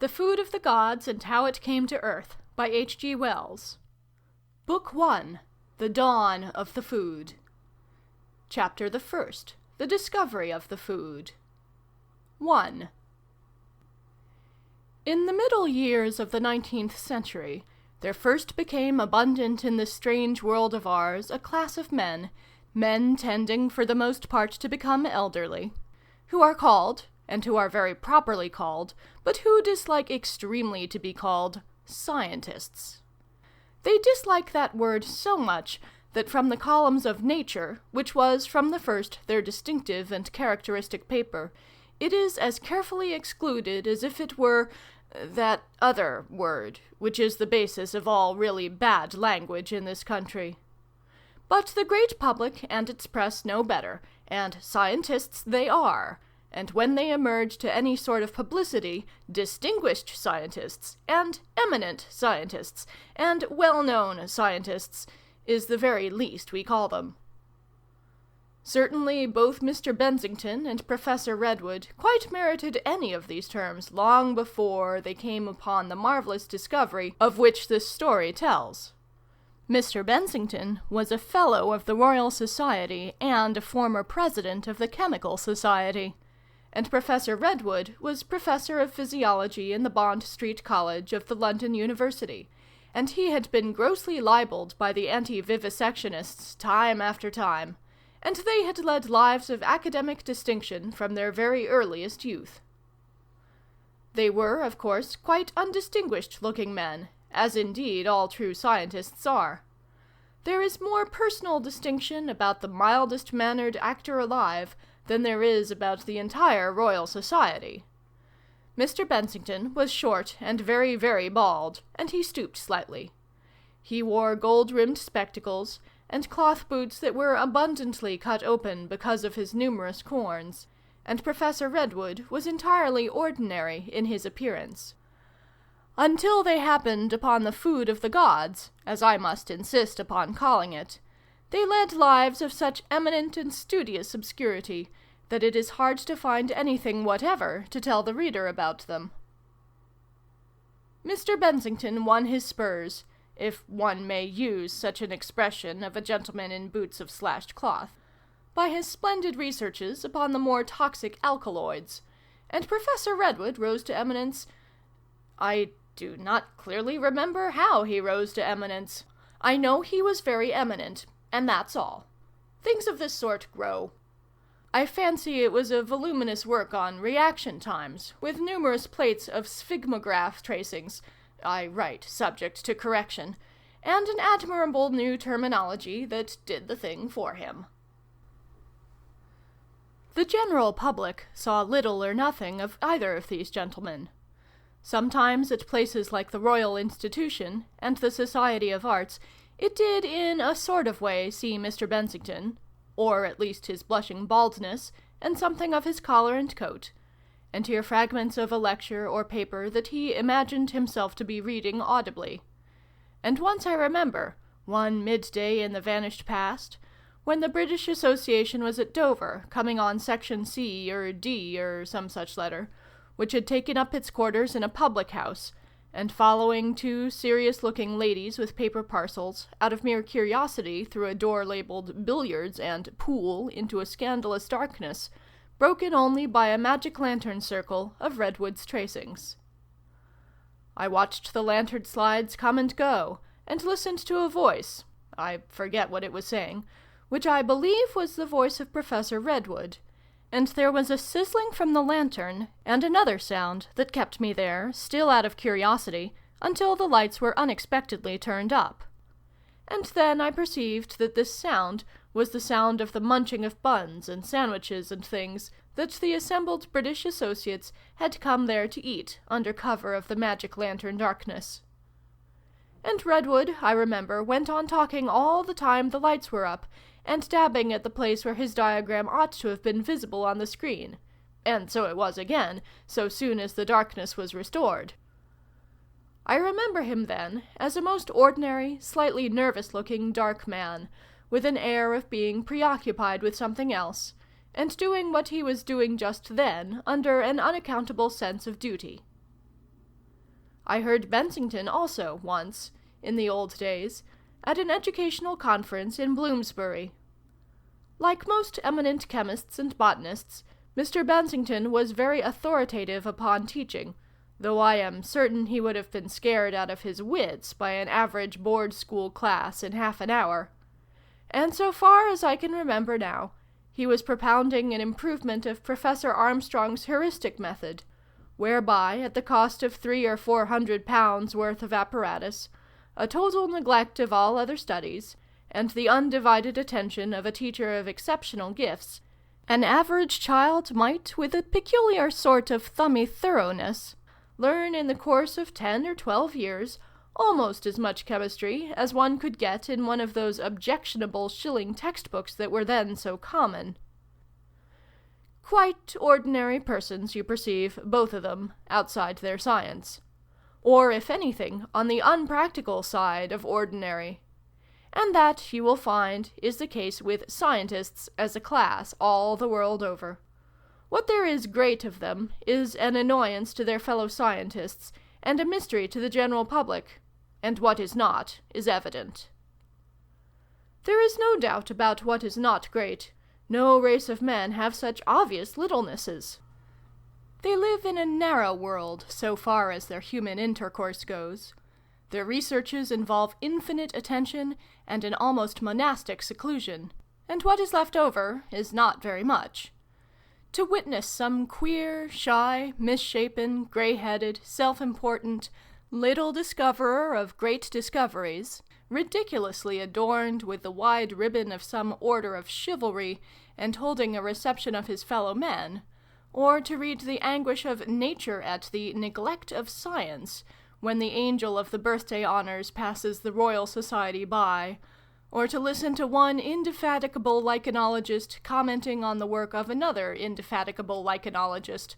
The Food of the Gods and How It Came to Earth, by H.G. Wells. Book 1. The Dawn of the Food. Chapter the First. The Discovery of the Food. 1. In the middle years of the 19th century, there first became abundant in this strange world of ours a class of men tending for the most part to become elderly, who are called, and who are very properly called, but who dislike extremely to be called, scientists. They dislike that word so much that from the columns of Nature, which was from the first their distinctive and characteristic paper, it is as carefully excluded as if it were that other word, which is the basis of all really bad language in this country. But the great public and its press know better, and scientists they are, and when they emerge to any sort of publicity, distinguished scientists, and eminent scientists, and well-known scientists, is the very least we call them. Certainly both Mr. Bensington and Professor Redwood quite merited any of these terms long before they came upon the marvelous discovery of which this story tells. Mr. Bensington was a Fellow of the Royal Society and a former President of the Chemical Society, and Professor Redwood was Professor of Physiology in the Bond Street College of the London University, and he had been grossly libelled by the anti-vivisectionists time after time, and they had led lives of academic distinction from their very earliest youth. They were, of course, quite undistinguished-looking men, as indeed all true scientists are. There is more personal distinction about the mildest-mannered actor alive than there is about the entire Royal Society. Mr. Bensington was short and very, very bald, and he stooped slightly. He wore gold-rimmed spectacles, and cloth boots that were abundantly cut open because of his numerous corns, and Professor Redwood was entirely ordinary in his appearance. Until they happened upon the food of the gods, as I must insist upon calling it, they led lives of such eminent and studious obscurity that it is hard to find anything whatever to tell the reader about them. Mr. Bensington won his spurs, if one may use such an expression of a gentleman in boots of slashed cloth, by his splendid researches upon the more toxic alkaloids, and Professor Redwood rose to eminence. I do not clearly remember how he rose to eminence. I know he was very eminent, and that's all. Things of this sort grow. I fancy it was a voluminous work on reaction times, with numerous plates of sphygmograph tracings, I write subject to correction, and an admirable new terminology that did the thing for him. The general public saw little or nothing of either of these gentlemen. Sometimes at places like the Royal Institution and the Society of Arts, it did in a sort of way see Mr. Bensington, or at least his blushing baldness, and something of his collar and coat, and hear fragments of a lecture or paper that he imagined himself to be reading audibly. And once I remember, one midday in the vanished past, when the British Association was at Dover, coming on Section C or D or some such letter, which had taken up its quarters in a public-house, and following two serious-looking ladies with paper parcels, out of mere curiosity through a door labeled billiards and pool into a scandalous darkness, broken only by a magic lantern circle of Redwood's tracings. I watched the lantern slides come and go, and listened to a voice, I forget what it was saying, which I believe was the voice of Professor Redwood, and there was a sizzling from the lantern, and another sound that kept me there, still out of curiosity, until the lights were unexpectedly turned up. And then I perceived that this sound was the sound of the munching of buns and sandwiches and things that the assembled British associates had come there to eat under cover of the magic lantern darkness. And Redwood, I remember, went on talking all the time the lights were up, and dabbing at the place where his diagram ought to have been visible on the screen, and so it was again, so soon as the darkness was restored. I remember him then as a most ordinary, slightly nervous-looking dark man, with an air of being preoccupied with something else, and doing what he was doing just then under an unaccountable sense of duty. I heard Bensington also, once, in the old days, at an educational conference in Bloomsbury. Like most eminent chemists and botanists, Mr. Bensington was very authoritative upon teaching, though I am certain he would have been scared out of his wits by an average board school class in half an hour. And so far as I can remember now, he was propounding an improvement of Professor Armstrong's heuristic method, whereby, at the cost of £300 or £400 worth of apparatus, a total neglect of all other studies, and the undivided attention of a teacher of exceptional gifts, an average child might, with a peculiar sort of thummy thoroughness, learn in the course of 10 or 12 years almost as much chemistry as one could get in one of those objectionable shilling textbooks that were then so common. Quite ordinary persons, you perceive, both of them, outside their science. Or, if anything, on the unpractical side of ordinary. And that, you will find, is the case with scientists as a class all the world over. What there is great of them is an annoyance to their fellow scientists and a mystery to the general public, and what is not is evident. There is no doubt about what is not great. No race of men have such obvious littlenesses. They live in a narrow world, so far as their human intercourse goes. Their researches involve infinite attention and an almost monastic seclusion, and what is left over is not very much. To witness some queer, shy, misshapen, grey-headed, self-important, little discoverer of great discoveries, ridiculously adorned with the wide ribbon of some order of chivalry, and holding a reception of his fellow men, or to read the anguish of nature at the neglect of science, when the angel of the birthday honours passes the Royal Society by, or to listen to one indefatigable lichenologist commenting on the work of another indefatigable lichenologist,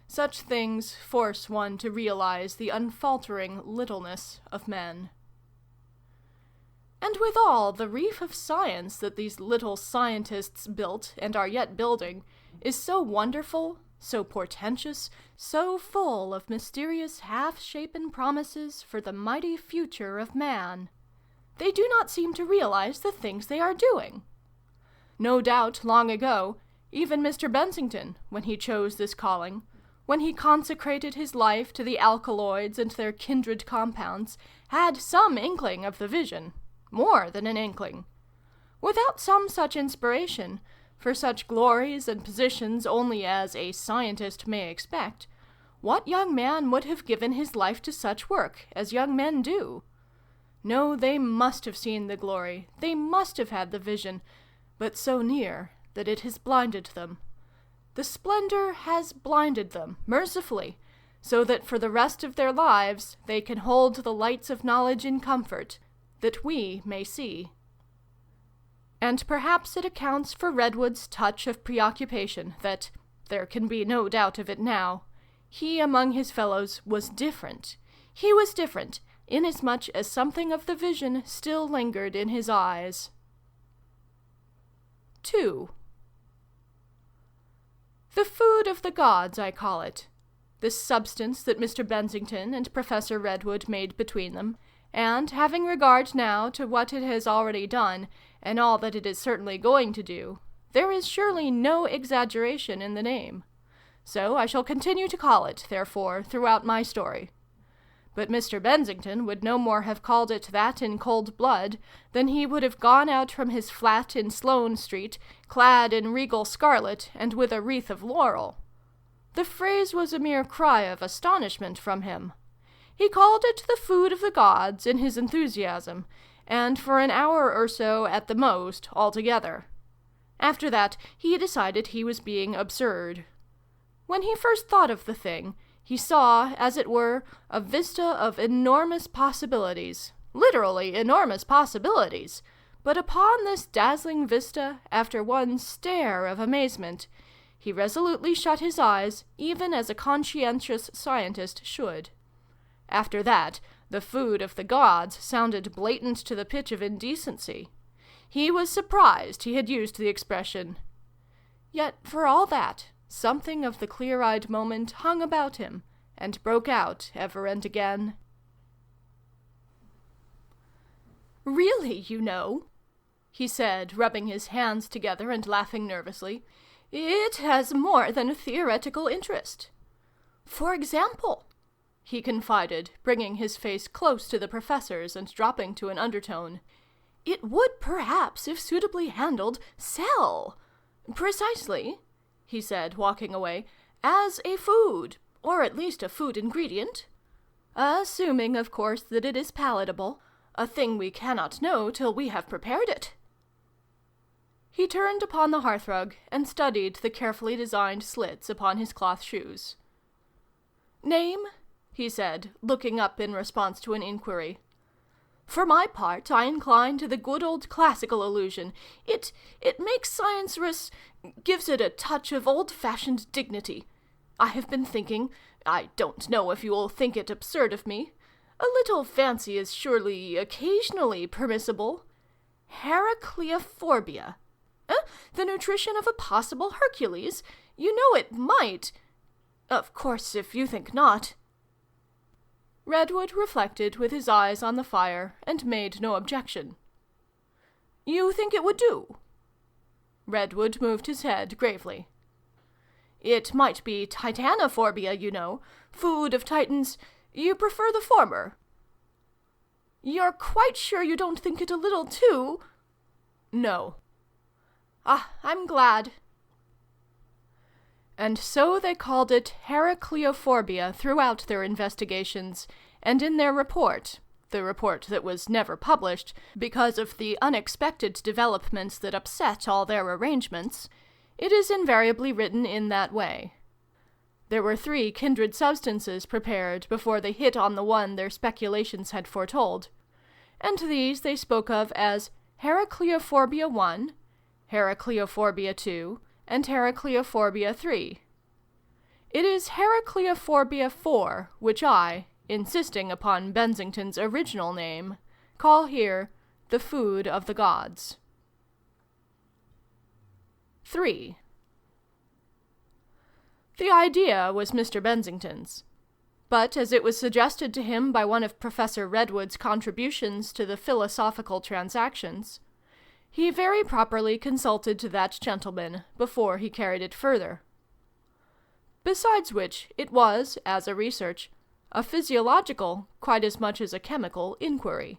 such things force one to realize the unfaltering littleness of men. And withal, the reef of science that these little scientists built, and are yet building, is so wonderful, so portentous, so full of mysterious half-shapen promises for the mighty future of man. They do not seem to realize the things they are doing. No doubt, long ago, even Mr. Bensington, when he chose this calling, when he consecrated his life to the alkaloids and their kindred compounds, had some inkling of the vision, more than an inkling. Without some such inspiration, for such glories and positions only as a scientist may expect, what young man would have given his life to such work as young men do? No, they must have seen the glory, they must have had the vision, but so near that it has blinded them. The splendor has blinded them, mercifully, so that for the rest of their lives they can hold the lights of knowledge in comfort, that we may see. And perhaps it accounts for Redwood's touch of preoccupation that, there can be no doubt of it now, he among his fellows was different. He was different, inasmuch as something of the vision still lingered in his eyes. 2. The food of the gods, I call it. This substance that Mr. Bensington and Professor Redwood made between them, and, having regard now to what it has already done, and all that it is certainly going to do, there is surely no exaggeration in the name. So I shall continue to call it, therefore, throughout my story. But Mr. Bensington would no more have called it that in cold blood than he would have gone out from his flat in Sloane Street, clad in regal scarlet and with a wreath of laurel. The phrase was a mere cry of astonishment from him. He called it the food of the gods in his enthusiasm, and for an hour or so at the most altogether. After that he decided he was being absurd. When he first thought of the thing, he saw, as it were, a vista of enormous possibilities, literally enormous possibilities, but upon this dazzling vista, after one stare of amazement, he resolutely shut his eyes, even as a conscientious scientist should. After that, the food of the gods sounded blatant to the pitch of indecency. He was surprised he had used the expression. Yet, for all that, something of the clear-eyed moment hung about him, and broke out ever and again. Really, you know," he said, rubbing his hands together and laughing nervously, "it has more than a theoretical interest. For example," he confided, bringing his face close to the Professor's and dropping to an undertone, "it would perhaps, if suitably handled, sell. Precisely," he said, walking away, "as a food, or at least a food ingredient. Assuming, of course, that it is palatable, a thing we cannot know till we have prepared it." He turned upon the hearthrug and studied the carefully designed slits upon his cloth shoes. "Name?" he said, looking up in response to an inquiry. "For my part, I incline to the good old classical illusion. It makes science gives it a touch of old-fashioned dignity. I have been thinking, I don't know if you will think it absurd of me. A little fancy is surely occasionally permissible. Heracleophobia. The nutrition of a possible Hercules. You know it might. Of course, if you think not." Redwood reflected with his eyes on the fire, and made no objection. "You think it would do?" Redwood moved his head gravely. "It might be titanophobia, you know. Food of titans. You prefer the former?" "You're quite sure you don't think it a little too—" "No." "Ah, I'm glad." And so they called it Heracleophobia throughout their investigations, and in their report, the report that was never published, because of the unexpected developments that upset all their arrangements, it is invariably written in that way. There were 3 kindred substances prepared before they hit on the one their speculations had foretold, and these they spoke of as Heracleophobia 1, Heracleophobia 2, and Heracleophobia 3. It is Heracleophobia 4 which I, insisting upon Bensington's original name, call here the food of the gods. 3. The idea was Mr. Bensington's, but as it was suggested to him by one of Professor Redwood's contributions to the Philosophical Transactions, he very properly consulted that gentleman before he carried it further. Besides which, it was, as a research, a physiological, quite as much as a chemical, inquiry.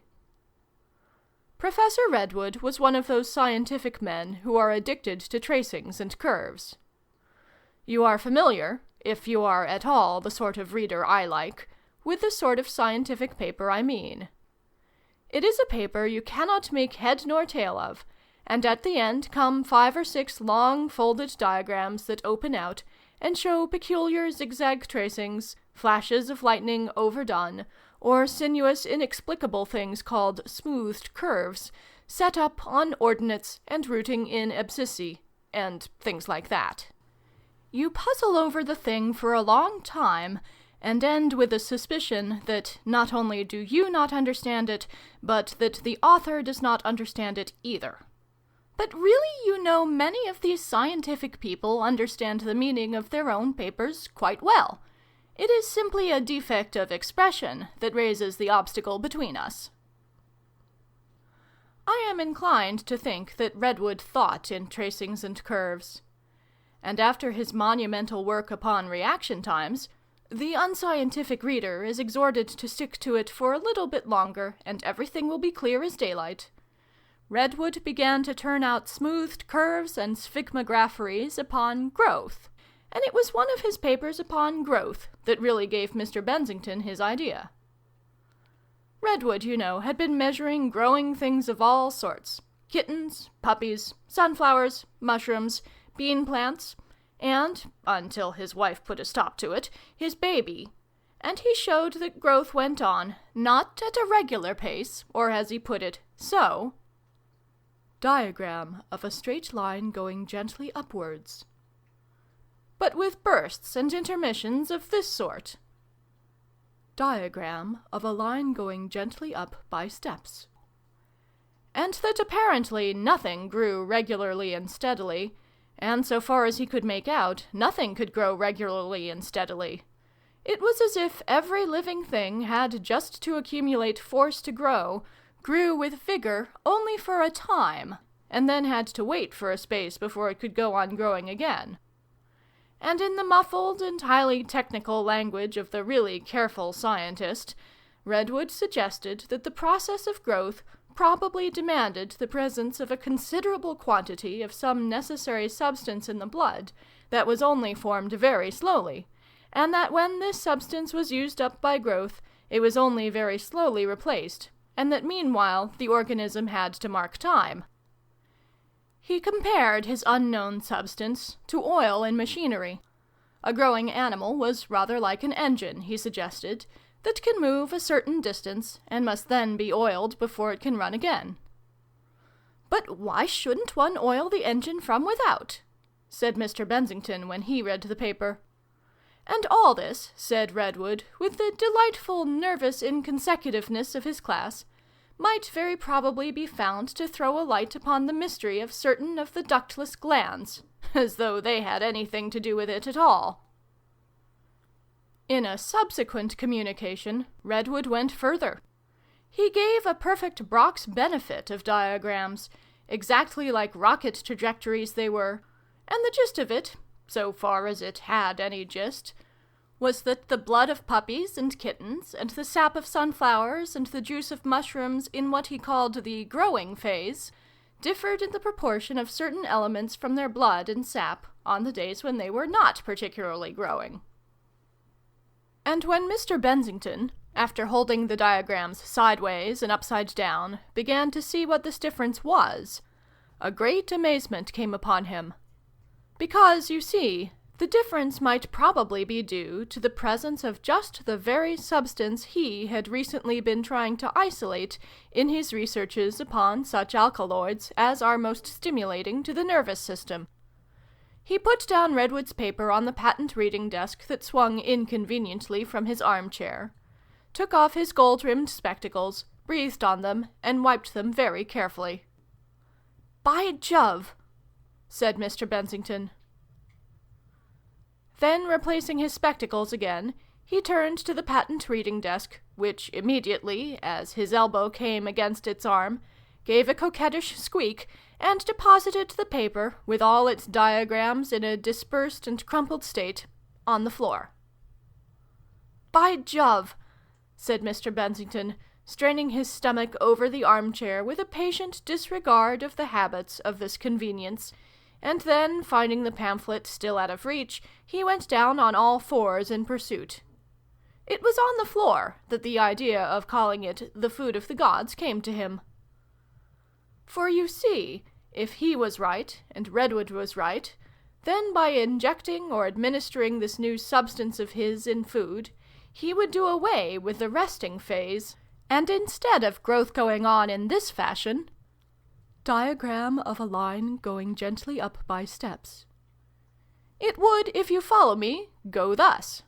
Professor Redwood was one of those scientific men who are addicted to tracings and curves. You are familiar, if you are at all the sort of reader I like, with the sort of scientific paper I mean. It is a paper you cannot make head nor tail of, and at the end come 5 or 6 long folded diagrams that open out and show peculiar zigzag tracings, flashes of lightning overdone, or sinuous inexplicable things called smoothed curves, set up on ordinates and rooting in abscissae, and things like that. You puzzle over the thing for a long time, and end with a suspicion that not only do you not understand it, but that the author does not understand it either. But really, you know, many of these scientific people understand the meaning of their own papers quite well. It is simply a defect of expression that raises the obstacle between us. I am inclined to think that Redwood thought in tracings and curves. And after his monumental work upon reaction times, the unscientific reader is exhorted to stick to it for a little bit longer, and everything will be clear as daylight. Redwood began to turn out smoothed curves and sphygmographeries upon growth, and it was one of his papers upon growth that really gave Mr. Bensington his idea. Redwood, you know, had been measuring growing things of all sorts: kittens, puppies, sunflowers, mushrooms, bean plants, and, until his wife put a stop to it, his baby, and he showed that growth went on, not at a regular pace, or as he put it, so. Diagram of a straight line going gently upwards. But with bursts and intermissions of this sort. Diagram of a line going gently up by steps. And that apparently nothing grew regularly and steadily, and so far as he could make out, nothing could grow regularly and steadily. It was as if every living thing had just to accumulate force to grow, grew with vigor only for a time, and then had to wait for a space before it could go on growing again. And in the muffled and highly technical language of the really careful scientist, Redwood suggested that the process of growth probably demanded the presence of a considerable quantity of some necessary substance in the blood that was only formed very slowly, and that when this substance was used up by growth, it was only very slowly replaced, and that meanwhile the organism had to mark time. He compared his unknown substance to oil in machinery. A growing animal was rather like an engine, he suggested, that can move a certain distance and must then be oiled before it can run again. "But why shouldn't one oil the engine from without?" said Mr. Bensington when he read the paper. And all this, said Redwood, with the delightful nervous inconsecutiveness of his class, might very probably be found to throw a light upon the mystery of certain of the ductless glands, as though they had anything to do with it at all. In a subsequent communication, Redwood went further. He gave a perfect Brock's benefit of diagrams, exactly like rocket trajectories they were, and the gist of it, so far as it had any gist, was that the blood of puppies and kittens, and the sap of sunflowers, and the juice of mushrooms in what he called the growing phase, differed in the proportion of certain elements from their blood and sap on the days when they were not particularly growing. And when Mr. Bensington, after holding the diagrams sideways and upside down, began to see what this difference was, a great amazement came upon him. Because, you see, the difference might probably be due to the presence of just the very substance he had recently been trying to isolate in his researches upon such alkaloids as are most stimulating to the nervous system. He put down Redwood's paper on the patent reading desk that swung inconveniently from his armchair, took off his gold-rimmed spectacles, breathed on them, and wiped them very carefully. "By Jove!" said Mr. Bensington. Then, replacing his spectacles again, he turned to the patent reading desk, which immediately, as his elbow came against its arm, gave a coquettish squeak, and deposited the paper, with all its diagrams in a dispersed and crumpled state, on the floor. "By Jove!" said Mr. Bensington, straining his stomach over the armchair with a patient disregard of the habits of this convenience, and then, finding the pamphlet still out of reach, he went down on all fours in pursuit. It was on the floor that the idea of calling it the food of the gods came to him. For you see, if he was right, and Redwood was right, then by injecting or administering this new substance of his in food, he would do away with the resting phase, and instead of growth going on in this fashion, diagram of a line going gently up by steps, it would, if you follow me, go thus.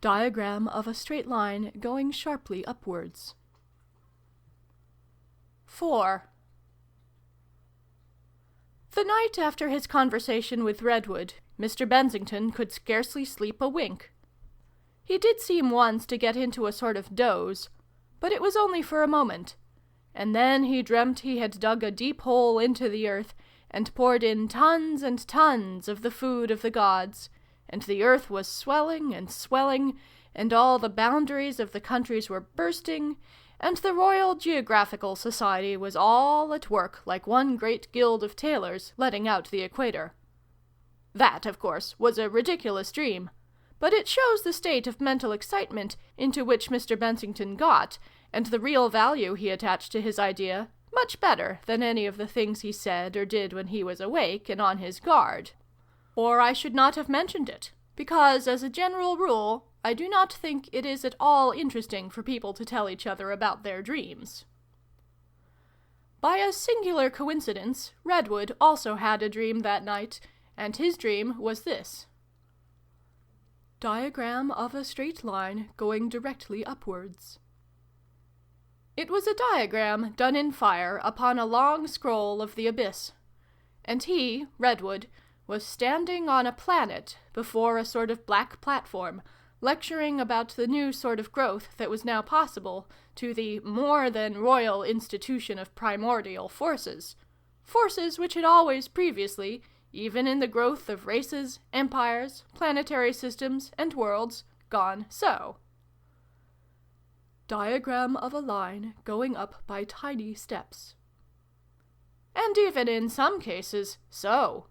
Diagram of a straight line going sharply upwards. 4. The night after his conversation with Redwood, Mr. Bensington could scarcely sleep a wink. He did seem once to get into a sort of doze, but it was only for a moment, and then he dreamt he had dug a deep hole into the earth, and poured in tons and tons of the food of the gods, and the earth was swelling, and all the boundaries of the countries were bursting, and the Royal Geographical Society was all at work like one great guild of tailors letting out the equator. That, of course, was a ridiculous dream, but it shows the state of mental excitement into which Mr. Bensington got, and the real value he attached to his idea, much better than any of the things he said or did when he was awake and on his guard. Or I should not have mentioned it, because, as a general rule, I do not think it is at all interesting for people to tell each other about their dreams. By a singular coincidence, Redwood also had a dream that night, and his dream was this. Diagram of a straight line going directly upwards. It was a diagram done in fire upon a long scroll of the abyss, and he, Redwood, was standing on a planet before a sort of black platform, lecturing about the new sort of growth that was now possible to the more than royal institution of primordial forces, forces which had always previously, even in the growth of races, empires, planetary systems, and worlds, gone so. Diagram of a line going up by tiny steps. And even in some cases, so.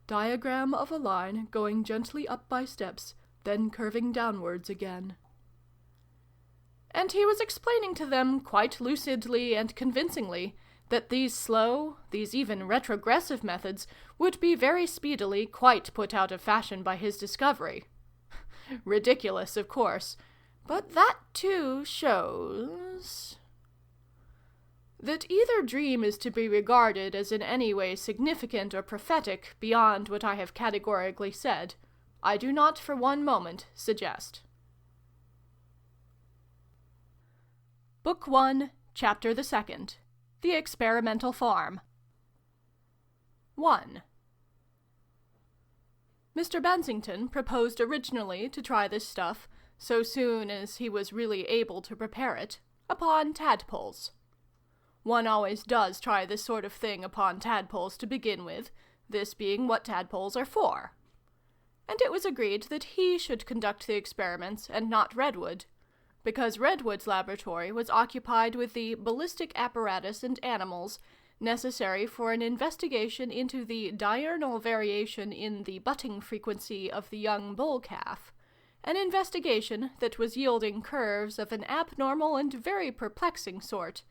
Diagram of a line going gently up by steps, then curving downwards again. And he was explaining to them quite lucidly and convincingly that these slow, these even retrogressive methods would be very speedily quite put out of fashion by his discovery. Ridiculous, of course, but that too shows that either dream is to be regarded as in any way significant or prophetic beyond what I have categorically said, I do not for one moment suggest. Book 1, Chapter the 2nd. The Experimental Farm. 1. Mr. Bensington proposed originally to try this stuff, so soon as he was really able to prepare it, upon tadpoles. One always does try this sort of thing upon tadpoles to begin with, this being what tadpoles are for. And it was agreed that he should conduct the experiments and not Redwood, because Redwood's laboratory was occupied with the ballistic apparatus and animals necessary for an investigation into the diurnal variation in the butting frequency of the young bull calf, an investigation that was yielding curves of an abnormal and very perplexing sort,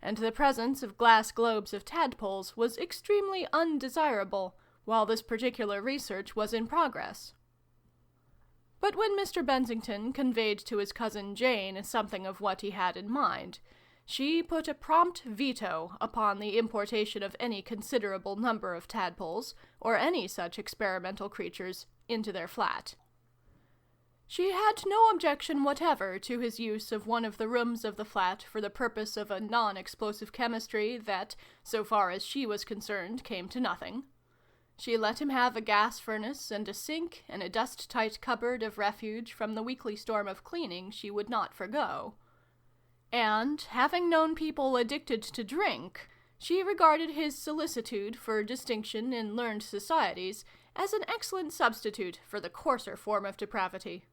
and the presence of glass globes of tadpoles was extremely undesirable while this particular research was in progress. But when Mr. Bensington conveyed to his cousin Jane something of what he had in mind, she put a prompt veto upon the importation of any considerable number of tadpoles, or any such experimental creatures, into their flat. She had no objection whatever to his use of one of the rooms of the flat for the purpose of a non-explosive chemistry that, so far as she was concerned, came to nothing. She let him have a gas furnace and a sink and a dust-tight cupboard of refuge from the weekly storm of cleaning she would not forgo. And, having known people addicted to drink, she regarded his solicitude for distinction in learned societies as an excellent substitute for the coarser form of depravity.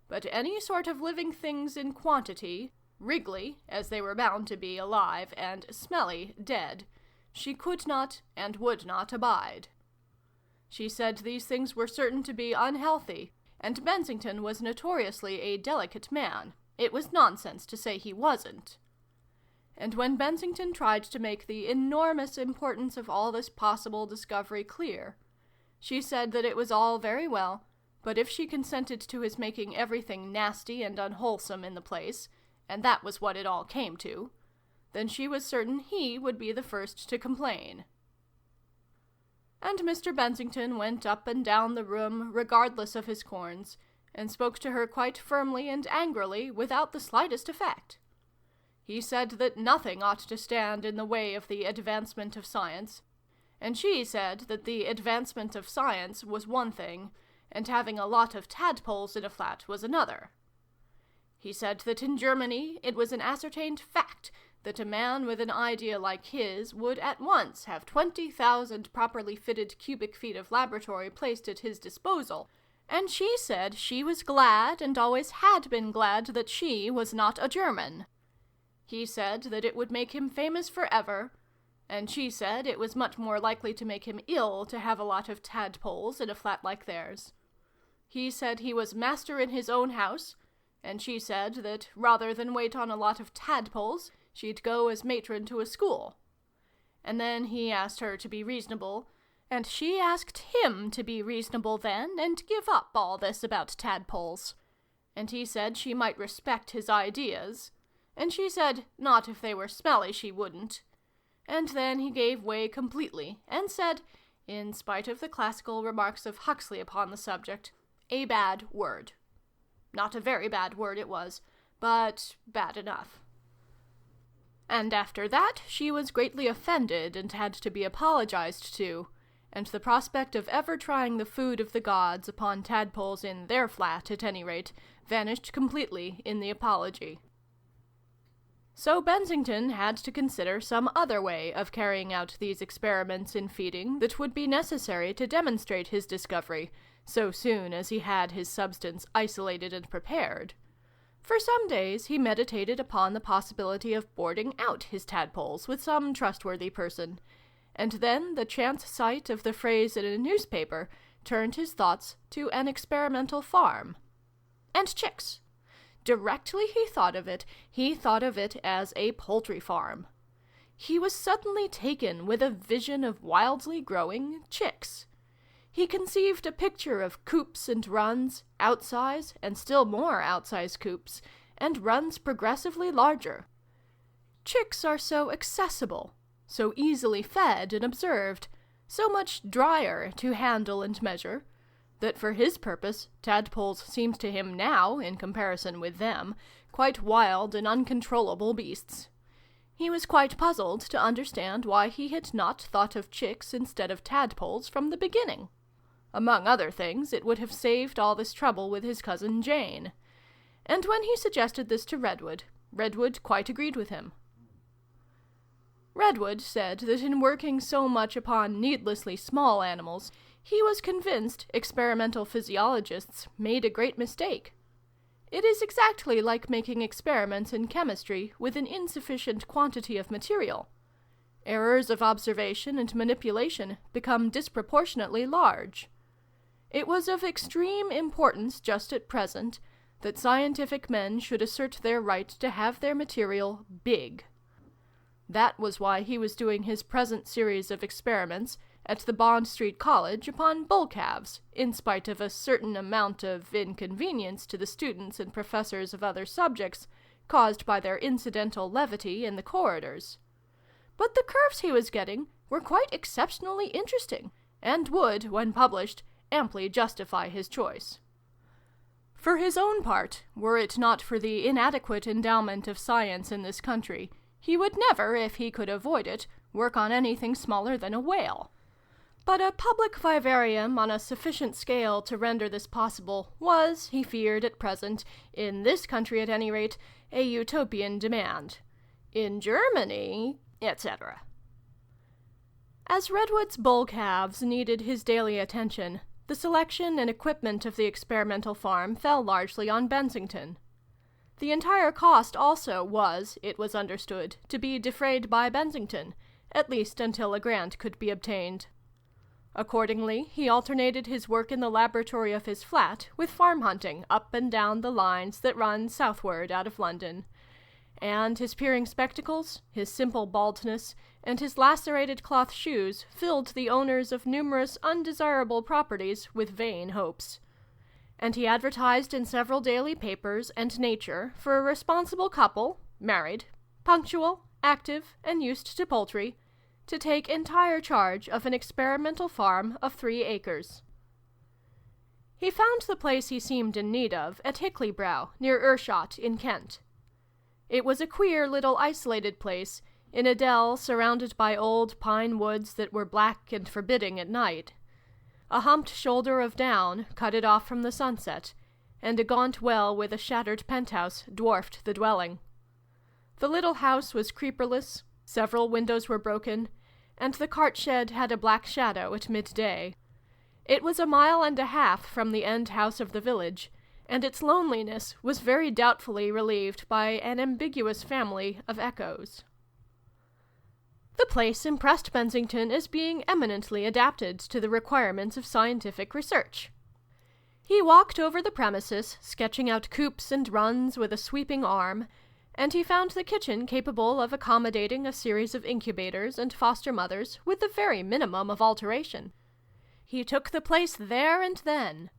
But any sort of living things in quantity, wriggly, as they were bound to be alive, and smelly, dead, she could not and would not abide. She said these things were certain to be unhealthy, and Bensington was notoriously a delicate man. It was nonsense to say he wasn't. And when Bensington tried to make the enormous importance of all this possible discovery clear, she said that it was all very well, but if she consented to his making everything nasty and unwholesome in the place, and that was what it all came to, then she was certain he would be the first to complain. And Mr. Bensington went up and down the room, regardless of his corns, and spoke to her quite firmly and angrily, without the slightest effect. He said that nothing ought to stand in the way of the advancement of science, and she said that the advancement of science was one thing, and having a lot of tadpoles in a flat was another. He said that in Germany it was an ascertained fact that a man with an idea like his would at once have 20,000 properly fitted cubic feet of laboratory placed at his disposal, and she said she was glad and always had been glad that she was not a German. He said that it would make him famous forever, and she said it was much more likely to make him ill to have a lot of tadpoles in a flat like theirs. He said he was master in his own house, and she said that rather than wait on a lot of tadpoles, she'd go as matron to a school. And then he asked her to be reasonable, and she asked him to be reasonable then, and give up all this about tadpoles. And he said she might respect his ideas, and she said not if they were smelly she wouldn't. And then he gave way completely, and said, in spite of the classical remarks of Huxley upon the subject, a bad word. Not a very bad word it was, but bad enough. And after that she was greatly offended and had to be apologized to, and the prospect of ever trying the food of the gods upon tadpoles in their flat, at any rate, vanished completely in the apology. So Bensington had to consider some other way of carrying out these experiments in feeding that would be necessary to demonstrate his discovery, so soon as he had his substance isolated and prepared. For some days he meditated upon the possibility of boarding out his tadpoles with some trustworthy person, and then the chance sight of the phrase in a newspaper turned his thoughts to an experimental farm. And chicks. Directly he thought of it as a poultry farm. He was suddenly taken with a vision of wildly growing chicks. He conceived a picture of coops and runs, outsize and still more outsize coops, and runs progressively larger. Chicks are so accessible, so easily fed and observed, so much drier to handle and measure, that for his purpose tadpoles seemed to him now, in comparison with them, quite wild and uncontrollable beasts. He was quite puzzled to understand why he had not thought of chicks instead of tadpoles from the beginning. Among other things, it would have saved all this trouble with his cousin Jane. And when he suggested this to Redwood, Redwood quite agreed with him. Redwood said that in working so much upon needlessly small animals, he was convinced experimental physiologists made a great mistake. It is exactly like making experiments in chemistry with an insufficient quantity of material. Errors of observation and manipulation become disproportionately large. It was of extreme importance just at present that scientific men should assert their right to have their material big. That was why he was doing his present series of experiments at the Bond Street College upon bull calves, in spite of a certain amount of inconvenience to the students and professors of other subjects, caused by their incidental levity in the corridors. But the curves he was getting were quite exceptionally interesting, and would, when published, amply justify his choice. For his own part, were it not for the inadequate endowment of science in this country, he would never, if he could avoid it, work on anything smaller than a whale. But a public vivarium on a sufficient scale to render this possible was, he feared at present, in this country at any rate, a utopian demand. In Germany, etc. As Redwood's bull calves needed his daily attention, the selection and equipment of the experimental farm fell largely on Bensington. The entire cost also was, it was understood, to be defrayed by Bensington, at least until a grant could be obtained. Accordingly, he alternated his work in the laboratory of his flat with farm hunting up and down the lines that run southward out of London, and his peering spectacles, his simple baldness, and his lacerated cloth shoes filled the owners of numerous undesirable properties with vain hopes. And he advertised in several daily papers and Nature for a responsible couple, married, punctual, active, and used to poultry, to take entire charge of an experimental farm of 3 acres. He found the place he seemed in need of at Hickley-brow, near Ershot, in Kent. It was a queer little isolated place, in a dell surrounded by old pine woods that were black and forbidding at night. A humped shoulder of down cut it off from the sunset, and a gaunt well with a shattered penthouse dwarfed the dwelling. The little house was creeperless, several windows were broken, and the cart shed had a black shadow at midday. It was 1.5 miles from the end house of the village, and its loneliness was very doubtfully relieved by an ambiguous family of echoes. The place impressed Bensington as being eminently adapted to the requirements of scientific research. He walked over the premises, sketching out coops and runs with a sweeping arm, and he found the kitchen capable of accommodating a series of incubators and foster mothers with the very minimum of alteration. He took the place there and then.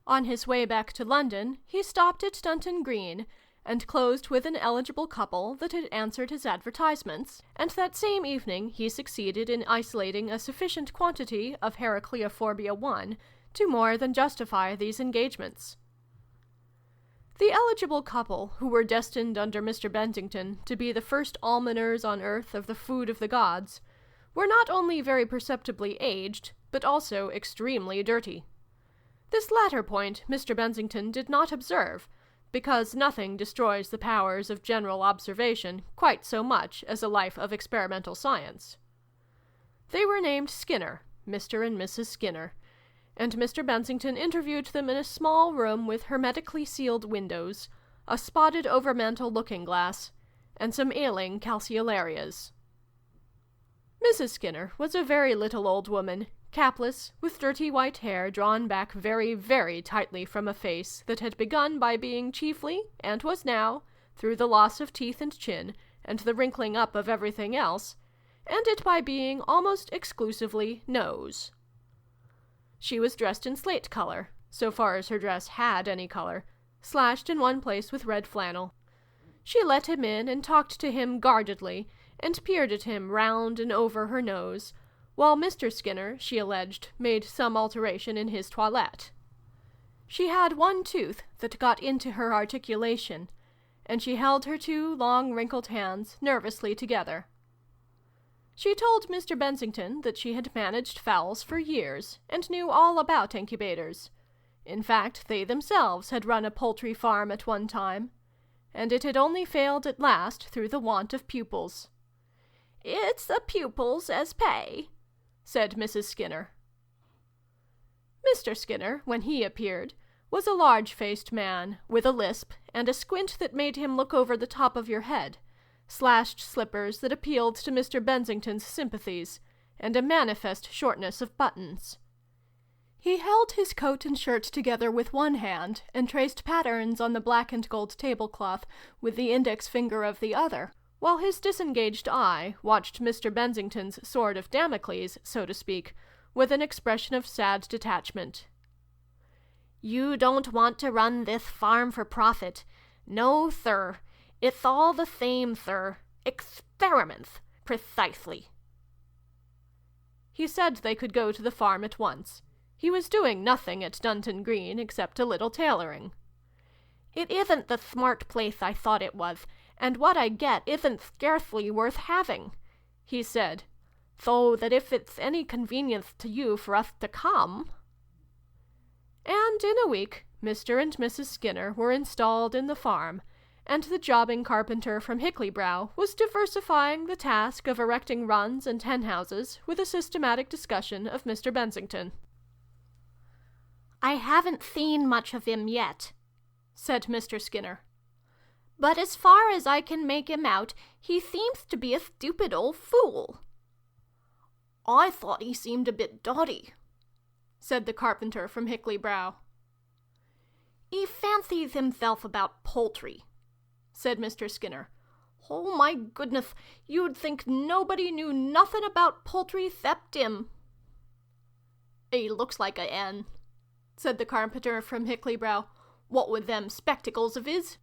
On his way back to London, he stopped at Dunton Green, and closed with an eligible couple that had answered his advertisements, and that same evening he succeeded in isolating a sufficient quantity of Heracleophobia 1 to more than justify these engagements. The eligible couple, who were destined under Mr. Bensington to be the first almoners on earth of the food of the gods, were not only very perceptibly aged, but also extremely dirty. This latter point Mr. Bensington did not observe, because nothing destroys the powers of general observation quite so much as a life of experimental science. They were named Skinner, Mr. and Mrs. Skinner, and Mr. Bensington interviewed them in a small room with hermetically sealed windows, a spotted overmantel looking-glass, and some ailing calceolarias. Mrs. Skinner was a very little old woman, capless, with dirty white hair drawn back very, very tightly from a face that had begun by being chiefly, and was now, through the loss of teeth and chin, and the wrinkling up of everything else, ended by being almost exclusively nose. She was dressed in slate color, so far as her dress had any color, slashed in one place with red flannel. She let him in and talked to him guardedly, and peered at him round and over her nose, while Mr. Skinner, she alleged, made some alteration in his toilette. She had one tooth that got into her articulation, and she held her two long wrinkled hands nervously together. She told Mr. Bensington that she had managed fowls for years, and knew all about incubators. In fact, they themselves had run a poultry farm at one time, and it had only failed at last through the want of pupils. "It's the pupils as pay," said Mrs. Skinner. Mr. Skinner, when he appeared, was a large-faced man, with a lisp, and a squint that made him look over the top of your head, slashed slippers that appealed to Mr. Bensington's sympathies, and a manifest shortness of buttons. He held his coat and shirt together with one hand, and traced patterns on the black and gold tablecloth with the index finger of the other, while his disengaged eye watched Mr. Bensington's sword of Damocles, so to speak, with an expression of sad detachment. "You don't want to run this farm for profit. No, sir. It's all the same, sir. Experiments, precisely." He said they could go to the farm at once. He was doing nothing at Dunton Green except a little tailoring. "It isn't the smart place I thought it was, and what I get isn't scarcely worth having," he said, "so that if it's any convenience to you for us to come—" And in a week, Mr. and Mrs. Skinner were installed in the farm, and the jobbing carpenter from Hickley-Brow was diversifying the task of erecting runs and hen-houses with a systematic discussion of Mr. Bensington. "I haven't seen much of him yet," said Mr. Skinner. "But as far as I can make him out, he seems to be a stupid old fool." "I thought he seemed a bit dotty," said the carpenter from Hickley-Brow. "He fancies himself about poultry," said Mr. Skinner. "Oh, my goodness, you'd think nobody knew nothing about poultry except him." "He looks like a hen," said the carpenter from Hickley-Brow. "What with them spectacles of his?"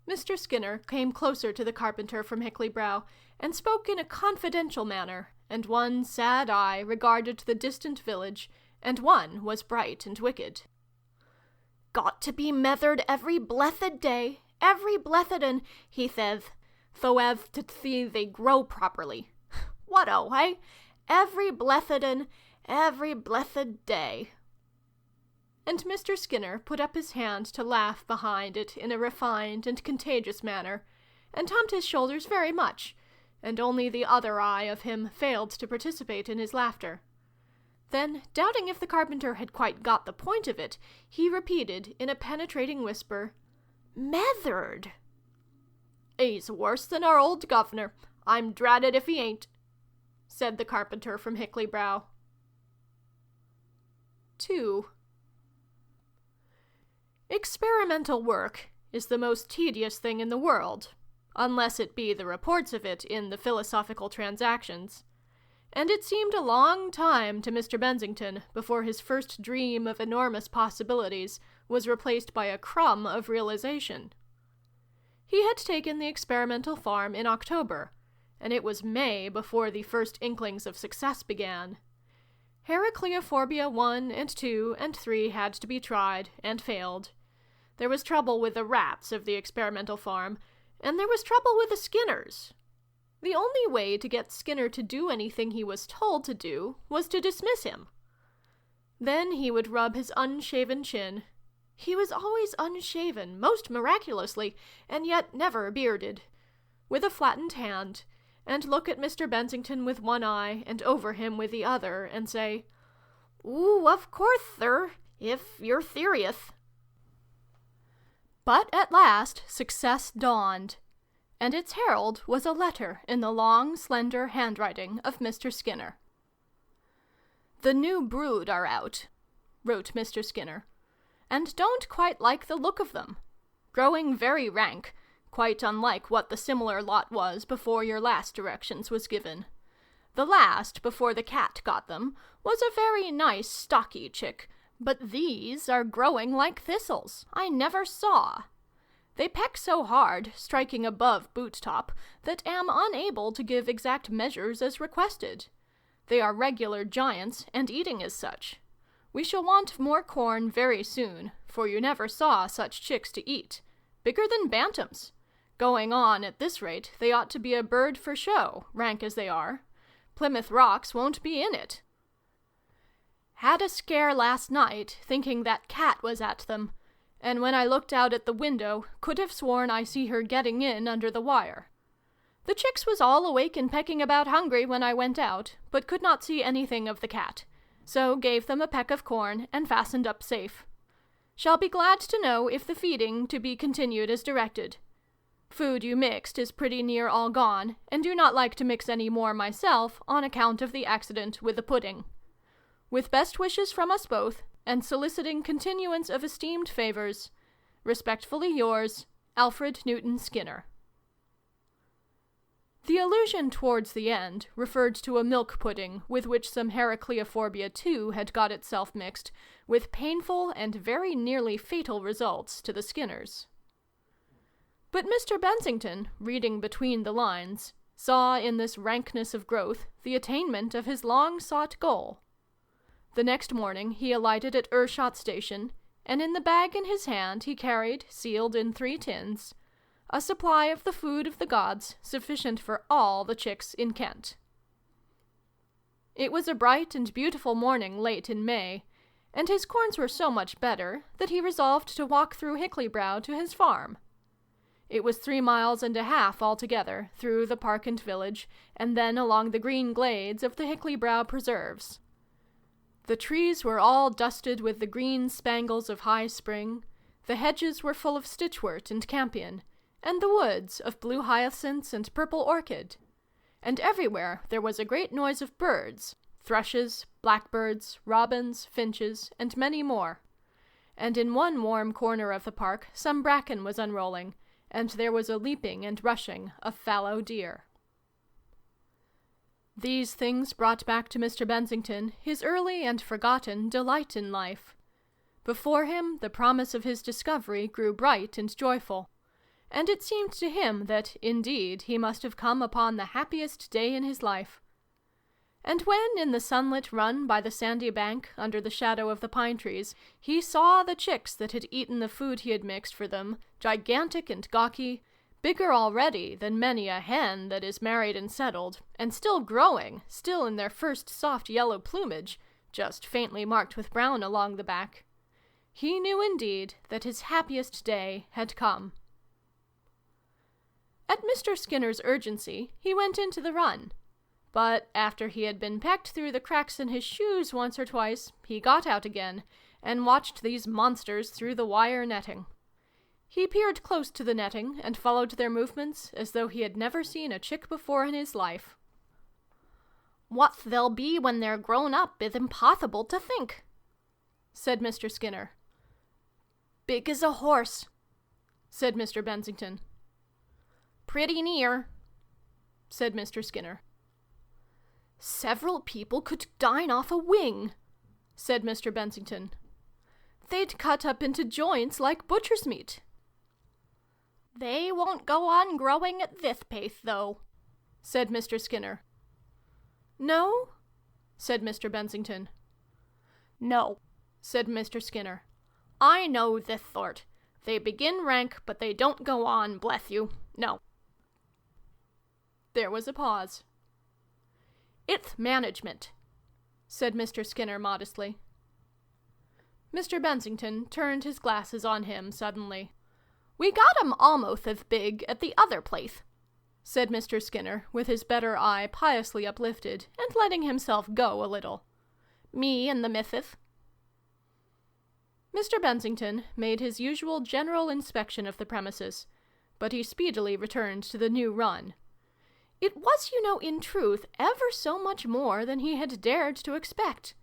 Mr. Skinner came closer to the carpenter from Hickley-Brow, and spoke in a confidential manner, and one sad eye regarded the distant village, and one was bright and wicked. "Got to be methered every blessed day, every blessed un, he says, so as to see they grow properly. What-o, hey? Every blessed un, every blessed day." And Mr. Skinner put up his hand to laugh behind it in a refined and contagious manner, and humped his shoulders very much, and only the other eye of him failed to participate in his laughter. Then, doubting if the carpenter had quite got the point of it, he repeated in a penetrating whisper, "Methered." "He's worse than our old governor. I'm dratted if he ain't," said the carpenter from Hickley-Brow. 2. Experimental work is the most tedious thing in the world, unless it be the reports of it in the Philosophical Transactions, and it seemed a long time to Mr. Bensington before his first dream of enormous possibilities was replaced by a crumb of realization. He had taken the experimental farm in October, and it was May before the first inklings of success began. Heracleophobia 1 and 2 and 3 had to be tried, and failed. There was trouble with the rats of the experimental farm, and there was trouble with the Skinners. The only way to get Skinner to do anything he was told to do was to dismiss him. Then he would rub his unshaven chin. He was always unshaven, most miraculously, and yet never bearded, with a flattened hand, and look at Mr. Bensington with one eye and over him with the other, and say, "Ooh, of course, sir, if you're serious." But at last success dawned, and its herald was a letter in the long, slender handwriting of Mr. Skinner. "The new brood are out," wrote Mr. Skinner, "and don't quite like the look of them. Growing very rank, quite unlike what the similar lot was before your last directions was given. The last, before the cat got them, was a very nice stocky chick, but these are growing like thistles. I never saw. They peck so hard, striking above boot top, that am unable to give exact measures as requested. They are regular giants, and eating as such. We shall want more corn very soon, for you never saw such chicks to eat. Bigger than bantams. Going on at this rate, they ought to be a bird for show, rank as they are. Plymouth Rocks won't be in it. Had a scare last night, thinking that cat was at them, and when I looked out at the window, could have sworn I see her getting in under the wire. The chicks was all awake and pecking about hungry when I went out, but could not see anything of the cat, so gave them a peck of corn and fastened up safe. Shall be glad to know if the feeding to be continued as directed. Food you mixed is pretty near all gone, and do not like to mix any more myself on account of the accident with the pudding. With best wishes from us both, and soliciting continuance of esteemed favours, respectfully yours, Alfred Newton Skinner. The allusion towards the end referred to a milk pudding with which some Heracleophobia too had got itself mixed, with painful and very nearly fatal results to the Skinners. But Mr. Bensington, reading between the lines, saw in this rankness of growth the attainment of his long-sought goal. The next morning he alighted at Ershot Station, and in the bag in his hand he carried, sealed in 3 tins, a supply of the food of the gods sufficient for all the chicks in Kent. It was a bright and beautiful morning late in May, and his corns were so much better that he resolved to walk through Hickley-brow to his farm. It was 3 miles and a half altogether, through the park and village, and then along the green glades of the Hickley-brow preserves. The trees were all dusted with the green spangles of high spring, the hedges were full of stitchwort and campion, and the woods of blue hyacinths and purple orchid. And everywhere there was a great noise of birds, thrushes, blackbirds, robins, finches, and many more. And in one warm corner of the park some bracken was unrolling, and there was a leaping and rushing of fallow deer. These things brought back to Mr. Bensington his early and forgotten delight in life. Before him the promise of his discovery grew bright and joyful, and it seemed to him that, indeed, he must have come upon the happiest day in his life. And when, in the sunlit run by the sandy bank, under the shadow of the pine trees, he saw the chicks that had eaten the food he had mixed for them, gigantic and gawky, bigger already than many a hen that is married and settled, and still growing, still in their first soft yellow plumage, just faintly marked with brown along the back, he knew indeed that his happiest day had come. At Mr. Skinner's urgency, he went into the run. But after he had been pecked through the cracks in his shoes once or twice, he got out again, and watched these monsters through the wire netting. He peered close to the netting, and followed their movements as though he had never seen a chick before in his life. "What they'll be when they're grown up is impossible to think," said Mr. Skinner. "Big as a horse," said Mr. Bensington. "Pretty near," said Mr. Skinner. "Several people could dine off a wing," said Mr. Bensington. "They'd cut up into joints like butcher's meat." "They won't go on growing at this pace, though," said Mr. Skinner. "No?" said Mr. Bensington. "No," said Mr. Skinner. "I know this sort. They begin rank, but they don't go on, bless you. No." There was a pause. "It's management," said Mr. Skinner modestly. Mr. Bensington turned his glasses on him suddenly. "We got 'em almost as big at the other place," said Mr. Skinner, with his better eye piously uplifted, and letting himself go a little. "Me and the missus." Mr. Bensington made his usual general inspection of the premises, but he speedily returned to the new run. It was, in truth, ever so much more than he had dared to expect.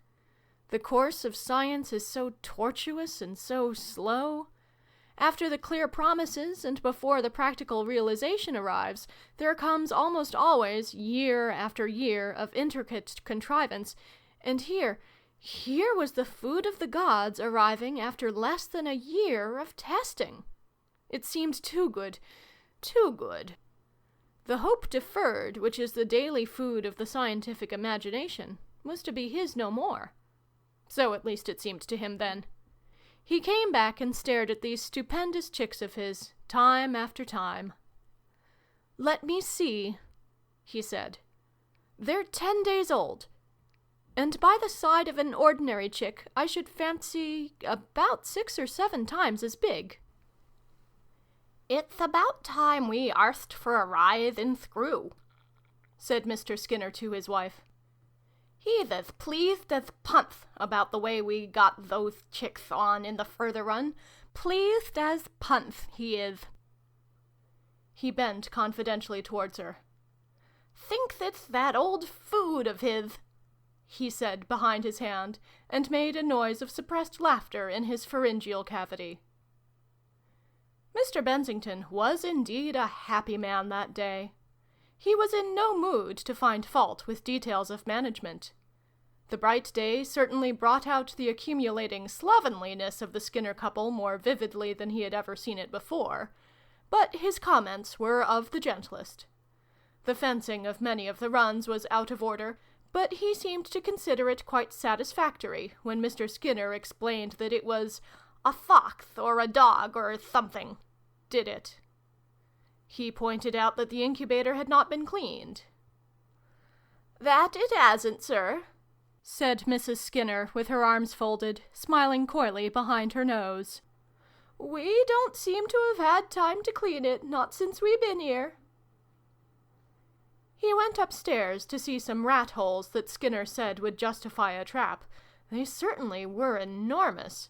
The course of science is so tortuous and so slow. After the clear promises and before the practical realization arrives, there comes almost always year after year of intricate contrivance, and here was the food of the gods arriving after less than a year of testing. It seemed too good, too good. The hope deferred, which is the daily food of the scientific imagination, was to be his no more. So at least it seemed to him then. He came back and stared at these stupendous chicks of his, time after time. "Let me see," he said. "They're 10 days old. And by the side of an ordinary chick, I should fancy about 6 or 7 times as big." "It's about time we arst for a rise in screw," said Mr. Skinner to his wife. "He's as pleased as punts about the way we got those chicks on in the further run. Pleased as punts, he is." He bent confidentially towards her. "Thinks it's that old food of his," he said behind his hand, and made a noise of suppressed laughter in his pharyngeal cavity. Mr. Bensington was indeed a happy man that day. He was in no mood to find fault with details of management. The bright day certainly brought out the accumulating slovenliness of the Skinner couple more vividly than he had ever seen it before, but his comments were of the gentlest. The fencing of many of the runs was out of order, but he seemed to consider it quite satisfactory when Mr. Skinner explained that it was a fox or a dog or something did it. He pointed out that the incubator had not been cleaned. "That it hasn't, sir," said Mrs. Skinner, with her arms folded, smiling coyly behind her nose. "We don't seem to have had time to clean it, not since we been here." He went upstairs to see some rat holes that Skinner said would justify a trap. They certainly were enormous.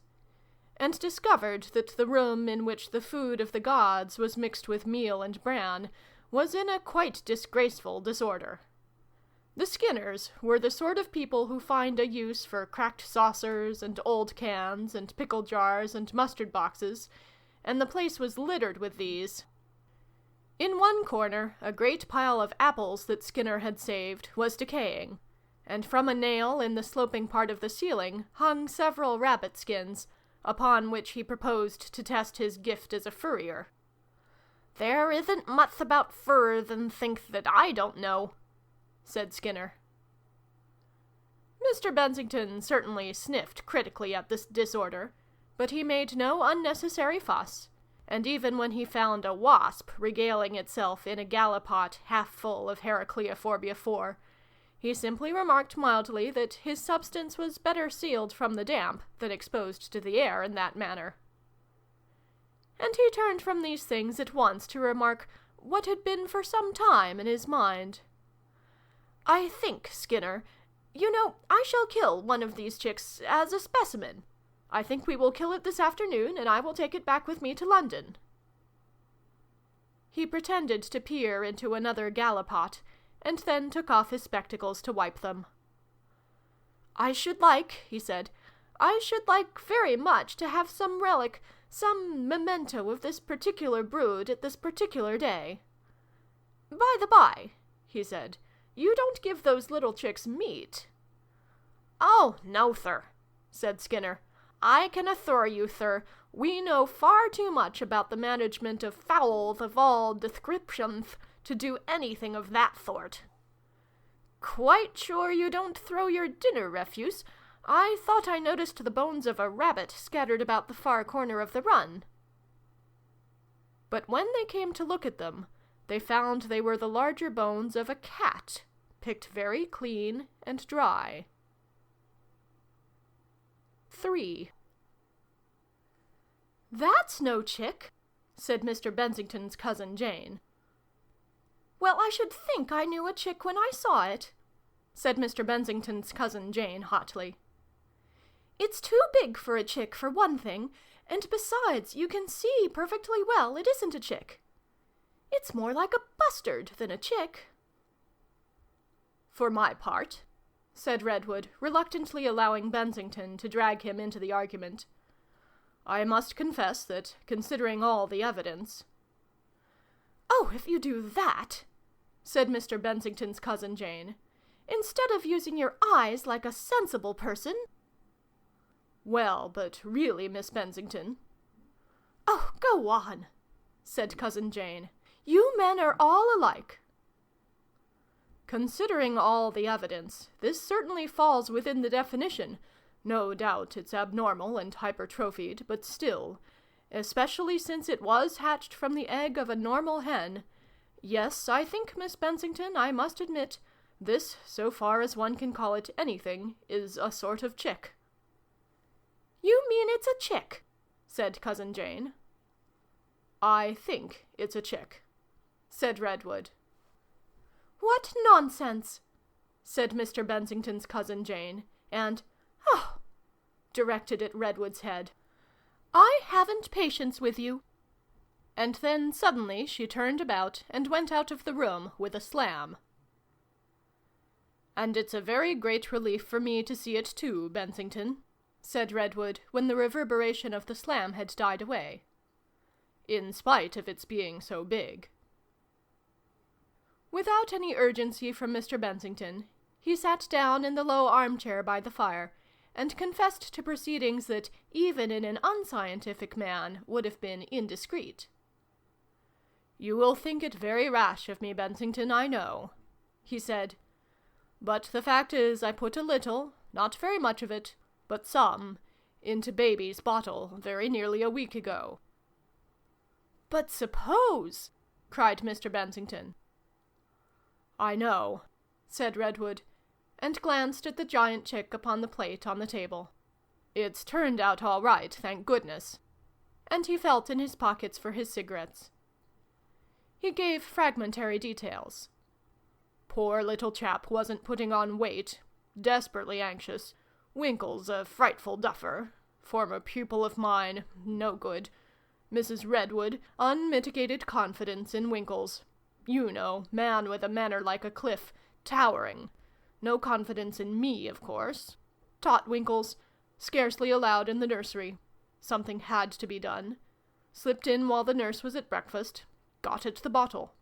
And discovered that the room in which the food of the gods was mixed with meal and bran was in a quite disgraceful disorder. The Skinners were the sort of people who find a use for cracked saucers and old cans and pickle jars and mustard boxes, and the place was littered with these. In one corner, a great pile of apples that Skinner had saved was decaying, and from a nail in the sloping part of the ceiling hung several rabbit skins, upon which he proposed to test his gift as a furrier. "There isn't much about furs and things that I don't know," said Skinner. Mr. Bensington certainly sniffed critically at this disorder, but he made no unnecessary fuss, and even when he found a wasp regaling itself in a gallipot half full of Heracleophobia 4, he simply remarked mildly that his substance was better sealed from the damp than exposed to the air in that manner. And he turned from these things at once to remark what had been for some time in his mind. "I think, Skinner, I shall kill one of these chicks as a specimen. I think we will kill it this afternoon, and I will take it back with me to London." He pretended to peer into another gallipot, and then took off his spectacles to wipe them. "I should like," he said, "I should like very much to have some relic, some memento of this particular brood at this particular day. By the by," he said, "you don't give those little chicks meat." "Oh, no, sir," said Skinner. "I can assure you, sir, we know far too much about the management of fowls of all descriptions to do anything of that sort." "Quite sure you don't throw your dinner refuse? I thought I noticed the bones of a rabbit scattered about the far corner of the run." But when they came to look at them, They found they were the larger bones of a cat, picked very clean and dry. 3. "That's no chick," said Mr. Bensington's cousin Jane. "Well, I should think I knew a chick when I saw it," said Mr. Bensington's cousin Jane hotly. "It's too big for a chick, for one thing, and besides, you can see perfectly well it isn't a chick. It's more like a bustard than a chick." "For my part," said Redwood, reluctantly allowing Bensington to drag him into the argument, "I must confess that, considering all the evidence—" "Oh, if you do that," said Mr. Bensington's cousin Jane, "instead of using your eyes like a sensible person—" "Well, but really, Miss Bensington—" "Oh, go on," said cousin Jane. "You men are all alike." "Considering all the evidence, this certainly falls within the definition. No doubt it's abnormal and hypertrophied, but still, especially since it was hatched from the egg of a normal hen. Yes, I think, Miss Bensington, I must admit, this, so far as one can call it anything, is a sort of chick." "You mean it's a chick?" said cousin Jane. "I think it's a chick," said Redwood. "What nonsense!" said Mr. Bensington's cousin Jane, and, directed at Redwood's head. "I haven't patience with you." And then suddenly she turned about and went out of the room with a slam. "And it's a very great relief for me to see it too, Bensington," said Redwood, when the reverberation of the slam had died away. "In spite of its being so big." Without any urgency from Mr. Bensington, he sat down in the low armchair by the fire, and confessed to proceedings that, even in an unscientific man, would have been indiscreet. "You will think it very rash of me, Bensington, I know," he said. "But the fact is, I put a little, not very much of it, but some, into baby's bottle very nearly a week ago." "But suppose—" cried Mr. Bensington. "I know," said Redwood, and glanced at the giant chick upon the plate on the table. "It's turned out all right, thank goodness." And he felt in his pockets for his cigarettes. He gave fragmentary details. "Poor little chap wasn't putting on weight. Desperately anxious. Winkle's a frightful duffer. Former pupil of mine. No good. Mrs. Redwood, unmitigated confidence in Winkle's. You know, man with a manner like a cliff, towering. No confidence in me, of course. Taught Winkle's. Scarcely allowed in the nursery. Something had to be done. Slipped in while the nurse was at breakfast. Got at the bottle."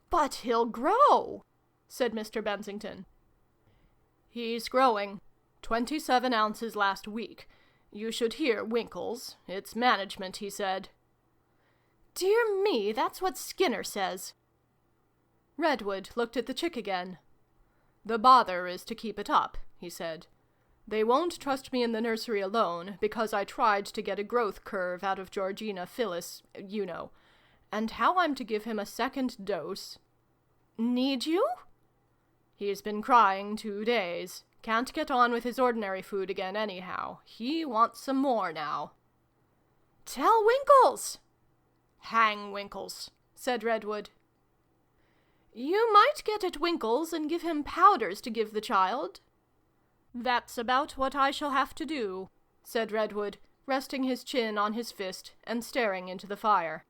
"But he'll grow," said Mr. Bensington. "He's growing. 27 ounces last week. You should hear Winkle's. It's management, he said." "Dear me, that's what Skinner says." Redwood looked at the chick again. "The bother is to keep it up," he said. "They won't trust me in the nursery alone, because I tried to get a growth curve out of Georgina Phyllis, you know. And how I'm to give him a second dose—" "Need you?" "He's been crying 2 days. Can't get on with his ordinary food again anyhow. He wants some more now." "Tell Winkles!" "Hang Winkles," said Redwood. "You might get at Winkles and give him powders to give the child." "That's about what I shall have to do," said Redwood, resting his chin on his fist and staring into the fire.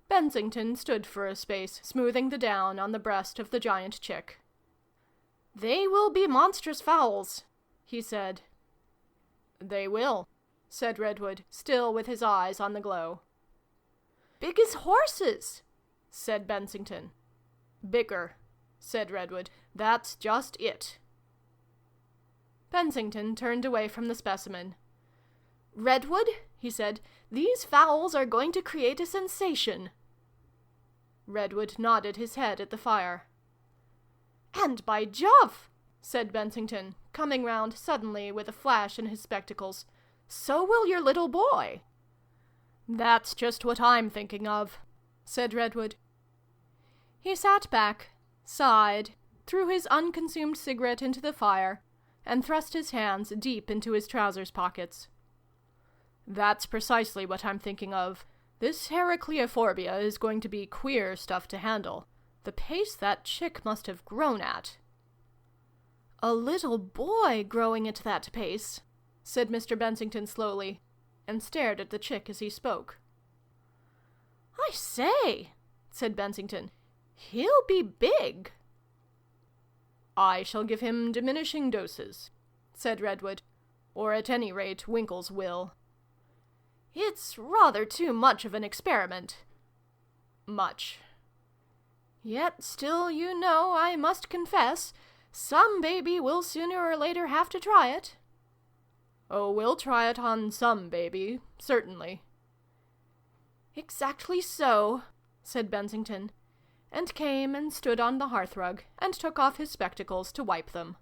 Bensington stood for a space, smoothing the down on the breast of the giant chick. "They will be monstrous fowls," he said. "They will," said Redwood, still with his eyes on the glow. "Big as horses," said Bensington. "Bigger," said Redwood. "That's just it." Bensington turned away from the specimen. "Redwood," he said, "these fowls are going to create a sensation." Redwood nodded his head at the fire. "And by Jove," said Bensington, coming round suddenly with a flash in his spectacles, "so will your little boy." "That's just what I'm thinking of," said Redwood. He sat back, sighed, threw his unconsumed cigarette into the fire, and thrust his hands deep into his trousers pockets. That's precisely what I'm thinking of. This Heracleophobia is going to be queer stuff to handle. The pace that chick must have grown at. A little boy growing at that pace, said Mr. Bensington slowly, and stared at the chick as he spoke. I say, said Bensington, he'll be big. I shall give him diminishing doses, said Redwood, or at any rate Winkles will. It's rather too much of an experiment. Much. Yet still, you know, I must confess, some baby will sooner or later have to try it. Oh, we'll try it on some baby, certainly. Exactly so, said Bensington, and came and stood on the hearthrug and took off his spectacles to wipe them.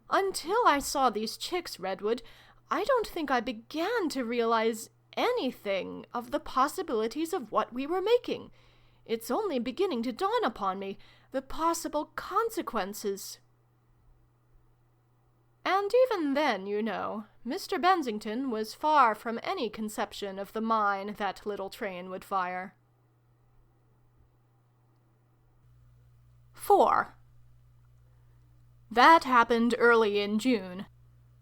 Until I saw these chicks, Redwood, I don't think I began to realize anything of the possibilities of what we were making. It's only beginning to dawn upon me, the possible consequences. And even then, you know, Mr. Bensington was far from any conception of the mine that little train would fire. 4. That happened early in June.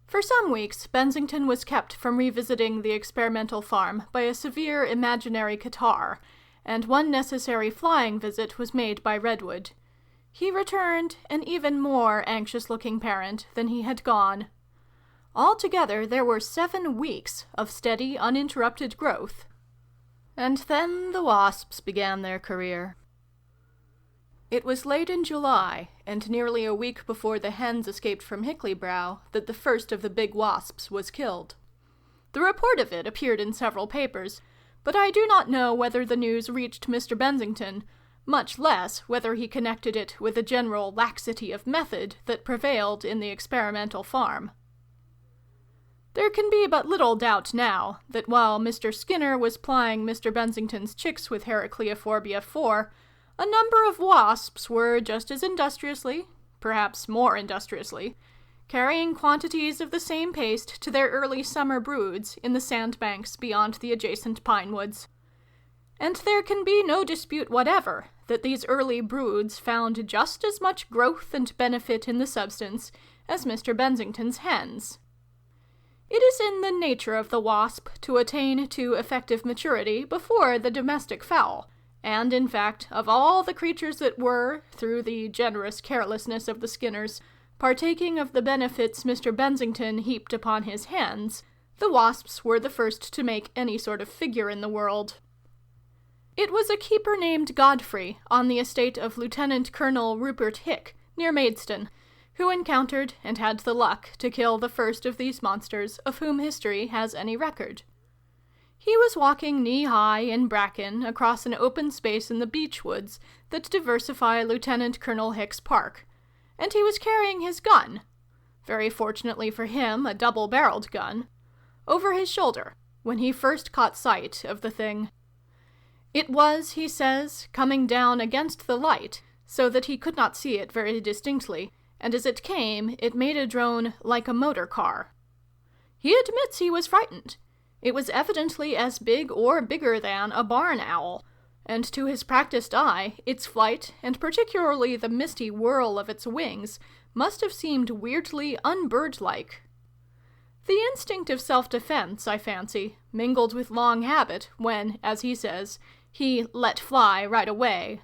For some weeks, Bensington was kept from revisiting the experimental farm by a severe imaginary catarrh, and one necessary flying visit was made by Redwood. He returned an even more anxious-looking parent than he had gone. Altogether, there were 7 weeks of steady, uninterrupted growth. And then the wasps began their career. It was late in July, and nearly a week before the hens escaped from Hickley Brow, that the first of the big wasps was killed. The report of it appeared in several papers, but I do not know whether the news reached Mr. Bensington, much less whether he connected it with the general laxity of method that prevailed in the experimental farm. There can be but little doubt now that while Mr. Skinner was plying Mr. Bensington's chicks with Heracleophobia 4, a number of wasps were just as industriously, perhaps more industriously, carrying quantities of the same paste to their early summer broods in the sandbanks beyond the adjacent pine woods. And there can be no dispute whatever that these early broods found just as much growth and benefit in the substance as Mr. Bensington's hens. It is in the nature of the wasp to attain to effective maturity before the domestic fowl, and, in fact, of all the creatures that were, through the generous carelessness of the Skinners, partaking of the benefits Mr. Bensington heaped upon his hens, the wasps were the first to make any sort of figure in the world. It was a keeper named Godfrey, on the estate of Lieutenant Colonel Rupert Hick, near Maidstone, who encountered and had the luck to kill the first of these monsters of whom history has any record. He was walking knee-high in bracken across an open space in the beech woods that diversify Lieutenant Colonel Hick's park, and he was carrying his gun, very fortunately for him a double-barreled gun, over his shoulder when he first caught sight of the thing. It was, he says, coming down against the light, so that he could not see it very distinctly, and as it came, it made a drone like a motor car. He admits he was frightened. It was evidently as big or bigger than a barn owl, and to his practiced eye, its flight, and particularly the misty whirl of its wings, must have seemed weirdly unbird-like. The instinct of self-defense, I fancy, mingled with long habit when, as he says, he let fly right away.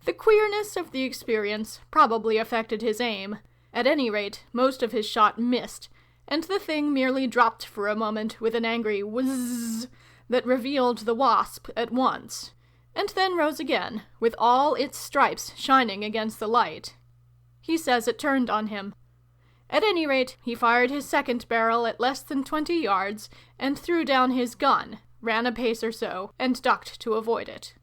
The queerness of the experience probably affected his aim. At any rate, most of his shot missed, and the thing merely dropped for a moment with an angry whizz that revealed the wasp at once, and then rose again, with all its stripes shining against the light. He says it turned on him. At any rate, he fired his second barrel at less than 20 yards, and threw down his gun, ran a pace or so, and ducked to avoid it.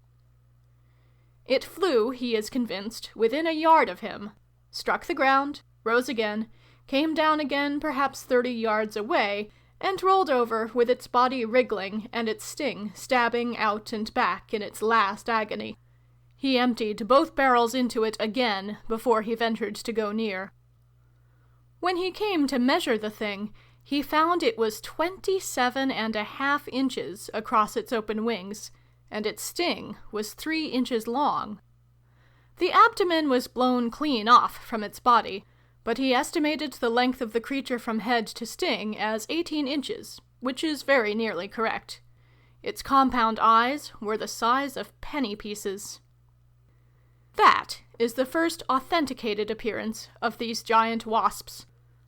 It flew, he is convinced, within a yard of him, struck the ground, rose again, came down again perhaps 30 yards away, and rolled over with its body wriggling and its sting stabbing out and back in its last agony. He emptied both barrels into it again before he ventured to go near. When he came to measure the thing, he found it was 27.5 inches across its open wings, and its sting was 3 inches long. The abdomen was blown clean off from its body, but he estimated the length of the creature from head to sting as 18 inches, which is very nearly correct. Its compound eyes were the size of penny pieces. That is the first authenticated appearance of these giant wasps.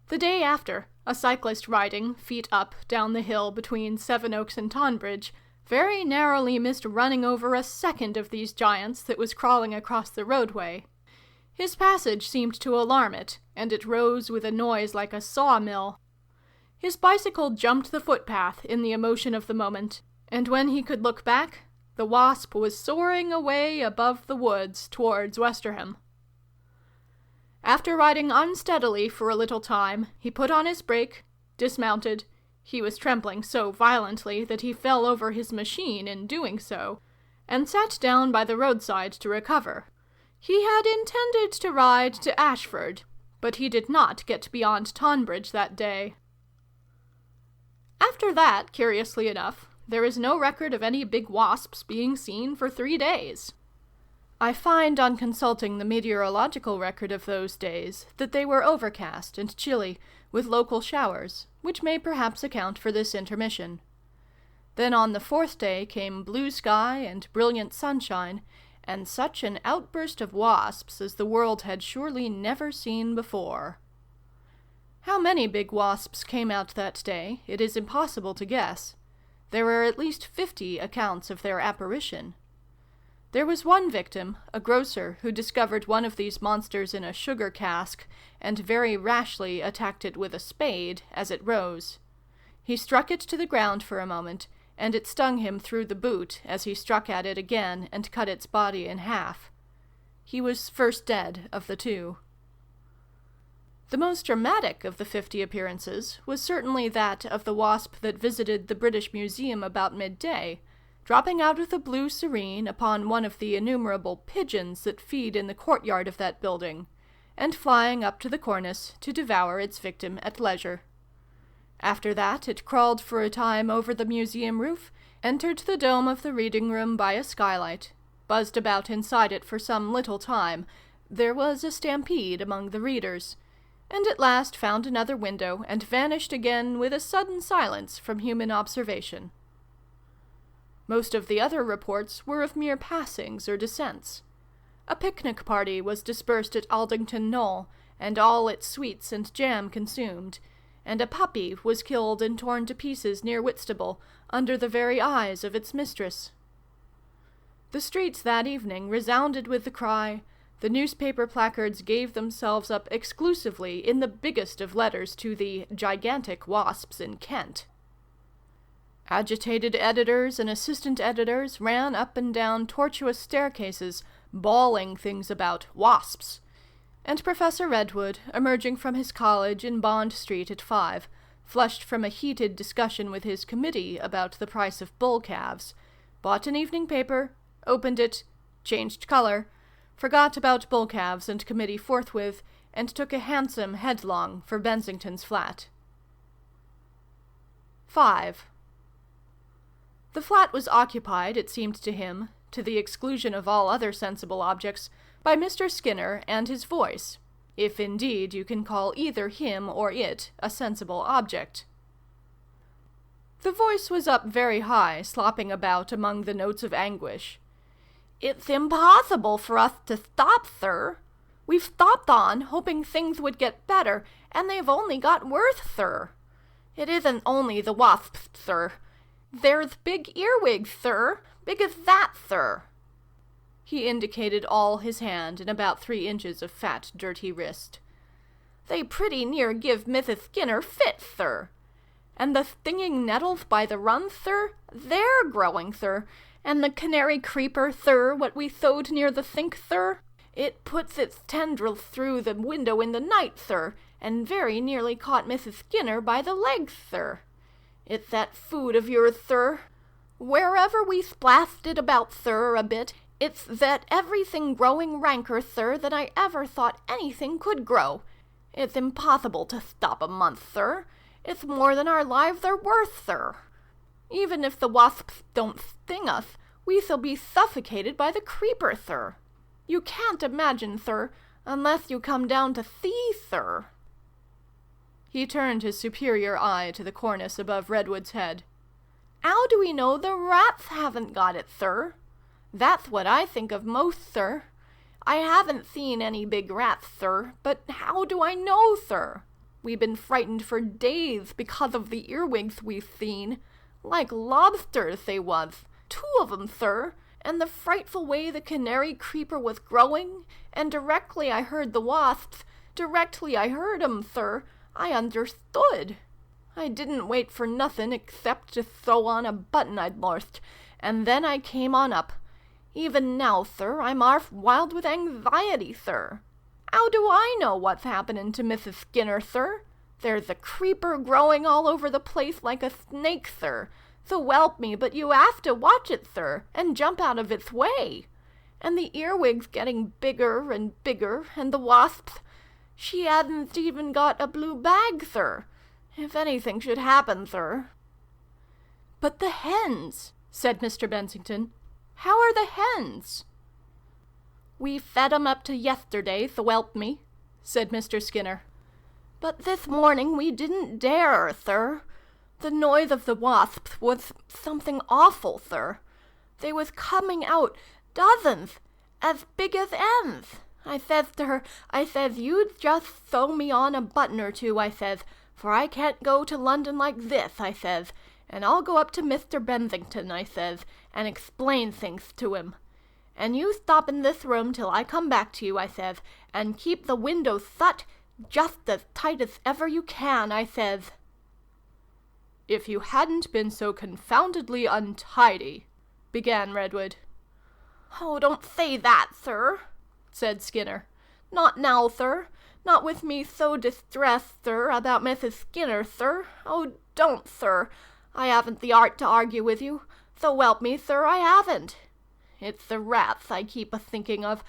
The day after, a cyclist riding, feet up, down the hill between Sevenoaks and Tonbridge, very narrowly missed running over a second of these giants that was crawling across the roadway. His passage seemed to alarm it, and it rose with a noise like a sawmill. His bicycle jumped the footpath in the emotion of the moment, and when he could look back, the wasp was soaring away above the woods towards Westerham. After riding unsteadily for a little time, he put on his brake, dismounted. He was trembling so violently that he fell over his machine in doing so, and sat down by the roadside to recover. He had intended to ride to Ashford, but he did not get beyond Tonbridge that day. After that, curiously enough, there is no record of any big wasps being seen for 3 days. I find on consulting the meteorological record of those days that they were overcast and chilly, with local showers, which may perhaps account for this intermission. Then on the 4th day came blue sky and brilliant sunshine, and such an outburst of wasps as the world had surely never seen before. How many big wasps came out that day, it is impossible to guess. There were at least 50 accounts of their apparition. There was one victim, a grocer, who discovered one of these monsters in a sugar cask, and very rashly attacked it with a spade as it rose. He struck it to the ground for a moment, and it stung him through the boot as he struck at it again and cut its body in half. He was first dead of the 2. The most dramatic of the 50 appearances was certainly that of the wasp that visited the British Museum about midday, dropping out of the blue serene upon one of the innumerable pigeons that feed in the courtyard of that building, and flying up to the cornice to devour its victim at leisure. After that it crawled for a time over the museum roof, entered the dome of the reading room by a skylight, buzzed about inside it for some little time, there was a stampede among the readers, and at last found another window and vanished again with a sudden silence from human observation. Most of the other reports were of mere passings or descents. A picnic party was dispersed at Aldington Knoll, and all its sweets and jam consumed, and a puppy was killed and torn to pieces near Whitstable, under the very eyes of its mistress. The streets that evening resounded with the cry. The newspaper placards gave themselves up exclusively in the biggest of letters to the gigantic wasps in Kent. Agitated editors and assistant editors ran up and down tortuous staircases, bawling things about wasps, and Professor Redwood, emerging from his college in Bond Street at 5, flushed from a heated discussion with his committee about the price of bull calves, bought an evening paper, opened it, changed color, forgot about bull calves and committee forthwith, and took a hansom headlong for Bensington's flat. 5. The flat was occupied, it seemed to him, to the exclusion of all other sensible objects, by Mr. Skinner and his voice, if indeed you can call either him or it a sensible object. The voice was up very high, slopping about among the notes of anguish. "It's impossible for us to stop, sir. We've stopped on, hoping things would get better, and they've only got worse, sir. It isn't only the wasps, sir. There's big earwigs, sir. Big as that, sir." He indicated all his hand and about 3 inches of fat, dirty wrist. "They pretty near give Mrs. Skinner fits, sir. And the stinging nettles by the run, sir, they're growing, sir. And the canary creeper, sir, what we sowed near the sink, sir, it puts its tendrils through the window in the night, sir, and very nearly caught Mrs. Skinner by the legs, sir. It's that food of yours, sir. Wherever we splashed it about, sir, a bit, it's that everything growing ranker, sir, than I ever thought anything could grow. It's impossible to stop a month, sir. It's more than our lives are worth, sir. Even if the wasps don't sting us, we shall be suffocated by the creeper, sir. You can't imagine, sir, unless you come down to see, sir. He turned his superior eye to the cornice above Redwood's head. How do we know the rats haven't got it, sir? That's what I think of most, sir. I haven't seen any big rats, sir, but how do I know, sir? We've been frightened for days because of the earwigs we've seen. Like lobsters they was. 2 of 'em, sir. And the frightful way the canary creeper was growing. And directly I heard the wasps, directly I heard 'em, sir, I understood. I didn't wait for nothing except to throw on a button I'd lost, and then I came on up. Even now, sir, I'm 'arf wild with anxiety, sir. How do I know what's happening to Mrs. Skinner, sir? There's a creeper growing all over the place like a snake, sir. So help me, but you have to watch it, sir, and jump out of its way. And the earwig's getting bigger and bigger, and the wasps, she hasn't even got a blue bag, sir. If anything should happen, sir. But the hens, said Mr. Bensington. How are the hens? We fed 'em up to yesterday, so help me, said Mr. Skinner. But this morning we didn't dare, sir. The noise of the wasps was something awful, sir. They was coming out, dozens, as big as ends. I says to her, I says, you'd just sew me on a button or 2, I says, for I can't go to London like this, I says, and I'll go up to Mr. Bensington, I says, and explain things to him. And you stop in this room till I come back to you, I says, and keep the windows shut just as tight as ever you can, I says. If you hadn't been so confoundedly untidy, began Redwood. Oh, don't say that, sir, said Skinner. Not now, sir. Not with me so distressed, sir, about Mrs. Skinner, sir. Oh, don't, sir. I haven't the art to argue with you. So help me, sir, I haven't. It's the rats I keep a-thinking of.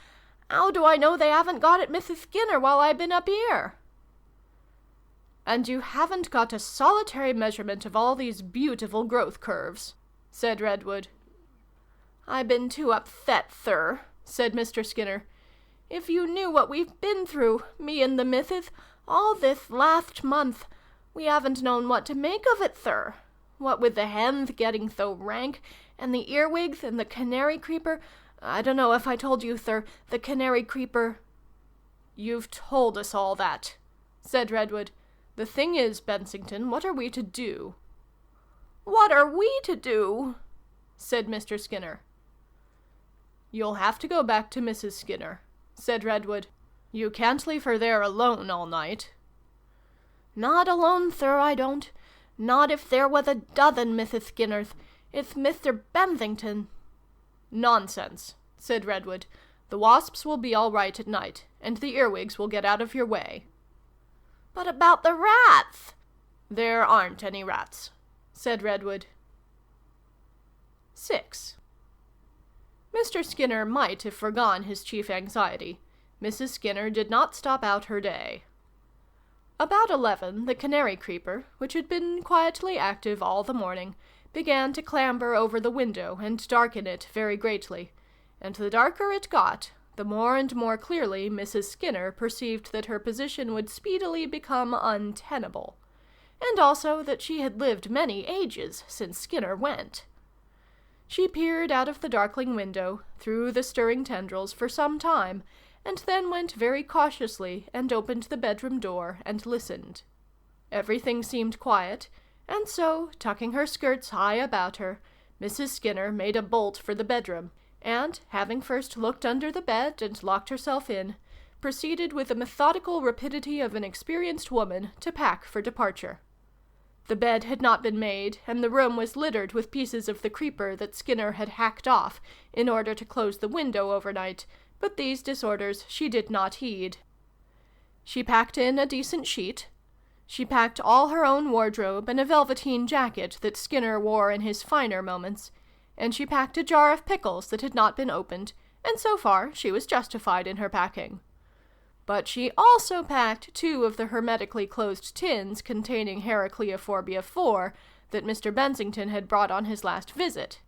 How do I know they haven't got at Mrs. Skinner while I've been up here? And you haven't got a solitary measurement of all these beautiful growth curves, said Redwood. I been too upset, sir, said Mr. Skinner. If you knew what we've been through, me and the missus, all this last month, we haven't known what to make of it, sir. What with the hens getting so rank, and the earwigs and the canary creeper, I don't know if I told you, sir, the canary creeper... You've told us all that, said Redwood. The thing is, Bensington, what are we to do? What are we to do? Said Mr. Skinner. You'll have to go back to Mrs. Skinner, said Redwood. You can't leave her there alone all night. Not alone, sir, I don't. Not if there was a dozen Mrs. Skinners. It's Mr. Bensington. Nonsense, said Redwood. The wasps will be all right at night, and the earwigs will get out of your way. But about the rats? There aren't any rats, said Redwood. 6. Mr. Skinner might have forgone his chief anxiety. Mrs. Skinner did not stop out her day. About 11, the canary creeper, which had been quietly active all the morning, began to clamber over the window and darken it very greatly, and the darker it got, the more and more clearly Mrs. Skinner perceived that her position would speedily become untenable, and also that she had lived many ages since Skinner went. She peered out of the darkling window, through the stirring tendrils, for some time, and then went very cautiously and opened the bedroom door and listened. Everything seemed quiet, and so, tucking her skirts high about her, Mrs. Skinner made a bolt for the bedroom, and, having first looked under the bed and locked herself in, proceeded with the methodical rapidity of an experienced woman to pack for departure. The bed had not been made, and the room was littered with pieces of the creeper that Skinner had hacked off in order to close the window overnight, but these disorders she did not heed. She packed in a decent sheet. She packed all her own wardrobe and a velveteen jacket that Skinner wore in his finer moments, and she packed a jar of pickles that had not been opened, and so far she was justified in her packing. But she also packed 2 of the hermetically closed tins containing Heracleophobia 4 that Mr. Bensington had brought on his last visit.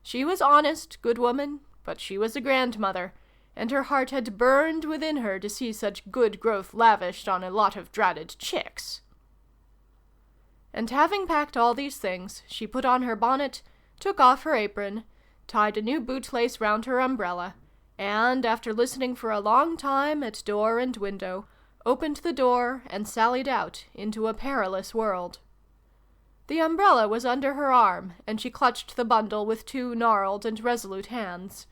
She was honest, good woman, but she was a grandmother, and her heart had burned within her to see such good growth lavished on a lot of dratted chicks. And having packed all these things, she put on her bonnet, took off her apron, tied a new bootlace round her umbrella, and, after listening for a long time at door and window, opened the door and sallied out into a perilous world. The umbrella was under her arm, and she clutched the bundle with 2 gnarled and resolute hands.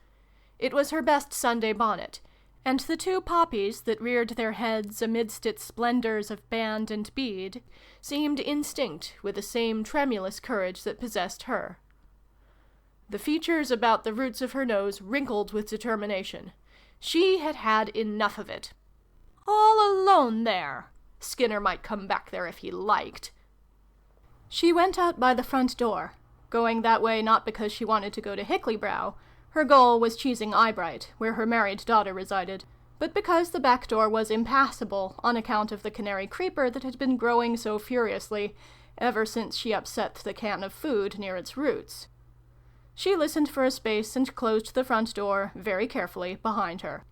It was her best Sunday bonnet, and the 2 poppies that reared their heads amidst its splendors of band and bead seemed instinct with the same tremulous courage that possessed her. The features about the roots of her nose wrinkled with determination. She had had enough of it. All alone there! Skinner might come back there if he liked. She went out by the front door, going that way not because she wanted to go to Hickley-Brow — her goal was Cheesing Eyebright, where her married daughter resided, but because the back door was impassable on account of the canary creeper that had been growing so furiously ever since she upset the can of food near its roots. She listened for a space and closed the front door very carefully behind her.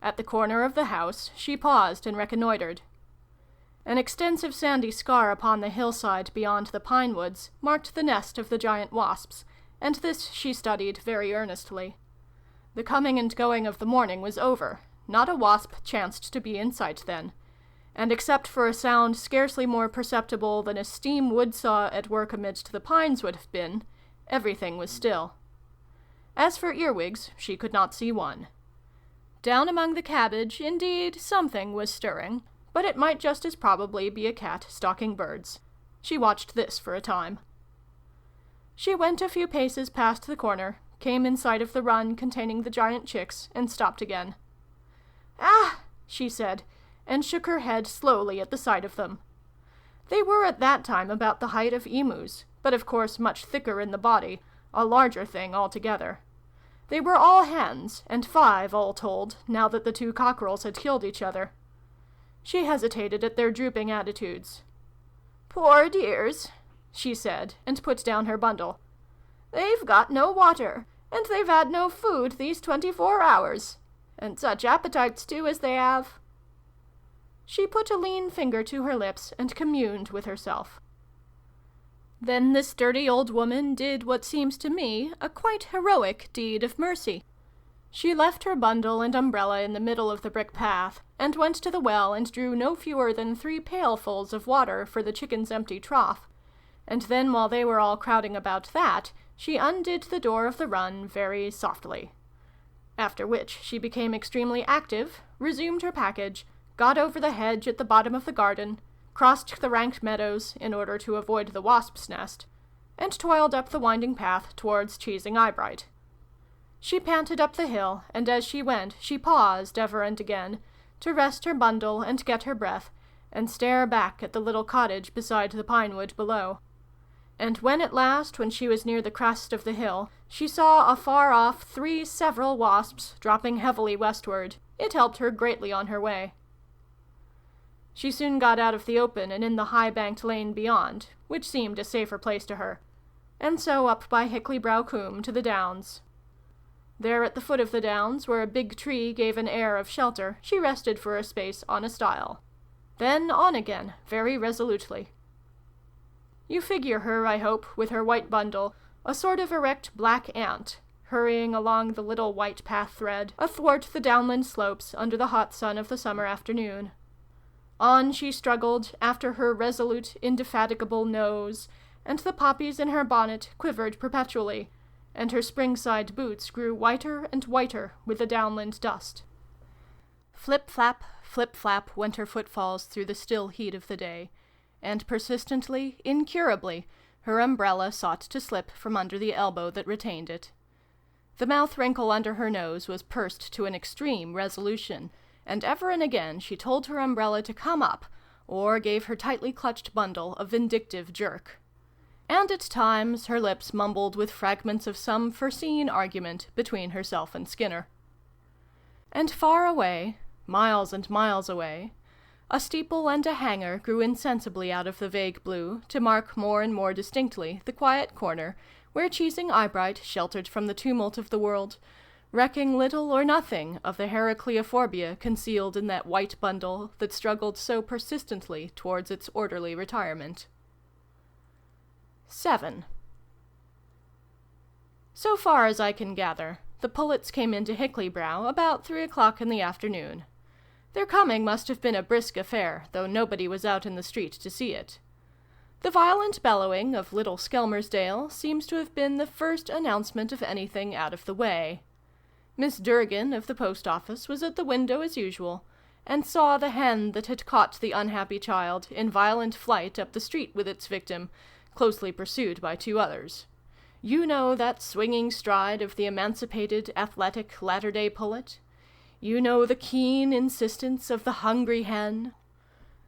At the corner of the house, she paused and reconnoitered. An extensive sandy scar upon the hillside beyond the pine woods marked the nest of the giant wasps, and this she studied very earnestly. The coming and going of the morning was over. Not a wasp chanced to be in sight then, and except for a sound scarcely more perceptible than a steam wood-saw at work amidst the pines would have been, everything was still. As for earwigs, she could not see one. Down among the cabbage, indeed, something was stirring, but it might just as probably be a cat stalking birds. She watched this for a time. She went a few paces past the corner, came in sight of the run containing the giant chicks, and stopped again. "Ah!" she said, and shook her head slowly at the sight of them. They were at that time about the height of emus, but of course much thicker in the body, a larger thing altogether. They were all hens, and 5 all told, now that the 2 cockerels had killed each other. She hesitated at their drooping attitudes. "Poor dears," she said, and put down her bundle. "They've got no water, and they've had no food these 24 hours. And such appetites, too, as they have." She put a lean finger to her lips and communed with herself. Then this sturdy old woman did what seems to me a quite heroic deed of mercy. She left her bundle and umbrella in the middle of the brick path, and went to the well and drew no fewer than 3 pailfuls of water for the chicken's empty trough, and then while they were all crowding about that, she undid the door of the run very softly. After which she became extremely active, resumed her package, got over the hedge at the bottom of the garden, crossed the ranked meadows in order to avoid the wasp's nest, and toiled up the winding path towards Cheesing Eyebright. She panted up the hill, and as she went she paused ever and again, to rest her bundle and get her breath, and stare back at the little cottage beside the pinewood below. And when she was near the crest of the hill, she saw afar off 3 several wasps dropping heavily westward, it helped her greatly on her way. She soon got out of the open and in the high-banked lane beyond, which seemed a safer place to her, and so up by Hickley-Brow Coombe to the Downs. There at the foot of the Downs, where a big tree gave an air of shelter, she rested for a space on a stile. Then on again, very resolutely. You figure her, I hope, with her white bundle, a sort of erect black ant, hurrying along the little white path thread athwart the downland slopes under the hot sun of the summer afternoon. On she struggled after her resolute, indefatigable nose, and the poppies in her bonnet quivered perpetually, and her springside boots grew whiter and whiter with the downland dust. Flip-flap, went her footfalls through the still heat of the day, and persistently, incurably, her umbrella sought to slip from under the elbow that retained it. The mouth wrinkle under her nose was pursed to an extreme resolution, and ever and again she told her umbrella to come up, or gave her tightly clutched bundle a vindictive jerk. And at times her lips mumbled with fragments of some foreseen argument between herself and Skinner. And far away, miles and miles away, a steeple and a hangar grew insensibly out of the vague blue to mark more and more distinctly the quiet corner where Cheesing Eyebright sheltered from the tumult of the world, recking little or nothing of the Heracleophobia concealed in that white bundle that struggled so persistently towards its orderly retirement. 7. So far as I can gather, the Pullets came into Hickley-Brow about 3 o'clock in the afternoon. Their coming must have been a brisk affair, though nobody was out in the street to see it. The violent bellowing of little Skelmersdale seems to have been the first announcement of anything out of the way. Miss Durgan of the post office was at the window as usual, and saw the hen that had caught the unhappy child in violent flight up the street with its victim, closely pursued by 2 others. You know that swinging stride of the emancipated, athletic, latter-day pullet? You know the keen insistence of the hungry hen?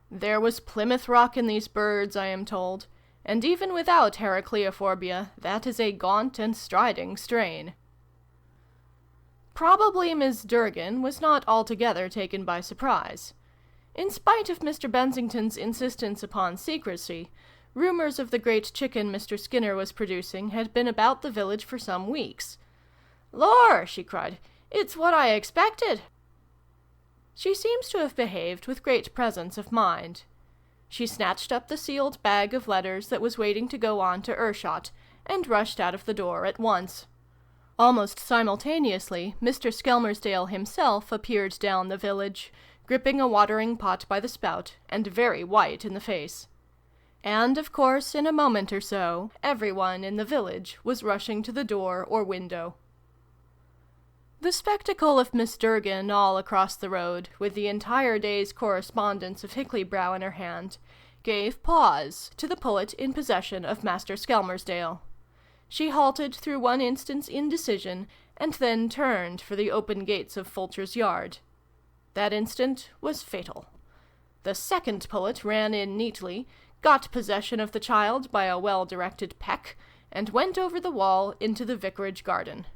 There was Plymouth Rock in these birds, I am told, and even without Heracleophobia, that is a gaunt and striding strain. Probably Miss Durgan was not altogether taken by surprise. In spite of Mr. Bensington's insistence upon secrecy, rumours of the great chicken Mr. Skinner was producing had been about the village for some weeks. "Lor!" she cried, "it's what I expected!" She seems to have behaved with great presence of mind. She snatched up the sealed bag of letters that was waiting to go on to Ershot, and rushed out of the door at once. Almost simultaneously, Mr. Skelmersdale himself appeared down the village, gripping a watering pot by the spout, and very white in the face. And, of course, in a moment or so, everyone in the village was rushing to the door or window. The spectacle of Miss Durgan all across the road, with the entire day's correspondence of Hickley-Brow in her hand, gave pause to the pullet in possession of Master Skelmersdale. She halted through one instant's indecision, and then turned for the open gates of Fulcher's Yard. That instant was fatal. The second pullet ran in neatly, got possession of the child by a well-directed peck, and went over the wall into the vicarage garden.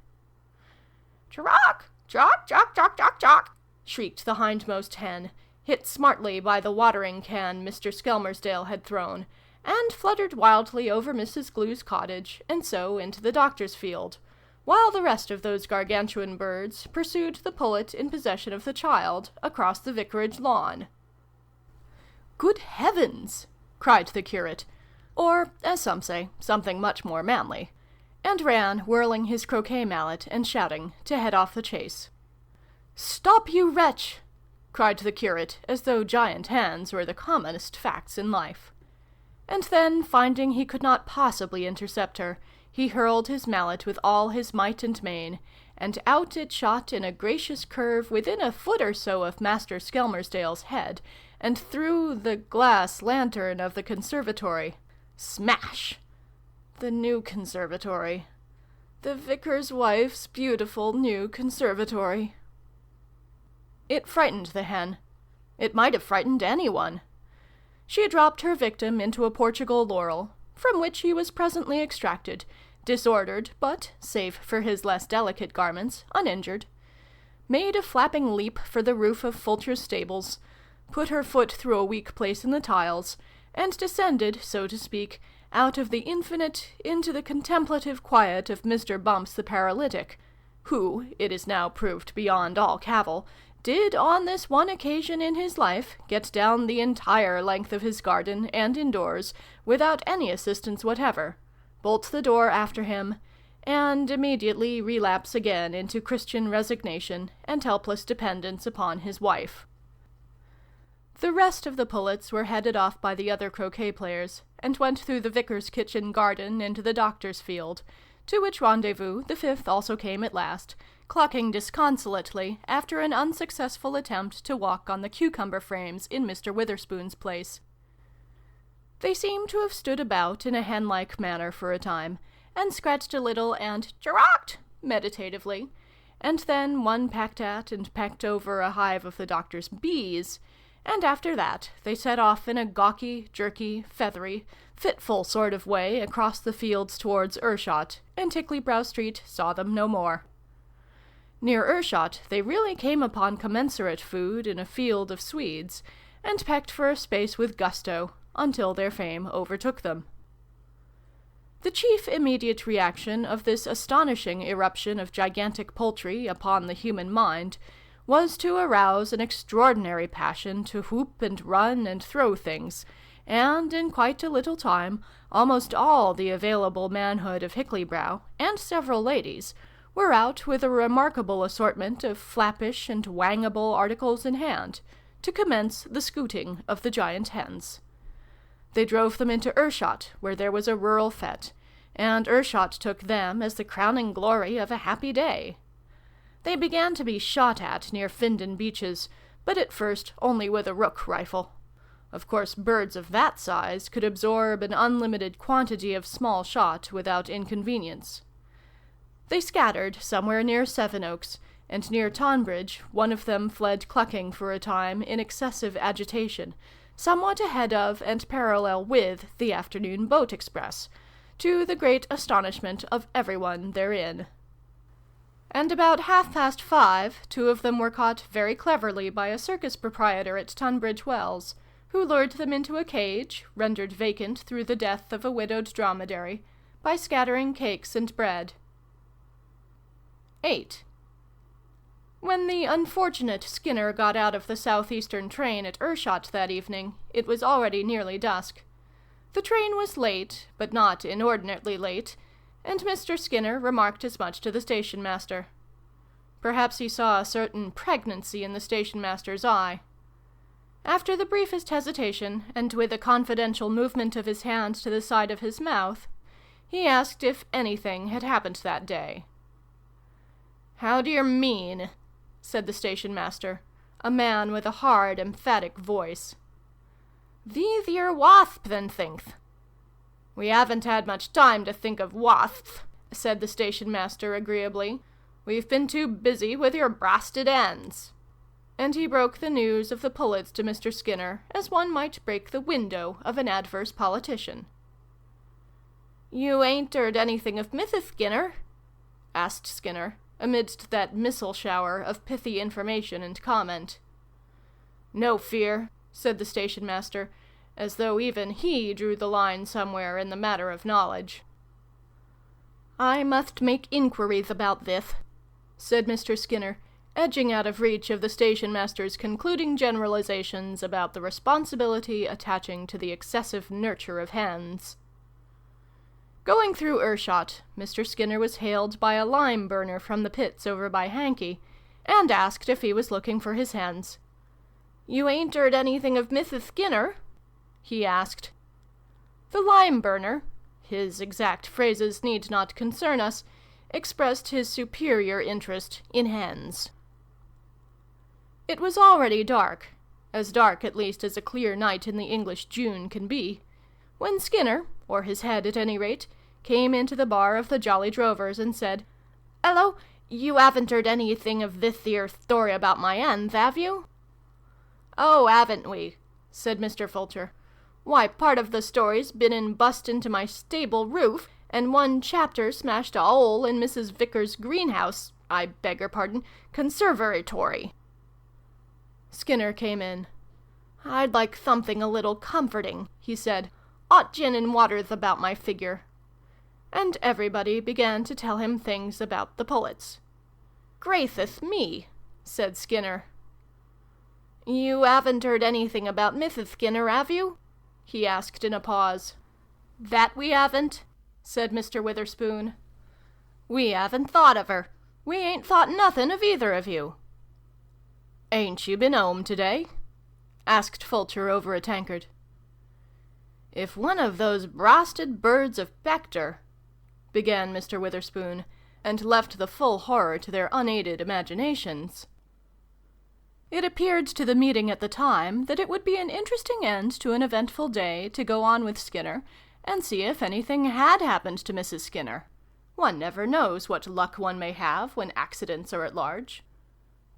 "Jock! Jock! Jock! Jock! Jock! Jock!" shrieked the hindmost hen, hit smartly by the watering can Mr. Skelmersdale had thrown, and fluttered wildly over Mrs. Glue's cottage, and so into the doctor's field, while the rest of those gargantuan birds pursued the pullet in possession of the child across the vicarage lawn. "Good heavens!" cried the curate, or, as some say, something much more manly, and ran, whirling his croquet mallet and shouting, to head off the chase. "Stop, you wretch!" cried the curate, as though giant hands were the commonest facts in life. And then, finding he could not possibly intercept her, he hurled his mallet with all his might and main, and out it shot in a gracious curve within a foot or so of Master Skelmersdale's head, and through the glass lantern of the conservatory. Smash! The new conservatory. The vicar's wife's beautiful new conservatory. It frightened the hen. It might have frightened anyone. She dropped her victim into a Portugal laurel, from which he was presently extracted, disordered, but, save for his less delicate garments, uninjured, made a flapping leap for the roof of Fulcher's stables, put her foot through a weak place in the tiles, and descended, so to speak, out of the infinite into the contemplative quiet of Mr. Bumps the paralytic, who, it is now proved beyond all cavil, did on this one occasion in his life get down the entire length of his garden and indoors without any assistance whatever, bolt the door after him, and immediately relapse again into Christian resignation and helpless dependence upon his wife. The rest of the pullets were headed off by the other croquet players, and went through the vicar's kitchen garden into the doctor's field, to which rendezvous the fifth also came at last, clucking disconsolately after an unsuccessful attempt to walk on the cucumber frames in Mr. Witherspoon's place. They seemed to have stood about in a hen-like manner for a time, and scratched a little and "chirrocked" meditatively, and then one pecked at and pecked over a hive of the doctor's bees, and after that they set off in a gawky, jerky, feathery, fitful sort of way across the fields towards Ershot, and Ticklybrow Street saw them no more. Near Ershot they really came upon commensurate food in a field of Swedes, and pecked for a space with gusto, until their fame overtook them. The chief immediate reaction of this astonishing eruption of gigantic poultry upon the human mind was to arouse an extraordinary passion to whoop and run and throw things, and in quite a little time almost all the available manhood of Hicklybrow, and several ladies, were out with a remarkable assortment of flappish and wangable articles in hand, to commence the scooting of the giant hens. They drove them into Ershot, where there was a rural fete, and Ershot took them as the crowning glory of a happy day. They began to be shot at near Findon Beeches, but at first only with a rook rifle. Of course, birds of that size could absorb an unlimited quantity of small shot without inconvenience. They scattered somewhere near Sevenoaks, and near Tonbridge one of them fled clucking for a time in excessive agitation, somewhat ahead of and parallel with the afternoon boat express, to the great astonishment of everyone therein. And about 5:30, 2 of them were caught very cleverly by a circus proprietor at Tunbridge Wells, who lured them into a cage, rendered vacant through the death of a widowed dromedary, by scattering cakes and bread. 8. When the unfortunate Skinner got out of the southeastern train at Ershot that evening, it was already nearly dusk. The train was late, but not inordinately late, and Mr. Skinner remarked as much to the station-master. Perhaps he saw a certain pregnancy in the station-master's eye. After the briefest hesitation, and with a confidential movement of his hand to the side of his mouth, he asked if anything had happened that day. "How do you mean?" said the station-master, a man with a hard, emphatic voice. "Wie wir wasp then thinkth." "We haven't had much time to think of wasps," said the station-master agreeably. "We've been too busy with your brasted ends." And he broke the news of the pullets to Mr. Skinner, as one might break the window of an adverse politician. "You ain't heard anything of Mrs. Skinner?" asked Skinner, amidst that missile shower of pithy information and comment. "No fear," said the station-master, as though even he drew the line somewhere in the matter of knowledge. "I must make inquiries about this," said Mr. Skinner, edging out of reach of the station-master's concluding generalizations about the responsibility attaching to the excessive nurture of hens. Going through Ershot, Mr. Skinner was hailed by a lime-burner from the pits over by Hankey, and asked if he was looking for his hens. "You ain't heard anything of Mrs. Skinner?" he asked. The lime-burner, his exact phrases need not concern us, expressed his superior interest in hens. It was already dark, as dark at least as a clear night in the English June can be, when Skinner, or his head at any rate, came into the bar of the Jolly Drovers and said, "Hello, you haven't heard anything of this here story about my hens, have you?" "Oh, haven't we?" said Mr. Fulcher. "Why, part of the story's been in bust into my stable roof, and one chapter smashed a hole in Mrs. Vickers' greenhouse, I beg your pardon, conservatory." Skinner came in. "I'd like something a little comforting," he said. "Hot gin and water's about my figure." And everybody began to tell him things about the pullets. "Gracious me," said Skinner. "You haven't heard anything about Mrs. Skinner, have you?" he asked in a pause. "That we haven't," said Mr. Witherspoon. "We haven't thought of her. We ain't thought nothing of either of you." "Ain't you been home to-day?" asked Fulcher over a tankard. "If one of those brasted birds of Spectre," began Mr. Witherspoon, and left the full horror to their unaided imaginations. It appeared to the meeting at the time that it would be an interesting end to an eventful day to go on with Skinner, and see if anything had happened to Mrs. Skinner. One never knows what luck one may have when accidents are at large.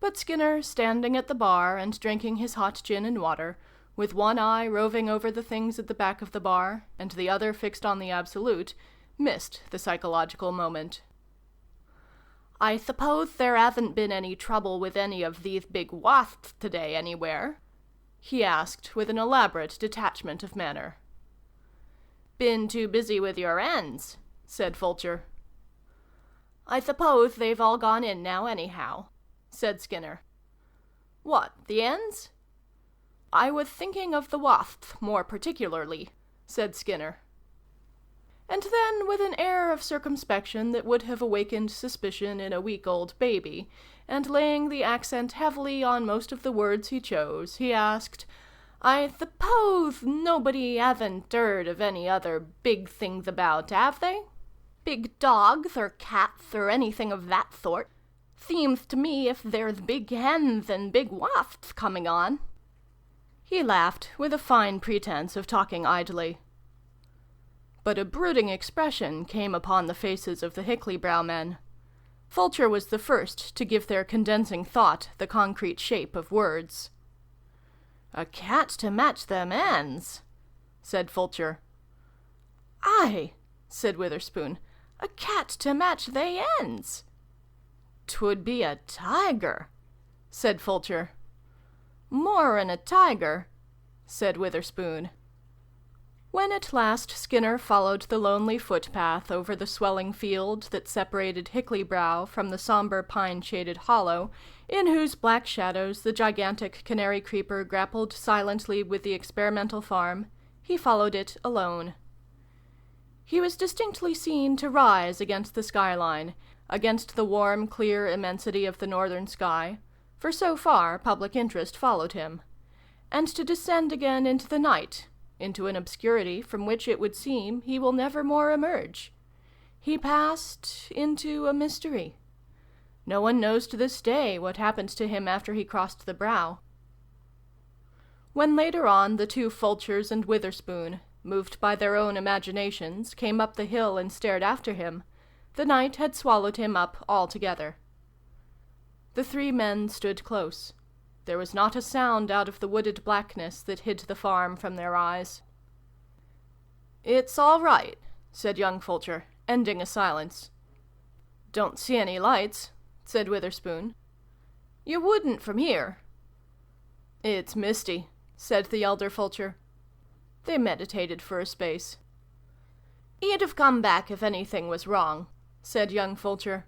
But Skinner, standing at the bar and drinking his hot gin and water, with one eye roving over the things at the back of the bar, and the other fixed on the absolute, missed the psychological moment. "I suppose there hasn't been any trouble with any of these big wasps today anywhere?" he asked, with an elaborate detachment of manner. "Been too busy with your ends," said Fulcher. "I suppose they've all gone in now anyhow," said Skinner. "What, the ends?" "I was thinking of the wasps more particularly," said Skinner. And then, with an air of circumspection that would have awakened suspicion in a week-old baby, and laying the accent heavily on most of the words he chose, he asked, "I suppose nobody hasn't heard of any other big things about, have they? Big dogs or cats or anything of that sort? Seems to me if there's big hens and big wasps coming on." He laughed, with a fine pretense of talking idly. But a brooding expression came upon the faces of the Hickley-brow men. Fulcher was the first to give their condensing thought the concrete shape of words. "A cat to match them ends," said Fulcher. "Aye," said Witherspoon, "a cat to match they ends." "'Twould be a tiger," said Fulcher. "More'n a tiger," said Witherspoon. When at last Skinner followed the lonely footpath over the swelling field that separated Hickley-brow from the somber pine-shaded hollow, in whose black shadows the gigantic canary creeper grappled silently with the experimental farm, he followed it alone. He was distinctly seen to rise against the skyline, against the warm, clear immensity of the northern sky, for so far public interest followed him, and to descend again into the night, into an obscurity from which it would seem he will never more emerge. He passed into a mystery. No one knows to this day what happened to him after he crossed the brow. When later on the two Fulchers and Witherspoon, moved by their own imaginations, came up the hill and stared after him, the night had swallowed him up altogether. The three men stood close. There was not a sound out of the wooded blackness that hid the farm from their eyes. "It's all right," said young Fulcher, ending a silence. "Don't see any lights," said Witherspoon. "You wouldn't from here." "It's misty," said the elder Fulcher. They meditated for a space. "He'd have come back if anything was wrong," said young Fulcher.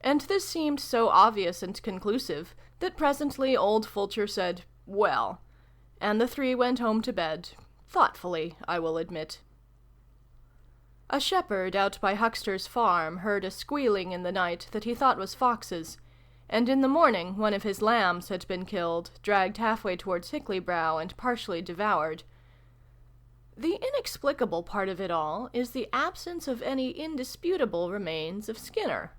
And this seemed so obvious and conclusive that presently old Fulcher said, "Well," and the three went home to bed, thoughtfully, I will admit. A shepherd out by Huckster's farm heard a squealing in the night that he thought was foxes, and in the morning one of his lambs had been killed, dragged halfway towards Hickley-brow, and partially devoured. The inexplicable part of it all is the absence of any indisputable remains of Skinner.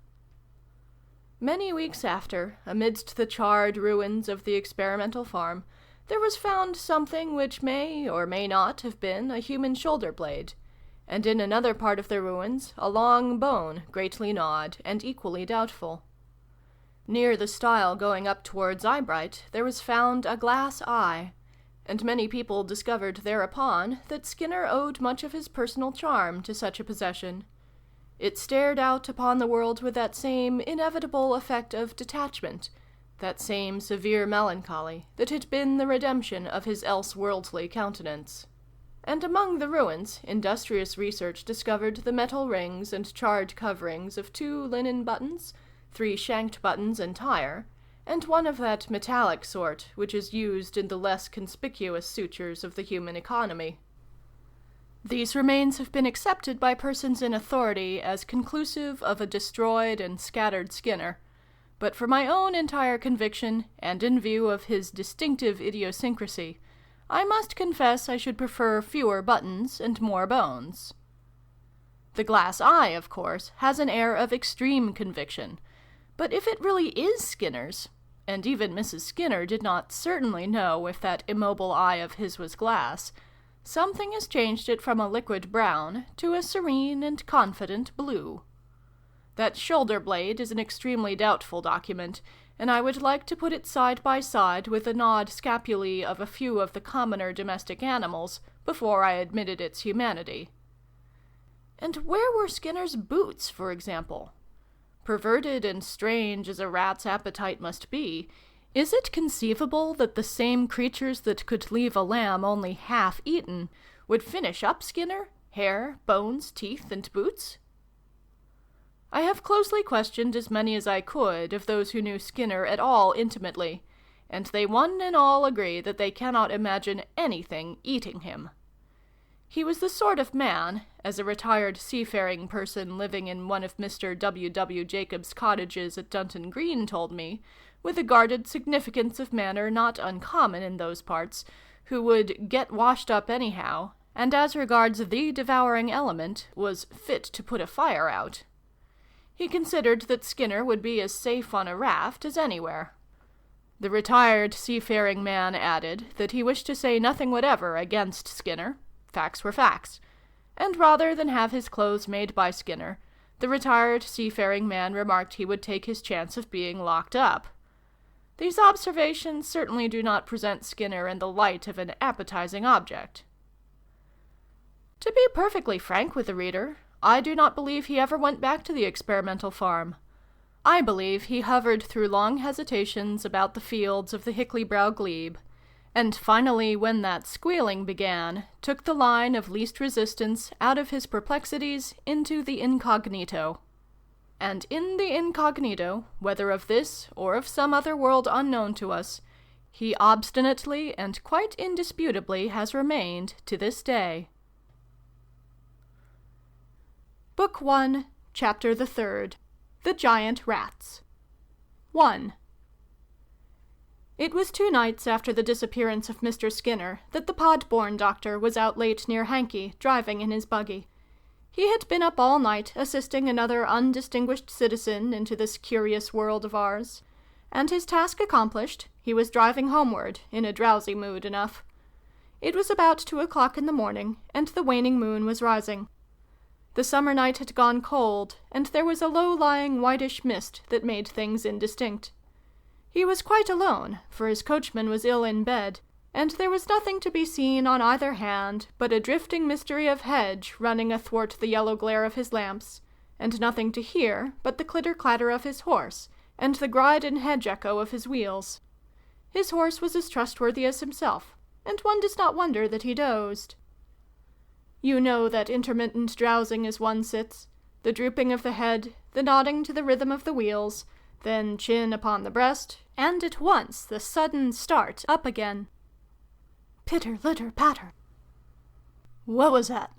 Many weeks after, amidst the charred ruins of the experimental farm, there was found something which may or may not have been a human shoulder blade, and in another part of the ruins a long bone greatly gnawed and equally doubtful. Near the stile going up towards Eyebright there was found a glass eye, and many people discovered thereupon that Skinner owed much of his personal charm to such a possession. It stared out upon the world with that same inevitable effect of detachment, that same severe melancholy that had been the redemption of his else-worldly countenance. And among the ruins, industrious research discovered the metal rings and charred coverings of 2 linen buttons, 3 shanked buttons entire, and one of that metallic sort which is used in the less conspicuous sutures of the human economy. These remains have been accepted by persons in authority as conclusive of a destroyed and scattered Skinner, but for my own entire conviction, and in view of his distinctive idiosyncrasy, I must confess I should prefer fewer buttons and more bones. The glass eye, of course, has an air of extreme conviction, but if it really is Skinner's, and even Mrs. Skinner did not certainly know if that immobile eye of his was glass, something has changed it from a liquid brown to a serene and confident blue. That shoulder blade is an extremely doubtful document, and I would like to put it side by side with the gnawed scapulae of a few of the commoner domestic animals, before I admitted its humanity. And where were Skinner's boots, for example? Perverted and strange as a rat's appetite must be, is it conceivable that the same creatures that could leave a lamb only half eaten would finish up Skinner, hair, bones, teeth, and boots? I have closely questioned as many as I could of those who knew Skinner at all intimately, and they one and all agree that they cannot imagine anything eating him. He was the sort of man, as a retired seafaring person living in one of Mr. W. Jacobs' cottages at Dunton Green told me, with a guarded significance of manner not uncommon in those parts, who would get washed up anyhow, and as regards the devouring element, was fit to put a fire out. He considered that Skinner would be as safe on a raft as anywhere. The retired seafaring man added that he wished to say nothing whatever against Skinner. Facts were facts. And rather than have his clothes made by Skinner, the retired seafaring man remarked he would take his chance of being locked up. These observations certainly do not present Skinner in the light of an appetizing object. To be perfectly frank with the reader, I do not believe he ever went back to the experimental farm. I believe he hovered through long hesitations about the fields of the Hickley-brow glebe, and finally, when that squealing began, took the line of least resistance out of his perplexities into the incognito. And in the incognito, whether of this or of some other world unknown to us, he obstinately and quite indisputably has remained to this day. Book 1, Chapter the 3rd. The Giant Rats. 1. It was 2 nights after the disappearance of Mr. Skinner that the Podbourne doctor was out late near Hankey, driving in his buggy. He had been up all night assisting another undistinguished citizen into this curious world of ours, and his task accomplished, he was driving homeward, in a drowsy mood enough. It was about 2 o'clock in the morning, and the waning moon was rising. The summer night had gone cold, and there was a low-lying whitish mist that made things indistinct. He was quite alone, for his coachman was ill in bed, and there was nothing to be seen on either hand but a drifting mystery of hedge running athwart the yellow glare of his lamps, and nothing to hear but the clitter-clatter of his horse, and the gride and hedge echo of his wheels. His horse was as trustworthy as himself, and one does not wonder that he dozed. You know that intermittent drowsing as one sits, the drooping of the head, the nodding to the rhythm of the wheels, then chin upon the breast, and at once the sudden start up again. Pitter, litter, patter. What was that?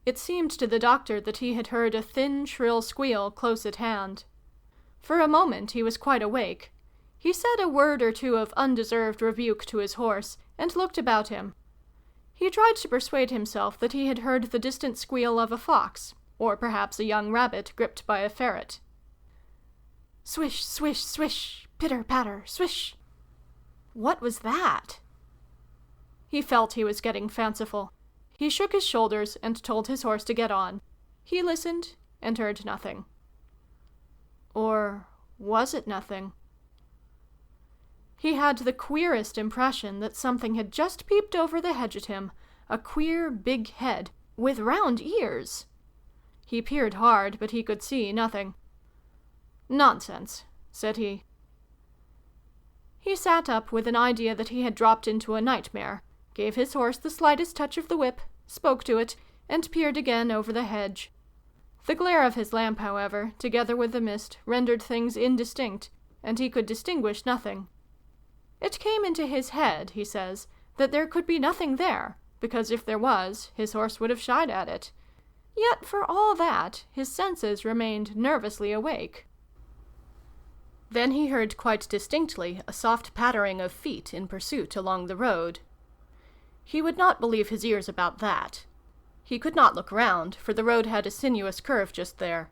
It seemed to the doctor that he had heard a thin, shrill squeal close at hand. For a moment he was quite awake. He said a word or two of undeserved rebuke to his horse, and looked about him. He tried to persuade himself that he had heard the distant squeal of a fox, or perhaps a young rabbit gripped by a ferret. Swish, swish, swish, pitter-patter, swish. What was that? He felt he was getting fanciful. He shook his shoulders and told his horse to get on. He listened and heard nothing. Or was it nothing? He had the queerest impression that something had just peeped over the hedge at him, a queer big head, with round ears. He peered hard, but he could see nothing. Nonsense, said he. He sat up with an idea that he had dropped into a nightmare, gave his horse the slightest touch of the whip, spoke to it, and peered again over the hedge. The glare of his lamp, however, together with the mist, rendered things indistinct, and he could distinguish nothing. It came into his head, he says, that there could be nothing there, because if there was, his horse would have shied at it. Yet, for all that, his senses remained nervously awake. Then he heard quite distinctly a soft pattering of feet in pursuit along the road. He would not believe his ears about that. He could not look round, for the road had a sinuous curve just there.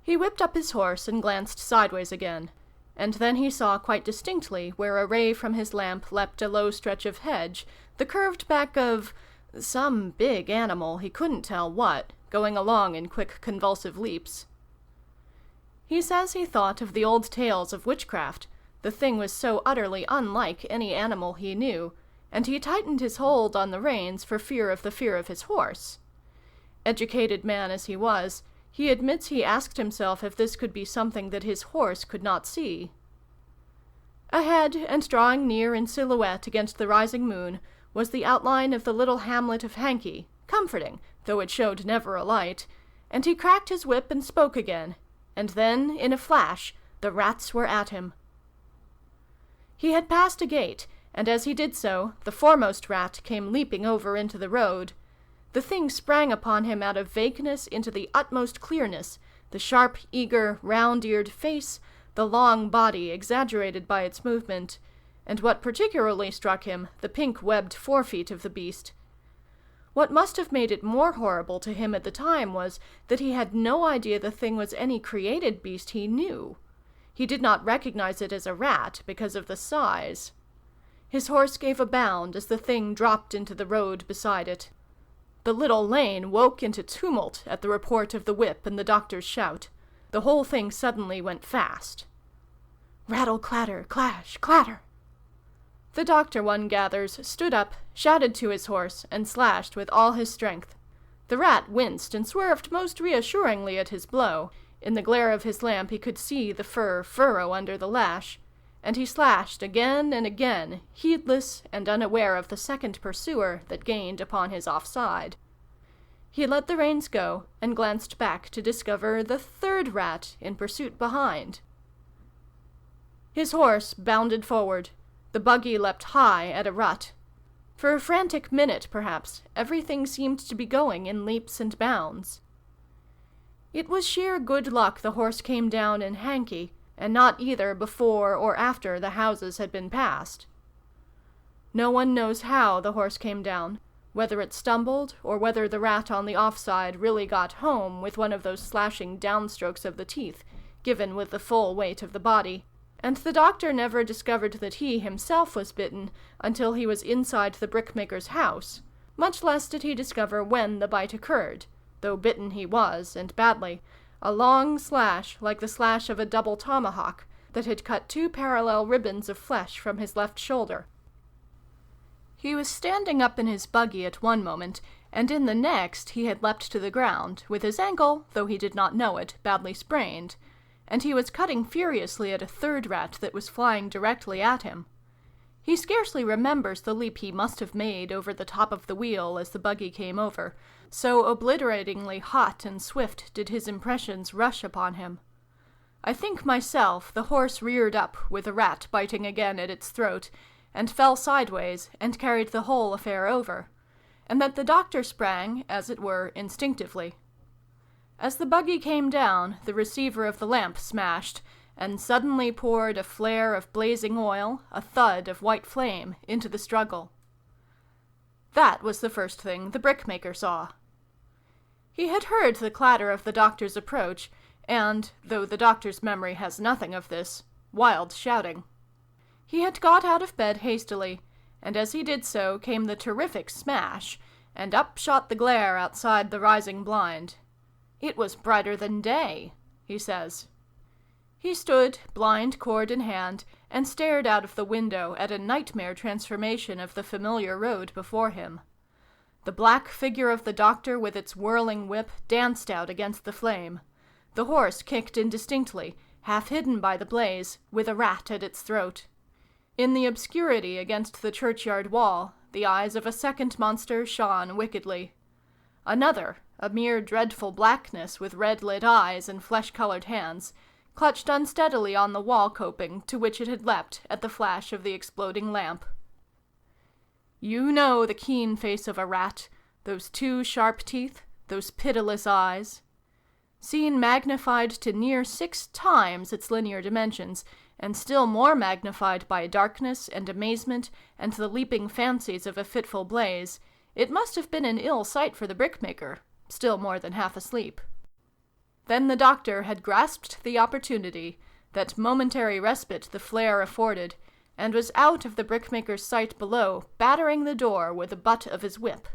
He whipped up his horse and glanced sideways again, and then he saw quite distinctly where a ray from his lamp leapt a low stretch of hedge, the curved back of some big animal, he couldn't tell what, going along in quick convulsive leaps. He says he thought of the old tales of witchcraft. The thing was so utterly unlike any animal he knew, and he tightened his hold on the reins for fear of his horse. Educated man as he was, he admits he asked himself if this could be something that his horse could not see. Ahead, and drawing near in silhouette against the rising moon, was the outline of the little hamlet of Hankey, comforting, though it showed never a light, and he cracked his whip and spoke again, and then, in a flash, the rats were at him. He had passed a gate, and as he did so, the foremost rat came leaping over into the road. The thing sprang upon him out of vagueness into the utmost clearness, the sharp, eager, round-eared face, the long body exaggerated by its movement, and what particularly struck him, the pink-webbed forefeet of the beast. What must have made it more horrible to him at the time was that he had no idea the thing was any created beast he knew. He did not recognize it as a rat because of the size. His horse gave a bound as the thing dropped into the road beside it. The little lane woke into tumult at the report of the whip and the doctor's shout. The whole thing suddenly went fast. Rattle, clatter, clash, clatter. The doctor, one gathers, stood up, shouted to his horse, and slashed with all his strength. The rat winced and swerved most reassuringly at his blow. In the glare of his lamp he could see the fur furrow under the lash, and he slashed again and again, heedless and unaware of the second pursuer that gained upon his offside. He let the reins go, and glanced back to discover the third rat in pursuit behind. His horse bounded forward. The buggy leapt high at a rut. For a frantic minute, perhaps, everything seemed to be going in leaps and bounds. It was sheer good luck the horse came down in Hankey, and not either before or after the houses had been passed. No one knows how the horse came down, whether it stumbled, or whether the rat on the offside really got home with one of those slashing downstrokes of the teeth, given with the full weight of the body, and the doctor never discovered that he himself was bitten until he was inside the brickmaker's house, much less did he discover when the bite occurred, though bitten he was, and badly, a long slash like the slash of a double tomahawk that had cut 2 parallel ribbons of flesh from his left shoulder. He was standing up in his buggy at one moment, and in the next he had leapt to the ground, with his ankle, though he did not know it, badly sprained, and he was cutting furiously at a third rat that was flying directly at him. He scarcely remembers the leap he must have made over the top of the wheel as the buggy came over, so obliteratingly hot and swift did his impressions rush upon him. I think myself the horse reared up with a rat biting again at its throat, and fell sideways, and carried the whole affair over, and that the doctor sprang, as it were, instinctively. As the buggy came down, the receiver of the lamp smashed, and suddenly poured a flare of blazing oil, a thud of white flame, into the struggle. That was the first thing the brickmaker saw. He had heard the clatter of the doctor's approach, and, though the doctor's memory has nothing of this, wild shouting. He had got out of bed hastily, and as he did so came the terrific smash, and up shot the glare outside the rising blind. It was brighter than day, he says. He stood, blind cord in hand, and stared out of the window at a nightmare transformation of the familiar road before him. The black figure of the doctor with its whirling whip danced out against the flame. The horse kicked indistinctly, half hidden by the blaze, with a rat at its throat. In the obscurity against the churchyard wall, the eyes of a second monster shone wickedly. Another, a mere dreadful blackness with red-lit eyes and flesh-colored hands, clutched unsteadily on the wall coping to which it had leapt at the flash of the exploding lamp. You know the keen face of a rat, those 2 sharp teeth, those pitiless eyes. Seen magnified to near 6 times its linear dimensions, and still more magnified by darkness and amazement and the leaping fancies of a fitful blaze, it must have been an ill sight for the brickmaker, still more than half asleep. Then the doctor had grasped the opportunity, that momentary respite the flare afforded, and was out of the brickmaker's sight below, battering the door with the butt of his whip.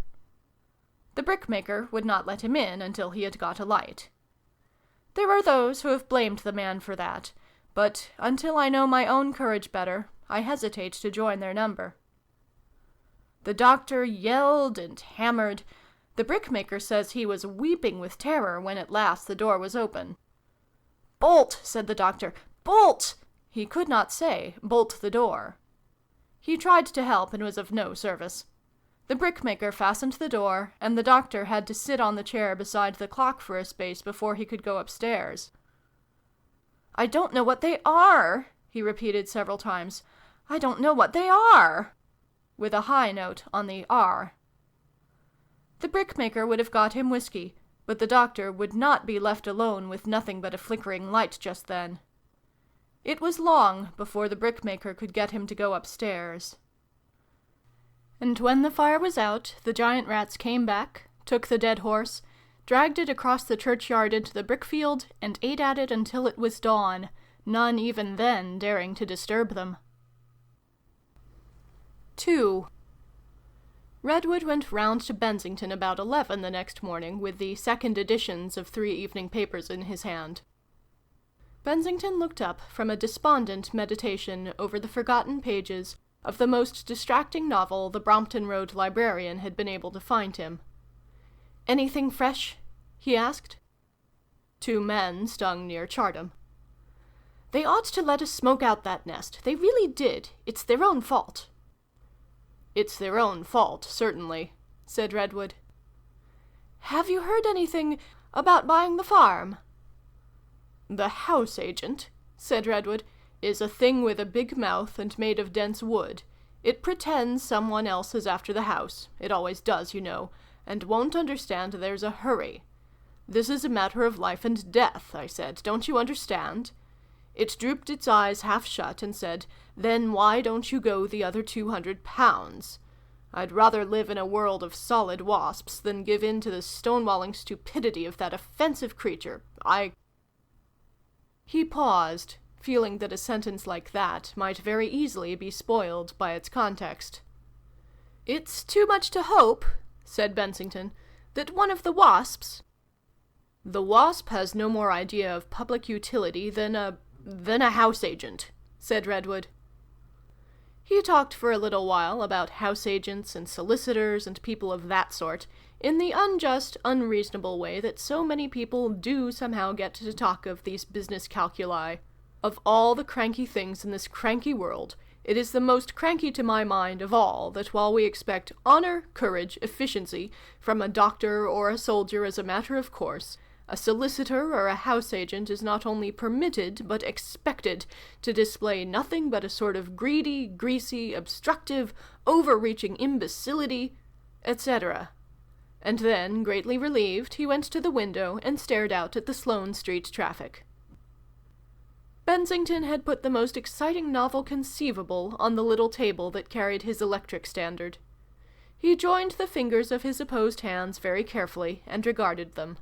The brickmaker would not let him in until he had got a light. There are those who have blamed the man for that, but until I know my own courage better, I hesitate to join their number. The doctor yelled and hammered. The brickmaker says he was weeping with terror when at last the door was open. "Bolt!" said the doctor. "Bolt!" He could not say, "Bolt the door." He tried to help and was of no service. The brickmaker fastened the door, and the doctor had to sit on the chair beside the clock for a space before he could go upstairs. "I don't know what they are," he repeated several times. "I don't know what they are," with a high note on the R. The brickmaker would have got him whiskey, but the doctor would not be left alone with nothing but a flickering light just then. It was long before the brickmaker could get him to go upstairs. And when the fire was out, the giant rats came back, took the dead horse, dragged it across the churchyard into the brickfield, and ate at it until it was dawn, none even then daring to disturb them. 2. Redwood went round to Bensington about 11 the next morning with the second editions of 3 evening papers in his hand. Bensington looked up from a despondent meditation over the forgotten pages of the most distracting novel the Brompton Road librarian had been able to find him. "Anything fresh?" he asked. 2 men stung near Chartham. "They ought to let us smoke out that nest. They really did. It's their own fault." "It's their own fault, certainly," said Redwood. "Have you heard anything about buying the farm?" "The house agent," said Redwood, "is a thing with a big mouth and made of dense wood. It pretends someone else is after the house. It always does, you know, and won't understand there's a hurry. This is a matter of life and death, I said. Don't you understand? It drooped its eyes half shut and said, 'Then why don't you go the other £200? I'd rather live in a world of solid wasps than give in to the stonewalling stupidity of that offensive creature. He paused, feeling that a sentence like that might very easily be spoiled by its context. "It's too much to hope," said Bensington, "that one of the wasps—" "The wasp has no more idea of public utility than a house agent," said Redwood. He talked for a little while about house agents and solicitors and people of that sort, in the unjust, unreasonable way that so many people do somehow get to talk of these business calculi. Of all the cranky things in this cranky world, it is the most cranky to my mind of all that while we expect honor, courage, efficiency from a doctor or a soldier as a matter of course, a solicitor or a house agent is not only permitted, but expected, to display nothing but a sort of greedy, greasy, obstructive, overreaching imbecility, etc. And then, greatly relieved, he went to the window and stared out at the Sloane Street traffic. Bensington had put the most exciting novel conceivable on the little table that carried his electric standard. He joined the fingers of his opposed hands very carefully and regarded them.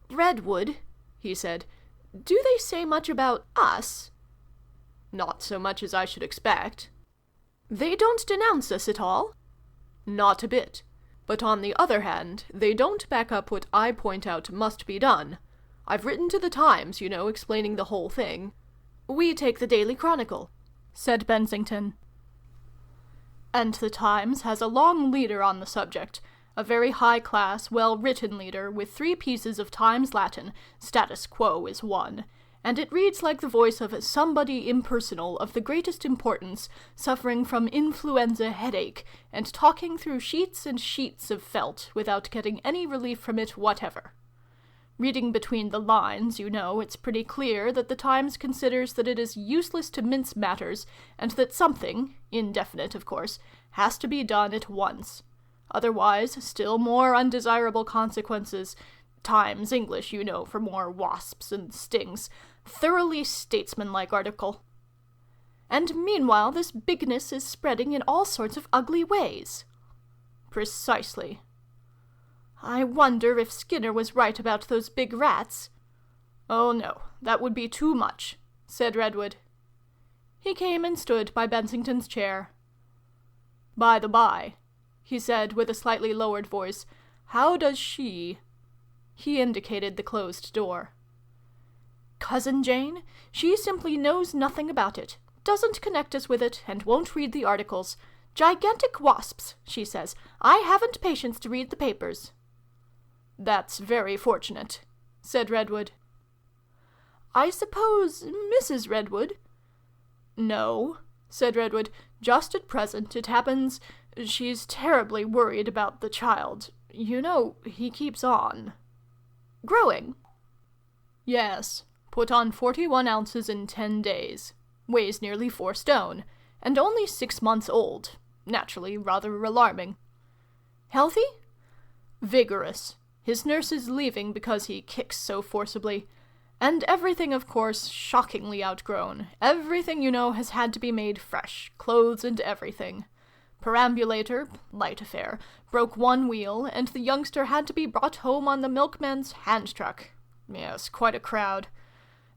"Redwood," he said, "do they say much about us?" "Not so much as I should expect." "They don't denounce us at all?" "Not a bit. But on the other hand, they don't back up what I point out must be done. I've written to the Times, you know, explaining the whole thing." "We take the Daily Chronicle," said Bensington. "And the Times has a long leader on the subject, a very high-class, well-written leader, with 3 pieces of Times Latin, status quo is one, and it reads like the voice of somebody impersonal of the greatest importance, suffering from influenza headache, and talking through sheets and sheets of felt without getting any relief from it whatever. Reading between the lines, you know, it's pretty clear that the Times considers that it is useless to mince matters, and that something, indefinite of course, has to be done at once. Otherwise, still more undesirable consequences. Times English, you know, for more wasps and stings. Thoroughly statesmanlike article. And meanwhile this bigness is spreading in all sorts of ugly ways." "Precisely." "I wonder if Skinner was right about those big rats?" "Oh no, that would be too much," said Redwood. He came and stood by Bensington's chair. "By the by," he said with a slightly lowered voice, "how does she—" He indicated the closed door. Cousin Jane, she simply knows nothing about it, doesn't connect us with it, and won't read the articles. Gigantic wasps, she says. I haven't patience to read the papers. That's very fortunate, said Redwood. I suppose Mrs. Redwood? No, said Redwood. Just at present it happens she's terribly worried about the child. You know, he keeps on. Growing? Yes. Put on 41 ounces in 10 days. Weighs nearly 4 stone. And only 6 months old. Naturally, rather alarming. Healthy? Vigorous. His nurse is leaving because he kicks so forcibly. And everything, of course, shockingly outgrown. Everything, you know, has had to be made fresh. Clothes and everything. Perambulator, light affair, broke one wheel, and the youngster had to be brought home on the milkman's hand truck. Yes, quite a crowd.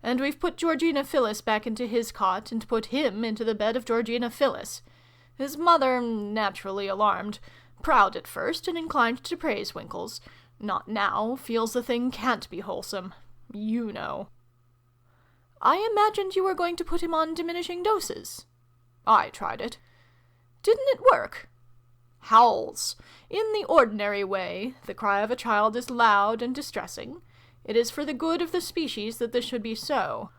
And we've put Georgina Phyllis back into his cot, and put him into the bed of Georgina Phyllis. His mother, naturally alarmed, proud at first, and inclined to praise Winkles. Not now, feels the thing can't be wholesome. You know. I imagined you were going to put him on diminishing doses. I tried it. Didn't it work? Howls. In the ordinary way, the cry of a child is loud and distressing. It is for the good of the species that this should be so.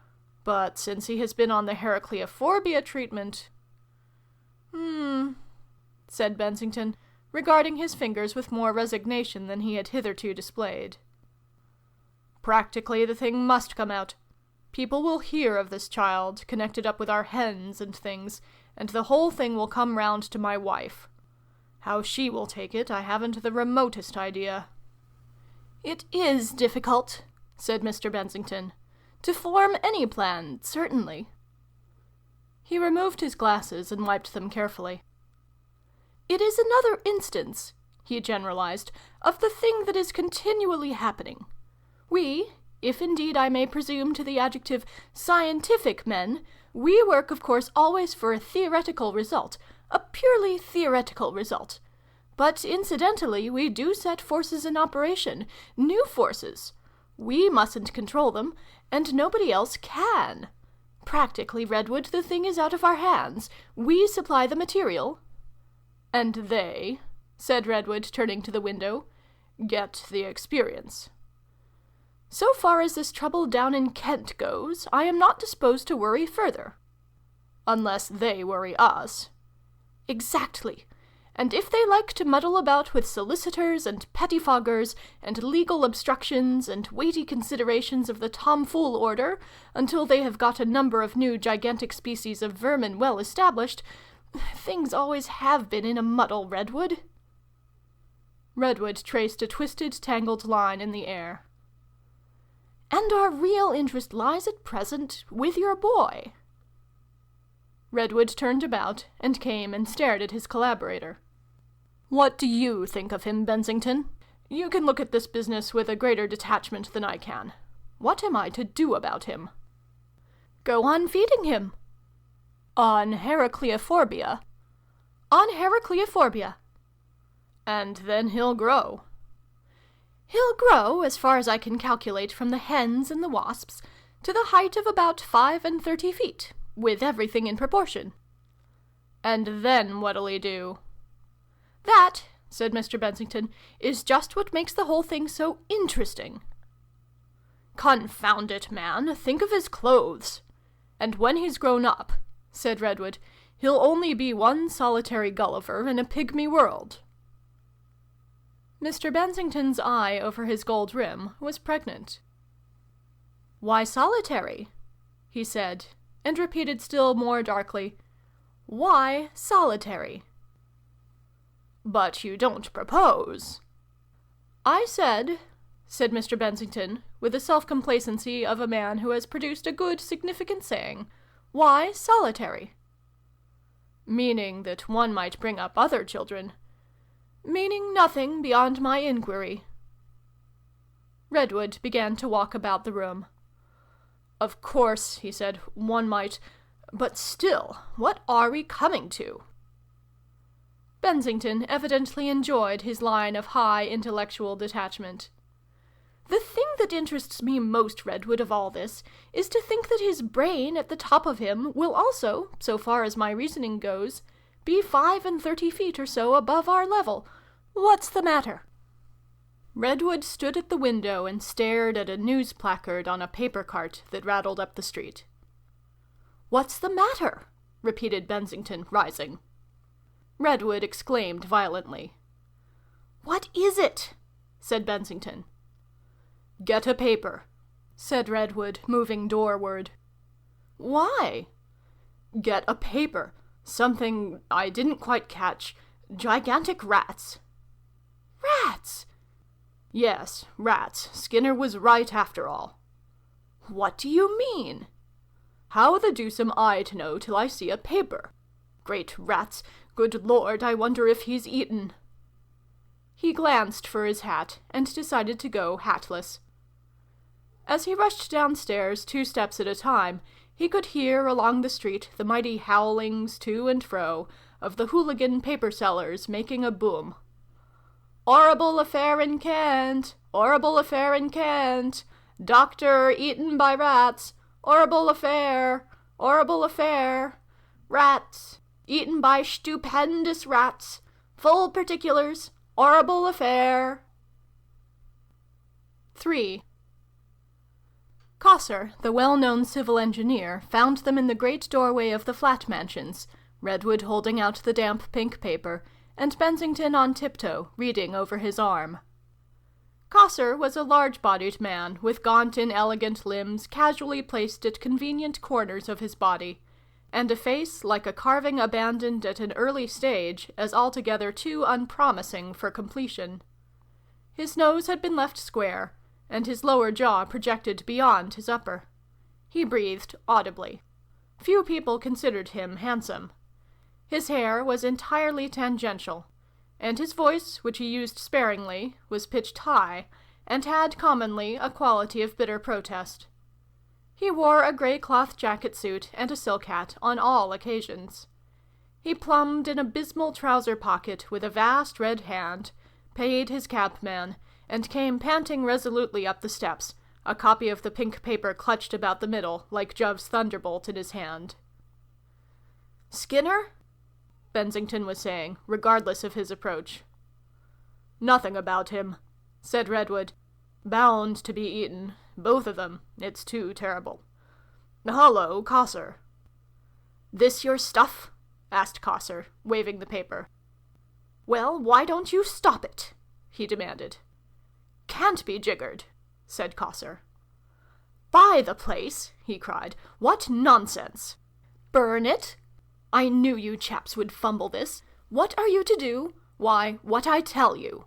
But since he has been on the Heracleophobia treatment... said Bensington, regarding his fingers with more resignation than he had hitherto displayed. Practically the thing must come out. People will hear of this child, connected up with our hens and things, and the whole thing will come round to my wife. How she will take it, I haven't the remotest idea. It is difficult, said Mr. Bensington, to form any plan, certainly. He removed his glasses and wiped them carefully. It is another instance, he generalized, of the thing that is continually happening. We, if indeed I may presume to the adjective scientific men, we work, of course, always for a theoretical result, a purely theoretical result. But incidentally, we do set forces in operation, new forces. We mustn't control them, and nobody else can. Practically, Redwood, the thing is out of our hands. We supply the material. And they, said Redwood, turning to the window, get the experience. So far as this trouble down in Kent goes, I am not disposed to worry further. Unless they worry us. Exactly. And if they like to muddle about with solicitors and pettifoggers and legal obstructions and weighty considerations of the tomfool order until they have got a number of new gigantic species of vermin well established, things always have been in a muddle, Redwood. Redwood traced a twisted, tangled line in the air. And our real interest lies at present with your boy. Redwood turned about and came and stared at his collaborator. What do you think of him, Bensington? You can look at this business with a greater detachment than I can. What am I to do about him? Go on feeding him. On Heracleophobia. On Heracleophobia. And then he'll grow. He'll grow, as far as I can calculate from the hens and the wasps, to the height of about 35 feet, with everything in proportion. And then what'll he do? That, said Mr. Bensington, is just what makes the whole thing so interesting. Confound it, man, think of his clothes. And when he's grown up, said Redwood, he'll only be one solitary Gulliver in a pygmy world. Mr. Bensington's eye over his gold rim was pregnant. Why solitary? He said, and repeated still more darkly, Why solitary? But you don't propose. I said, said Mr. Bensington, with the self-complacency of a man who has produced a good, significant saying, why solitary? Meaning that one might bring up other children. Meaning nothing beyond my inquiry. Redwood began to walk about the room. Of course, he said, one might... But still, what are we coming to? Bensington evidently enjoyed his line of high intellectual detachment. The thing that interests me most, Redwood, of all this, is to think that his brain at the top of him will also, so far as my reasoning goes, be 35 feet or so above our level. What's the matter?" Redwood stood at the window and stared at a news placard on a paper cart that rattled up the street. "What's the matter?" repeated Bensington, rising. Redwood exclaimed violently. "What is it?" said Bensington. "Get a paper," said Redwood, moving doorward. "Why?" "Get a paper. Something I didn't quite catch. Gigantic rats." "Rats?" "Yes, rats. Skinner was right after all." "What do you mean?" "How the deuce am I to know till I see a paper? Great rats! Good Lord, I wonder if he's eaten." He glanced for his hat, and decided to go hatless. As he rushed downstairs 2 steps at a time, he could hear along the street the mighty howlings to and fro of the hooligan paper sellers making a boom. "'Orrible affair in Kent! 'Orrible affair in Kent! Doctor eaten by rats! 'Orrible affair! 'Orrible affair! Rats! Eaten by stupendous rats! Full particulars! 'Orrible affair!" 3. Cossor, the well-known civil engineer, found them in the great doorway of the flat mansions, Redwood holding out the damp pink paper, and Bensington on tiptoe, reading over his arm. Cossor was a large-bodied man, with gaunt inelegant limbs casually placed at convenient corners of his body, and a face like a carving abandoned at an early stage as altogether too unpromising for completion. His nose had been left square, and his lower jaw projected beyond his upper. He breathed audibly. Few people considered him handsome. His hair was entirely tangential, and his voice, which he used sparingly, was pitched high, and had commonly a quality of bitter protest. He wore a grey cloth jacket suit and a silk hat on all occasions. He plumbed an abysmal trouser pocket with a vast red hand, paid his cabman, and came panting resolutely up the steps, a copy of the pink paper clutched about the middle, like Jov's thunderbolt in his hand. "Skinner?" Bensington was saying, regardless of his approach. "Nothing about him," said Redwood. "Bound to be eaten. Both of them. It's too terrible. Hullo, Cossor." "This your stuff?" asked Cossor, waving the paper. "Well, why don't you stop it?" he demanded. "Can't be jiggered," said Cossor. "Buy the place!" he cried. "What nonsense! Burn it? I knew you chaps would fumble this. What are you to do? Why, what I tell you."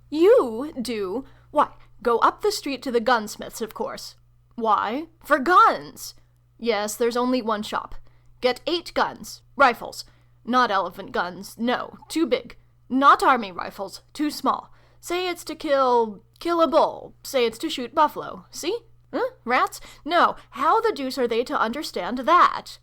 "You do? Why, go up the street to the gunsmith's, of course. Why? For guns! Yes, there's only one shop. Get 8 guns. Rifles. Not elephant guns. No, too big. Not army rifles. Too small. Say it's to kill a bull. Say it's to shoot buffalo. See? Rats? No, how the deuce are they to understand that?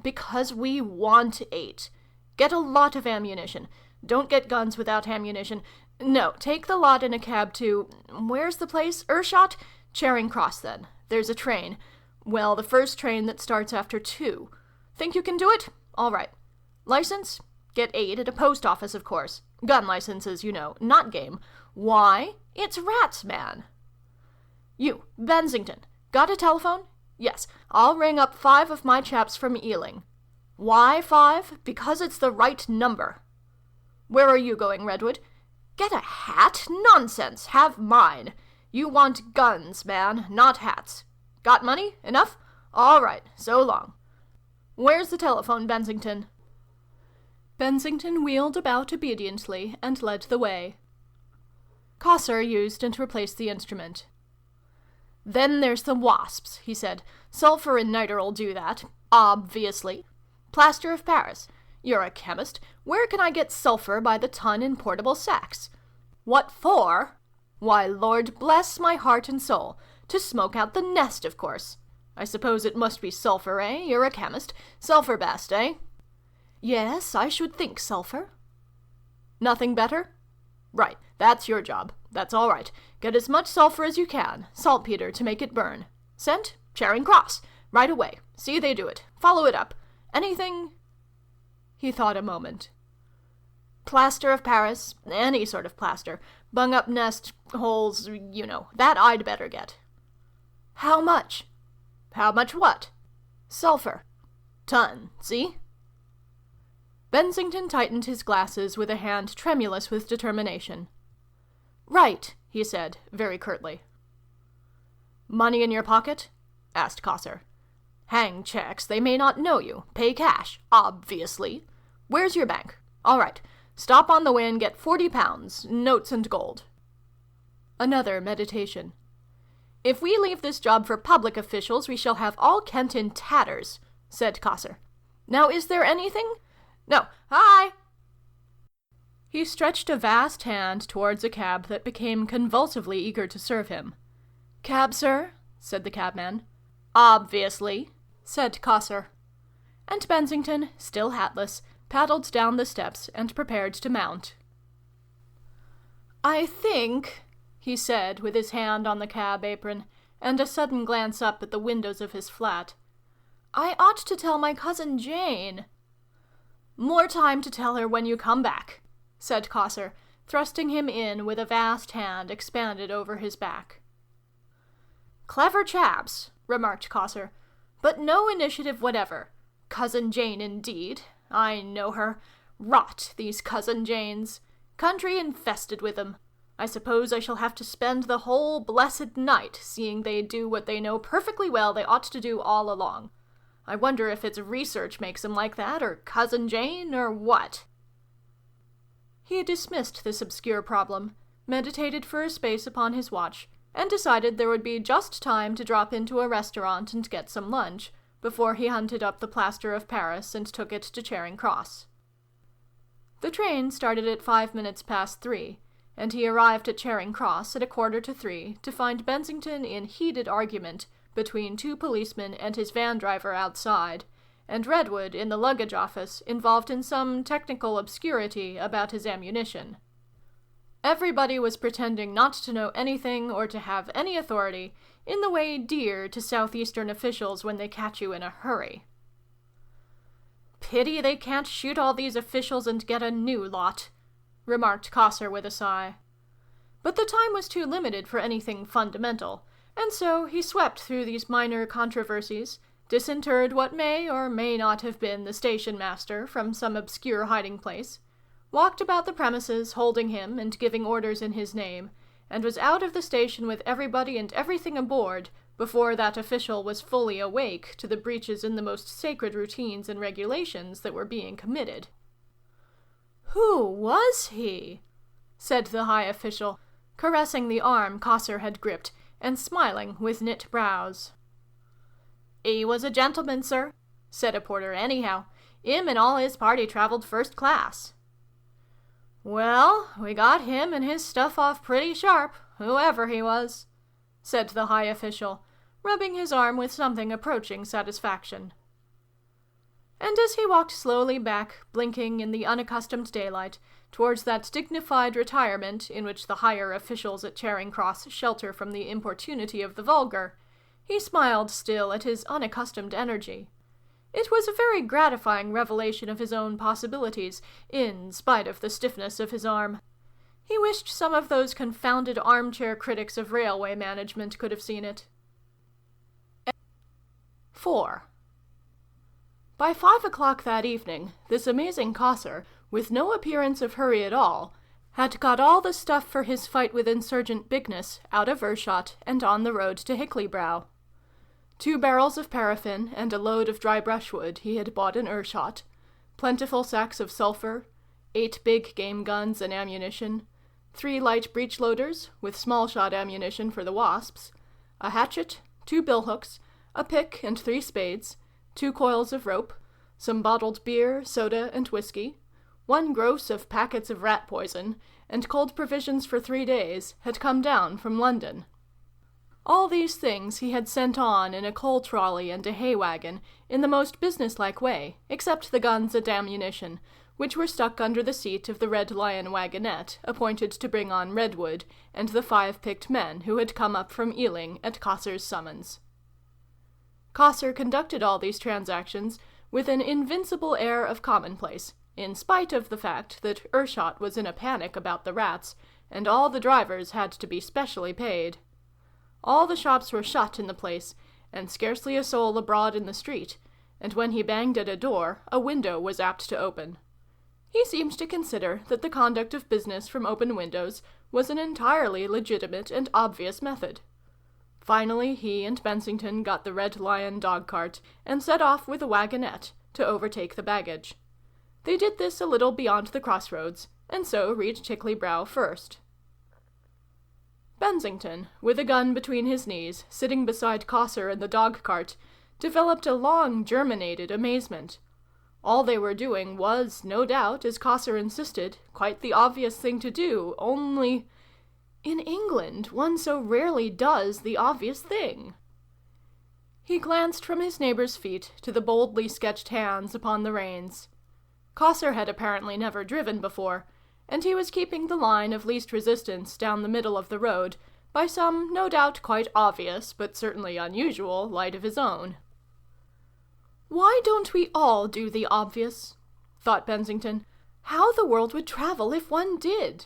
Because we want 8. Get a lot of ammunition. Don't get guns without ammunition. No, take the lot in a cab to... Where's the place? Ershot? Charing Cross, then. There's a train. Well, the first train that starts after 2. Think you can do it? All right. License? Get 8 at a post office, of course. Gun licenses, you know, not game. Why? It's rats, man. You, Bensington, got a telephone? Yes, I'll ring up 5 of my chaps from Ealing. Why 5? Because it's the right number. Where are you going, Redwood? Get a hat? Nonsense! Have mine. You want guns, man, not hats. Got money? Enough? All right, so long. Where's the telephone, Bensington? Bensington wheeled about obediently and led the way. Cossor used and replaced the instrument. Then there's the wasps, he said. Sulphur and nitr'll do that. Obviously. Plaster of Paris. You're a chemist. Where can I get sulphur by the ton in portable sacks? What for? Why, Lord bless my heart and soul. To smoke out the nest, of course. I suppose it must be sulphur, eh? You're a chemist. Sulphur best, eh? Yes, I should think sulphur. Nothing better? Right, that's your job. That's all right. Get as much sulfur as you can, saltpeter to make it burn. Sent? Charing Cross. Right away. See they do it. Follow it up. Anything? He thought a moment. Plaster of Paris. Any sort of plaster. Bung up nest holes, you know. That I'd better get. How much? How much what? Sulfur. Ton. See? Bensington tightened his glasses with a hand tremulous with determination. Right, he said, very curtly. Money in your pocket? Asked Cossar. Hang checks, they may not know you. Pay cash, obviously. Where's your bank? All right, stop on the way and get £40, notes and gold. Another meditation. If we leave this job for public officials, we shall have all Kent in tatters, said Cossar. Now is there anything? No. Hi! He stretched a vast hand towards a cab that became convulsively eager to serve him. Cab, sir? Said the cabman. Obviously, said Cossar. And Bensington, still hatless, paddled down the steps and prepared to mount. I think, he said, with his hand on the cab apron, and a sudden glance up at the windows of his flat, I ought to tell my cousin Jane. More time to tell her when you come back, said Cossar, thrusting him in with a vast hand expanded over his back. Clever chaps, remarked Cossar, but no initiative whatever. Cousin Jane, indeed. I know her. Rot, these Cousin Janes. Country infested with them. I suppose I shall have to spend the whole blessed night seeing they do what they know perfectly well they ought to do all along. I wonder if it's research makes 'em like that, or Cousin Jane, or what? He dismissed this obscure problem, meditated for a space upon his watch, and decided there would be just time to drop into a restaurant and get some lunch, before he hunted up the plaster of Paris and took it to Charing Cross. The train started at 3:05, and he arrived at Charing Cross at 2:45 to find Bensington in heated argument between two policemen and his van driver outside, and Redwood in the luggage office involved in some technical obscurity about his ammunition. Everybody was pretending not to know anything or to have any authority, in the way dear to southeastern officials when they catch you in a hurry. Pity they can't shoot all these officials and get a new lot, remarked Cossar with a sigh. But the time was too limited for anything fundamental, and so he swept through these minor controversies, disinterred what may or may not have been the station-master from some obscure hiding-place, walked about the premises holding him and giving orders in his name, and was out of the station with everybody and everything aboard before that official was fully awake to the breaches in the most sacred routines and regulations that were being committed. "Who was he?" said the high official, caressing the arm Cossar had gripped, and smiling with knit brows. "He was a gentleman, sir," said a porter, "anyhow. 'Im and all his party travelled first class." "Well, we got him and his stuff off pretty sharp, whoever he was," said the high official, rubbing his arm with something approaching satisfaction. And as he walked slowly back, blinking in the unaccustomed daylight, towards that dignified retirement in which the higher officials at Charing Cross shelter from the importunity of the vulgar, he smiled still at his unaccustomed energy. It was a very gratifying revelation of his own possibilities, in spite of the stiffness of his arm. He wished some of those confounded armchair critics of railway management could have seen it. 4. By 5 o'clock that evening, this amazing Cossar, with no appearance of hurry at all, had got all the stuff for his fight with Insurgent Bigness out of earshot and on the road to Hickley-Brow. 2 barrels of paraffin and a load of dry brushwood he had bought in earshot, plentiful sacks of sulphur, 8 big game guns and ammunition, 3 light breech-loaders, with small-shot ammunition for the wasps, a hatchet, 2 billhooks, a pick and 3 spades, 2 coils of rope, some bottled beer, soda, and whiskey, 1 gross of packets of rat poison, and cold provisions for 3 days, had come down from London. All these things he had sent on in a coal trolley and a hay wagon, in the most businesslike way, except the guns and ammunition, which were stuck under the seat of the Red Lion wagonette appointed to bring on Redwood and the 5 picked men who had come up from Ealing at Cosser's summons. Cosser conducted all these transactions with an invincible air of commonplace, in spite of the fact that Ershot was in a panic about the rats, and all the drivers had to be specially paid. All the shops were shut in the place, and scarcely a soul abroad in the street, and when he banged at a door, a window was apt to open. He seemed to consider that the conduct of business from open windows was an entirely legitimate and obvious method. Finally, he and Bensington got the Red Lion dog-cart and set off with a wagonette to overtake the baggage. They did this a little beyond the crossroads, and so reached Hickley Brow first. Bensington, with a gun between his knees, sitting beside Cosser in the dog-cart, developed a long germinated amazement. All they were doing was, no doubt, as Cosser insisted, quite the obvious thing to do, only... in England, one so rarely does the obvious thing. He glanced from his neighbor's feet to the boldly sketched hands upon the reins. Cosser had apparently never driven before, and he was keeping the line of least resistance down the middle of the road by some, no doubt quite obvious, but certainly unusual, light of his own. "Why don't we all do the obvious?" thought Bensington. "How the world would travel if one did!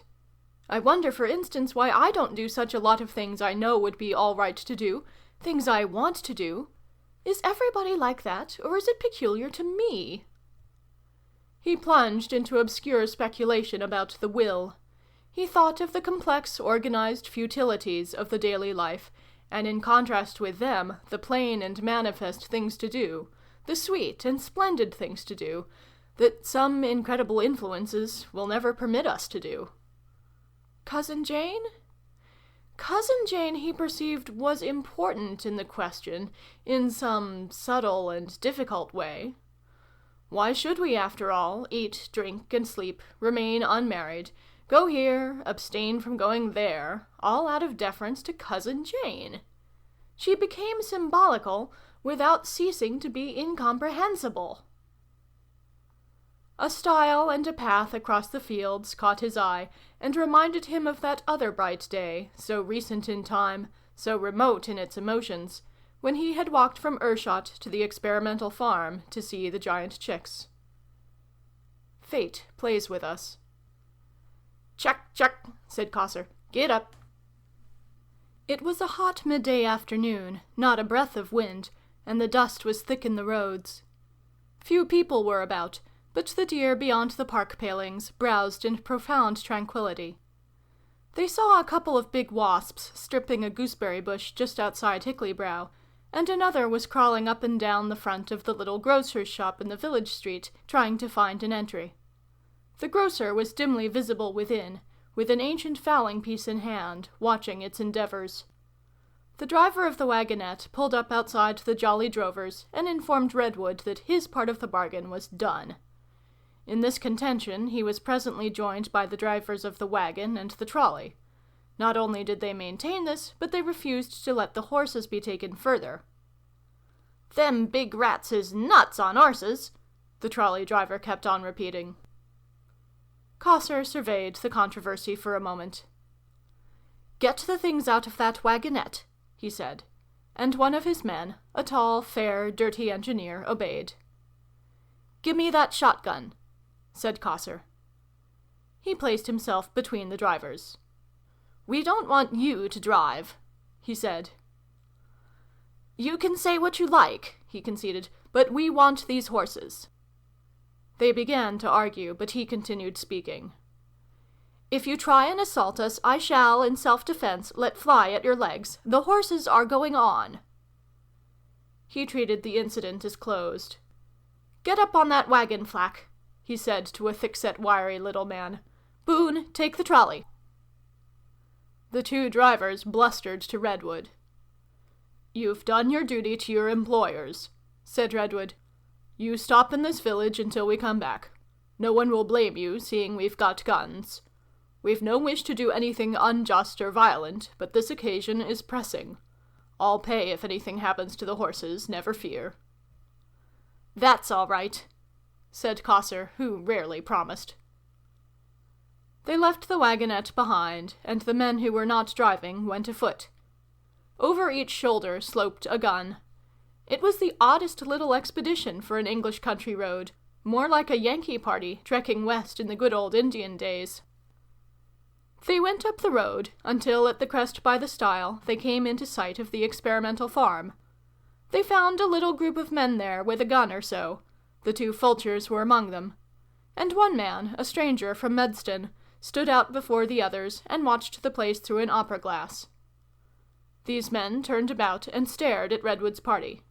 I wonder, for instance, why I don't do such a lot of things I know would be all right to do, things I want to do. Is everybody like that, or is it peculiar to me?" He plunged into obscure speculation about the will. He thought of the complex, organized futilities of the daily life, and in contrast with them, the plain and manifest things to do, the sweet and splendid things to do, that some incredible influences will never permit us to do. Cousin Jane? Cousin Jane, he perceived, was important in the question, in some subtle and difficult way. Why should we, after all, eat, drink, and sleep, remain unmarried, go here, abstain from going there, all out of deference to Cousin Jane? She became symbolical without ceasing to be incomprehensible. A stile and a path across the fields caught his eye, and reminded him of that other bright day, so recent in time, so remote in its emotions, when he had walked from Ershot to the experimental farm to see the giant chicks. Fate plays with us. "Chuck, chuck," said Cosser. "Get up." It was a hot midday afternoon, not a breath of wind, and the dust was thick in the roads. Few people were about, but the deer beyond the park palings browsed in profound tranquillity. They saw a couple of big wasps stripping a gooseberry bush just outside Hickley Brow, and another was crawling up and down the front of the little grocer's shop in the village street, trying to find an entry. The grocer was dimly visible within, with an ancient fowling-piece in hand, watching its endeavors. The driver of the wagonette pulled up outside the Jolly Drovers and informed Redwood that his part of the bargain was done. In this contention he was presently joined by the drivers of the wagon and the trolley. Not only did they maintain this, but they refused to let the horses be taken further. "Them big rats is nuts on horses," the trolley driver kept on repeating. Cosser surveyed the controversy for a moment. "Get the things out of that wagonette," he said, and one of his men, a tall, fair, dirty engineer, obeyed. "Gimme that shotgun," said Cosser. He placed himself between the drivers. "We don't want you to drive," he said. "You can say what you like," he conceded, "but we want these horses." They began to argue, but he continued speaking. "If you try and assault us, I shall, in self-defense, let fly at your legs. The horses are going on." He treated the incident as closed. "Get up on that wagon, Flack," he said to a thick-set, wiry little man. "Boone, take the trolley." The two drivers blustered to Redwood. "You've done your duty to your employers," said Redwood. "You stop in this village until we come back. No one will blame you, seeing we've got guns. We've no wish to do anything unjust or violent, but this occasion is pressing. I'll pay if anything happens to the horses, never fear." "That's all right," said Cossor, who rarely promised. They left the wagonette behind, and the men who were not driving went afoot. Over each shoulder sloped a gun. It was the oddest little expedition for an English country road, more like a Yankee party trekking west in the good old Indian days. They went up the road until at the crest by the stile they came into sight of the experimental farm. They found a little group of men there with a gun or so. The 2 Fulchers were among them. And one man, a stranger from Medston, stood out before the others and watched the place through an opera glass. These men turned about and stared at Redwood's party.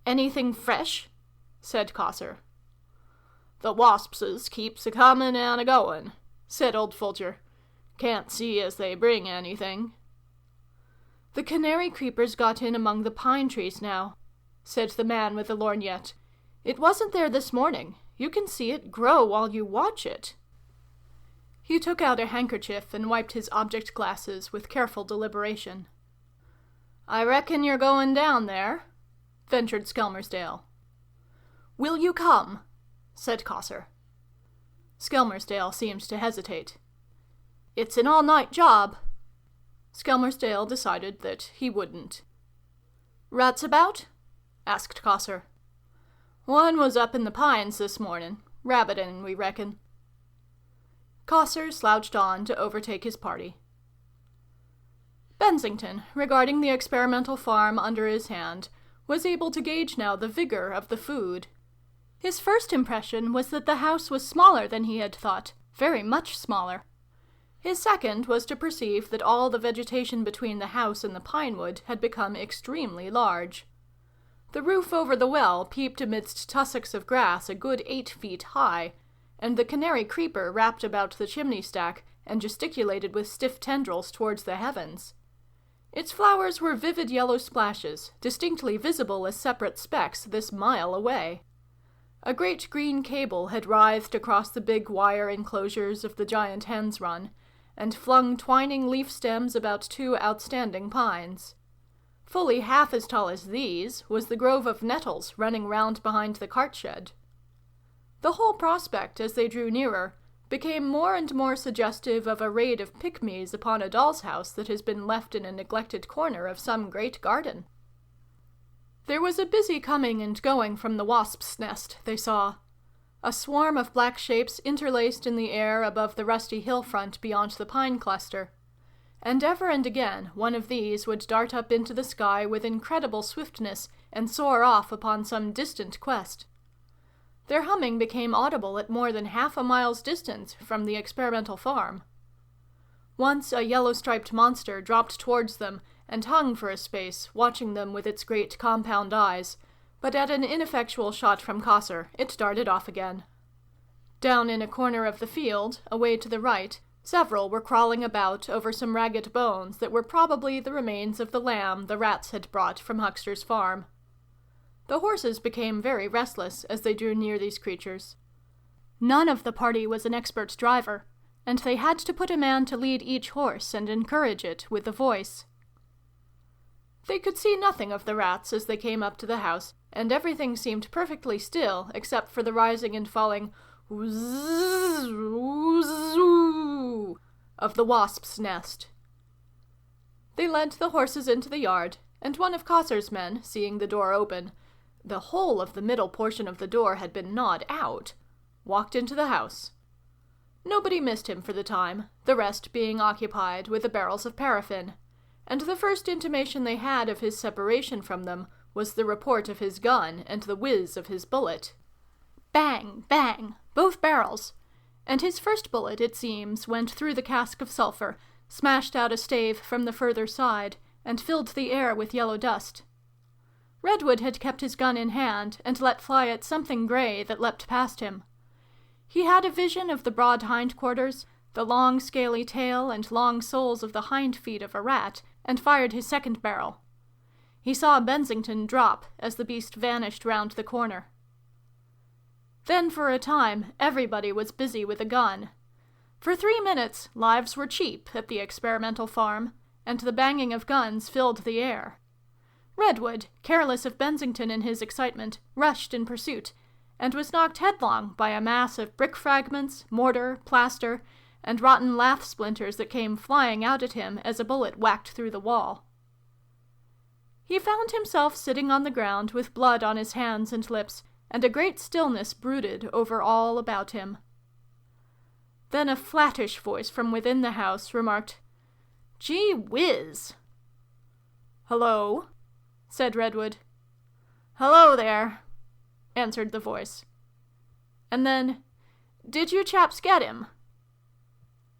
"Anything fresh?" said Cossor. "The waspses keeps a-comin' and a-goin'," said old Fulcher. "Can't see as they bring anything." "The canary creepers got in among the pine trees now," said the man with the lorgnette. "It wasn't there this morning. You can see it grow while you watch it." He took out a handkerchief and wiped his object glasses with careful deliberation. "I reckon you're going down there," ventured Skelmersdale. "Will you come?" said Cossor. Skelmersdale seemed to hesitate. "It's an all-night job." Skelmersdale decided that he wouldn't. "Rats about?" asked Cossor. "One was up in the pines this morning. Rabbiting, we reckon." Cossor slouched on to overtake his party. Bensington, regarding the experimental farm under his hand, was able to gauge now the vigor of the food. His first impression was that the house was smaller than he had thought, very much smaller. His second was to perceive that all the vegetation between the house and the pinewood had become extremely large. The roof over the well peeped amidst tussocks of grass a good 8 feet high, and the canary creeper wrapped about the chimney stack and gesticulated with stiff tendrils towards the heavens. Its flowers were vivid yellow splashes, distinctly visible as separate specks this mile away. A great green cable had writhed across the big wire enclosures of the giant hen's run, and flung twining leaf stems about 2 outstanding pines. Fully half as tall as these was the grove of nettles running round behind the cart shed. The whole prospect, as they drew nearer, became more and more suggestive of a raid of pygmies upon a doll's house that has been left in a neglected corner of some great garden. There was a busy coming and going from the wasp's nest, they saw. A swarm of black shapes interlaced in the air above the rusty hill front beyond the pine cluster. And ever and again one of these would dart up into the sky with incredible swiftness and soar off upon some distant quest. Their humming became audible at more than half a mile's distance from the experimental farm. Once a yellow-striped monster dropped towards them and hung for a space, watching them with its great compound eyes, but at an ineffectual shot from Cossor it darted off again. Down in a corner of the field, away to the right, several were crawling about over some ragged bones that were probably the remains of the lamb the rats had brought from Huckster's farm. The horses became very restless as they drew near these creatures. None of the party was an expert driver, and they had to put a man to lead each horse and encourage it with the voice. They could see nothing of the rats as they came up to the house, and everything seemed perfectly still except for the rising and falling whooz, whooz, of the wasp's nest. They led the horses into the yard, and one of Cossor's men, seeing the door open — the whole of the middle portion of the door had been gnawed out — walked into the house. Nobody missed him for the time, the rest being occupied with the barrels of paraffin, and the first intimation they had of his separation from them was the report of his gun and the whiz of his bullet. Bang, bang, both barrels, and his first bullet, it seems, went through the cask of sulphur, smashed out a stave from the further side, and filled the air with yellow dust. Redwood had kept his gun in hand, and let fly at something grey that leapt past him. He had a vision of the broad hindquarters, the long scaly tail and long soles of the hind feet of a rat, and fired his second barrel. He saw Bensington drop as the beast vanished round the corner. Then for a time everybody was busy with a gun. For 3 minutes lives were cheap at the experimental farm, and the banging of guns filled the air. Redwood, careless of Bensington in his excitement, rushed in pursuit, and was knocked headlong by a mass of brick fragments, mortar, plaster, and rotten lath splinters that came flying out at him as a bullet whacked through the wall. He found himself sitting on the ground with blood on his hands and lips, and a great stillness brooded over all about him. Then a flattish voice from within the house remarked, "Gee whiz!" "Hello?" said Redwood. "Hello there," answered the voice. And then, "Did you chaps get him?"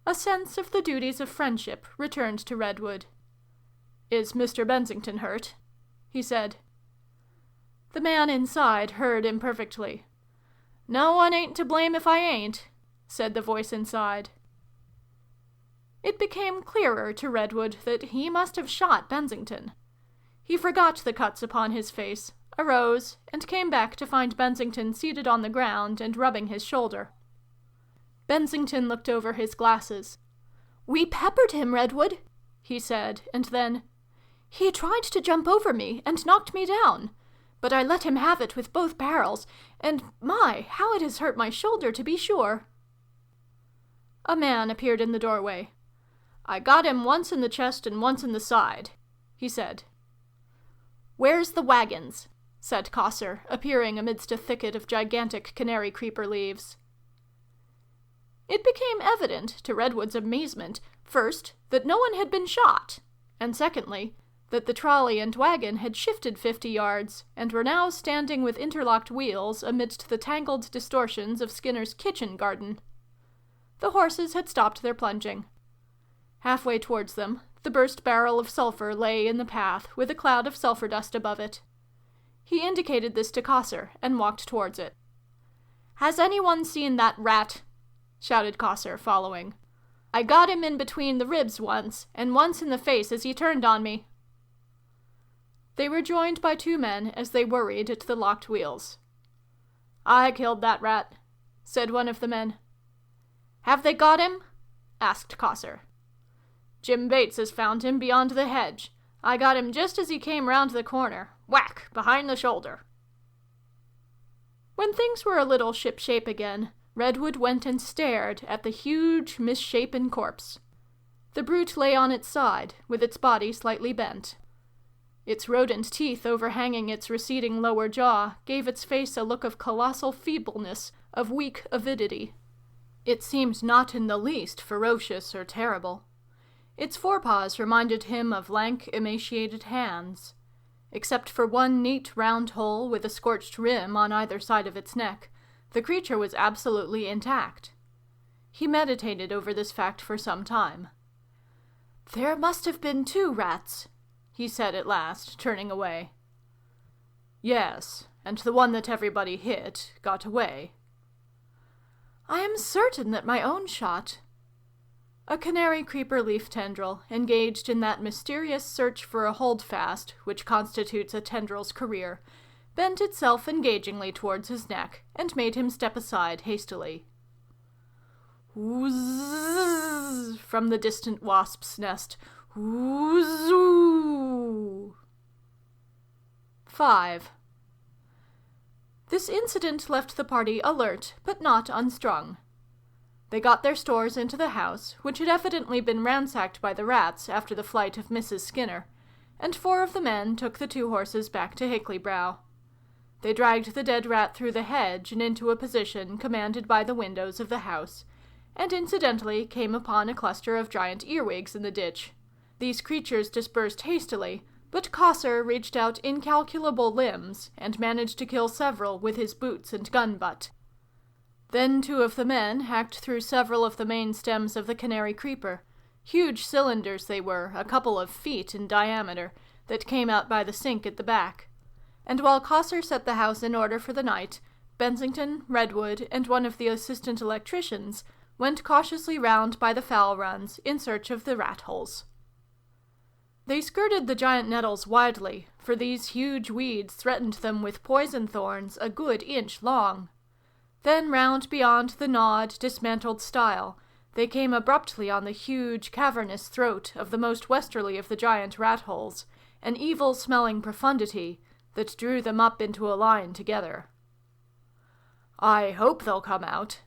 A sense of the duties of friendship returned to Redwood. "Is Mr. Bensington hurt?" he said. The man inside heard imperfectly. "No one ain't to blame if I ain't," said the voice inside. It became clearer to Redwood that he must have shot Bensington. He forgot the cuts upon his face, arose, and came back to find Bensington seated on the ground and rubbing his shoulder. Bensington looked over his glasses. "We peppered him, Redwood," he said, and then, "He tried to jump over me and knocked me down, but I let him have it with both barrels, and my, how it has hurt my shoulder, to be sure." A man appeared in the doorway. "I got him once in the chest and once in the side," he said. "Where's the wagons?" said Cosser, appearing amidst a thicket of gigantic canary creeper leaves. It became evident, to Redwood's amazement, first, that no one had been shot, and secondly, that the trolley and wagon had shifted 50 yards, and were now standing with interlocked wheels amidst the tangled distortions of Skinner's kitchen garden. The horses had stopped their plunging. Halfway towards them, the burst barrel of sulphur lay in the path, with a cloud of sulphur dust above it. He indicated this to Cosser, and walked towards it. "Has anyone seen that rat?" shouted Cosser, following. "I got him in between the ribs once, and once in the face as he turned on me." They were joined by 2 men as they worried at the locked wheels. "I killed that rat," said one of the men. "Have they got him?" asked Cosser. "Jim Bates has found him beyond the hedge. I got him just as he came round the corner. Whack! Behind the shoulder." When things were a little ship-shape again, Redwood went and stared at the huge, misshapen corpse. The brute lay on its side, with its body slightly bent. Its rodent teeth overhanging its receding lower jaw gave its face a look of colossal feebleness, of weak avidity. It seemed not in the least ferocious or terrible. Its forepaws reminded him of lank, emaciated hands. Except for one neat round hole with a scorched rim on either side of its neck, the creature was absolutely intact. He meditated over this fact for some time. "There must have been 2 rats," he said at last, turning away. "Yes, and the one that everybody hit got away." "I am certain that my own shot—" A canary creeper leaf tendril, engaged in that mysterious search for a holdfast which constitutes a tendril's career, bent itself engagingly towards his neck, and made him step aside hastily. "Whoozzz!" from the distant wasp's nest. "Whoozzoo!" 5. This incident left the party alert, but not unstrung. They got their stores into the house, which had evidently been ransacked by the rats after the flight of Mrs. Skinner, and 4 of the men took the 2 horses back to Hickley-Brow. They dragged the dead rat through the hedge and into a position commanded by the windows of the house, and incidentally came upon a cluster of giant earwigs in the ditch. These creatures dispersed hastily, but Cosser reached out incalculable limbs, and managed to kill several with his boots and gun-butt. Then 2 of the men hacked through several of the main stems of the canary creeper. Huge cylinders they were, a couple of feet in diameter, that came out by the sink at the back. And while Cosser set the house in order for the night, Bensington, Redwood, and one of the assistant electricians went cautiously round by the fowl runs in search of the rat-holes. They skirted the giant nettles widely, for these huge weeds threatened them with poison thorns a good inch long. Then round beyond the gnawed, dismantled stile, they came abruptly on the huge, cavernous throat of the most westerly of the giant rat-holes, an evil-smelling profundity that drew them up into a line together. I hope they'll come out,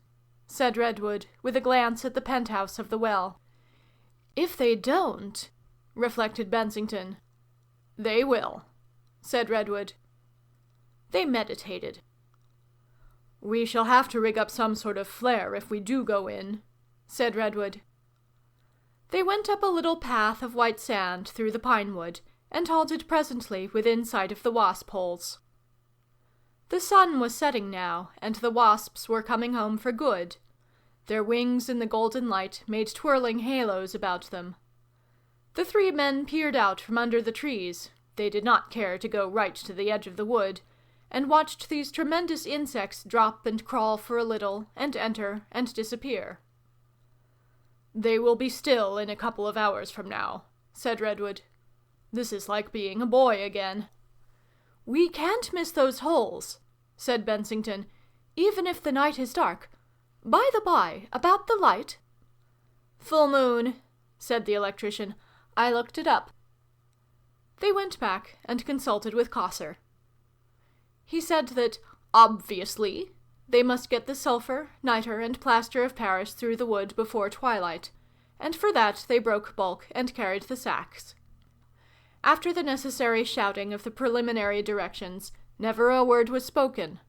said Redwood, with a glance at the penthouse of the well. If they don't, reflected Bensington. They will, said Redwood. They meditated. We shall have to rig up some sort of flare if we do go in, said Redwood. They went up a little path of white sand through the pine wood, and halted presently within sight of the wasp holes. The sun was setting now, and the wasps were coming home for good. Their wings in the golden light made twirling halos about them. The three men peered out from under the trees. They did not care to go right to the edge of the wood, and watched these tremendous insects drop and crawl for a little, and enter and disappear. They will be still in a couple of hours from now, said Redwood. This is like being a boy again. We can't miss those holes, said Bensington, even if the night is dark. By the by, about the light. Full moon, said the electrician. I looked it up. They went back and consulted with Cosser. He said that, obviously, they must get the sulphur, niter, and plaster of Paris through the wood before twilight, and for that they broke bulk and carried the sacks. After the necessary shouting of the preliminary directions, never a word was spoken,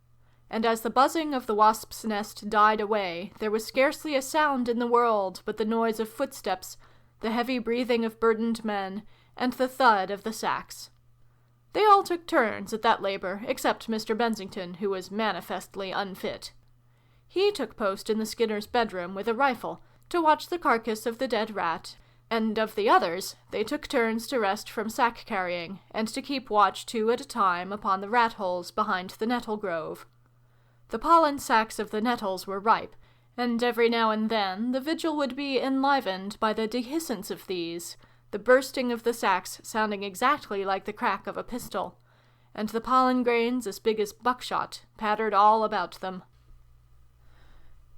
and as the buzzing of the wasp's nest died away, there was scarcely a sound in the world but the noise of footsteps, the heavy breathing of burdened men, and the thud of the sacks. They all took turns at that labor, except Mr. Bensington, who was manifestly unfit. He took post in the Skinner's bedroom with a rifle, to watch the carcass of the dead rat, and of the others, they took turns to rest from sack-carrying, and to keep watch 2 at a time upon the rat-holes behind the nettle grove. The pollen sacks of the nettles were ripe, and every now and then the vigil would be enlivened by the dehiscence of these, the bursting of the sacks sounding exactly like the crack of a pistol, and the pollen grains as big as buckshot pattered all about them.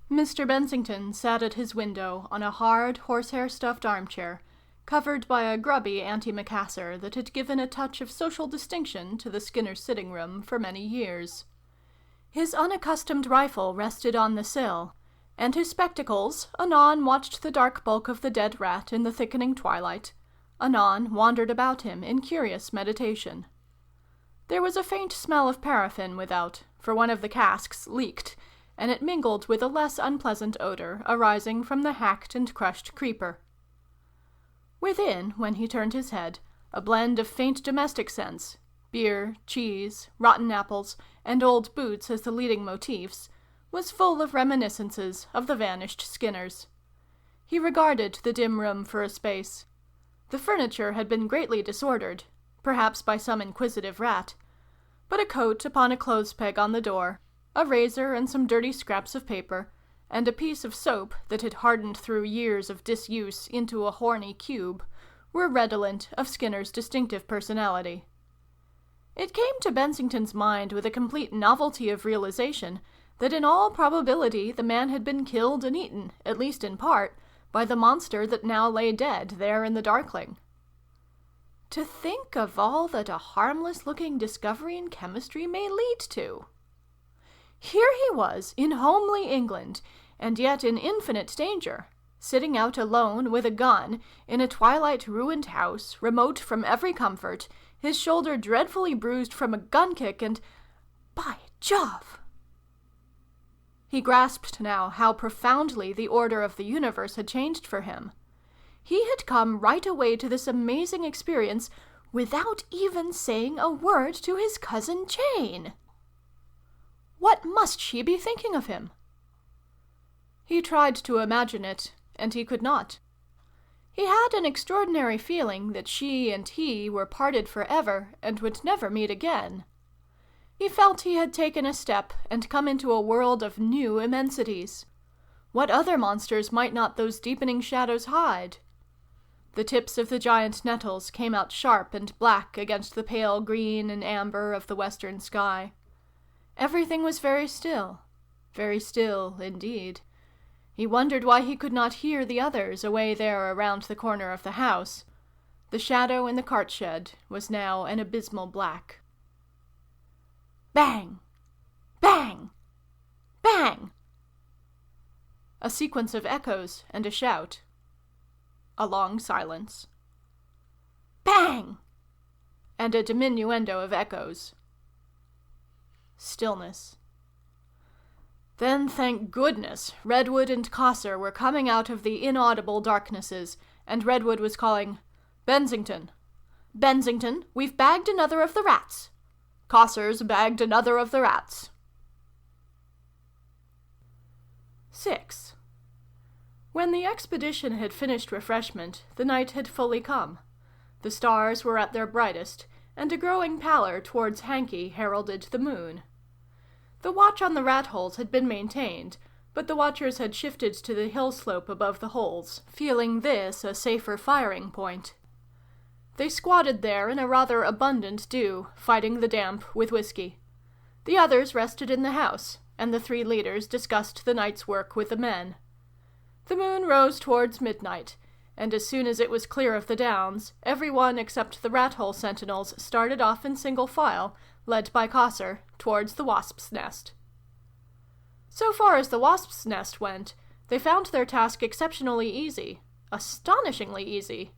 Mr. Bensington sat at his window on a hard horsehair-stuffed armchair, covered by a grubby antimacassar that had given a touch of social distinction to the Skinner sitting-room for many years. His unaccustomed rifle rested on the sill, and his spectacles anon watched the dark bulk of the dead rat in the thickening twilight, anon wandered about him in curious meditation. There was a faint smell of paraffin without, for one of the casks leaked, and it mingled with a less unpleasant odor arising from the hacked and crushed creeper. Within, when he turned his head, a blend of faint domestic scents, beer, cheese, rotten apples, and old boots as the leading motifs, was full of reminiscences of the vanished Skinners. He regarded the dim room for a space. The furniture had been greatly disordered, perhaps by some inquisitive rat, but a coat upon a clothes-peg on the door, a razor and some dirty scraps of paper, and a piece of soap that had hardened through years of disuse into a horny cube, were redolent of Skinner's distinctive personality. It came to Bensington's mind with a complete novelty of realization that in all probability the man had been killed and eaten, at least in part, by the monster that now lay dead there in the darkling. To think of all that a harmless-looking discovery in chemistry may lead to! Here he was, in homely England, and yet in infinite danger, sitting out alone with a gun, in a twilight-ruined house, remote from every comfort, his shoulder dreadfully bruised from a gun-kick, and... by Jove! He grasped now how profoundly the order of the universe had changed for him. He had come right away to this amazing experience without even saying a word to his cousin Jane. What must she be thinking of him? He tried to imagine it, and he could not. He had an extraordinary feeling that she and he were parted forever and would never meet again. He felt he had taken a step and come into a world of new immensities. What other monsters might not those deepening shadows hide? The tips of the giant nettles came out sharp and black against the pale green and amber of the western sky. Everything was very still indeed. He wondered why he could not hear the others away there around the corner of the house. The shadow in the cart-shed was now an abysmal black. Bang! Bang! Bang! A sequence of echoes and a shout. A long silence. Bang! And a diminuendo of echoes. Stillness. Then, thank goodness, Redwood and Cossor were coming out of the inaudible darknesses, and Redwood was calling, "Bensington! Bensington, we've bagged another of the rats! Cossor's bagged another of the rats!" 6. When the expedition had finished refreshment, the night had fully come. The stars were at their brightest, and a growing pallor towards Hanky heralded the moon. The watch on the rat-holes had been maintained, but the watchers had shifted to the hill slope above the holes, feeling this a safer firing point. They squatted there in a rather abundant dew, fighting the damp with whiskey. The others rested in the house, and the 3 leaders discussed the night's work with the men. The moon rose towards midnight, and as soon as it was clear of the downs, everyone except the rat-hole sentinels started off in single file, led by Cossor, towards the wasp's nest. So far as the wasp's nest went, they found their task exceptionally easy, astonishingly easy.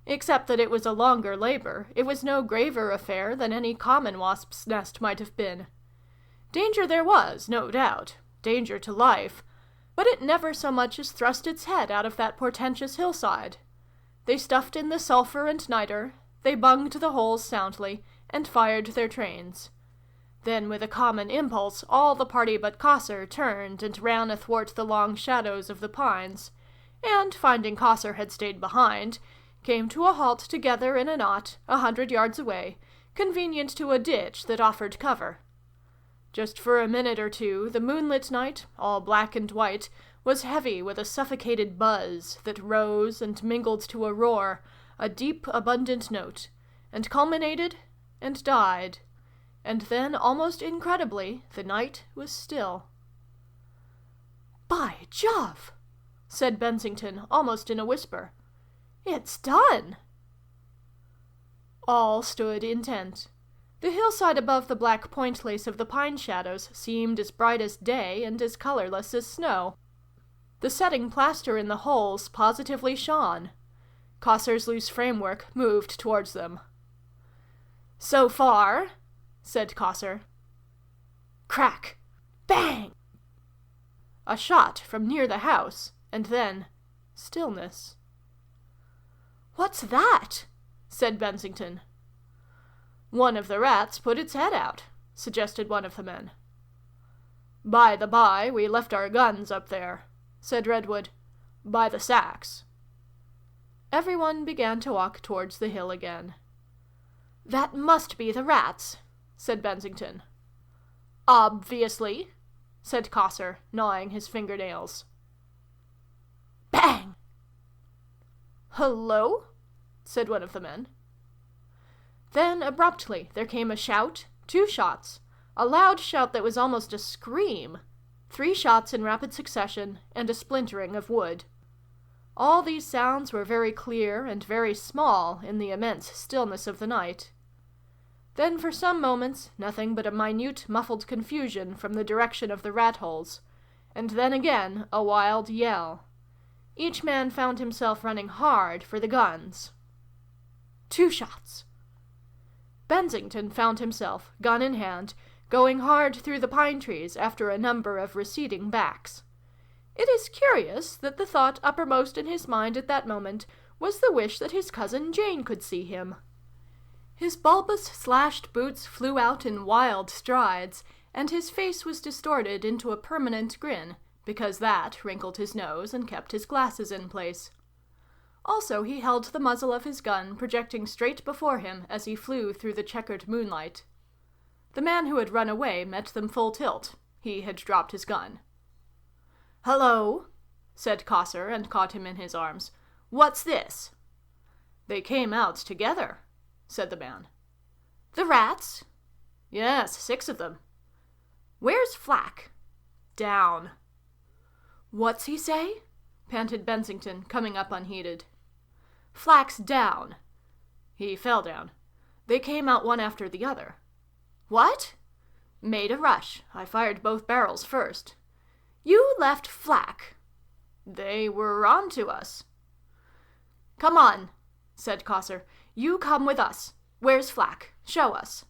Except that it was a longer labor, it was no graver affair than any common wasp's nest might have been. Danger there was, no doubt, danger to life, but it never so much as thrust its head out of that portentous hillside. They stuffed in the sulphur and niter, they bunged the holes soundly, and fired their trains. Then, with a common impulse, all the party but Cossor turned and ran athwart the long shadows of the pines, and, finding Cossor had stayed behind, came to a halt together in a knot, 100 yards away, convenient to a ditch that offered cover. Just for a minute or two, the moonlit night, all black and white, was heavy with a suffocated buzz that rose and mingled to a roar, a deep, abundant note, and culminated and died, and then, almost incredibly, the night was still. "By Jove!" said Bensington, almost in a whisper. "It's done!" All stood intent. The hillside above the black point-lace of the pine shadows seemed as bright as day and as colorless as snow. The setting plaster in the holes positively shone. Cossor's loose framework moved towards them. "So far," said Cossor. Crack! Bang! A shot from near the house, and then stillness. "What's that?" said Bensington. "One of the rats put its head out," suggested one of the men. "By the by, we left our guns up there," said Redwood. "By the sacks." Everyone began to walk towards the hill again. "That must be the rats," said Bensington. "Obviously," said Cossor, gnawing his fingernails. Bang! "Hullo?" said one of the men. Then, abruptly, there came a shout, 2 shots, a loud shout that was almost a scream, 3 shots in rapid succession, and a splintering of wood. All these sounds were very clear and very small in the immense stillness of the night. Then for some moments nothing but a minute muffled confusion from the direction of the rat-holes, and then again a wild yell. Each man found himself running hard for the guns. 2 shots. Bensington found himself, gun in hand, going hard through the pine trees after a number of receding backs. It is curious that the thought uppermost in his mind at that moment was the wish that his cousin Jane could see him. His bulbous slashed boots flew out in wild strides, and his face was distorted into a permanent grin, because that wrinkled his nose and kept his glasses in place. Also, he held the muzzle of his gun projecting straight before him as he flew through the checkered moonlight. The man who had run away met them full tilt. He had dropped his gun. "Hello," said Cossor, and caught him in his arms. "What's this?" "They came out together," said the man. "The rats?" "Yes, 6 of them." "Where's Flack?" "Down." "What's he say?" panted Bensington, coming up unheeded. "Flack's down." "He fell down. They came out one after the other." "What?" Made a rush. I fired both barrels first. You left flak. They were on to us. Come on, said Cosser. You come with us. Where's flak? Show us.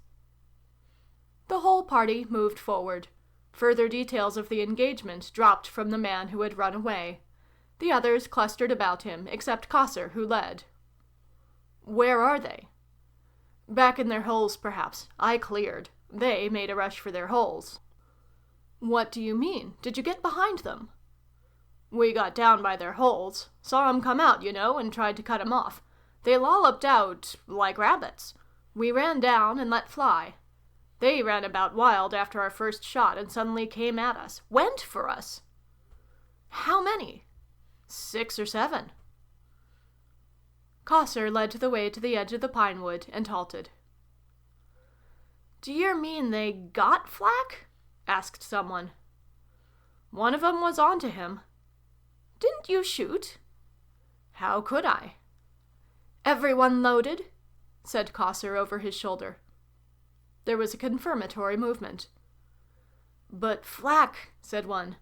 The whole party moved forward. Further details of the engagement dropped from the man who had run away. The others clustered about him, except Cosser, who led. Where are they? Back in their holes, perhaps. I cleared. They made a rush for their holes. What do you mean? Did you get behind them? We got down by their holes. Saw 'em come out, you know, and tried to cut 'em off. They lolloped out like rabbits. We ran down and let fly. They ran about wild after our first shot and suddenly came at us. Went for us. How many? 6 or 7. Cosser led the way to the edge of the pine wood and halted. Do you mean they got flak? Asked someone. One of 'em was on to him. Didn't you shoot? How could I? Everyone loaded? Said Cosser over his shoulder. There was a confirmatory movement. But flak, said one.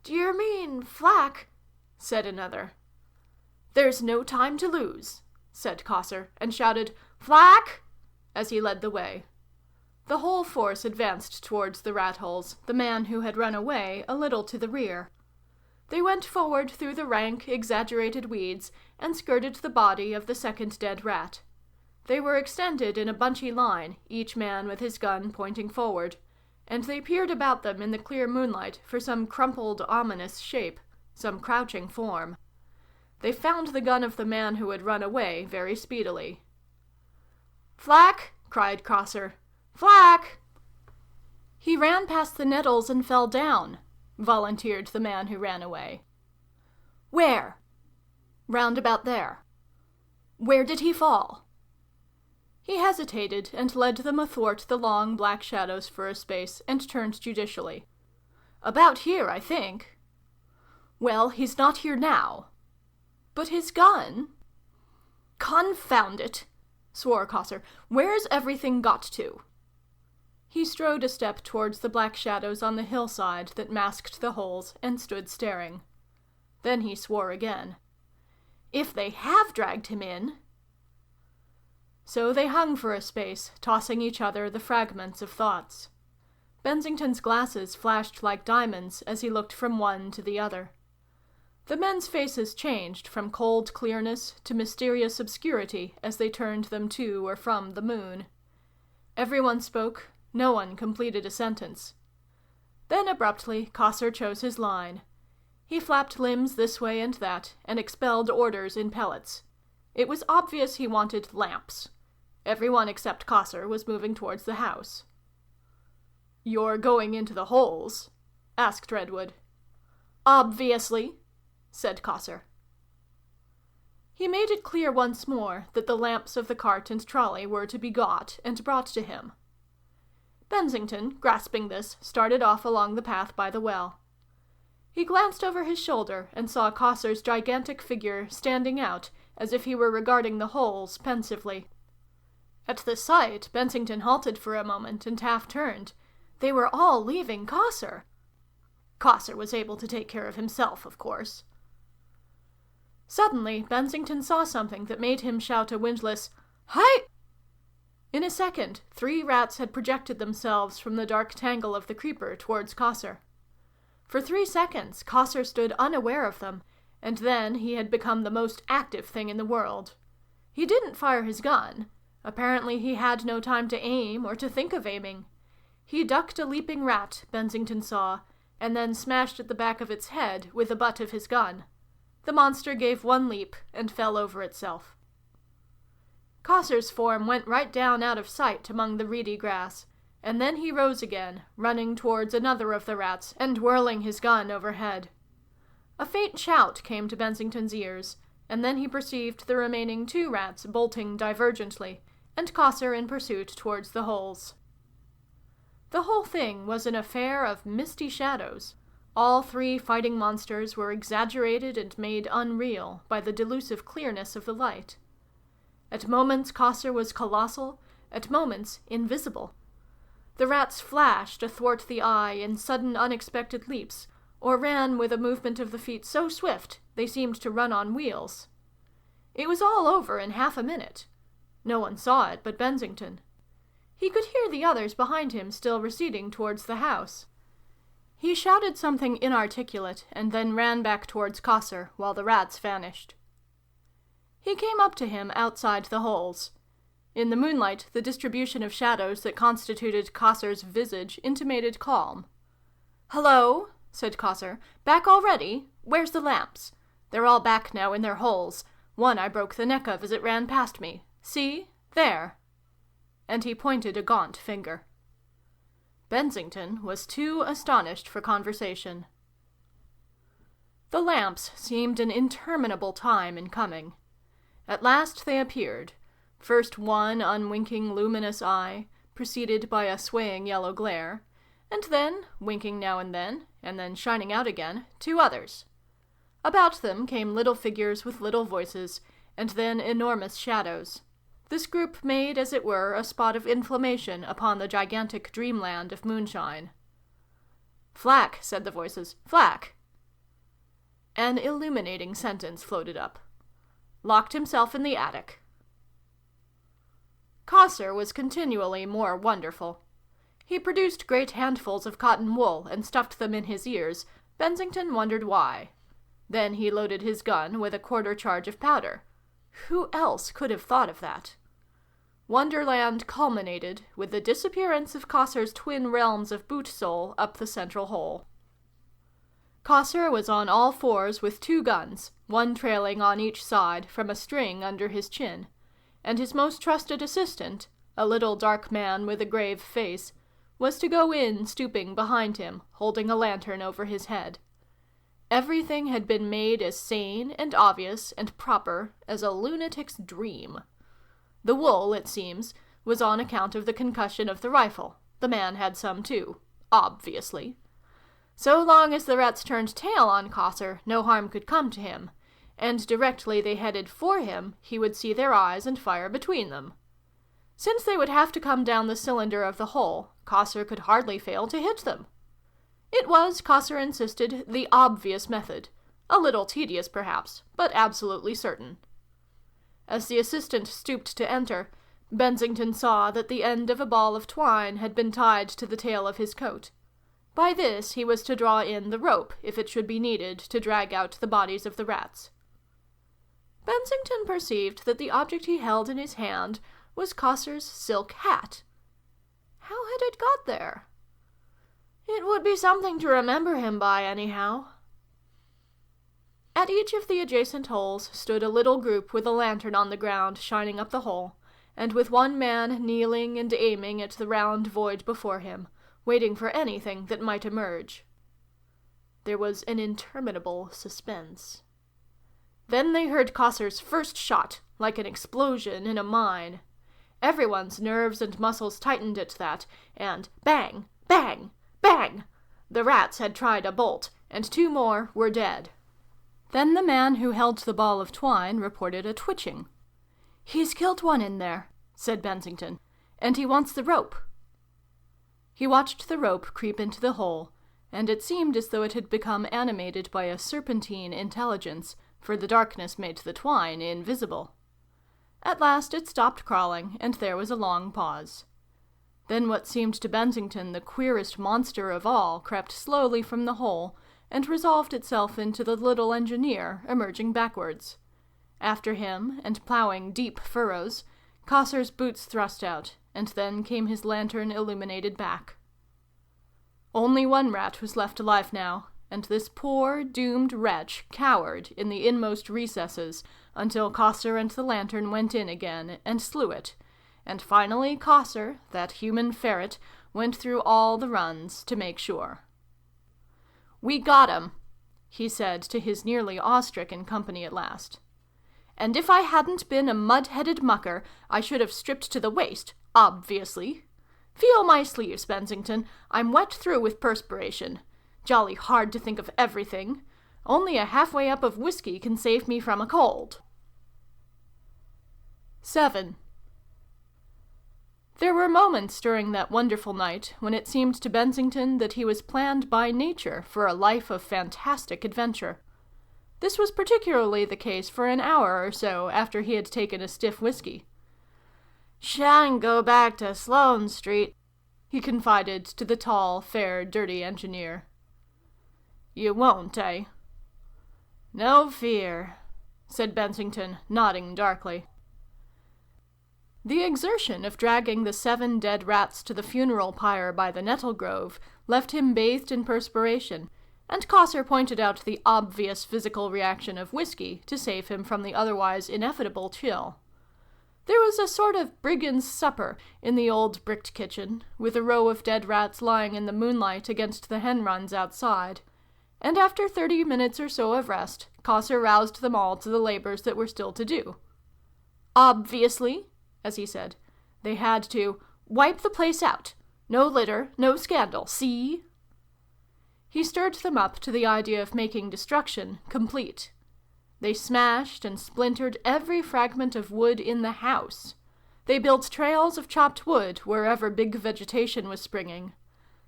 Do you mean flak? Said another. There's no time to lose, said Cosser, and shouted, Flak! As he led the way. The whole force advanced towards the rat holes, the man who had run away a little to the rear. They went forward through the rank, exaggerated weeds, and skirted the body of the second dead rat. They were extended in a bunchy line, each man with his gun pointing forward, and they peered about them in the clear moonlight for some crumpled, ominous shape, some crouching form. They found the gun of the man who had run away very speedily. Flak! Cried Cosser. Flak! He ran past the nettles and fell down, volunteered the man who ran away. Where? Round about there. Where did he fall? He hesitated and led them athwart the long black shadows for a space and turned judicially. About here, I think. Well, he's not here now. But his gun? Confound it, swore Cosser. Where's everything got to? He strode a step towards the black shadows on the hillside that masked the holes and stood staring. Then he swore again. If they have dragged him in... So they hung for a space, tossing each other the fragments of thoughts. Bensington's glasses flashed like diamonds as he looked from one to the other. The men's faces changed from cold clearness to mysterious obscurity as they turned them to or from the moon. Everyone spoke, no one completed a sentence. Then abruptly Cosser chose his line. He flapped limbs this way and that, and expelled orders in pellets. It was obvious he wanted lamps. Everyone except Cosser was moving towards the house. "You're going into the holes?" asked Redwood. "Obviously," said Cosser. He made it clear once more that the lamps of the cart and trolley were to be got and brought to him. Bensington, grasping this, started off along the path by the well. He glanced over his shoulder and saw Cosser's gigantic figure standing out as if he were regarding the holes pensively. At the sight, Bensington halted for a moment and half-turned. They were all leaving Cosser. Cosser was able to take care of himself, of course. Suddenly, Bensington saw something that made him shout a windless, "Hi!" In a second, 3 rats had projected themselves from the dark tangle of the creeper towards Cosser. For 3 seconds, Cosser stood unaware of them, and then he had become the most active thing in the world. He didn't fire his gun. Apparently he had no time to aim or to think of aiming. He ducked a leaping rat, Bensington saw, and then smashed at the back of its head with the butt of his gun. The monster gave one leap and fell over itself. Cosser's form went right down out of sight among the reedy grass, and then he rose again, running towards another of the rats and whirling his gun overhead. A faint shout came to Bensington's ears, and then he perceived the remaining 2 rats bolting divergently, and Cosser in pursuit towards the holes. The whole thing was an affair of misty shadows. All 3 fighting monsters were exaggerated and made unreal by the delusive clearness of the light. At moments Cosser was colossal, at moments invisible. The rats flashed athwart the eye in sudden unexpected leaps, or ran with a movement of the feet so swift they seemed to run on wheels. It was all over in half a minute. No one saw it but Bensington. He could hear the others behind him still receding towards the house. He shouted something inarticulate, and then ran back towards Cossor, while the rats vanished. He came up to him outside the holes. In the moonlight, the distribution of shadows that constituted Cossor's visage intimated calm. "Hello," said Cossor. "Back already? Where's the lamps? They're all back now in their holes. One I broke the neck of as it ran past me. See? There." And he pointed a gaunt finger. Bensington was too astonished for conversation. The lamps seemed an interminable time in coming. At last they appeared, first one unwinking luminous eye, preceded by a swaying yellow glare, and then, winking now and then shining out again, two others. About them came little figures with little voices, and then enormous shadows. This group made, as it were, a spot of inflammation upon the gigantic dreamland of moonshine. "Flack," said the voices. "Flack." An illuminating sentence floated up. "Locked himself in the attic." Cossor was continually more wonderful. He produced great handfuls of cotton wool and stuffed them in his ears. Bensington wondered why. Then he loaded his gun with a quarter charge of powder. Who else could have thought of that? Wonderland culminated with the disappearance of Cossor's twin realms of boot sole up the central hole. Cossor was on all fours with two guns, one trailing on each side from a string under his chin, and his most trusted assistant, a little dark man with a grave face, was to go in stooping behind him, holding a lantern over his head. Everything had been made as sane and obvious and proper as a lunatic's dream. The wool, it seems, was on account of the concussion of the rifle. The man had some too, obviously. So long as the rats turned tail on Cossor, no harm could come to him, and directly they headed for him, he would see their eyes and fire between them. Since they would have to come down the cylinder of the hole, Cossor could hardly fail to hit them. It was, Cossor insisted, the obvious method, a little tedious perhaps, but absolutely certain. As the assistant stooped to enter, Bensington saw that the end of a ball of twine had been tied to the tail of his coat. By this he was to draw in the rope, if it should be needed, to drag out the bodies of the rats. Bensington perceived that the object he held in his hand was Cossor's silk hat. How had it got there? It would be something to remember him by, anyhow. At each of the adjacent holes stood a little group with a lantern on the ground shining up the hole, and with one man kneeling and aiming at the round void before him, waiting for anything that might emerge. There was an interminable suspense. Then they heard Cossor's first shot, like an explosion in a mine. Everyone's nerves and muscles tightened at that, and bang, bang, bang! The rats had tried a bolt, and two more were dead. Then the man who held the ball of twine reported a twitching. "He's killed one in there," said Bensington, "and he wants the rope." He watched the rope creep into the hole, and it seemed as though it had become animated by a serpentine intelligence, for the darkness made the twine invisible. At last it stopped crawling, and there was a long pause. Then what seemed to Bensington the queerest monster of all crept slowly from the hole, and resolved itself into the little engineer, emerging backwards. After him, and ploughing deep furrows, Cossor's boots thrust out, and then came his lantern-illuminated back. Only one rat was left alive now, and this poor, doomed wretch cowered in the inmost recesses until Cossor and the lantern went in again and slew it, and finally Cossor, that human ferret, went through all the runs to make sure. "We got 'em," he said to his nearly awe-stricken company at last. "And if I hadn't been a mud-headed mucker, I should have stripped to the waist, obviously. Feel my sleeves, Bensington. I'm wet through with perspiration. Jolly hard to think of everything. Only a halfway up of whiskey can save me from a cold." 7. There were moments during that wonderful night when it seemed to Bensington that he was planned by nature for a life of fantastic adventure. This was particularly the case for an hour or so after he had taken a stiff whiskey. "Shan't go back to Sloane Street," he confided to the tall, fair, dirty engineer. "You won't, eh?" "No fear," said Bensington, nodding darkly. The exertion of dragging the 7 dead rats to the funeral pyre by the nettle grove left him bathed in perspiration, and Cossar pointed out the obvious physical reaction of whiskey to save him from the otherwise inevitable chill. There was a sort of brigand's supper in the old bricked kitchen, with a row of dead rats lying in the moonlight against the hen-runs outside, and after 30 minutes or so of rest, Cossar roused them all to the labours that were still to do. Obviously, as he said, they had to wipe the place out. No litter, no scandal, see? He stirred them up to the idea of making destruction complete. They smashed and splintered every fragment of wood in the house. They built trails of chopped wood wherever big vegetation was springing.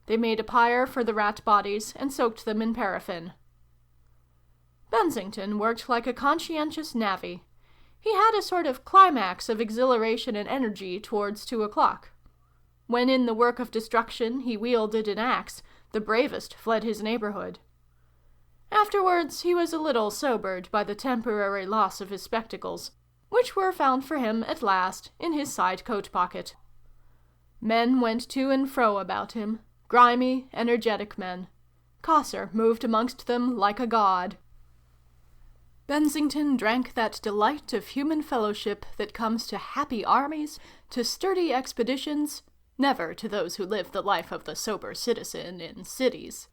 They made a pyre for the rat bodies and soaked them in paraffin. Bensington worked like a conscientious navvy. He had a sort of climax of exhilaration and energy towards 2 o'clock. When in the work of destruction he wielded an axe, the bravest fled his neighborhood. Afterwards he was a little sobered by the temporary loss of his spectacles, which were found for him at last in his side coat pocket. Men went to and fro about him, grimy, energetic men. Cossar moved amongst them like a god. Bensington drank that delight of human fellowship that comes to happy armies, to sturdy expeditions, never to those who live the life of the sober citizen in cities.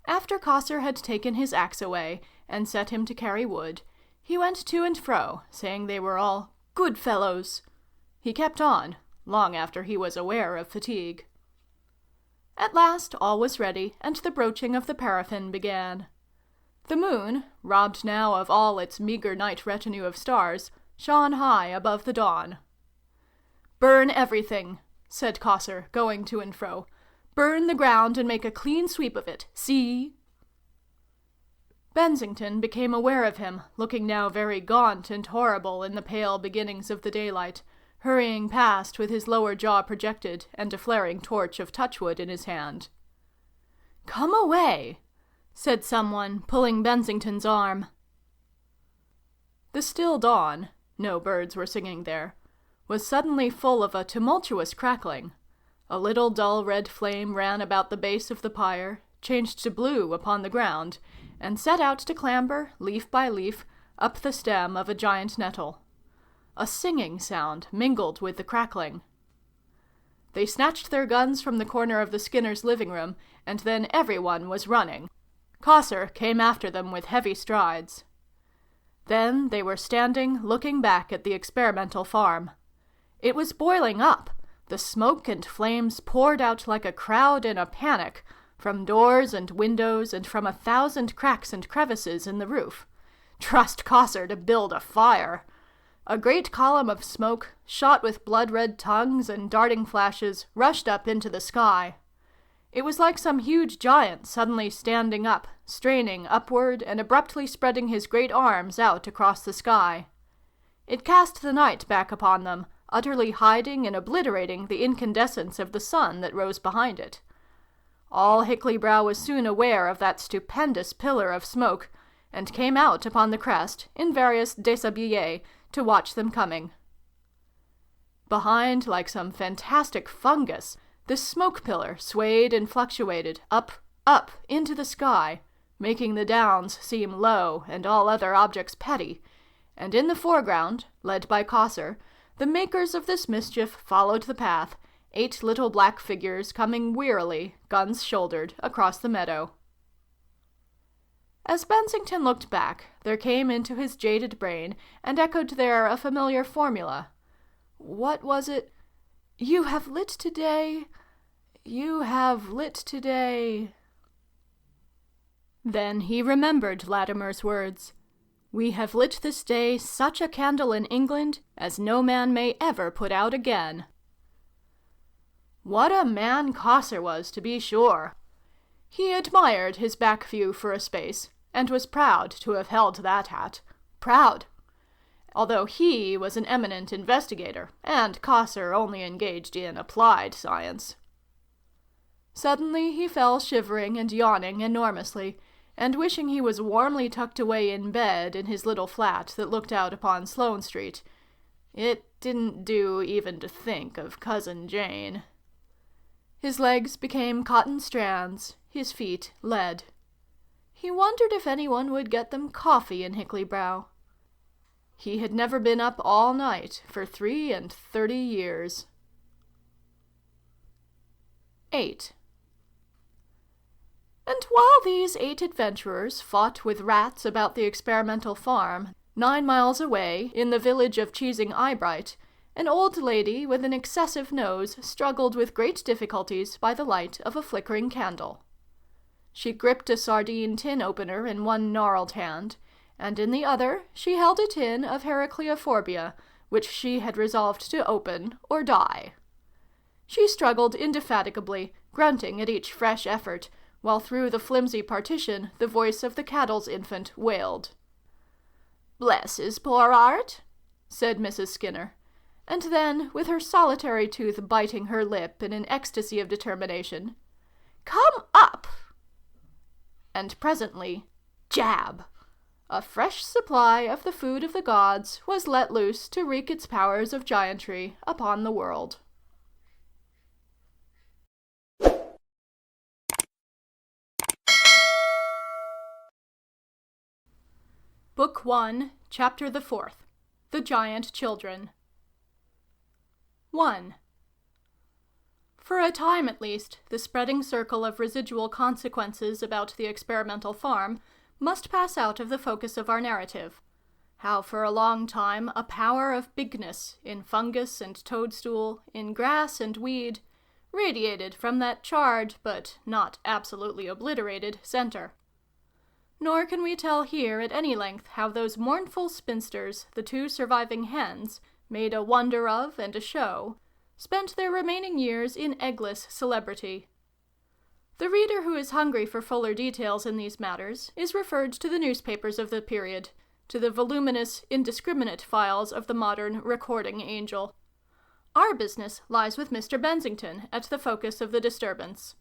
After Cossar had taken his axe away and set him to carry wood, he went to and fro, saying they were all good fellows. He kept on, long after he was aware of fatigue. At last all was ready, and the broaching of the paraffin began. The moon, robbed now of all its meagre night retinue of stars, shone high above the dawn. "Burn everything," said Cossar, going to and fro. "Burn the ground and make a clean sweep of it. See?" Bensington became aware of him, looking now very gaunt and horrible in the pale beginnings of the daylight, hurrying past with his lower jaw projected and a flaring torch of touchwood in his hand. "Come away," said someone, pulling Bensington's arm. The still dawn, no birds were singing there, was suddenly full of a tumultuous crackling. A little dull red flame ran about the base of the pyre, changed to blue upon the ground, and set out to clamber, leaf by leaf, up the stem of a giant nettle. A singing sound mingled with the crackling. They snatched their guns from the corner of the Skinners' living room, and then everyone was running. Cossar came after them with heavy strides. Then they were standing, looking back at the experimental farm. It was boiling up. The smoke and flames poured out like a crowd in a panic, from doors and windows and from 1,000 cracks and crevices in the roof. Trust Cossar to build a fire! A great column of smoke, shot with blood-red tongues and darting flashes, rushed up into the sky. It was like some huge giant suddenly standing up, straining upward and abruptly spreading his great arms out across the sky. It cast the night back upon them, utterly hiding and obliterating the incandescence of the sun that rose behind it. All Hickley Brow was soon aware of that stupendous pillar of smoke, and came out upon the crest, in various déshabillés, to watch them coming. Behind, like some fantastic fungus, this smoke pillar swayed and fluctuated, up, up, into the sky, making the downs seem low and all other objects petty, and in the foreground, led by Cossar, the makers of this mischief followed the path, 8 little black figures coming wearily, guns shouldered, across the meadow. As Bensington looked back, there came into his jaded brain and echoed there a familiar formula. What was it? "You have lit today. You have lit today." Then he remembered Latimer's words. "We have lit this day such a candle in England as no man may ever put out again." What a man Cossar was, to be sure! He admired his back view for a space, and was proud to have held that hat. Proud! Although he was an eminent investigator, and Cossar only engaged in applied science. Suddenly he fell shivering and yawning enormously, and wishing he was warmly tucked away in bed in his little flat that looked out upon Sloane Street. It didn't do even to think of Cousin Jane. His legs became cotton strands, his feet lead. He wondered if anyone would get them coffee in Hickley Brow. He had never been up all night for 33 years. 8. And while these 8 adventurers fought with rats about the experimental farm, 9 miles away, in the village of Cheesing Eyebright, an old lady with an excessive nose struggled with great difficulties by the light of a flickering candle. She gripped a sardine tin opener in one gnarled hand, and in the other she held a tin of Heracleophobia, which she had resolved to open or die. She struggled indefatigably, grunting at each fresh effort, while through the flimsy partition the voice of the Caddles infant wailed. "Bless his poor heart," said Mrs. Skinner, and then, with her solitary tooth biting her lip in an ecstasy of determination, "Come up!" And presently, jab! A fresh supply of the food of the gods was let loose to wreak its powers of giantry upon the world. Book 1, Chapter the 4th. The Giant Children. 1. For a time at least, the spreading circle of residual consequences about the experimental farm must pass out of the focus of our narrative. How for a long time a power of bigness, in fungus and toadstool, in grass and weed, radiated from that charred, but not absolutely obliterated, center. Nor can we tell here at any length how those mournful spinsters, the 2 surviving hens, made a wonder of and a show, spent their remaining years in eggless celebrity. The reader who is hungry for fuller details in these matters is referred to the newspapers of the period, to the voluminous, indiscriminate files of the modern recording angel. Our business lies with Mr. Bensington at the focus of the disturbance.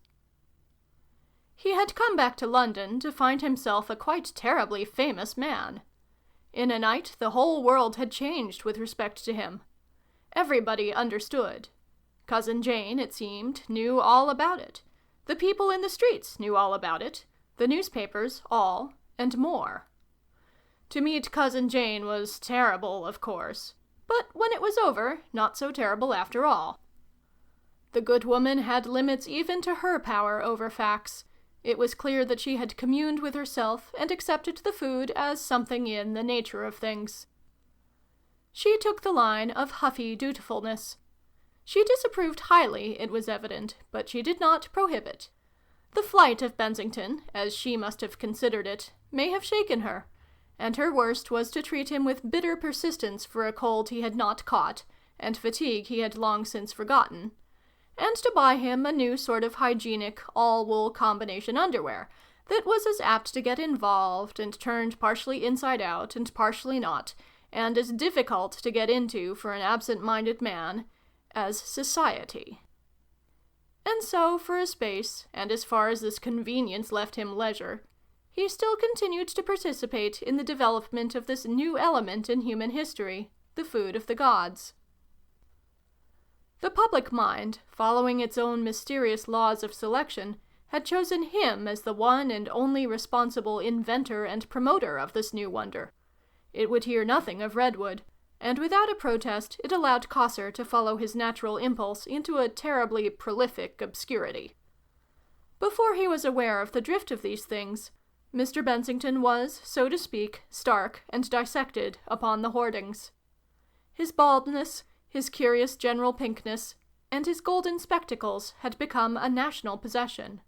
He had come back to London to find himself a quite terribly famous man. In a night the whole world had changed with respect to him. Everybody understood. Cousin Jane, it seemed, knew all about it. The people in the streets knew all about it. The newspapers, all, and more. To meet Cousin Jane was terrible, of course. But when it was over, not so terrible after all. The good woman had limits even to her power over facts. It was clear that she had communed with herself and accepted the food as something in the nature of things. She took the line of huffy dutifulness. She disapproved highly, it was evident, but she did not prohibit. The flight of Bensington, as she must have considered it, may have shaken her, and her worst was to treat him with bitter persistence for a cold he had not caught, and fatigue he had long since forgotten, and to buy him a new sort of hygienic, all-wool combination underwear that was as apt to get involved and turned partially inside out and partially not, and as difficult to get into for an absent-minded man as society. And so, for a space, and as far as this convenience left him leisure, he still continued to participate in the development of this new element in human history, the food of the gods. The public mind, following its own mysterious laws of selection, had chosen him as the one and only responsible inventor and promoter of this new wonder. It would hear nothing of Redwood, and without a protest it allowed Cossar to follow his natural impulse into a terribly prolific obscurity. Before he was aware of the drift of these things, Mr. Bensington was, so to speak, stark and dissected upon the hoardings. His baldness, his curious general pinkness, and his golden spectacles had become a national possession.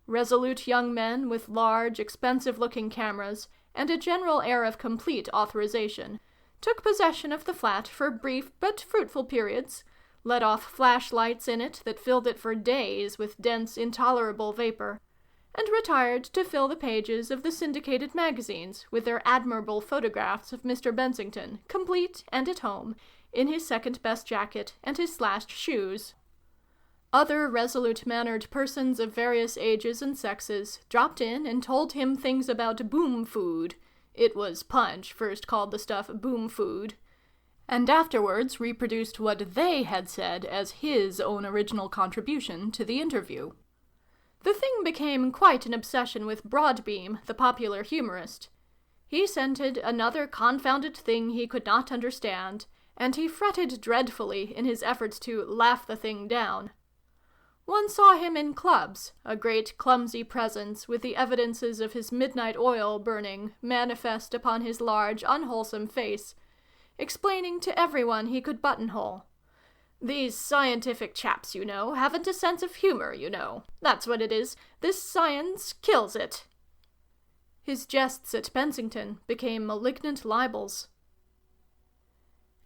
Resolute young men with large, expensive-looking cameras and a general air of complete authorization took possession of the flat for brief but fruitful periods, let off flashlights in it that filled it for days with dense, intolerable vapor, and retired to fill the pages of the syndicated magazines with their admirable photographs of Mr. Bensington, complete and at home, in his second-best jacket and his slashed shoes. Other resolute-mannered persons of various ages and sexes dropped in and told him things about boom food — it was Punch first called the stuff boom food — and afterwards reproduced what they had said as his own original contribution to the interview. The thing became quite an obsession with Broadbeam, the popular humorist. He scented another confounded thing he could not understand, and he fretted dreadfully in his efforts to laugh the thing down. One saw him in clubs, a great clumsy presence with the evidences of his midnight oil burning manifest upon his large, unwholesome face, explaining to everyone he could buttonhole. "These scientific chaps, you know, haven't a sense of humor, you know. That's what it is. This science kills it." His jests at Bensington became malignant libels.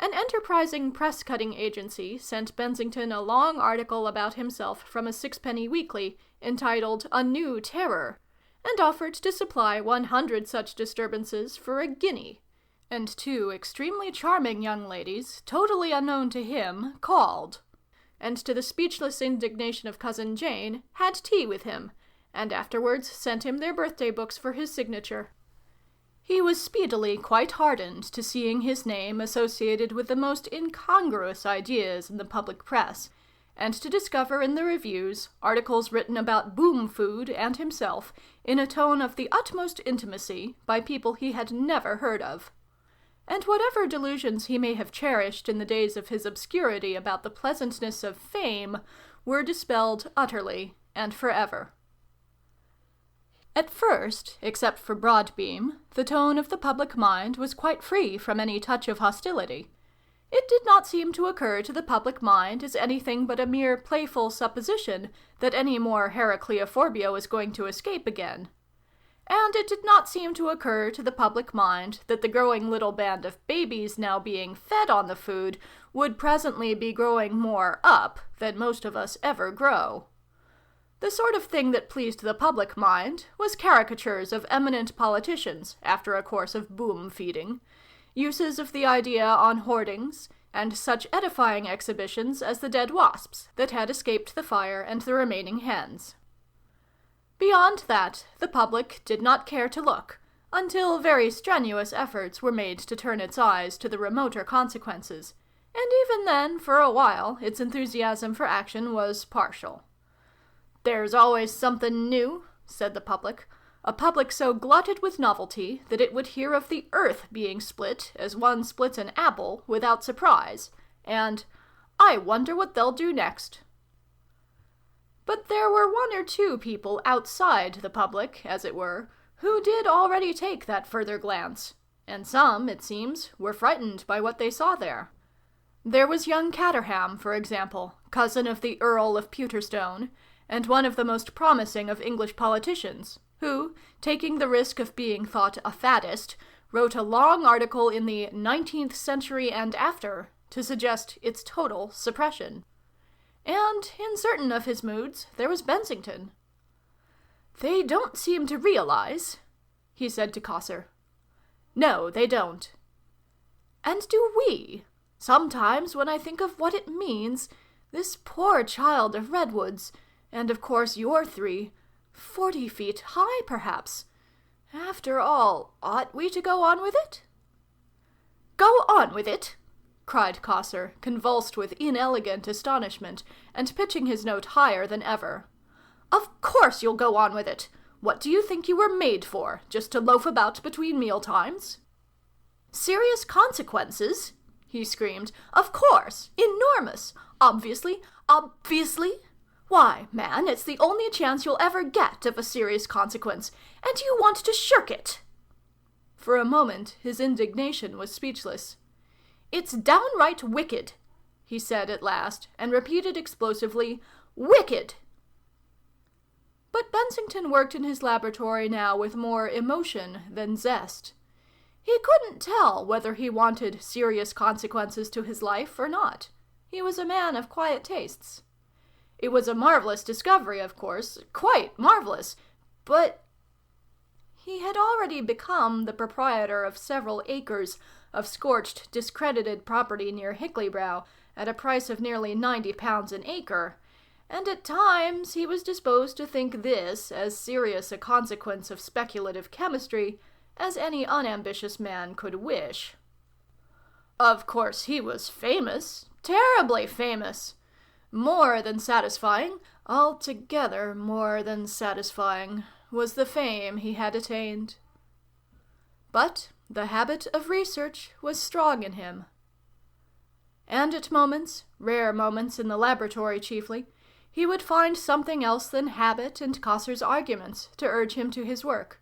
An enterprising press-cutting agency sent Bensington a long article about himself from a sixpenny weekly, entitled A New Terror, and offered to supply 100 such disturbances for a guinea. And 2 extremely charming young ladies, totally unknown to him, called, and to the speechless indignation of Cousin Jane, had tea with him, and afterwards sent him their birthday books for his signature. He was speedily quite hardened to seeing his name associated with the most incongruous ideas in the public press, and to discover in the reviews articles written about boom food and himself in a tone of the utmost intimacy by people he had never heard of. And whatever delusions he may have cherished in the days of his obscurity about the pleasantness of fame were dispelled utterly and forever. At first, except for Broadbeam, the tone of the public mind was quite free from any touch of hostility. It did not seem to occur to the public mind as anything but a mere playful supposition that any more Heracleophobia was going to escape again. And it did not seem to occur to the public mind that the growing little band of babies now being fed on the food would presently be growing more up than most of us ever grow. The sort of thing that pleased the public mind was caricatures of eminent politicians after a course of boom feeding, uses of the idea on hoardings, and such edifying exhibitions as the dead wasps that had escaped the fire and the remaining hens. Beyond that, the public did not care to look, until very strenuous efforts were made to turn its eyes to the remoter consequences, and even then, for a while, its enthusiasm for action was partial. "There's always something new," said the public, a public so glutted with novelty that it would hear of the earth being split as one splits an apple without surprise, and "I wonder what they'll do next." But there were 1 or 2 people outside the public, as it were, who did already take that further glance, and some, it seems, were frightened by what they saw there. There was young Caterham, for example, cousin of the Earl of Pewterstone, and one of the most promising of English politicians, who, taking the risk of being thought a faddist, wrote a long article in the 19th Century and After to suggest its total suppression. And, in certain of his moods, there was Bensington. "They don't seem to realize," he said to Cossar. "No, they don't." "And do we? Sometimes, when I think of what it means, this poor child of Redwood's, and of course you're 3, 40 feet high, perhaps. After all, ought we to go on with it?" "Go on with it?" cried Cossar, convulsed with inelegant astonishment, and pitching his note higher than ever. "Of course you'll go on with it! What do you think you were made for, just to loaf about between mealtimes?" "Serious consequences?" he screamed. "Of course! Enormous! Obviously! Why, man, it's the only chance you'll ever get of a serious consequence, and you want to shirk it!" For a moment his indignation was speechless. "It's downright wicked," he said at last, and repeated explosively, "Wicked!" But Bensington worked in his laboratory now with more emotion than zest. He couldn't tell whether he wanted serious consequences to his life or not. He was a man of quiet tastes. It was a marvelous discovery, of course, quite marvelous, but he had already become the proprietor of several acres of scorched, discredited property near Hickley-brow at a price of nearly £90 an acre, and at times he was disposed to think this as serious a consequence of speculative chemistry as any unambitious man could wish. Of course he was famous, terribly famous. More than satisfying, altogether more than satisfying, was the fame he had attained. But the habit of research was strong in him. And at moments, rare moments in the laboratory chiefly, he would find something else than habit and Cossar's arguments to urge him to his work.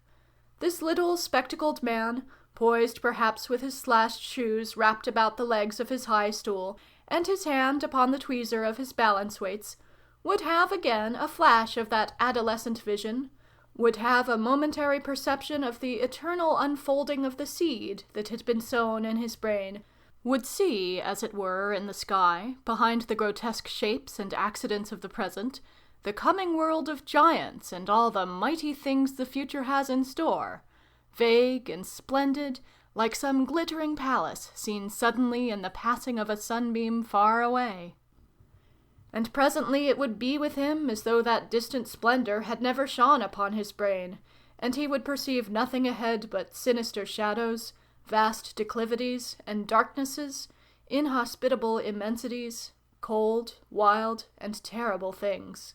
This little spectacled man, poised perhaps with his slashed shoes wrapped about the legs of his high stool, and his hand upon the tweezer of his balance-weights, would have again a flash of that adolescent vision, would have a momentary perception of the eternal unfolding of the seed that had been sown in his brain, would see, as it were, in the sky, behind the grotesque shapes and accidents of the present, the coming world of giants and all the mighty things the future has in store, vague and splendid, like some glittering palace seen suddenly in the passing of a sunbeam far away. And presently it would be with him as though that distant splendor had never shone upon his brain, and he would perceive nothing ahead but sinister shadows, vast declivities and darknesses, inhospitable immensities, cold, wild, and terrible things.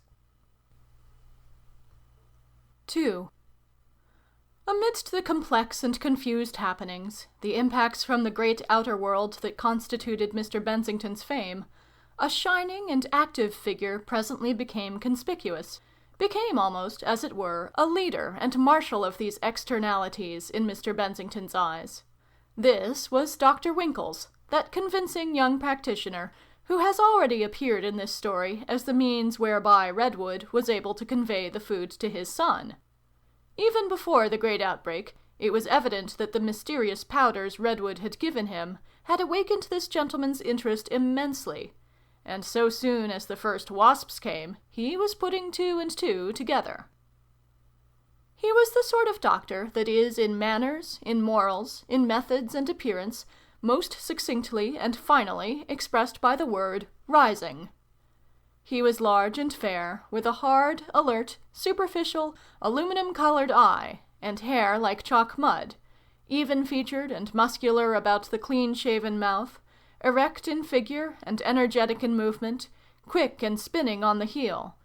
2. Amidst the complex and confused happenings, the impacts from the great outer world that constituted Mr. Bensington's fame, a shining and active figure presently became conspicuous, became almost, as it were, a leader and marshal of these externalities in Mr. Bensington's eyes. This was Dr. Winkles, that convincing young practitioner who has already appeared in this story as the means whereby Redwood was able to convey the food to his son. Even before the great outbreak, it was evident that the mysterious powders Redwood had given him had awakened this gentleman's interest immensely, and so soon as the first wasps came, he was putting 2 and 2 together. He was the sort of doctor that is in manners, in morals, in methods and appearance, most succinctly and finally expressed by the word rising. He was large and fair, with a hard, alert, superficial, aluminum-colored eye, and hair like chalk mud, even-featured and muscular about the clean-shaven mouth, erect in figure and energetic in movement, quick and spinning on the heel,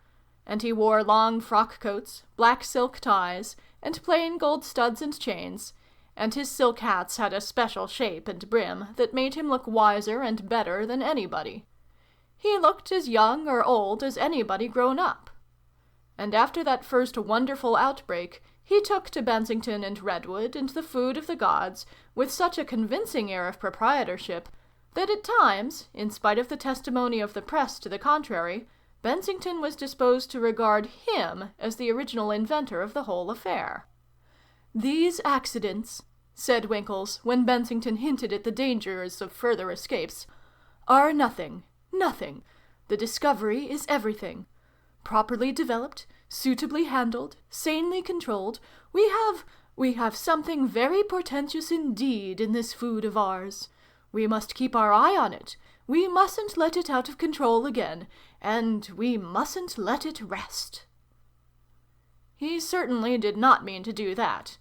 and he wore long frock-coats, black silk ties, and plain gold studs and chains, and his silk hats had a special shape and brim that made him look wiser and better than anybody. He looked as young or old as anybody grown up. And after that first wonderful outbreak, he took to Bensington and Redwood and the food of the gods with such a convincing air of proprietorship that at times, in spite of the testimony of the press to the contrary, Bensington was disposed to regard him as the original inventor of the whole affair. "These accidents," said Winkles, when Bensington hinted at the dangers of further escapes, "are nothing. Nothing. The discovery is everything. Properly developed, suitably handled, sanely controlled, we have something very portentous indeed in this food of ours. We must keep our eye on it. We mustn't let it out of control again, and we mustn't let it rest." He certainly did not mean to do that.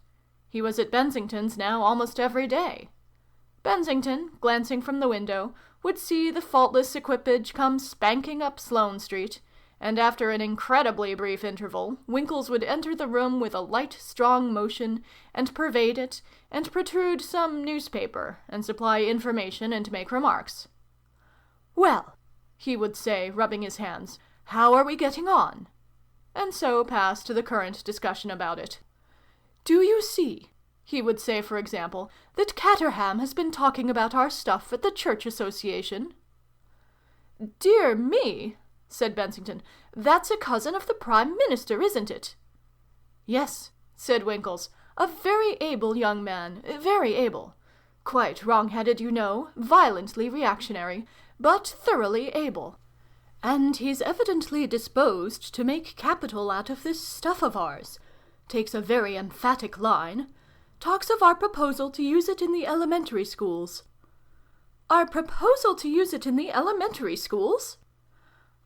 He was at Bensington's now almost every day. Bensington, glancing from the window, would see the faultless equipage come spanking up Sloane Street, and after an incredibly brief interval, Winkles would enter the room with a light, strong motion, and pervade it, and protrude some newspaper, and supply information and make remarks. "Well," he would say, rubbing his hands, "how are we getting on?" And so pass to the current discussion about it. "Do you see," he would say, for example, "that Caterham has been talking about our stuff at the Church Association?" "Dear me," said Bensington, "that's a cousin of the Prime Minister, isn't it?" "Yes," said Winkles, "a very able young man, very able. Quite wrong-headed, you know, violently reactionary, but thoroughly able. And he's evidently disposed to make capital out of this stuff of ours. Takes a very emphatic line. Talks of our proposal to use it in the elementary schools. Our proposal to use it in the elementary schools?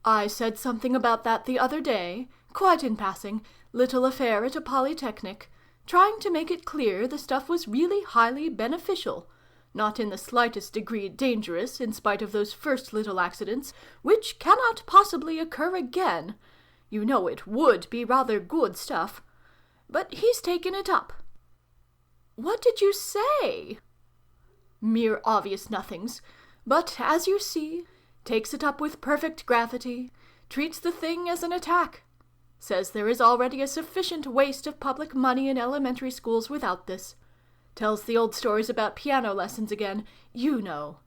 I said something about that the other day, quite in passing, little affair at a polytechnic, trying to make it clear the stuff was really highly beneficial, not in the slightest degree dangerous in spite of those first little accidents, which cannot possibly occur again. You know it would be rather good stuff. But he's taken it up. What did you say? Mere obvious nothings, but, as you see, takes it up with perfect gravity, treats the thing as an attack. Says there is already a sufficient waste of public money in elementary schools without this. Tells the old stories about piano lessons again, you know.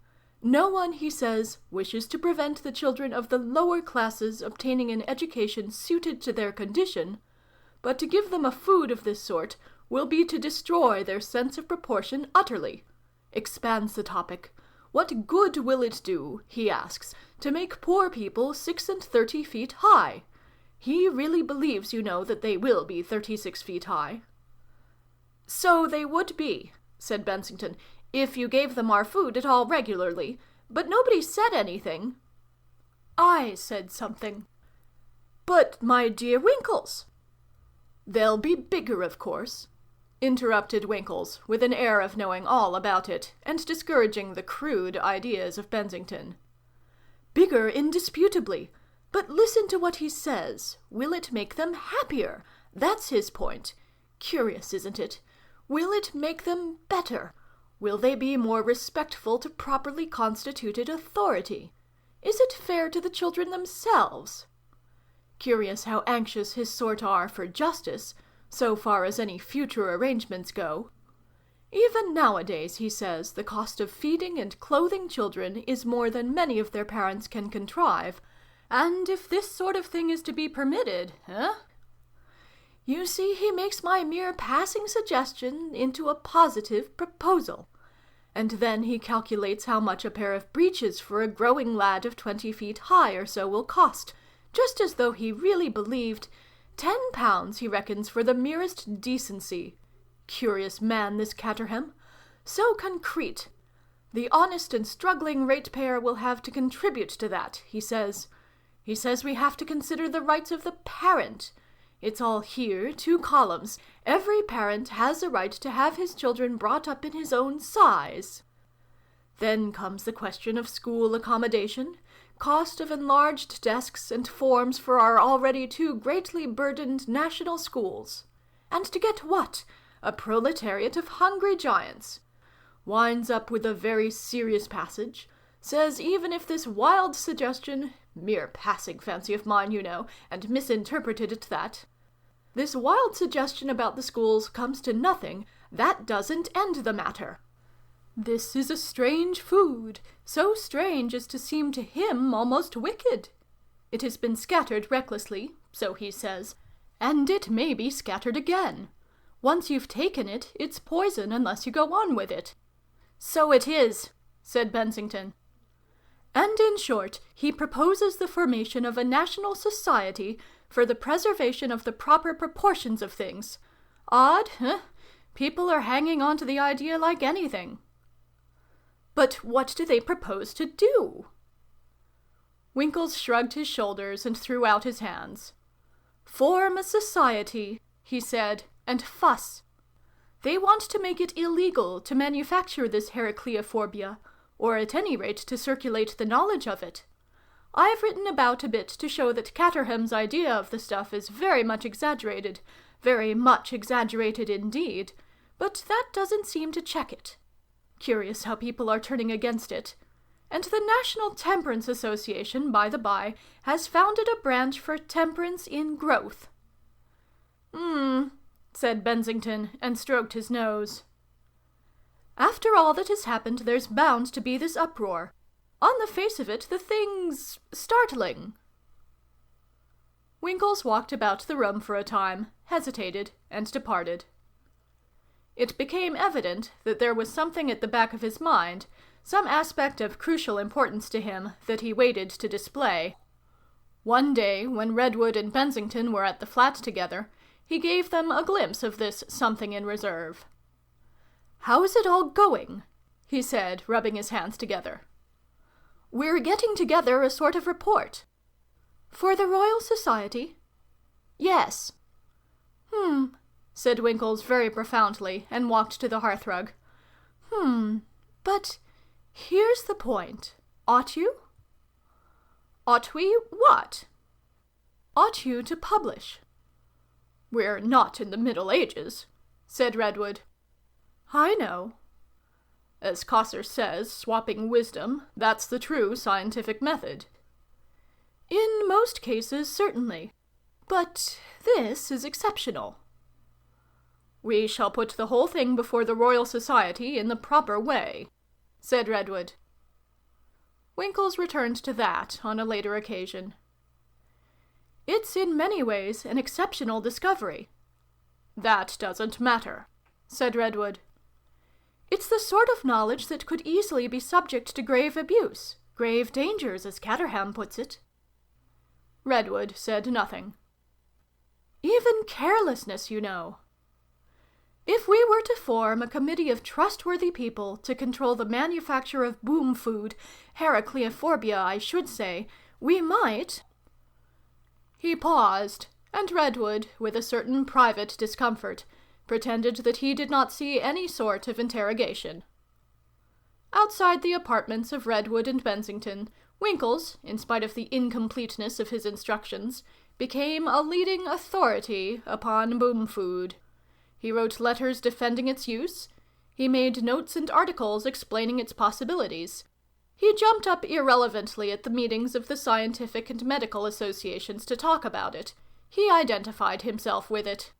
No one, he says, wishes to prevent the children of the lower classes obtaining an education suited to their condition, but to give them a food of this sort will be to destroy their sense of proportion utterly. Expands the topic. What good will it do, he asks, to make poor people 36 feet high? He really believes, you know, that they will be 36 feet high. So they would be, said Bensington, if you gave them our food at all regularly, but nobody said anything. I said something. But, my dear Winkles. They'll be bigger, of course, interrupted Winkles, with an air of knowing all about it, and discouraging the crude ideas of Bensington. Bigger, indisputably. But listen to what he says. Will it make them happier? That's his point. Curious, isn't it? Will it make them better? Will they be more respectful to properly constituted authority? Is it fair to the children themselves? Curious how anxious his sort are for justice, so far as any future arrangements go. Even nowadays, he says, the cost of feeding and clothing children is more than many of their parents can contrive, and if this sort of thing is to be permitted, You see, he makes my mere passing suggestion into a positive proposal. And then he calculates how much a pair of breeches for a growing lad of 20 feet high or so will cost, just as though he really believed £10, he reckons, for the merest decency. Curious man, this Caterham. So concrete. The honest and struggling ratepayer will have to contribute to that, he says. He says we have to consider the rights of the parent. It's all here, 2 columns. Every parent has a right to have his children brought up in his own size. Then comes the question of school accommodation, cost of enlarged desks and forms for our already too greatly burdened national schools. And to get what? A proletariat of hungry giants. Winds up with a very serious passage. Says even if this wild suggestion, mere passing fancy of mine, you know, and misinterpreted at that, this wild suggestion about the schools comes to nothing, that doesn't end the matter. This is a strange food, so strange as to seem to him almost wicked. It has been scattered recklessly, so he says, and it may be scattered again. Once you've taken it, it's poison unless you go on with it. So it is, said Bensington. And in short, he proposes the formation of a national society for the preservation of the proper proportions of things. Odd, huh? People are hanging on to the idea like anything. But what do they propose to do? Winkles shrugged his shoulders and threw out his hands. Form a society, he said, and fuss. They want to make it illegal to manufacture this Heracleophobia, or at any rate to circulate the knowledge of it. I've written about a bit to show that Caterham's idea of the stuff is very much exaggerated indeed, but that doesn't seem to check it. Curious how people are turning against it. And the National Temperance Association, by the by, has founded a branch for temperance in growth. Said Bensington, and stroked his nose. After all that has happened, there's bound to be this uproar. On the face of it, the thing's startling. Winkles walked about the room for a time, hesitated, and departed. It became evident that there was something at the back of his mind, some aspect of crucial importance to him that he waited to display. One day, when Redwood and Bensington were at the flat together, he gave them a glimpse of this something in reserve. "How is it all going?" he said, rubbing his hands together. "We're getting together a sort of report." "For the Royal Society?" "Yes." Said Winkles very profoundly, and walked to the hearthrug. But here's the point. Ought you?" "Ought we what?" "Ought you to publish?" "We're not in the Middle Ages," said Redwood. "I know." "As Cossar says, swapping wisdom, that's the true scientific method." "In most cases, certainly. But this is exceptional." "We shall put the whole thing before the Royal Society in the proper way," said Redwood. Winkles returned to that on a later occasion. "It's in many ways an exceptional discovery." "That doesn't matter," said Redwood. "It's the sort of knowledge that could easily be subject to grave abuse, grave dangers, as Caterham puts it." Redwood said nothing. "Even carelessness, you know. If we were to form a committee of trustworthy people to control the manufacture of boom food, Heracleophobia, I should say, we might—" He paused, and Redwood, with a certain private discomfort, pretended that he did not see any sort of interrogation. Outside the apartments of Redwood and Bensington, Winkles, in spite of the incompleteness of his instructions, became a leading authority upon boom food. He wrote letters defending its use. He made notes and articles explaining its possibilities. He jumped up irrelevantly at the meetings of the scientific and medical associations to talk about it. He identified himself with it.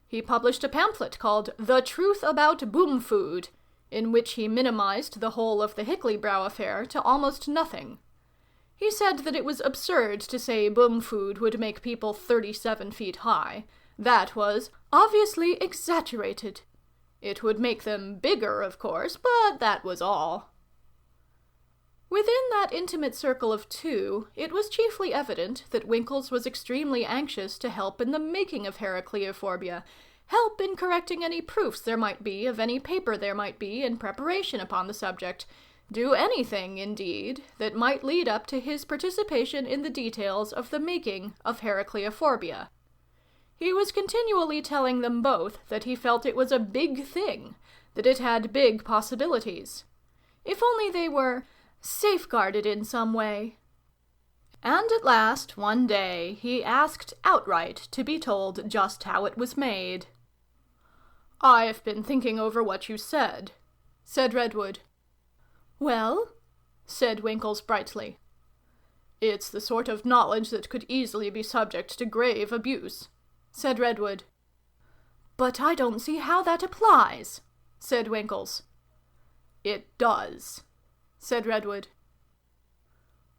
He published a pamphlet called The Truth About Boom Food, in which he minimized the whole of the Hickley-Brow affair to almost nothing. He said that it was absurd to say boom food would make people 37 feet high. That was obviously exaggerated. It would make them bigger, of course, but that was all. Within that intimate circle of two, it was chiefly evident that Winkles was extremely anxious to help in the making of Heracleophobia, help in correcting any proofs there might be of any paper there might be in preparation upon the subject, do anything, indeed, that might lead up to his participation in the details of the making of Heracleophobia. He was continually telling them both that he felt it was a big thing, that it had big possibilities. If only they were safeguarded in some way. And at last, one day, he asked outright to be told just how it was made. "I've been thinking over what you said," said Redwood. "Well?" said Winkles brightly. "It's the sort of knowledge that could easily be subject to grave abuse," said Redwood. "But I don't see how that applies," said Winkles. "It does," said Redwood.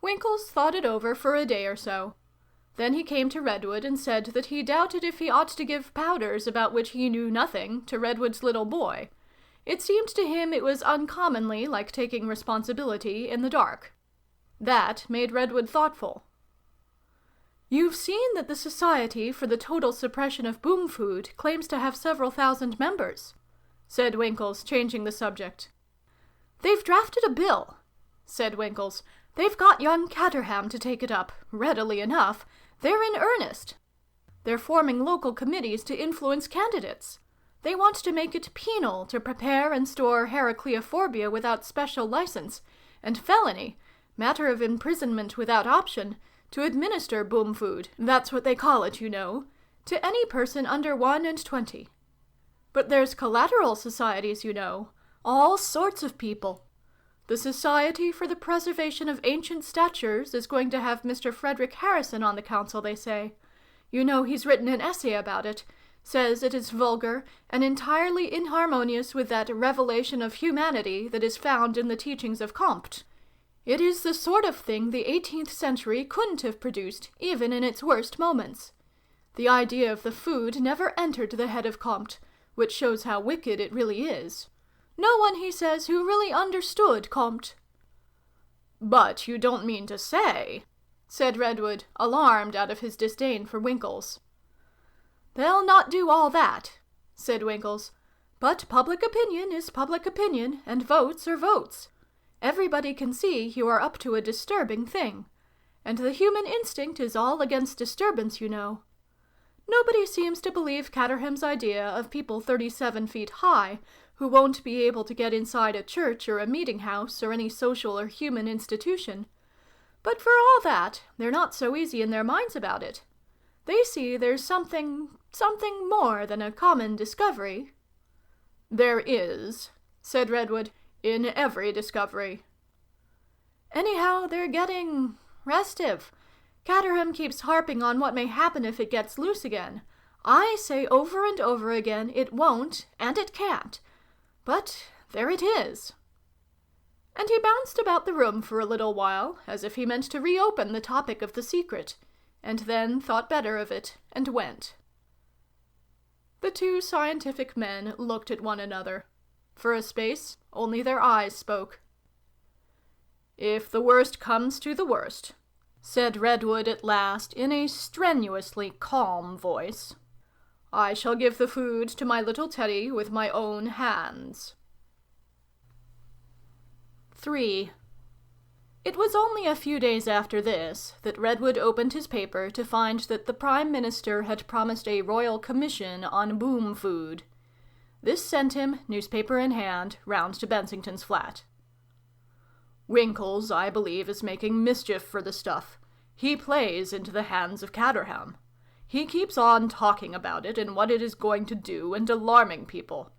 Winkles thought it over for a day or so. Then he came to Redwood and said that he doubted if he ought to give powders about which he knew nothing to Redwood's little boy. It seemed to him it was uncommonly like taking responsibility in the dark. That made Redwood thoughtful. "You've seen that the Society for the Total Suppression of Boom Food claims to have several thousand members," said Winkles, changing the subject. "They've drafted a bill," said Winkles. "They've got young Caterham to take it up, readily enough. They're in earnest. They're forming local committees to influence candidates. They want to make it penal to prepare and store Heracleophobia without special license, and felony, matter of imprisonment without option, to administer boom food, that's what they call it, you know, to any person under 21. But there's collateral societies, you know, all sorts of people. The Society for the Preservation of Ancient Statures is going to have Mr. Frederick Harrison on the council, they say. You know he's written an essay about it, says it is vulgar and entirely inharmonious with that revelation of humanity that is found in the teachings of Comte. It is the sort of thing the 18th century couldn't have produced, even in its worst moments. The idea of the food never entered the head of Comte, which shows how wicked it really is. No one, he says, who really understood Comte." "But you don't mean to say," said Redwood, alarmed out of his disdain for Winkles. "They'll not do all that," said Winkles. "But public opinion is public opinion, and votes are votes. Everybody can see you are up to a disturbing thing. And the human instinct is all against disturbance, you know. Nobody seems to believe Caterham's idea of people 37 feet high, who won't be able to get inside a church or a meeting house or any social or human institution. But for all that, they're not so easy in their minds about it. They see there's something more than a common discovery." "There is," said Redwood, "in every discovery." "Anyhow, they're getting restive. Caterham keeps harping on what may happen if it gets loose again. I say over and over again it won't, and it can't. But there it is." And he bounced about the room for a little while, as if he meant to reopen the topic of the secret, and then thought better of it, and went. The two scientific men looked at one another. For a space, only their eyes spoke. "If the worst comes to the worst," said Redwood at last, in a strenuously calm voice, "I shall give the food to my little Teddy with my own hands." 3. It was only a few days after this that Redwood opened his paper to find that the Prime Minister had promised a royal commission on boom food. This sent him, newspaper in hand, round to Bensington's flat. "Winkles, I believe, is making mischief for the stuff. He plays into the hands of Caterham. He keeps on talking about it and what it is going to do, and alarming people.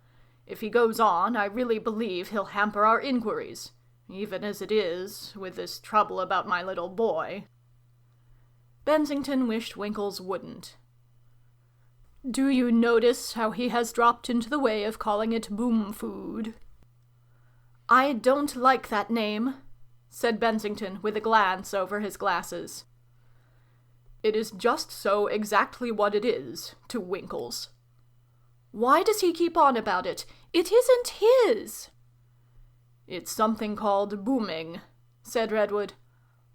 If he goes on, I really believe he'll hamper our inquiries. Even as it is, with this trouble about my little boy." Bensington wished Winkles wouldn't. "Do you notice how he has dropped into the way of calling it boom food?" "I don't like that name," said Bensington with a glance over his glasses. "It is just so exactly what it is, to Winkles." "Why does he keep on about it? It isn't his." "It's something called booming," said Redwood.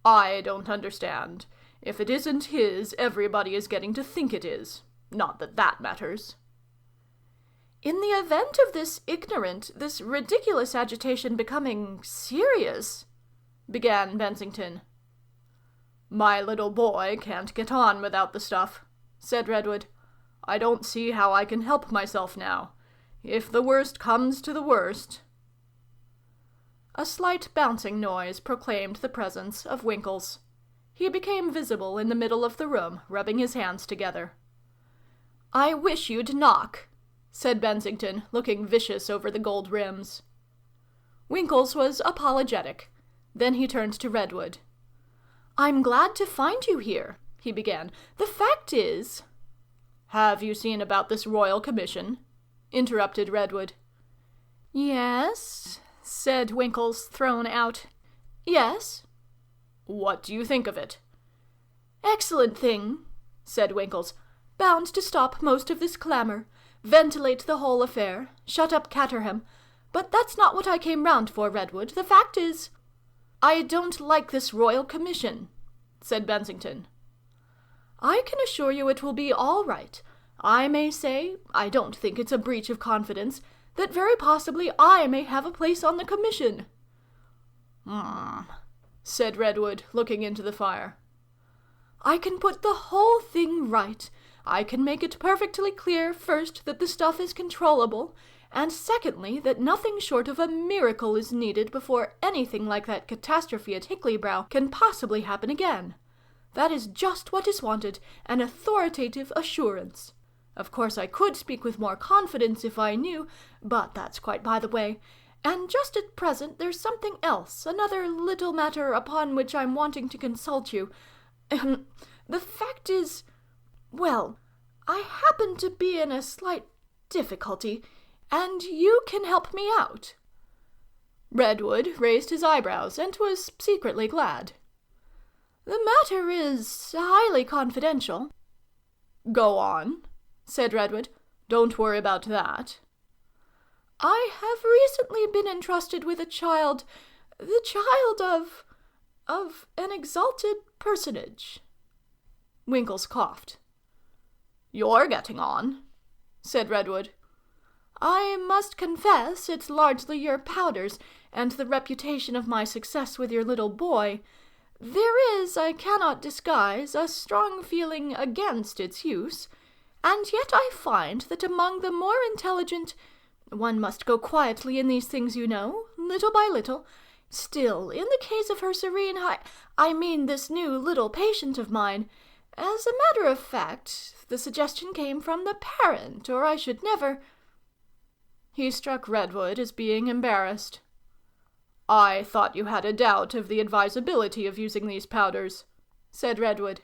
"I don't understand. If it isn't his, everybody is getting to think it is. Not that that matters." "In the event of this ridiculous agitation becoming serious," began Bensington. "My little boy can't get on without the stuff," said Redwood. "I don't see how I can help myself now. If the worst comes to the worst—" A slight bouncing noise proclaimed the presence of Winkles. He became visible in the middle of the room, rubbing his hands together. "I wish you'd knock," said Bensington, looking vicious over the gold rims. Winkles was apologetic. Then he turned to Redwood. "I'm glad to find you here," he began. "The fact is—" "Have you seen about this royal commission?" interrupted Redwood. "Yes," said Winkles, thrown out. "Yes." "What do you think of it?" "Excellent thing," said Winkles. "Bound to stop most of this clamour, ventilate the whole affair, shut up Caterham. But that's not what I came round for, Redwood. The fact is—" "I don't like this royal commission," said Bensington. "I can assure you it will be all right. I may say, I don't think it's a breach of confidence, that very possibly I may have a place on the commission." Said Redwood, looking into the fire. "I can put the whole thing right. I can make it perfectly clear, first, that the stuff is controllable, and secondly, that nothing short of a miracle is needed before anything like that catastrophe at Hickley-Brow can possibly happen again. That is just what is wanted, an authoritative assurance. Of course I could speak with more confidence if I knew, but that's quite by the way. And just at present there's something else, another little matter upon which I'm wanting to consult you. The fact is, well, I happen to be in a slight difficulty, and you can help me out." Redwood raised his eyebrows and was secretly glad. "The matter is highly confidential." "Go on," said Redwood. "Don't worry about that." I have recently been entrusted with the child of an exalted personage. Winkles coughed. You're getting on, said Redwood. I must confess it's largely your powders and the reputation of my success with your little boy. There is, I cannot disguise, a strong feeling against its use, and yet I find that among the more intelligent— one must go quietly in these things, you know, little by little— still, in the case of Her Serene I mean this new little patient of mine, as a matter of fact, the suggestion came from the parent, or I should never— He struck Redwood as being embarrassed. I thought you had a doubt of the advisability of using these powders, said Redwood.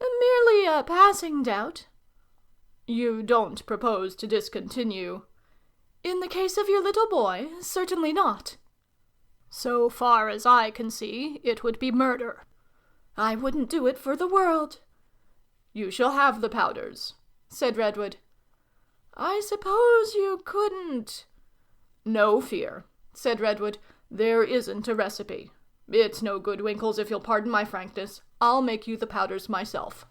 Merely a passing doubt. You don't propose to discontinue? In the case of your little boy, certainly not. So far as I can see, it would be murder. I wouldn't do it for the world. You shall have the powders, said Redwood. I suppose you couldn't— No fear, said Redwood. There isn't a recipe. It's no good, Winkles, if you'll pardon my frankness. I'll make you the powders myself.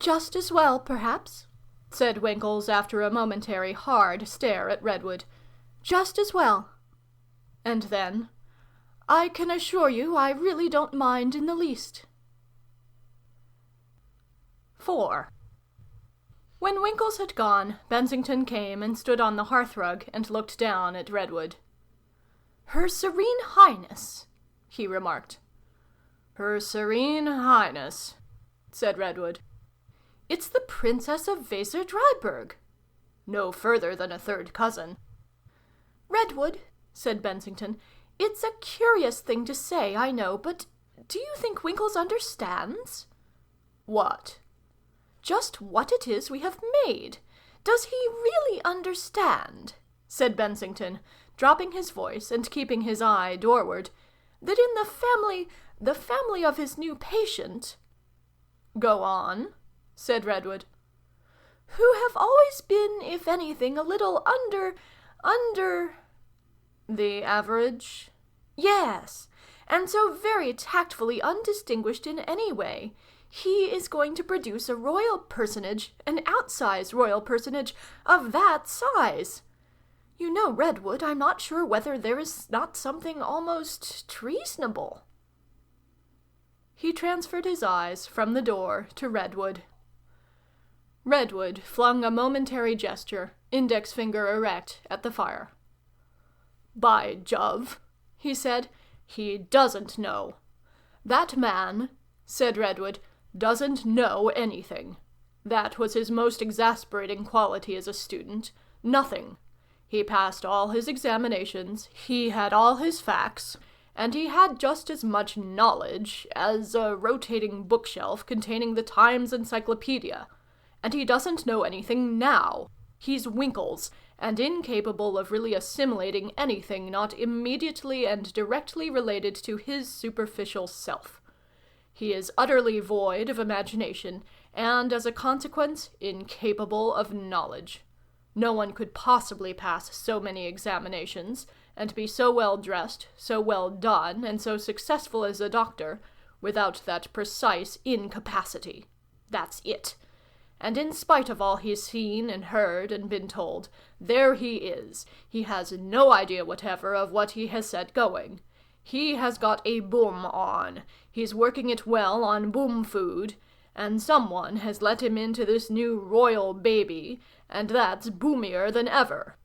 Just as well, perhaps, said Winkles after a momentary hard stare at Redwood. Just as well. And then, I can assure you I really don't mind in the least. 4. When Winkles had gone, Bensington came and stood on the hearthrug and looked down at Redwood. Her Serene Highness, he remarked. Her Serene Highness, said Redwood. It's the Princess of Dryburgh. No further than a third cousin. Redwood, said Bensington, it's a curious thing to say, I know, but do you think Winkles understands? What? Just what it is we have made. Does he really understand, said Bensington, dropping his voice and keeping his eye doorward, that in the family of his new patient— Go on, said Redwood. Who have always been, if anything, a little under— The average? Yes, and so very tactfully undistinguished in any way. He is going to produce a royal personage, an outsized royal personage, of that size. You know, Redwood, I'm not sure whether there is not something almost treasonable. He transferred his eyes from the door to Redwood. Redwood flung a momentary gesture, index finger erect, at the fire. By Jove, he said, he doesn't know. That man, said Redwood, doesn't know anything. That was his most exasperating quality as a student. Nothing. He passed all his examinations, he had all his facts, and he had just as much knowledge as a rotating bookshelf containing the Times Encyclopedia. And he doesn't know anything now. He's Winkles, and incapable of really assimilating anything not immediately and directly related to his superficial self. He is utterly void of imagination, and as a consequence, incapable of knowledge. No one could possibly pass so many examinations, and be so well dressed, so well done, and so successful as a doctor, without that precise incapacity. That's it. And in spite of all he's seen and heard and been told, there he is. He has no idea whatever of what he has set going. He has got a boom on. He's working it well on boom food, and someone has let him into this new royal baby, and that's boomier than ever.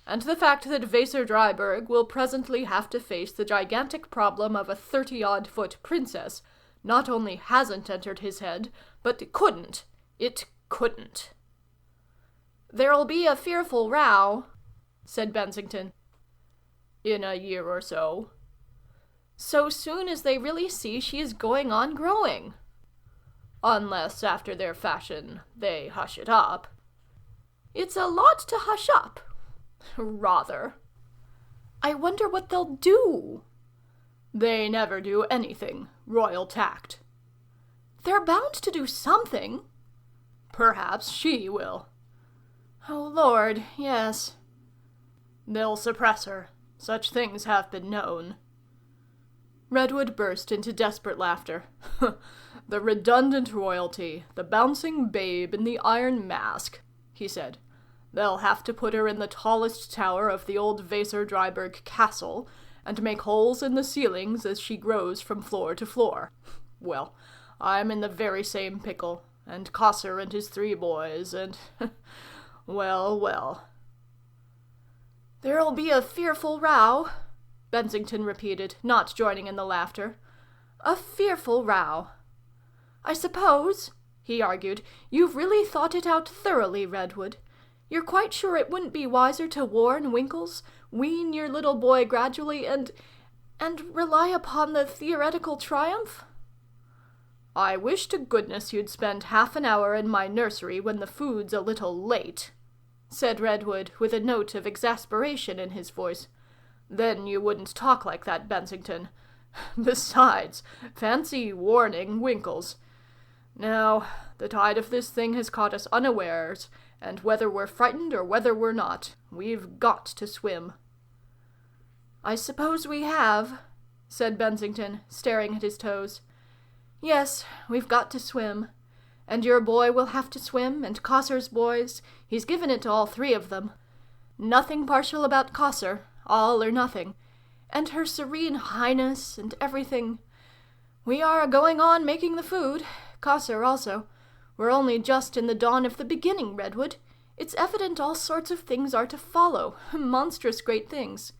And the fact that Dryburgh will presently have to face the gigantic problem of a 30-odd-foot princess not only hasn't entered his head, but couldn't. It couldn't. There'll be a fearful row, said Bensington. In a year or so. So soon as they really see she is going on growing. Unless, after their fashion, they hush it up. It's a lot to hush up. Rather. I wonder what they'll do. They never do anything. Royal tact. They're bound to do something. Perhaps she will. Oh, Lord, yes. They'll suppress her. Such things have been known. Redwood burst into desperate laughter. The redundant royalty, the bouncing babe in the iron mask, he said. They'll have to put her in the tallest tower of the old Dreiberg castle, and make holes in the ceilings as she grows from floor to floor. Well, I'm in the very same pickle, and Cosser and his 3 boys, and... well, well. There'll be a fearful row, Bensington repeated, not joining in the laughter. A fearful row. I suppose, he argued, you've really thought it out thoroughly, Redwood. You're quite sure it wouldn't be wiser to warn Winkles, wean your little boy gradually, and rely upon the theoretical triumph? I wish to goodness you'd spend half an hour in my nursery when the food's a little late, said Redwood, with a note of exasperation in his voice. Then you wouldn't talk like that, Bensington. Besides, fancy warning Winkles. Now, the tide of this thing has caught us unawares, and whether we're frightened or whether we're not, we've got to swim. I suppose we have, said Bensington, staring at his toes. Yes, we've got to swim. And your boy will have to swim, and Cosser's boys. He's given it to all 3 of them. Nothing partial about Cosser, all or nothing. And Her Serene Highness, and everything. We are going on making the food, Cosser also. We're only just in the dawn of the beginning, Redwood. It's evident all sorts of things are to follow, monstrous great things.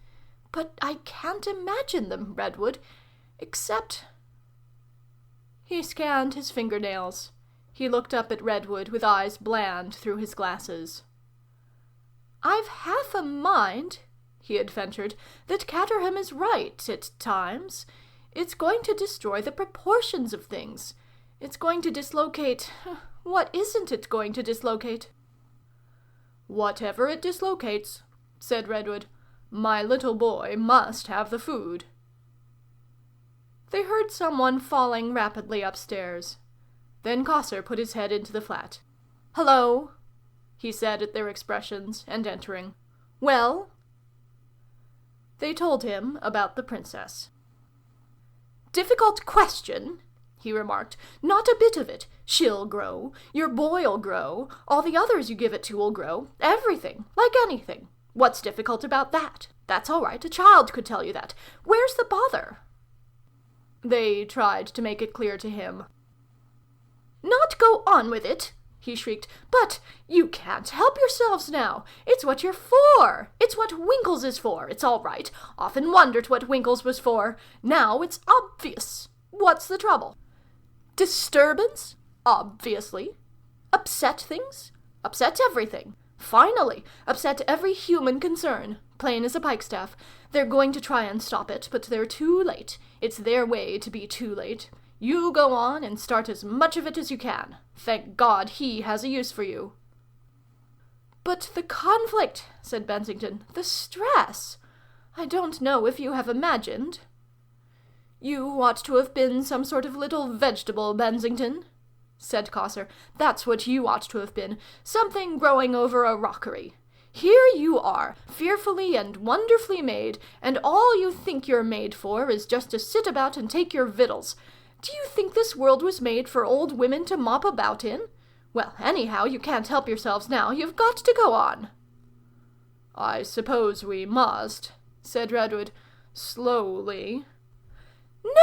But I can't imagine them, Redwood, except... He scanned his fingernails. He looked up at Redwood with eyes bland through his glasses. I've half a mind, he had ventured, that Caterham is right at times. It's going to destroy the proportions of things. It's going to dislocate... What isn't it going to dislocate? Whatever it dislocates, said Redwood. My little boy must have the food. They heard someone falling rapidly upstairs. Then Cosser put his head into the flat. Hello, he said at their expressions, and entering. Well? They told him about the princess. Difficult question, he remarked. Not a bit of it. She'll grow. Your boy'll grow. All the others you give it to'll grow. Everything. Like anything. What's difficult about that? That's all right. A child could tell you that. Where's the bother? They tried to make it clear to him. Not go on with it, he shrieked. But you can't help yourselves now. It's what you're for. It's what Winkles is for. It's all right. Often wondered what Winkles was for. Now it's obvious. What's the trouble? Disturbance? Obviously. Upset things? Upset everything. Finally, upset every human concern. Plain as a pikestaff. They're going to try and stop it, but they're too late. It's their way to be too late. You go on and start as much of it as you can. Thank God he has a use for you. But the conflict, said Bensington. The stress. I don't know if you have imagined. You ought to have been some sort of little vegetable, Bensington, said Cosser. That's what you ought to have been. Something growing over a rockery. Here you are, fearfully and wonderfully made, and all you think you're made for is just to sit about and take your victuals. Do you think this world was made for old women to mop about in? Well, anyhow, you can't help yourselves now. You've got to go on. I suppose we must, said Redwood, slowly.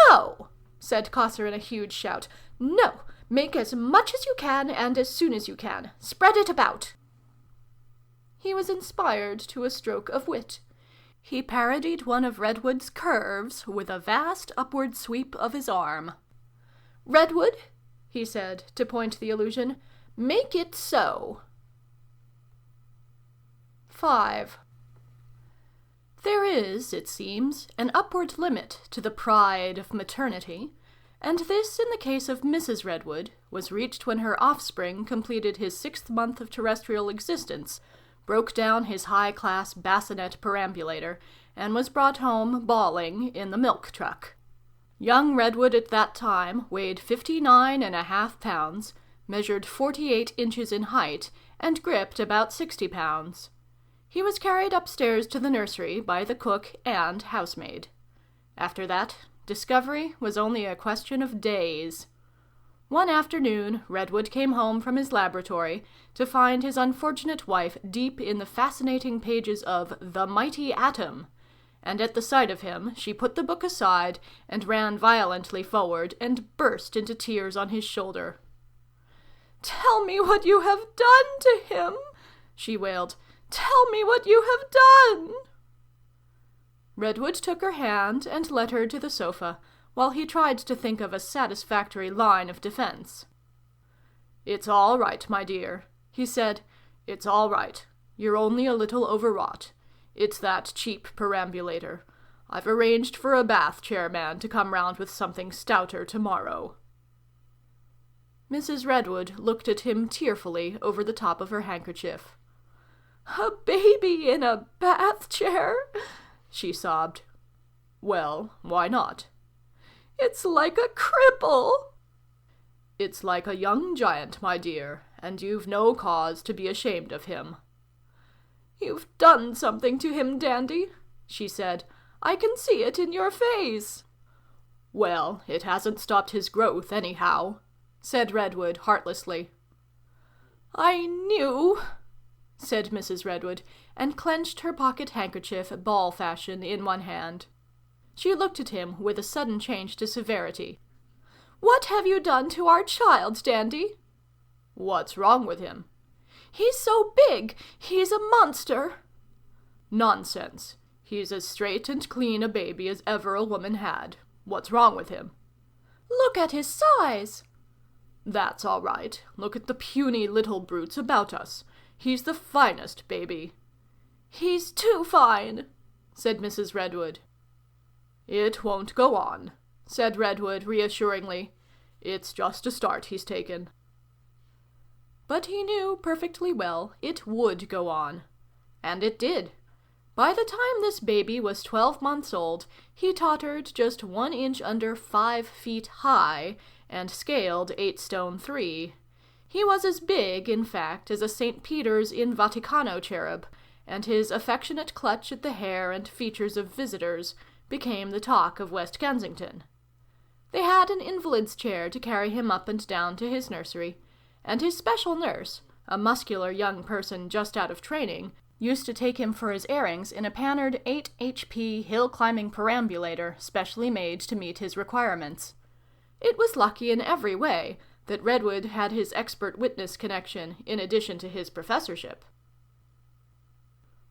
No, said Cosser in a huge shout. No, make as much as you can and as soon as you can. Spread it about. He was inspired to a stroke of wit. He parodied one of Redwood's curves with a vast upward sweep of his arm. Redwood, he said, to point the illusion, make it so. 5. There is, it seems, an upward limit to the pride of maternity, and this, in the case of Mrs. Redwood, was reached when her offspring completed his 6th month of terrestrial existence, broke down his high-class bassinet perambulator, and was brought home bawling in the milk truck. Young Redwood at that time weighed 59.5 pounds, measured 48 inches in height, and gripped about 60 pounds. He was carried upstairs to the nursery by the cook and housemaid. After that, discovery was only a question of days. One afternoon, Redwood came home from his laboratory to find his unfortunate wife deep in the fascinating pages of The Mighty Atom, and at the sight of him she put the book aside and ran violently forward and burst into tears on his shoulder. "Tell me what you have done to him," she wailed. "Tell me what you have done!" Redwood took her hand and led her to the sofa, while he tried to think of a satisfactory line of defense. "It's all right, my dear," he said. "It's all right. You're only a little overwrought. It's that cheap perambulator. I've arranged for a bath chair man to come round with something stouter tomorrow." Mrs. Redwood looked at him tearfully over the top of her handkerchief. "A baby in a bath chair?" she sobbed. "Well, why not?" "It's like a cripple." "It's like a young giant, my dear, and you've no cause to be ashamed of him." "You've done something to him, Dandy," she said. "I can see it in your face." "Well, it hasn't stopped his growth, anyhow," said Redwood heartlessly. "I knew," said Mrs. Redwood, and clenched her pocket handkerchief ball fashion in one hand. She looked at him with a sudden change to severity. "What have you done to our child, Dandy?" "What's wrong with him?" "He's so big! He's a monster!" "Nonsense! He's as straight and clean a baby as ever a woman had. What's wrong with him?" "Look at his size!" "That's all right. Look at the puny little brutes about us. He's the finest baby." "He's too fine," said Mrs. Redwood. "It won't go on," said Redwood reassuringly. "It's just a start he's taken." But he knew perfectly well it would go on. And it did. By the time this baby was 12 months old, he tottered just 1 inch under 5 feet high, and scaled 8 stone 3. He was as big, in fact, as a St. Peter's in Vaticano cherub, and his affectionate clutch at the hair and features of visitors became the talk of West Kensington. They had an invalid's chair to carry him up and down to his nursery, and his special nurse, a muscular young person just out of training, used to take him for his airings in a Panhard 8 HP hill-climbing perambulator specially made to meet his requirements. It was lucky in every way that Redwood had his expert witness connection in addition to his professorship.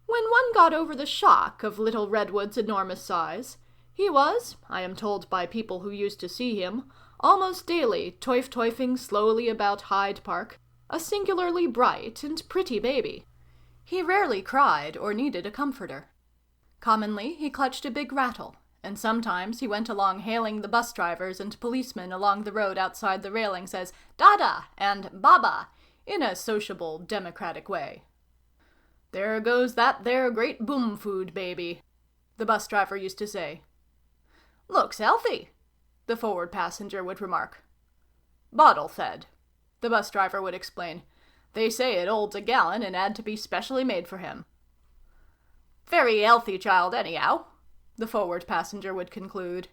When one got over the shock of little Redwood's enormous size, he was, I am told by people who used to see him, almost daily toifing slowly about Hyde Park, a singularly bright and pretty baby. He rarely cried or needed a comforter. Commonly he clutched a big rattle, and sometimes he went along hailing the bus drivers and policemen along the road outside the railings as "Dada" and "Baba" in a sociable, democratic way. "There goes that there great boom food baby," the bus driver used to say. "Looks healthy," the forward passenger would remark. "Bottle fed," the bus driver would explain. "They say it holds a gallon and had to be specially made for him." "Very healthy child, anyhow," the forward passenger would conclude.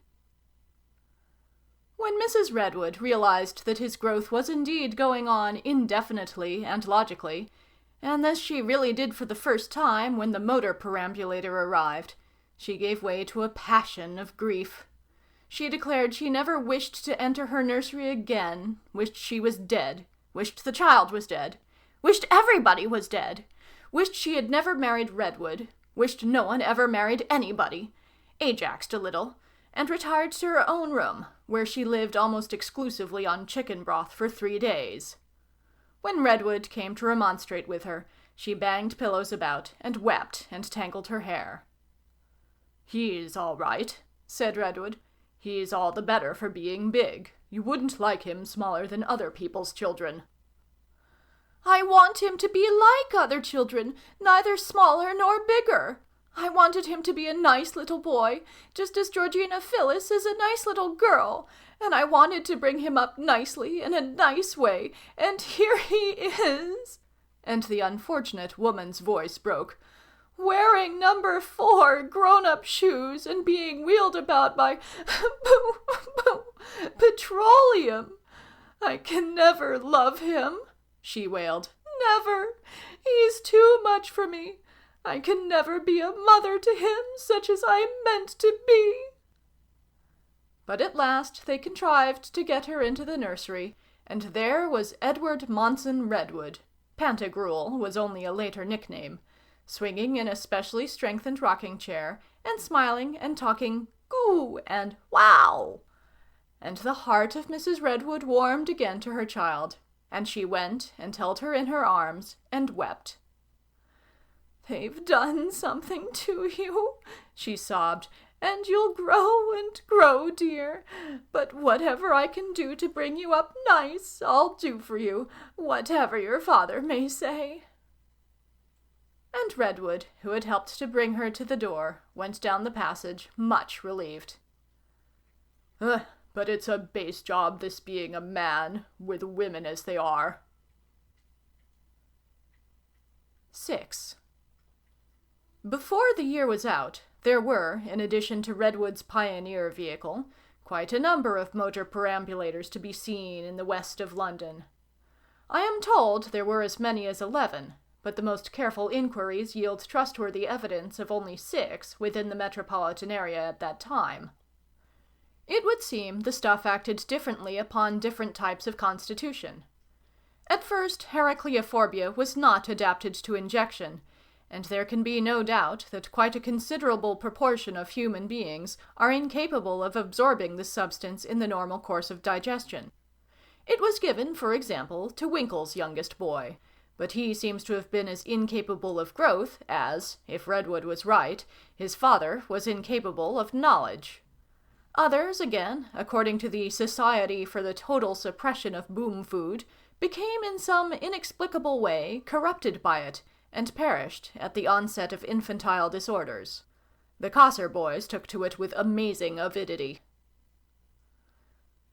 When Mrs. Redwood realized that his growth was indeed going on indefinitely and logically, and this she really did for the first time when the motor perambulator arrived, she gave way to a passion of grief. She declared she never wished to enter her nursery again, wished she was dead, wished the child was dead, wished everybody was dead, wished she had never married Redwood, wished no one ever married anybody, ajaxed a little, and retired to her own room, where she lived almost exclusively on chicken broth for 3 days. When Redwood came to remonstrate with her, she banged pillows about, and wept and tangled her hair. "He's all right," said Redwood. "He's all the better for being big. You wouldn't like him smaller than other people's children." "I want him to be like other children, neither smaller nor bigger. I wanted him to be a nice little boy, just as Georgina Phyllis is a nice little girl, and I wanted to bring him up nicely, in a nice way, and here he is," and the unfortunate woman's voice broke. wearing number 4 grown-up shoes and being wheeled about by petroleum. I can never love him, she wailed. Never. He is too much for me. I can never be a mother to him, such as I meant to be. But at last they contrived to get her into the nursery, and there was Edward Monson Redwood. Pantagruel was only a later nickname, swinging in a specially strengthened rocking chair, and smiling and talking "goo" and "wow." And the heart of Mrs. Redwood warmed again to her child, and she went and held her in her arms and wept. "They've done something to you," she sobbed, "and you'll grow and grow, dear. But whatever I can do to bring you up nice, I'll do for you, whatever your father may say." And Redwood, who had helped to bring her to the door, went down the passage, much relieved. But it's a base job, this being a man, with women as they are." 6. Before the year was out, there were, in addition to Redwood's pioneer vehicle, quite a number of motor perambulators to be seen in the west of London. I am told there were as many as 11, but the most careful inquiries yield trustworthy evidence of only 6 within the metropolitan area at that time. It would seem the stuff acted differently upon different types of constitution. At first, Heracleophobia was not adapted to injection, and there can be no doubt that quite a considerable proportion of human beings are incapable of absorbing this substance in the normal course of digestion. It was given, for example, to Winkle's youngest boy, but he seems to have been as incapable of growth as, if Redwood was right, his father was incapable of knowledge. Others, again, according to the Society for the Total Suppression of Boom Food, became in some inexplicable way corrupted by it, and perished at the onset of infantile disorders. The Kosser boys took to it with amazing avidity.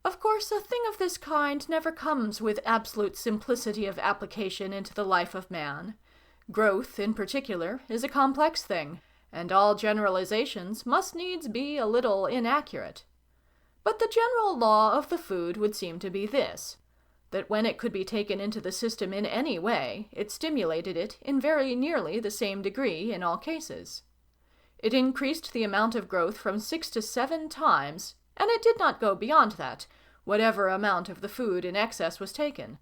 Of course, a thing of this kind never comes with absolute simplicity of application into the life of man. Growth, in particular, is a complex thing, and all generalizations must needs be a little inaccurate. But the general law of the food would seem to be this, that when it could be taken into the system in any way, it stimulated it in very nearly the same degree in all cases. It increased the amount of growth from 6 to 7 times, and it did not go beyond that, whatever amount of the food in excess was taken.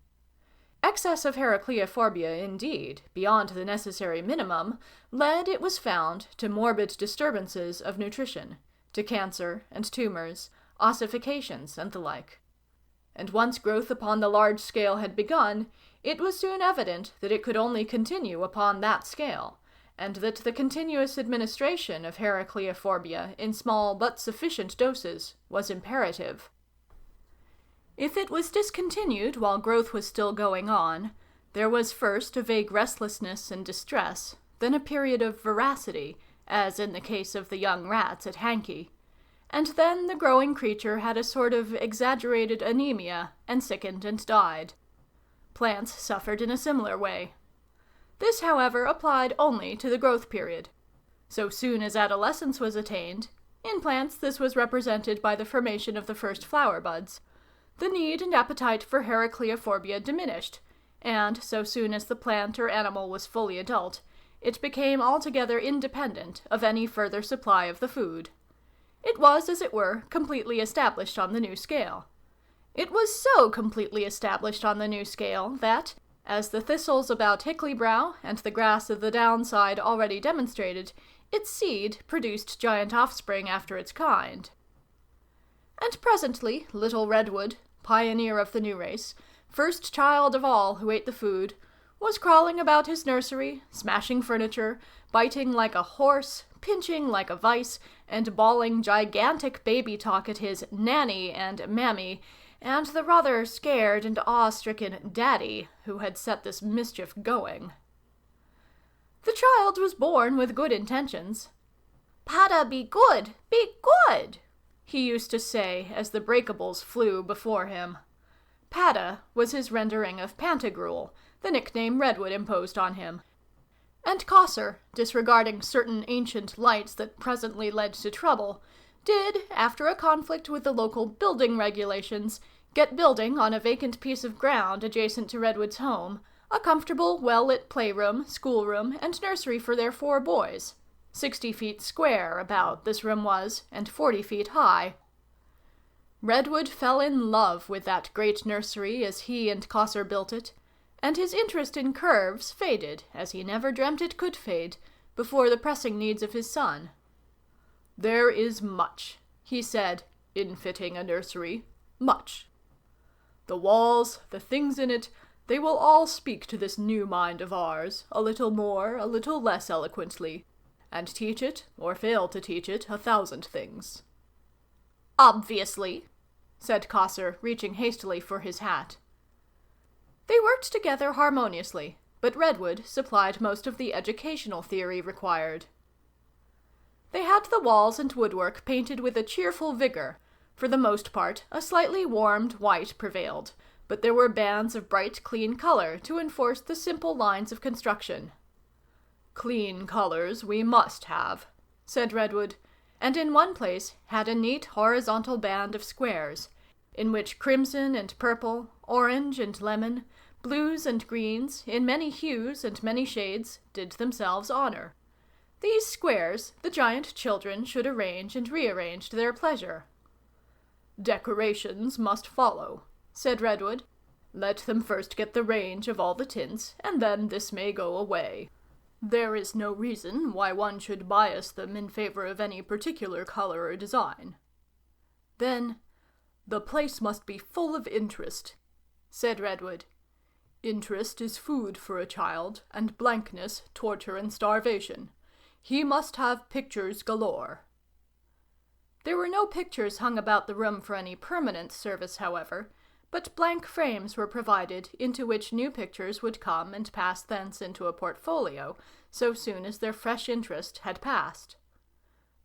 Excess of Heracleophobia, indeed, beyond the necessary minimum, led, it was found, to morbid disturbances of nutrition, to cancer and tumors, ossifications, and the like. And once growth upon the large scale had begun, it was soon evident that it could only continue upon that scale, and that the continuous administration of Heracleophobia in small but sufficient doses was imperative. If it was discontinued while growth was still going on, there was first a vague restlessness and distress, then a period of voracity, as in the case of the young rats at Hankey, and then the growing creature had a sort of exaggerated anemia, and sickened and died. Plants suffered in a similar way. This, however, applied only to the growth period. So soon as adolescence was attained, in plants this was represented by the formation of the first flower buds, the need and appetite for Heracleophobia diminished, and so soon as the plant or animal was fully adult, it became altogether independent of any further supply of the food. It was, as it were, completely established on the new scale. It was so completely established on the new scale that, as the thistles about Hickley-brow and the grass of the downside already demonstrated, its seed produced giant offspring after its kind. And presently little Redwood, pioneer of the new race, first child of all who ate the food, was crawling about his nursery, smashing furniture, biting like a horse, pinching like a vice, and bawling gigantic baby talk at his nanny and mammy, and the rather scared and awe-stricken daddy who had set this mischief going. The child was born with good intentions. "Pada be good, he used to say as the breakables flew before him. Pada was his rendering of Pantagruel, the nickname Redwood imposed on him. And Cossor, disregarding certain ancient lights that presently led to trouble, did, after a conflict with the local building regulations, get building on a vacant piece of ground adjacent to Redwood's home, a comfortable, well-lit playroom, schoolroom, and nursery for their 4 boys. 60 feet square, about, this room was, and 40 feet high. Redwood fell in love with that great nursery as he and Cossor built it, and his interest in curves faded, as he never dreamt it could fade, before the pressing needs of his son. "There is much," he said, "in fitting a nursery. Much. The walls, the things in it, they will all speak to this new mind of ours, a little more, a little less eloquently, and teach it, or fail to teach it, 1,000 things." "Obviously," said Cossor, reaching hastily for his hat. They worked together harmoniously, but Redwood supplied most of the educational theory required. They had the walls and woodwork painted with a cheerful vigor. For the most part, a slightly warmed white prevailed, but there were bands of bright, clean color to enforce the simple lines of construction. "Clean colors we must have," said Redwood, and in one place had a neat horizontal band of squares, in which crimson and purple, orange and lemon, blues and greens, in many hues and many shades, did themselves honor. These squares the giant children should arrange and rearrange to their pleasure. "Decorations must follow," said Redwood. "Let them first get the range of all the tints, and then this may go away. There is no reason why one should bias them in favor of any particular color or design." Then, "The place must be full of interest," said Redwood. "Interest is food for a child, and blankness torture and starvation. He must have pictures galore." There were no pictures hung about the room for any permanent service, however, but blank frames were provided into which new pictures would come and pass thence into a portfolio, so soon as their fresh interest had passed.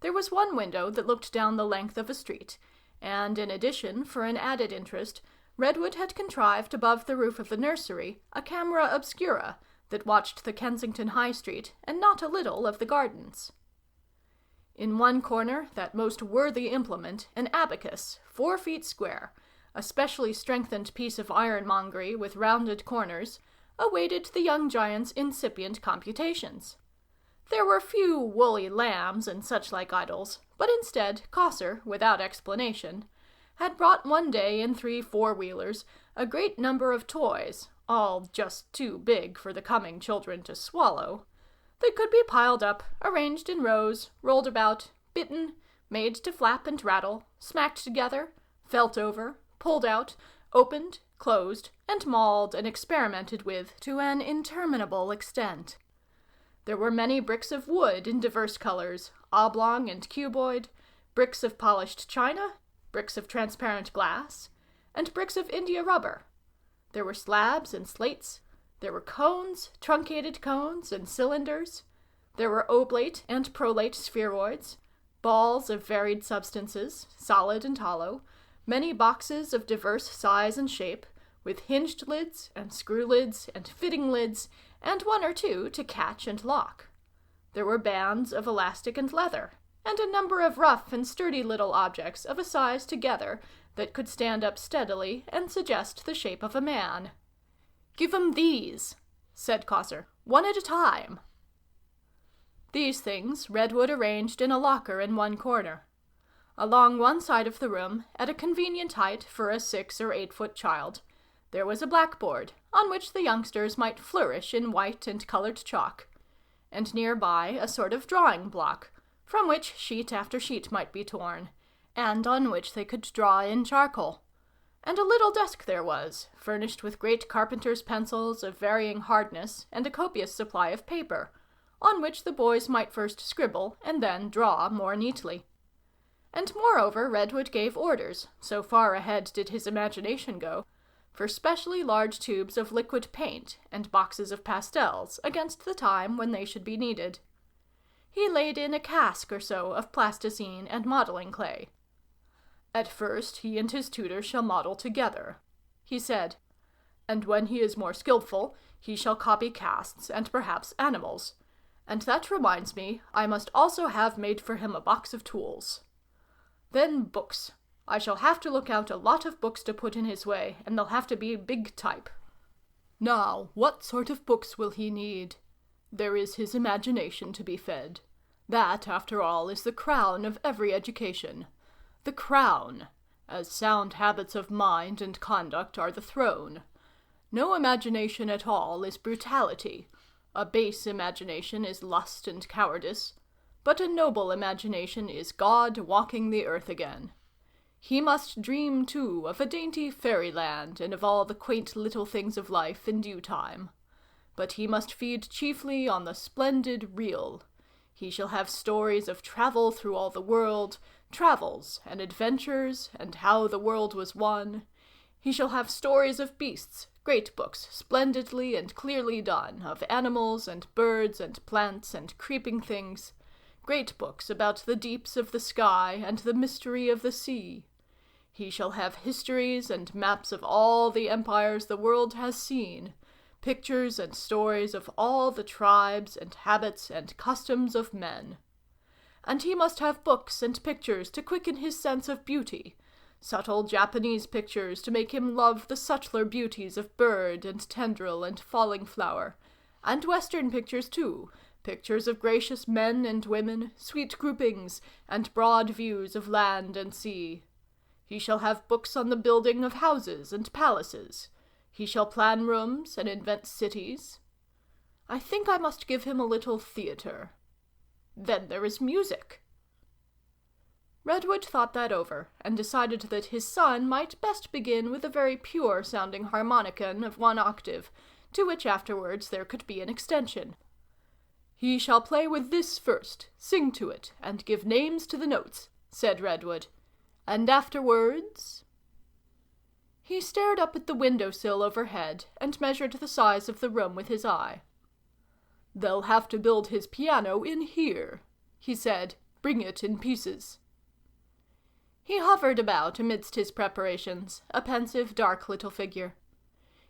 There was one window that looked down the length of a street, and in addition, for an added interest, Redwood had contrived above the roof of the nursery a camera obscura that watched the Kensington High Street and not a little of the gardens. In one corner, that most worthy implement, an abacus, 4 feet square, a specially strengthened piece of ironmongery with rounded corners, awaited the young giant's incipient computations. There were few woolly lambs and such-like idols, but instead Cossor, without explanation, had brought one day in 3 four-wheelers a great number of toys, all just too big for the coming children to swallow. They could be piled up, arranged in rows, rolled about, bitten, made to flap and rattle, smacked together, felt over, pulled out, opened, closed, and mauled and experimented with to an interminable extent. There were many bricks of wood in diverse colors, oblong and cuboid, bricks of polished china, bricks of transparent glass, and bricks of India rubber. There were slabs and slates. There were cones, truncated cones, and cylinders. There were oblate and prolate spheroids, balls of varied substances, solid and hollow, many boxes of diverse size and shape, with hinged lids and screw lids and fitting lids, and 1 or 2 to catch and lock. There were bands of elastic and leather, and a number of rough and sturdy little objects of a size together that could stand up steadily and suggest the shape of a man. "Give 'em these," said Cossor, "one at a time." These things Redwood arranged in a locker in one corner. Along one side of the room, at a convenient height for a 6 or 8 foot child, there was a blackboard, on which the youngsters might flourish in white and colored chalk, and nearby a sort of drawing block, from which sheet after sheet might be torn, and on which they could draw in charcoal. And a little desk there was, furnished with great carpenter's pencils of varying hardness and a copious supply of paper, on which the boys might first scribble and then draw more neatly. And moreover Redwood gave orders, so far ahead did his imagination go, for specially large tubes of liquid paint and boxes of pastels against the time when they should be needed. He laid in a cask or so of plasticine and modeling clay. "At first he and his tutor shall model together," he said, "and when he is more skilful, he shall copy casts and perhaps animals. And that reminds me, I must also have made for him a box of tools. Then books. I shall have to look out a lot of books to put in his way, and they'll have to be big type. Now, what sort of books will he need? There is his imagination to be fed. That, after all, is the crown of every education. The crown, as sound habits of mind and conduct are the throne. No imagination at all is brutality. A base imagination is lust and cowardice. But a noble imagination is God walking the earth again. He must dream, too, of a dainty fairyland and of all the quaint little things of life in due time. But he must feed chiefly on the splendid real. He shall have stories of travel through all the world, travels and adventures, and how the world was won. He shall have stories of beasts, great books, splendidly and clearly done, of animals and birds and plants and creeping things, great books about the deeps of the sky and the mystery of the sea. He shall have histories and maps of all the empires the world has seen, pictures and stories of all the tribes and habits and customs of men. And he must have books and pictures to quicken his sense of beauty, subtle Japanese pictures to make him love the subtler beauties of bird and tendril and falling flower, and Western pictures too, pictures of gracious men and women, sweet groupings, and broad views of land and sea. He shall have books on the building of houses and palaces. He shall plan rooms and invent cities. I think I must give him a little theatre. Then there is music. Redwood thought that over, and decided that his son might best begin with a very pure-sounding harmonicon of 1 octave, to which afterwards there could be an extension. He shall play with this first, sing to it, and give names to the notes, said Redwood. And afterwards... He stared up at the window-sill overhead, and measured the size of the room with his eye. They'll have to build his piano in here, he said. Bring it in pieces. He hovered about amidst his preparations, a pensive, dark little figure.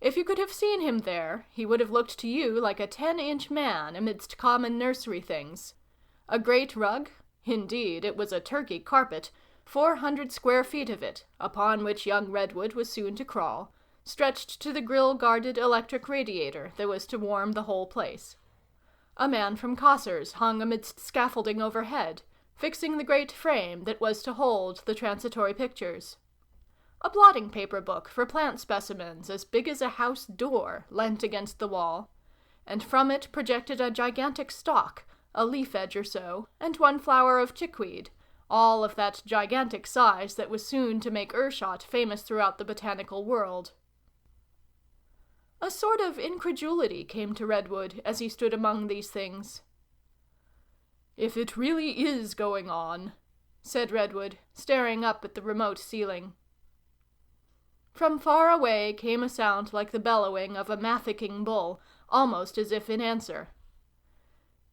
If you could have seen him there, he would have looked to you like a 10-inch man amidst common nursery things. A great rug? Indeed, it was a Turkey carpet, 400 square feet of it, upon which young Redwood was soon to crawl, stretched to the grill-guarded electric radiator that was to warm the whole place. A man from Cossar's hung amidst scaffolding overhead, fixing the great frame that was to hold the transitory pictures. A blotting-paper book for plant specimens as big as a house door leant against the wall, and from it projected a gigantic stalk, a leaf-edge or so, and 1 flower of chickweed, all of that gigantic size that was soon to make Ershot famous throughout the botanical world. A sort of incredulity came to Redwood as he stood among these things. "If it really is going on," said Redwood, staring up at the remote ceiling. From far away came a sound like the bellowing of a mathicking bull, almost as if in answer.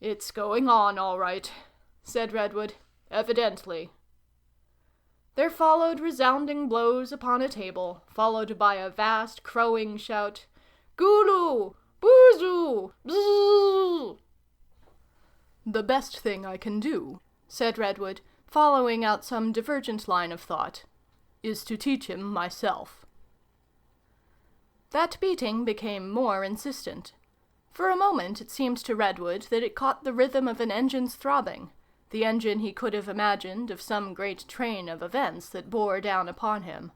"It's going on, all right," said Redwood. "Evidently." There followed resounding blows upon a table, followed by a vast crowing shout, "Gulu! Boozoo! Bzzz!" "The best thing I can do," said Redwood, following out some divergent line of thought, "is to teach him myself." That beating became more insistent. For a moment it seemed to Redwood that it caught the rhythm of an engine's throbbing, the engine he could have imagined of some great train of events that bore down upon him.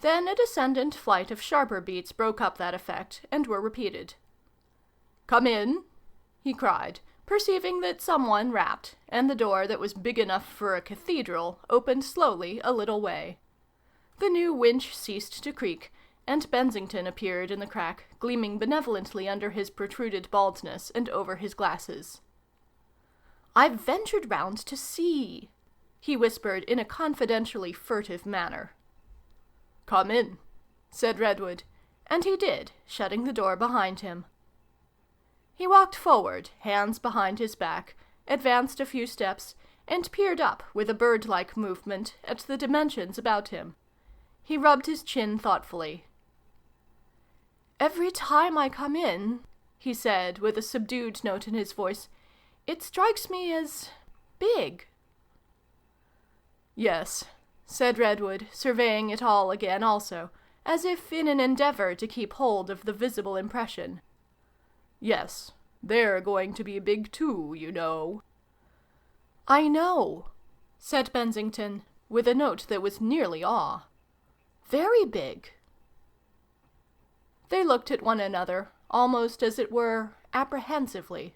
Then a descendant flight of sharper beats broke up that effect, and were repeated. "Come in," he cried, perceiving that someone rapped, and the door that was big enough for a cathedral opened slowly a little way. The new winch ceased to creak, and Bensington appeared in the crack, gleaming benevolently under his protruded baldness and over his glasses. "I've ventured round to see," he whispered in a confidentially furtive manner. "Come in," said Redwood, and he did, shutting the door behind him. He walked forward, hands behind his back, advanced a few steps, and peered up with a bird-like movement at the dimensions about him. He rubbed his chin thoughtfully. "Every time I come in," he said, with a subdued note in his voice, it strikes me as big." "Yes," said Redwood, surveying it all again also, as if in an endeavour to keep hold of the visible impression. "Yes, they're going to be big too, you know." "I know," said Bensington, with a note that was nearly awe. "Very big." They looked at one another, almost as it were, apprehensively.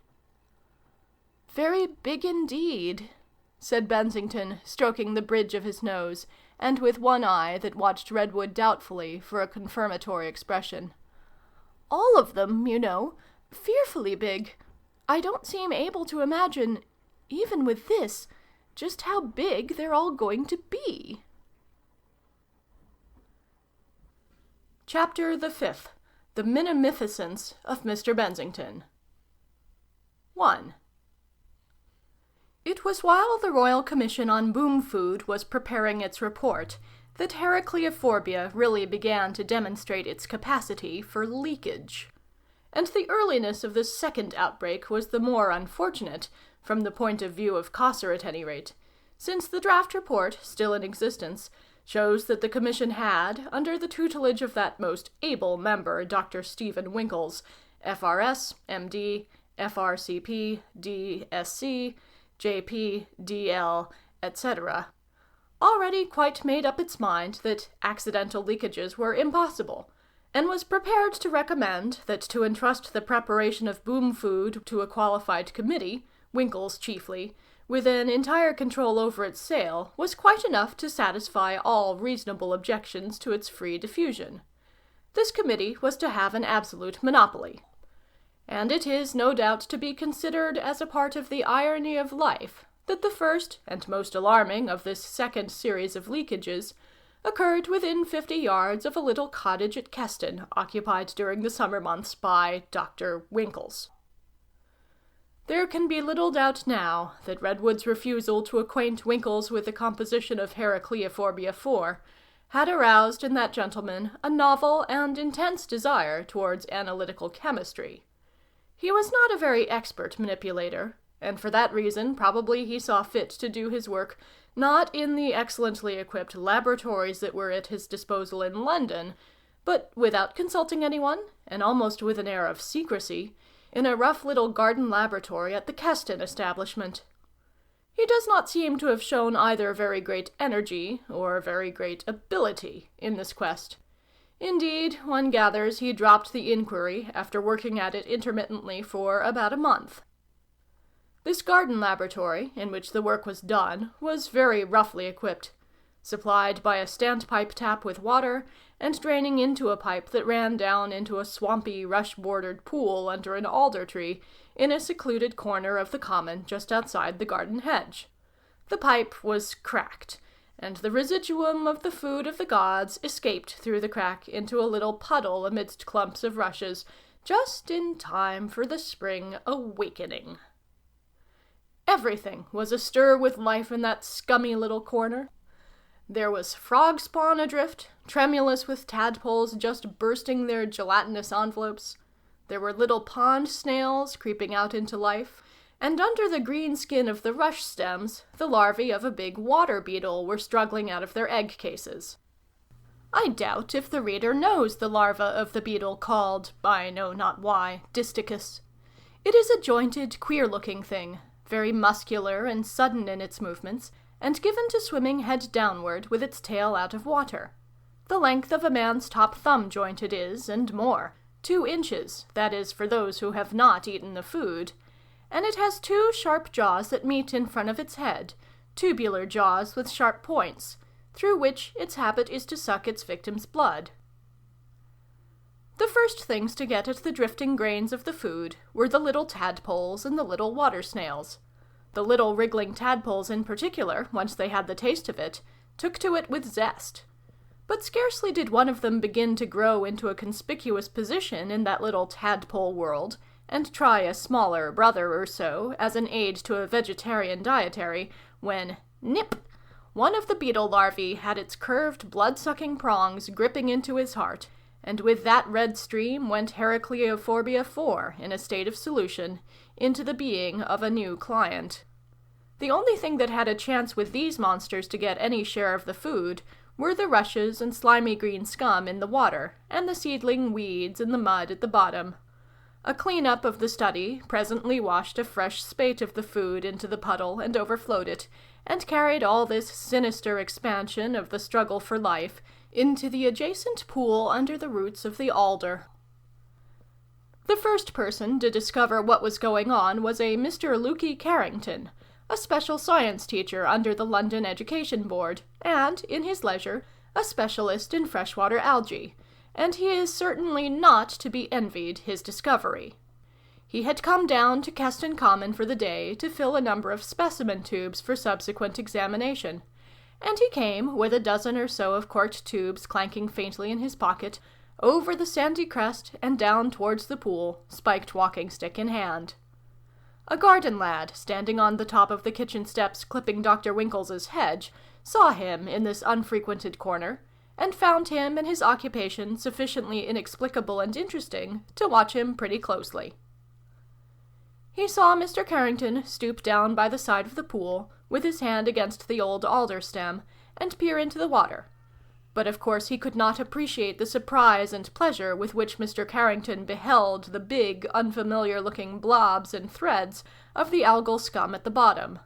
"Very big indeed," said Bensington, stroking the bridge of his nose, and with one eye that watched Redwood doubtfully for a confirmatory expression. "All of them, you know. Fearfully big. I don't seem able to imagine, even with this, just how big they're all going to be." Chapter the 5th. The Minimificence of Mr. Bensington. 1. It was while the Royal Commission on Boom Food was preparing its report that Heracleophobia really began to demonstrate its capacity for leakage. And the earliness of this second outbreak was the more unfortunate, from the point of view of Cossor at any rate, since the draft report, still in existence, shows that the Commission had, under the tutelage of that most able member, Dr. Stephen Winkles, F.R.S., M.D., F.R.C.P., D.Sc., J.P., D.L., etc., already quite made up its mind that accidental leakages were impossible, and was prepared to recommend that to entrust the preparation of boom food to a qualified committee, Winkles chiefly, with an entire control over its sale, was quite enough to satisfy all reasonable objections to its free diffusion. This committee was to have an absolute monopoly. And it is no doubt to be considered as a part of the irony of life that the first and most alarming of this second series of leakages occurred within 50 yards of a little cottage at Keston occupied during the summer months by Dr. Winkles. There can be little doubt now that Redwood's refusal to acquaint Winkles with the composition of Heracleophobia 4 had aroused in that gentleman a novel and intense desire towards analytical chemistry. He was not a very expert manipulator, and for that reason probably he saw fit to do his work not in the excellently equipped laboratories that were at his disposal in London, but without consulting anyone, and almost with an air of secrecy, in a rough little garden laboratory at the Keston establishment. He does not seem to have shown either very great energy or very great ability in this quest. Indeed, one gathers he dropped the inquiry after working at it intermittently for about a month. This garden laboratory, in which the work was done, was very roughly equipped, supplied by a standpipe tap with water, and draining into a pipe that ran down into a swampy, rush-bordered pool under an alder tree in a secluded corner of the common just outside the garden hedge. The pipe was cracked, and the residuum of the food of the gods escaped through the crack into a little puddle amidst clumps of rushes, just in time for the spring awakening. Everything was astir with life in that scummy little corner. There was frog spawn adrift, tremulous with tadpoles just bursting their gelatinous envelopes. There were little pond snails creeping out into life, and under the green skin of the rush stems, the larvae of a big water beetle were struggling out of their egg cases. I doubt if the reader knows the larva of the beetle called, I know not why, Disticus. It is a jointed, queer-looking thing, very muscular and sudden in its movements, and given to swimming head downward with its tail out of water. The length of a man's top thumb joint it is, and more, 2 inches, that is for those who have not eaten the food, and it has 2 sharp jaws that meet in front of its head, tubular jaws with sharp points, through which its habit is to suck its victim's blood. The first things to get at the drifting grains of the food were the little tadpoles and the little water snails. The little wriggling tadpoles in particular, once they had the taste of it, took to it with zest. But scarcely did one of them begin to grow into a conspicuous position in that little tadpole world, and try a smaller brother or so as an aid to a vegetarian dietary, when, nip! One of the beetle larvae had its curved, blood-sucking prongs gripping into his heart, and with that red stream went Heracleophobia 4 in a state of solution, into the being of a new client. The only thing that had a chance with these monsters to get any share of the food were the rushes and slimy green scum in the water, and the seedling weeds in the mud at the bottom. A clean-up of the study presently washed a fresh spate of the food into the puddle and overflowed it, and carried all this sinister expansion of the struggle for life into the adjacent pool under the roots of the alder. The first person to discover what was going on was a Mr. Lukey Carrington, a special science teacher under the London Education Board, and, in his leisure, a specialist in freshwater algae, and he is certainly not to be envied his discovery. He had come down to Keston Common for the day to fill a number of specimen tubes for subsequent examination, and he came, with a dozen or so of corked tubes clanking faintly in his pocket, over the sandy crest and down towards the pool, spiked walking-stick in hand. A garden lad, standing on the top of the kitchen steps clipping Dr. Winkles's hedge, saw him in this unfrequented corner, and found him and his occupation sufficiently inexplicable and interesting to watch him pretty closely. He saw Mr. Carrington stoop down by the side of the pool, with his hand against the old alder stem, and peer into the water. But of course he could not appreciate the surprise and pleasure with which Mr. Carrington beheld the big, unfamiliar-looking blobs and threads of the algal scum at the bottom.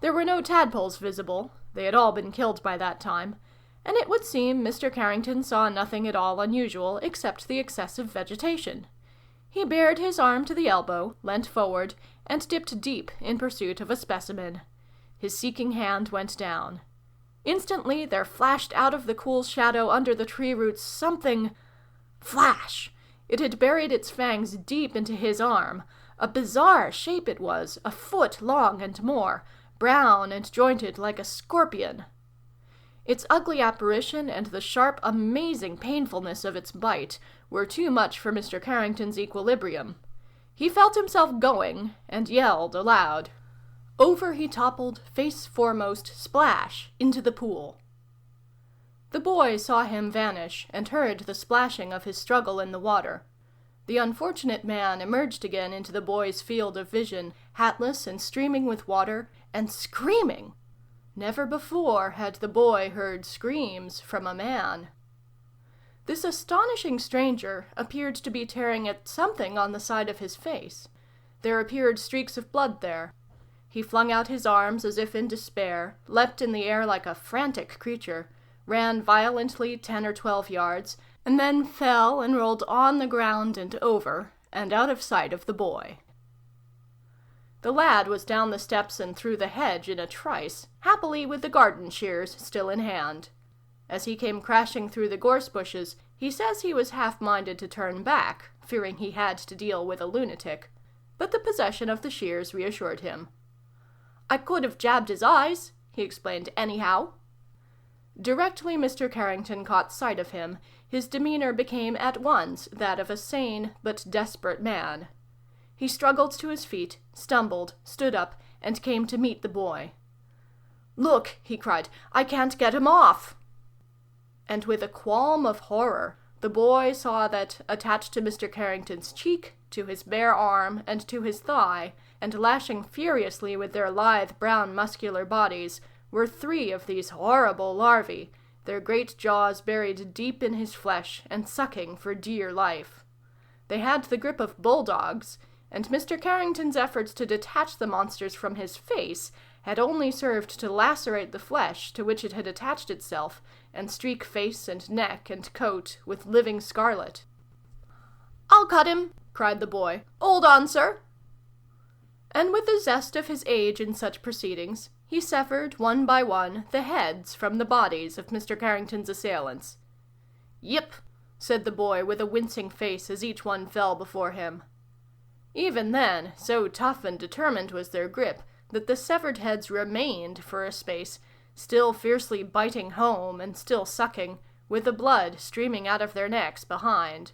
There were no tadpoles visible, they had all been killed by that time, and it would seem Mr. Carrington saw nothing at all unusual except the excessive vegetation. He bared his arm to the elbow, leant forward, and dipped deep in pursuit of a specimen. His seeking hand went down. Instantly there flashed out of the cool shadow under the tree roots something— Flash! It had buried its fangs deep into his arm. A bizarre shape it was, a foot long and more, brown and jointed like a scorpion. Its ugly apparition and the sharp, amazing painfulness of its bite were too much for Mr. Carrington's equilibrium. He felt himself going, and yelled aloud. Over he toppled, face foremost, splash, into the pool. The boy saw him vanish, and heard the splashing of his struggle in the water. The unfortunate man emerged again into the boy's field of vision, hatless and streaming with water, and screaming. Never before had the boy heard screams from a man. This astonishing stranger appeared to be tearing at something on the side of his face. There appeared streaks of blood there. He flung out his arms as if in despair, leapt in the air like a frantic creature, ran violently 10 or 12 yards, and then fell and rolled on the ground and over, and out of sight of the boy. The lad was down the steps and through the hedge in a trice, happily with the garden shears still in hand. As he came crashing through the gorse bushes, he says he was half-minded to turn back, fearing he had to deal with a lunatic, but the possession of the shears reassured him. "I could have jabbed his eyes," he explained anyhow. Directly Mr. Carrington caught sight of him, his demeanor became at once that of a sane but desperate man. He struggled to his feet, stumbled, stood up, and came to meet the boy. "Look," he cried, "I can't get him off!" And with a qualm of horror, the boy saw that, attached to Mr. Carrington's cheek, to his bare arm, and to his thigh, and lashing furiously with their lithe brown muscular bodies, were 3 of these horrible larvae, their great jaws buried deep in his flesh, and sucking for dear life. They had the grip of bulldogs, and Mr. Carrington's efforts to detach the monsters from his face had only served to lacerate the flesh to which it had attached itself, and streak face and neck and coat with living scarlet. "I'll cut him!" cried the boy. "Hold on, sir!" And with the zest of his age in such proceedings, he severed, one by one, the heads from the bodies of Mr. Carrington's assailants. "Yip," said the boy with a wincing face as each one fell before him. Even then, so tough and determined was their grip, that the severed heads remained, for a space, still fiercely biting home and still sucking, with the blood streaming out of their necks behind.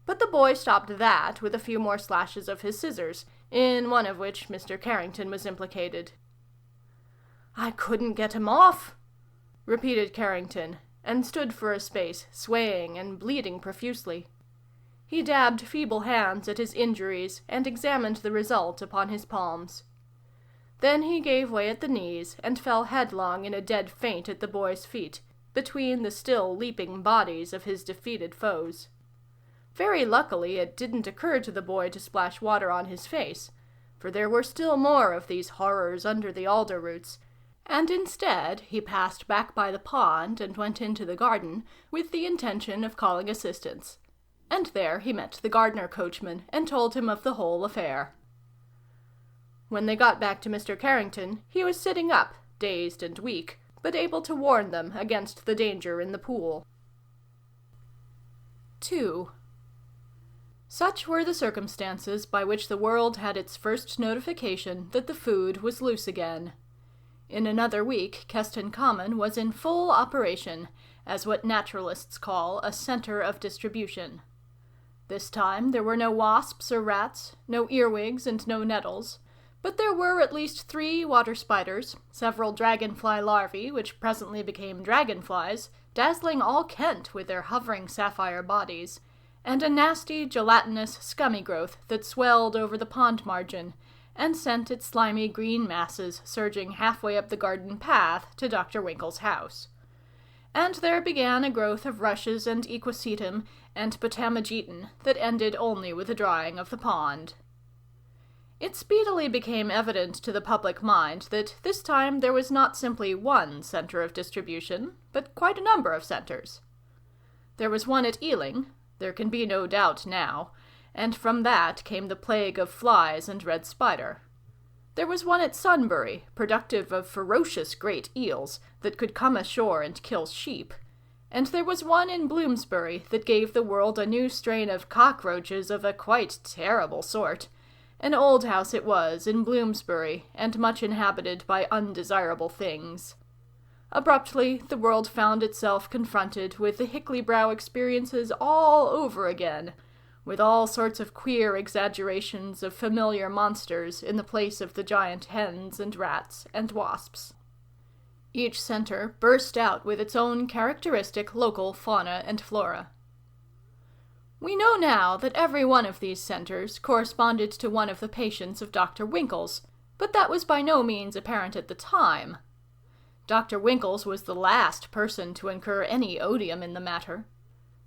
But the boy stopped that with a few more slashes of his scissors, in one of which Mr. Carrington was implicated. "I couldn't get him off," repeated Carrington, and stood for a space, swaying and bleeding profusely. He dabbed feeble hands at his injuries and examined the result upon his palms. Then he gave way at the knees and fell headlong in a dead faint at the boy's feet, between the still leaping bodies of his defeated foes. Very luckily it didn't occur to the boy to splash water on his face, for there were still more of these horrors under the alder roots, and instead he passed back by the pond and went into the garden with the intention of calling assistance. And there he met the gardener coachman and told him of the whole affair. When they got back to Mr. Carrington, he was sitting up, dazed and weak, but able to warn them against the danger in the pool. 2. Such were the circumstances by which the world had its first notification that the food was loose again. In another week, Keston Common was in full operation, as what naturalists call a center of distribution. This time there were no wasps or rats, no earwigs and no nettles, but there were at least 3 water spiders, several dragonfly larvae, which presently became dragonflies, dazzling all Kent with their hovering sapphire bodies, and a nasty, gelatinous, scummy growth that swelled over the pond margin, and sent its slimy green masses surging halfway up the garden path to Dr. Winkle's house. And there began a growth of rushes and equisetum and potamageton that ended only with the drying of the pond. It speedily became evident to the public mind that this time there was not simply one center of distribution, but quite a number of centers. There was one at Ealing, there can be no doubt now, and from that came the plague of flies and red spider. There was one at Sunbury, productive of ferocious great eels that could come ashore and kill sheep, and there was one in Bloomsbury that gave the world a new strain of cockroaches of a quite terrible sort. An old house it was, in Bloomsbury, and much inhabited by undesirable things. Abruptly, the world found itself confronted with the Hickley-Brow experiences all over again, with all sorts of queer exaggerations of familiar monsters in the place of the giant hens and rats and wasps. Each center burst out with its own characteristic local fauna and flora. We know now that every one of these centers corresponded to one of the patients of Dr. Winkle's, but that was by no means apparent at the time. Dr. Winkle's was the last person to incur any odium in the matter.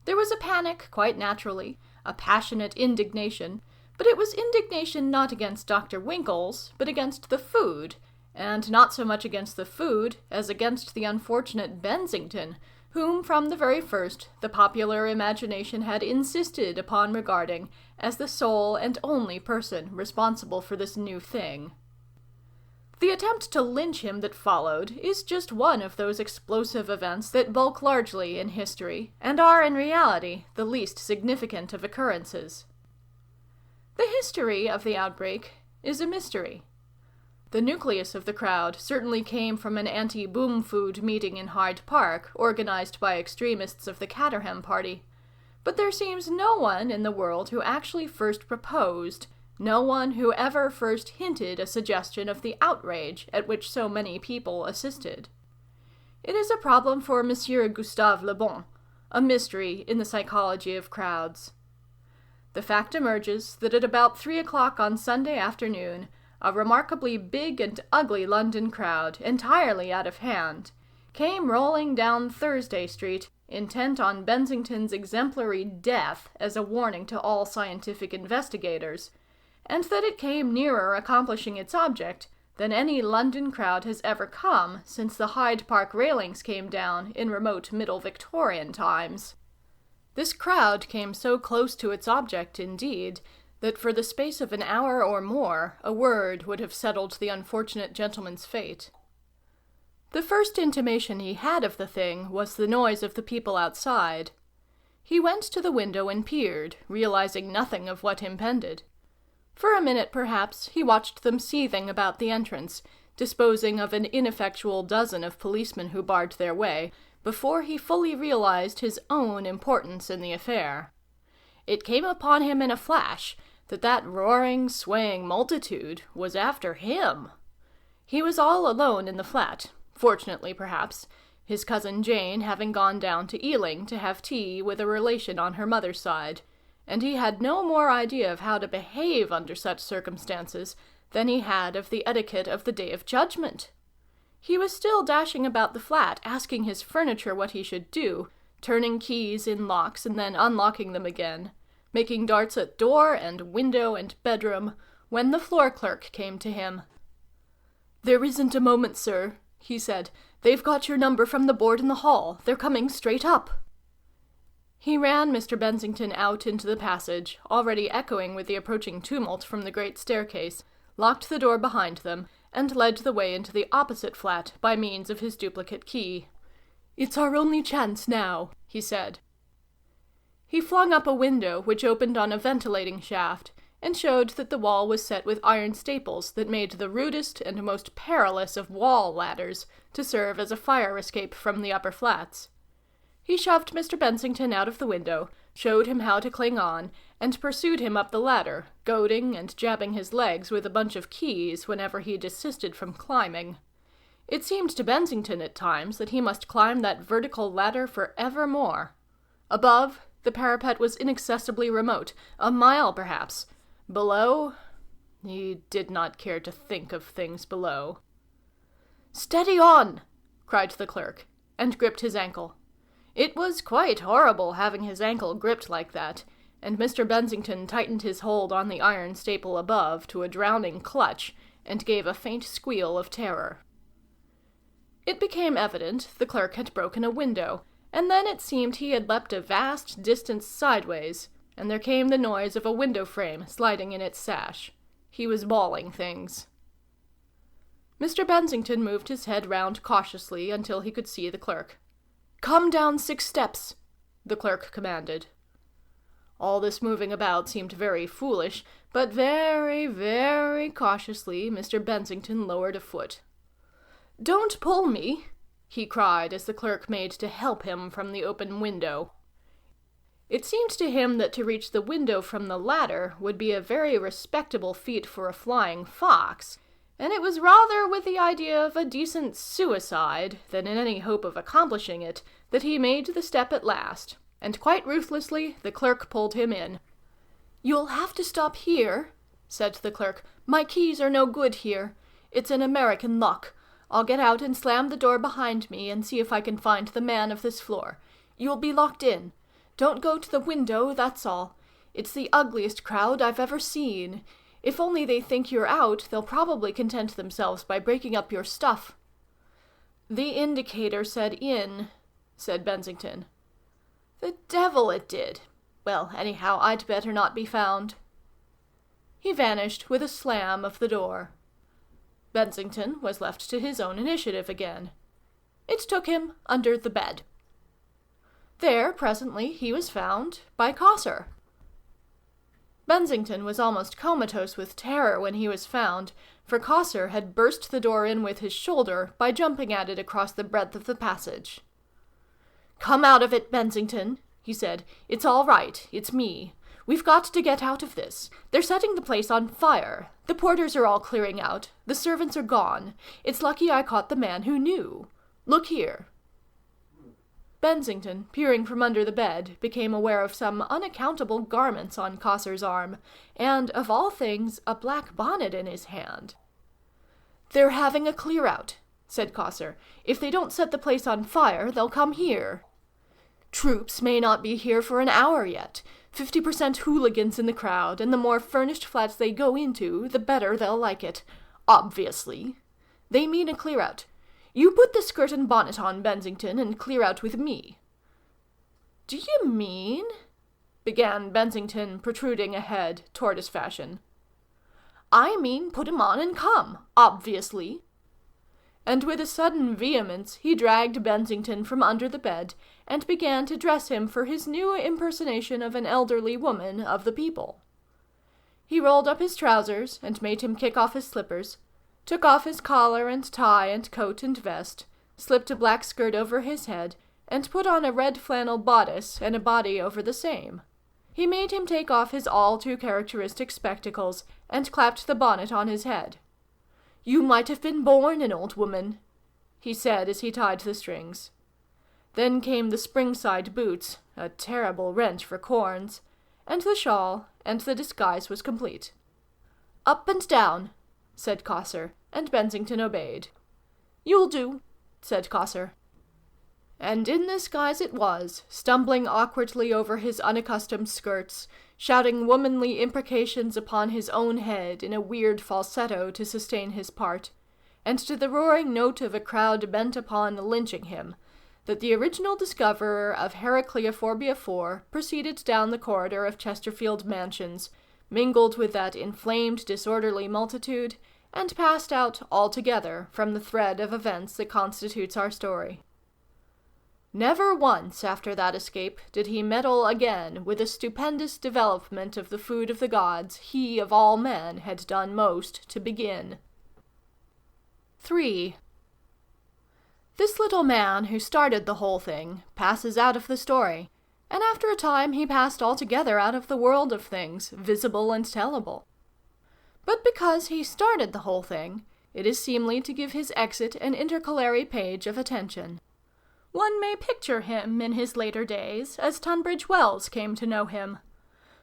There was a panic, quite naturally, a passionate indignation, but it was indignation not against Dr. Winkle's, but against the food, and not so much against the food as against the unfortunate Bensington, whom from the very first the popular imagination had insisted upon regarding as the sole and only person responsible for this new thing. The attempt to lynch him that followed is just one of those explosive events that bulk largely in history, and are in reality the least significant of occurrences. The history of the outbreak is a mystery. The nucleus of the crowd certainly came from an anti-boom food meeting in Hyde Park, organized by extremists of the Caterham party. But there seems no one in the world who actually first proposed, no one who ever first hinted a suggestion of the outrage at which so many people assisted. It is a problem for Monsieur Gustave Le Bon, a mystery in the psychology of crowds. The fact emerges that at about 3 o'clock on Sunday afternoon, a remarkably big and ugly London crowd, entirely out of hand, came rolling down Thursday Street, intent on Bensington's exemplary death as a warning to all scientific investigators, and that it came nearer accomplishing its object than any London crowd has ever come since the Hyde Park railings came down in remote Middle Victorian times. This crowd came so close to its object, indeed, that for the space of an hour or more a word would have settled the unfortunate gentleman's fate. The first intimation he had of the thing was the noise of the people outside. He went to the window and peered, realizing nothing of what impended. For a minute, perhaps, he watched them seething about the entrance, disposing of an ineffectual dozen of policemen who barred their way, before he fully realized his own importance in the affair. It came upon him in a flash that roaring, swaying multitude was after him. He was all alone in the flat, fortunately perhaps, his cousin Jane having gone down to Ealing to have tea with a relation on her mother's side, and he had no more idea of how to behave under such circumstances than he had of the etiquette of the Day of Judgment. He was still dashing about the flat, asking his furniture what he should do, turning keys in locks and then unlocking them again, making darts at door and window and bedroom, when the floor clerk came to him. "There isn't a moment, sir," he said. "They've got your number from the board in the hall. They're coming straight up." He ran Mr. Bensington out into the passage, already echoing with the approaching tumult from the great staircase, locked the door behind them, and led the way into the opposite flat by means of his duplicate key. "It's our only chance now," he said. He flung up a window which opened on a ventilating shaft, and showed that the wall was set with iron staples that made the rudest and most perilous of wall ladders to serve as a fire escape from the upper flats. He shoved Mr. Bensington out of the window, showed him how to cling on, and pursued him up the ladder, goading and jabbing his legs with a bunch of keys whenever he desisted from climbing. It seemed to Bensington at times that he must climb that vertical ladder for evermore. Above, the parapet was inaccessibly remote, a mile perhaps. Below, he did not care to think of things below. "Steady on!" cried the clerk, and gripped his ankle. It was quite horrible having his ankle gripped like that, and Mr. Bensington tightened his hold on the iron staple above to a drowning clutch, and gave a faint squeal of terror. It became evident the clerk had broken a window, and then it seemed he had leapt a vast distance sideways, and there came the noise of a window frame sliding in its sash. He was bawling things. Mr. Bensington moved his head round cautiously until he could see the clerk. "Come down 6 steps," the clerk commanded. All this moving about seemed very foolish, but very, very cautiously Mr. Bensington lowered a foot. "Don't pull me," he cried as the clerk made to help him from the open window. It seemed to him that to reach the window from the ladder would be a very respectable feat for a flying fox, and it was rather with the idea of a decent suicide than in any hope of accomplishing it that he made the step at last, and quite ruthlessly the clerk pulled him in. "You'll have to stop here," said the clerk. "My keys are no good here. It's an American lock. I'll get out and slam the door behind me and see if I can find the man of this floor. You'll be locked in. Don't go to the window, that's all. It's the ugliest crowd I've ever seen. If only they think you're out, they'll probably content themselves by breaking up your stuff." "The indicator said in," said Bensington. "The devil it did. Well, anyhow, I'd better not be found." He vanished with a slam of the door. Bensington was left to his own initiative again. It took him under the bed. There, presently, he was found by Cossor. Bensington was almost comatose with terror when he was found, for Cossor had burst the door in with his shoulder by jumping at it across the breadth of the passage. "Come out of it, Bensington," he said. "It's all right. It's me. We've got to get out of this. They're setting the place on fire. The porters are all clearing out. The servants are gone. It's lucky I caught the man who knew. Look here." Bensington, peering from under the bed, became aware of some unaccountable garments on Cossor's arm, and, of all things, a black bonnet in his hand. "They're having a clear-out," said Cossor. "If they don't set the place on fire, they'll come here. Troops may not be here for an hour yet. 50% hooligans in the crowd, and the more furnished flats they go into, the better they'll like it. Obviously. They mean a clear-out. You put the skirt and bonnet on, Bensington, and clear out with me." "Do you mean—" began Bensington, protruding a head, tortoise fashion. "I mean put 'em on and come, obviously." And with a sudden vehemence he dragged Bensington from under the bed, and began to dress him for his new impersonation of an elderly woman of the people. He rolled up his trousers, and made him kick off his slippers, took off his collar and tie and coat and vest, slipped a black skirt over his head, and put on a red flannel bodice and a body over the same. He made him take off his all too characteristic spectacles, and clapped the bonnet on his head. "You might have been born an old woman," he said as he tied the strings. Then came the springside boots, a terrible wrench for corns, and the shawl, and the disguise was complete. "Up and down," said Cossor, and Bensington obeyed. "You'll do," said Cossor. And in this guise it was, stumbling awkwardly over his unaccustomed skirts, shouting womanly imprecations upon his own head in a weird falsetto to sustain his part, and to the roaring note of a crowd bent upon lynching him, that the original discoverer of Heracleophobia IV proceeded down the corridor of Chesterfield Mansions, mingled with that inflamed, disorderly multitude, and passed out altogether from the thread of events that constitutes our story. Never once after that escape did he meddle again with the stupendous development of the food of the gods he of all men had done most to begin. 3. This little man who started the whole thing passes out of the story, and after a time he passed altogether out of the world of things, visible and tellable. But because he started the whole thing, it is seemly to give his exit an intercalary page of attention. One may picture him in his later days as Tunbridge Wells came to know him,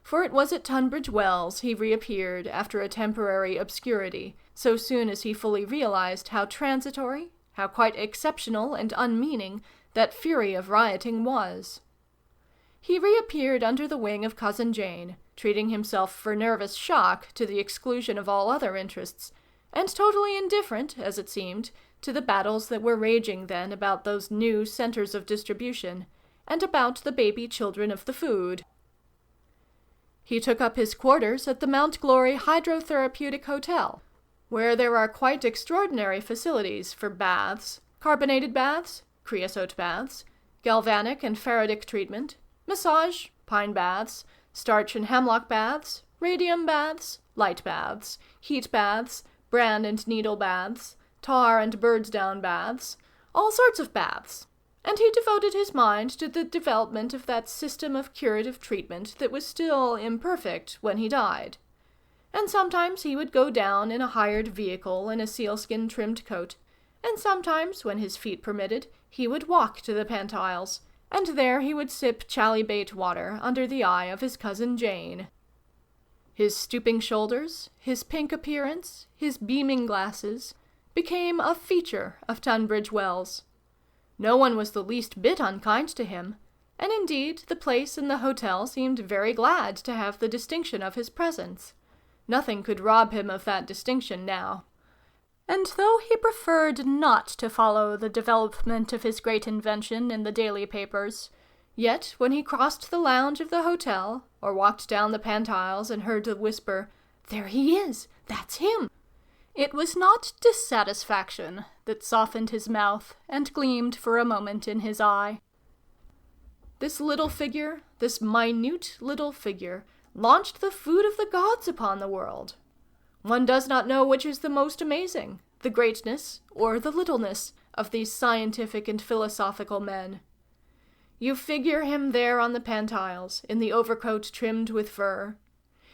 for it was at Tunbridge Wells he reappeared after a temporary obscurity, so soon as he fully realized how transitory, how quite exceptional and unmeaning, that fury of rioting was. He reappeared under the wing of Cousin Jane, treating himself for nervous shock to the exclusion of all other interests, and totally indifferent, as it seemed, to the battles that were raging then about those new centers of distribution, and about the baby children of the food. He took up his quarters at the Mount Glory Hydrotherapeutic Hotel, where there are quite extraordinary facilities for baths, carbonated baths, creosote baths, galvanic and Faradic treatment, massage, pine baths, starch and hemlock baths, radium baths, light baths, heat baths, bran and needle baths, tar and bird's down baths, all sorts of baths, and he devoted his mind to the development of that system of curative treatment that was still imperfect when he died. And sometimes he would go down in a hired vehicle in a sealskin-trimmed coat, and sometimes, when his feet permitted, he would walk to the Pantiles, and there he would sip chalybeate water under the eye of his cousin Jane. His stooping shoulders, his pink appearance, his beaming glasses, became a feature of Tunbridge Wells. No one was the least bit unkind to him, and indeed the place and the hotel seemed very glad to have the distinction of his presence. Nothing could rob him of that distinction now. And though he preferred not to follow the development of his great invention in the daily papers, yet when he crossed the lounge of the hotel, or walked down the Pantiles and heard the whisper, "There he is! That's him!" it was not dissatisfaction that softened his mouth and gleamed for a moment in his eye. This little figure, this minute little figure, launched the food of the gods upon the world. One does not know which is the most amazing, the greatness or the littleness of these scientific and philosophical men. You figure him there on the Pantiles, in the overcoat trimmed with fur.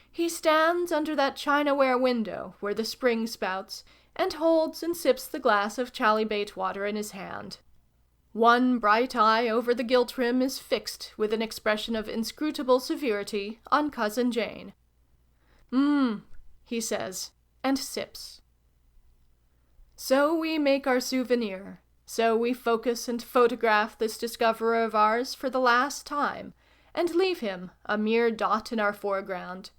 He stands under that chinaware window where the spring spouts, and holds and sips the glass of chalybeate water in his hand. One bright eye over the gilt rim is fixed with an expression of inscrutable severity on Cousin Jane. He says, and sips. So we make our souvenir. So we focus and photograph this discoverer of ours for the last time, and leave him a mere dot in our foreground,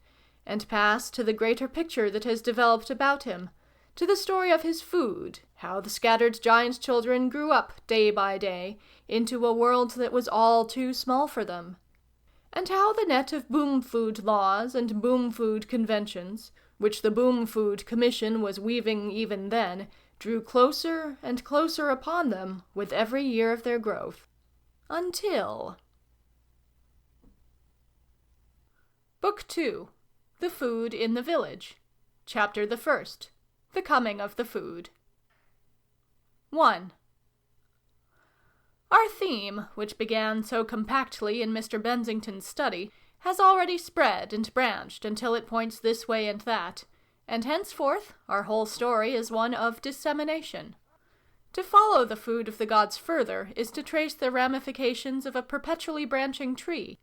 and pass to the greater picture that has developed about him, to the story of his food, how the scattered giant children grew up day by day into a world that was all too small for them, and how the net of boom food laws and boom food conventions, which the Boom Food Commission was weaving even then, drew closer and closer upon them with every year of their growth. Until... Book 2. The Food in the Village. Chapter the 1st. The Coming of the Food. 1. Our theme, which began so compactly in Mr. Bensington's study, has already spread and branched until it points this way and that, and henceforth our whole story is one of dissemination. To follow the food of the gods further is to trace the ramifications of a perpetually branching tree.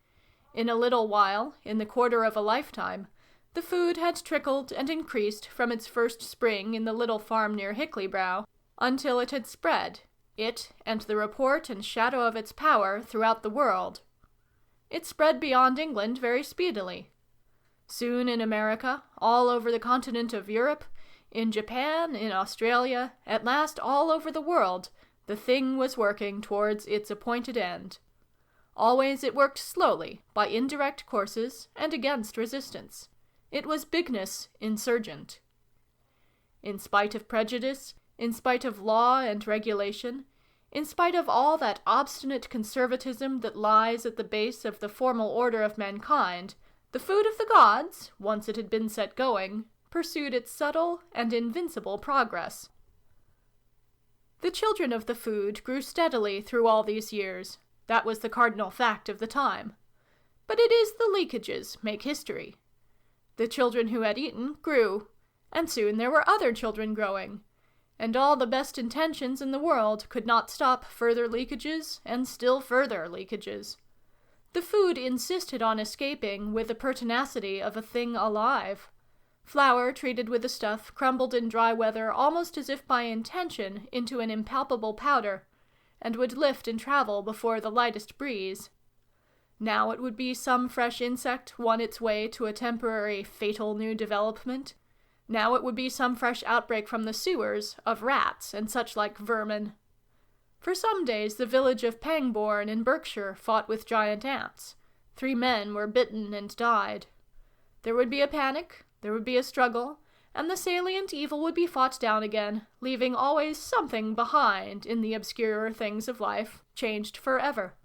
In a little while, in the quarter of a lifetime, the food had trickled and increased from its first spring in the little farm near Hickley-Brow, until it had spread, it and the report and shadow of its power, throughout the world. It spread beyond England very speedily. Soon in America, all over the continent of Europe, in Japan, in Australia, at last all over the world, the thing was working towards its appointed end. Always it worked slowly, by indirect courses, and against resistance. It was bigness insurgent. In spite of prejudice, in spite of law and regulation, in spite of all that obstinate conservatism that lies at the base of the formal order of mankind, the food of the gods, once it had been set going, pursued its subtle and invincible progress. The children of the food grew steadily through all these years. That was the cardinal fact of the time. But it is the leakages make history. The children who had eaten grew, and soon there were other children growing, and all the best intentions in the world could not stop further leakages and still further leakages. The food insisted on escaping with the pertinacity of a thing alive. Flour treated with the stuff crumbled in dry weather almost as if by intention into an impalpable powder, and would lift and travel before the lightest breeze. Now it would be some fresh insect won its way to a temporary fatal new development. Now it would be some fresh outbreak from the sewers of rats and such like vermin. For some days the village of Pangbourne in Berkshire fought with giant ants. 3 men were bitten and died. There would be a panic, there would be a struggle, and the salient evil would be fought down again, leaving always something behind in the obscurer things of life, changed forever.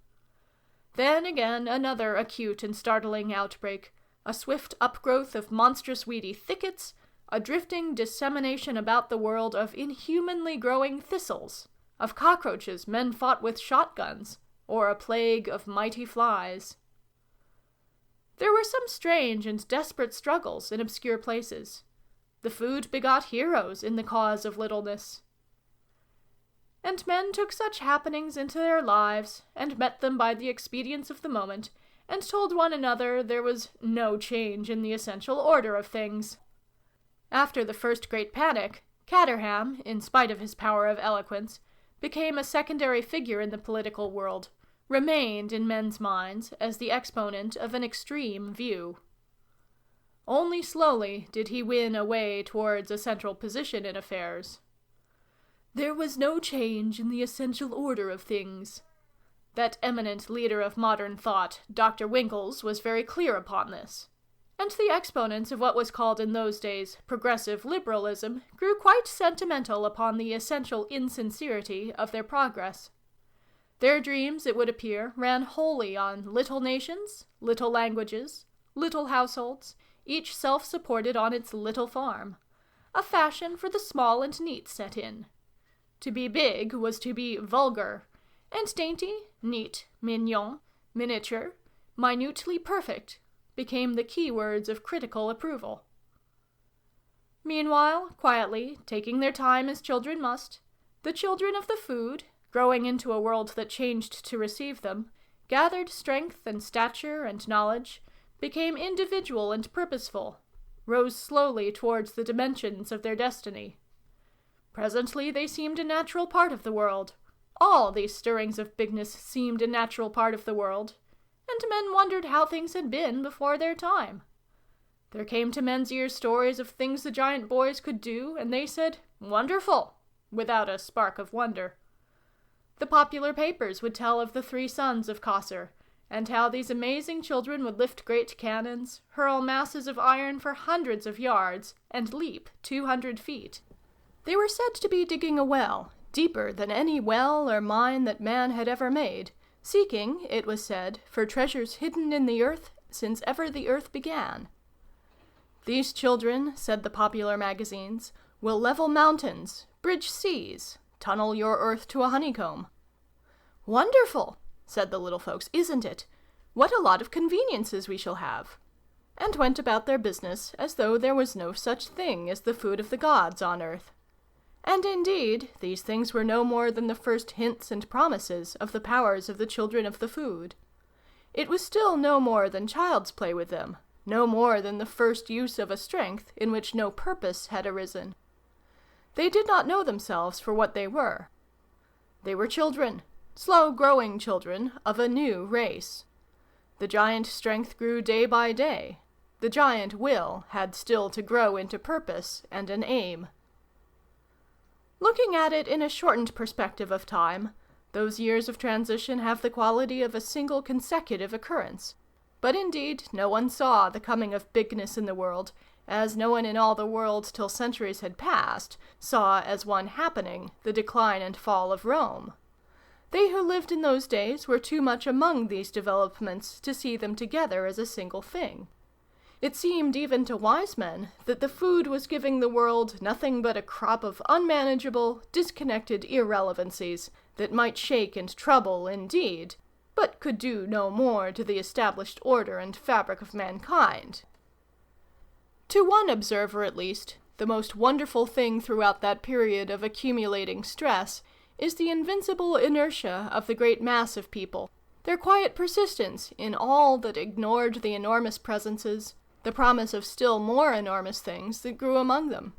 Then again another acute and startling outbreak, a swift upgrowth of monstrous weedy thickets, a drifting dissemination about the world of inhumanly growing thistles, of cockroaches men fought with shotguns, or a plague of mighty flies. There were some strange and desperate struggles in obscure places. The food begot heroes in the cause of littleness. And men took such happenings into their lives, and met them by the expedients of the moment, and told one another there was no change in the essential order of things. After the first great panic, Caterham, in spite of his power of eloquence, became a secondary figure in the political world, remained in men's minds as the exponent of an extreme view. Only slowly did he win a way towards a central position in affairs. There was no change in the essential order of things. That eminent leader of modern thought, Dr. Winkles, was very clear upon this. And the exponents of what was called in those days progressive liberalism grew quite sentimental upon the essential insincerity of their progress. Their dreams, it would appear, ran wholly on little nations, little languages, little households, each self-supported on its little farm, a fashion for the small and neat set in. To be big was to be vulgar, and dainty, neat, mignon, miniature, minutely perfect, became the key words of critical approval. Meanwhile, quietly, taking their time as children must, the children of the food, growing into a world that changed to receive them, gathered strength and stature and knowledge, became individual and purposeful, rose slowly towards the dimensions of their destiny. Presently they seemed a natural part of the world. All these stirrings of bigness seemed a natural part of the world, and men wondered how things had been before their time. There came to men's ears stories of things the giant boys could do, and they said, "Wonderful!" without a spark of wonder. The popular papers would tell of the 3 sons of Chaucer, and how these amazing children would lift great cannons, hurl masses of iron for hundreds of yards, and leap 200 feet. They were said to be digging a well, deeper than any well or mine that man had ever made, seeking, it was said, for treasures hidden in the earth since ever the earth began. These children, said the popular magazines, will level mountains, bridge seas, tunnel your earth to a honeycomb. Wonderful, said the little folks, isn't it? What a lot of conveniences we shall have. And went about their business as though there was no such thing as the food of the gods on earth. And indeed, these things were no more than the first hints and promises of the powers of the children of the food. It was still no more than child's play with them, no more than the first use of a strength in which no purpose had arisen. They did not know themselves for what they were. They were children, slow-growing children of a new race. The giant strength grew day by day. The giant will had still to grow into purpose and an aim. Looking at it in a shortened perspective of time, those years of transition have the quality of a single consecutive occurrence. But indeed, no one saw the coming of bigness in the world, as no one in all the world till centuries had passed saw as one happening the decline and fall of Rome. They who lived in those days were too much among these developments to see them together as a single thing. It seemed even to wise men that the food was giving the world nothing but a crop of unmanageable, disconnected irrelevancies that might shake and trouble indeed, but could do no more to the established order and fabric of mankind. To one observer, at least, the most wonderful thing throughout that period of accumulating stress is the invincible inertia of the great mass of people, their quiet persistence in all that ignored the enormous presences, the promise of still more enormous things that grew among them.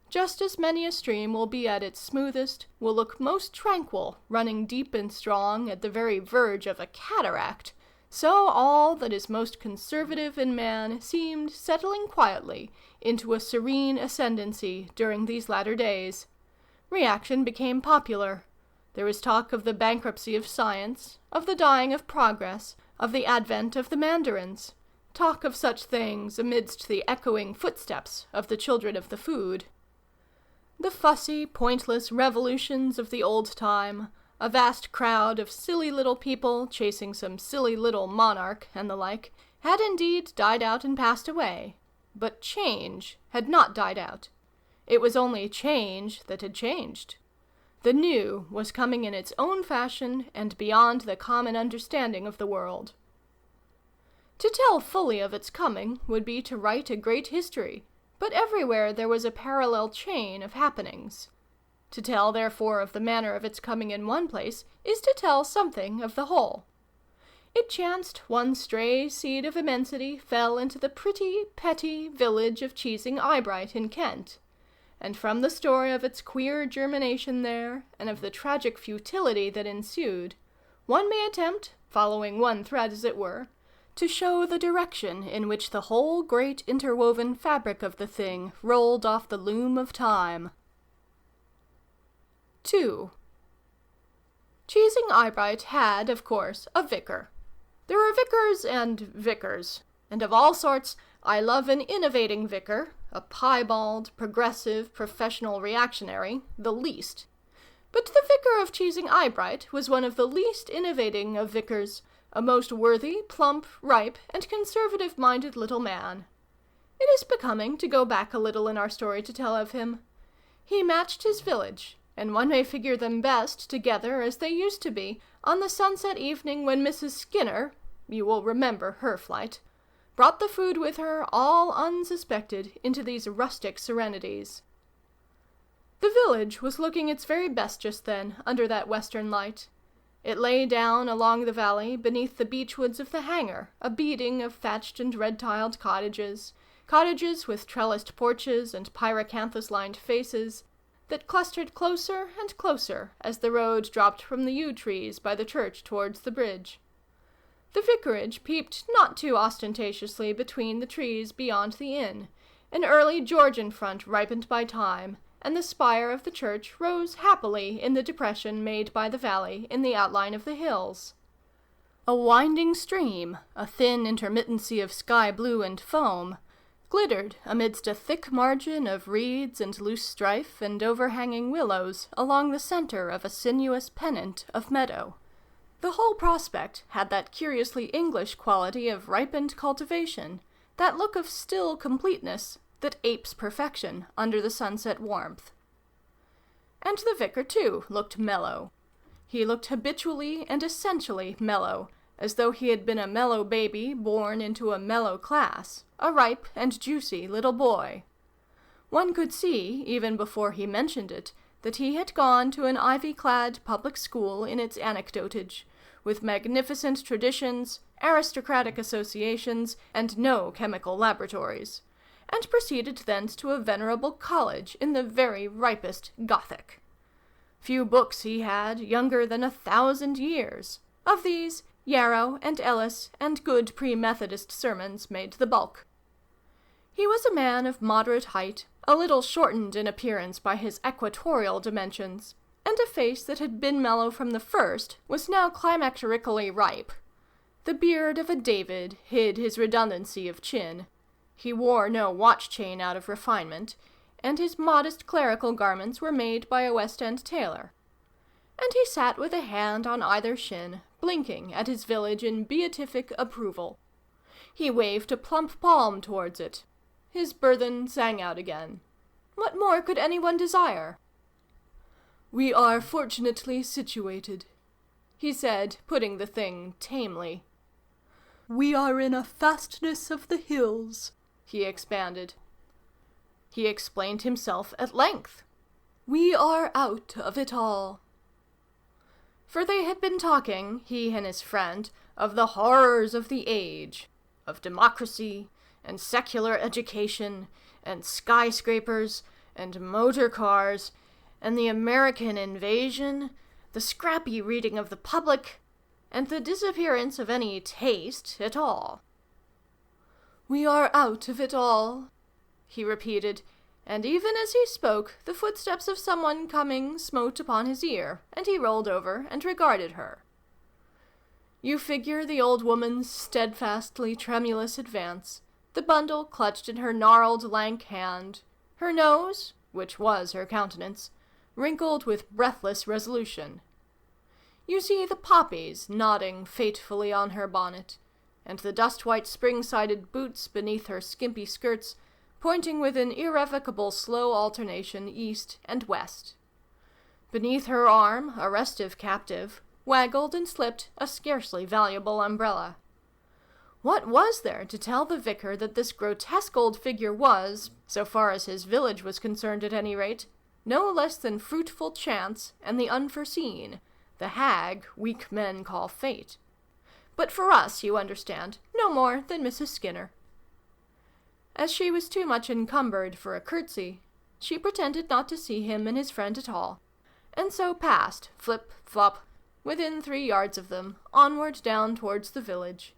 Just as many a stream will be at its smoothest, will look most tranquil, running deep and strong at the very verge of a cataract, so all that is most conservative in man seemed settling quietly into a serene ascendancy during these latter days. Reaction became popular. There was talk of the bankruptcy of science, of the dying of progress, of the advent of the mandarins. Talk of such things amidst the echoing footsteps of the children of the food. The fussy, pointless revolutions of the old time, a vast crowd of silly little people chasing some silly little monarch and the like, had indeed died out and passed away. But change had not died out. It was only change that had changed. The new was coming in its own fashion and beyond the common understanding of the world. To tell fully of its coming would be to write a great history, but everywhere there was a parallel chain of happenings. To tell, therefore, of the manner of its coming in one place is to tell something of the whole. It chanced one stray seed of immensity fell into the pretty, petty village of Cheesing Eyebright in Kent, and from the story of its queer germination there, and of the tragic futility that ensued, one may attempt, following one thread as it were, to show the direction in which the whole great interwoven fabric of the thing rolled off the loom of time. 2. Cheesing Eyebright had, of course, a vicar. There are vicars and vicars, and of all sorts. I love an innovating vicar, a piebald, progressive, professional reactionary, the least. But the vicar of Cheesing Eyebright was one of the least innovating of vicars, a most worthy, plump, ripe, and conservative-minded little man. It is becoming to go back a little in our story to tell of him. He matched his village, and one may figure them best together as they used to be on the sunset evening when Mrs. Skinner, you will remember her flight, brought the food with her, all unsuspected, into these rustic serenities. The village was looking its very best just then, under that western light. It lay down along the valley, beneath the beechwoods of the Hanger, a beading of thatched and red-tiled cottages with trellised porches and pyracanthus-lined faces, that clustered closer and closer as the road dropped from the yew trees by the church towards the bridge. The vicarage peeped not too ostentatiously between the trees beyond the inn, an early Georgian front ripened by time, and the spire of the church rose happily in the depression made by the valley in the outline of the hills. A winding stream, a thin intermittency of sky blue and foam, glittered amidst a thick margin of reeds and loose strife and overhanging willows along the centre of a sinuous pennant of meadow. The whole prospect had that curiously English quality of ripened cultivation, that look of still completeness, that apes perfection under the sunset warmth. And the vicar, too, looked mellow. He looked habitually and essentially mellow, as though he had been a mellow baby born into a mellow class, a ripe and juicy little boy. One could see, even before he mentioned it, that he had gone to an ivy-clad public school in its anecdotage, with magnificent traditions, aristocratic associations, and no chemical laboratories, and proceeded thence to a venerable college in the very ripest Gothic. Few books he had younger than 1,000 years. Of these, Yarrow and Ellis and good pre-Methodist sermons made the bulk. He was a man of moderate height, a little shortened in appearance by his equatorial dimensions, and a face that had been mellow from the first was now climacterically ripe. The beard of a David hid his redundancy of chin. He wore no watch-chain out of refinement, and his modest clerical garments were made by a West End tailor. And he sat with a hand on either shin, blinking at his village in beatific approval. He waved a plump palm towards it. His burthen sang out again. What more could anyone desire? "We are fortunately situated," he said, putting the thing tamely. "We are in a fastness of the hills," he expanded. He explained himself at length. "We are out of it all." For they had been talking, he and his friend, of the horrors of the age, of democracy, and secular education, and skyscrapers, and motor cars, and the American invasion, the scrappy reading of the public, and the disappearance of any taste at all. "We are out of it all," he repeated, and even as he spoke, the footsteps of someone coming smote upon his ear, and he rolled over and regarded her. You figure the old woman's steadfastly tremulous advance, the bundle clutched in her gnarled, lank hand, her nose, which was her countenance, wrinkled with breathless resolution. You see the poppies nodding fatefully on her bonnet, and the dust-white spring-sided boots beneath her skimpy skirts, pointing with an irrevocable slow alternation east and west. Beneath her arm, a restive captive, waggled and slipped a scarcely valuable umbrella. What was there to tell the vicar that this grotesque old figure was, so far as his village was concerned at any rate, no less than fruitful chance and the unforeseen, the hag weak men call fate? But for us, you understand, no more than Mrs. Skinner. As she was too much encumbered for a curtsy, she pretended not to see him and his friend at all, and so passed, flip-flop, within 3 yards of them, onward down towards the village.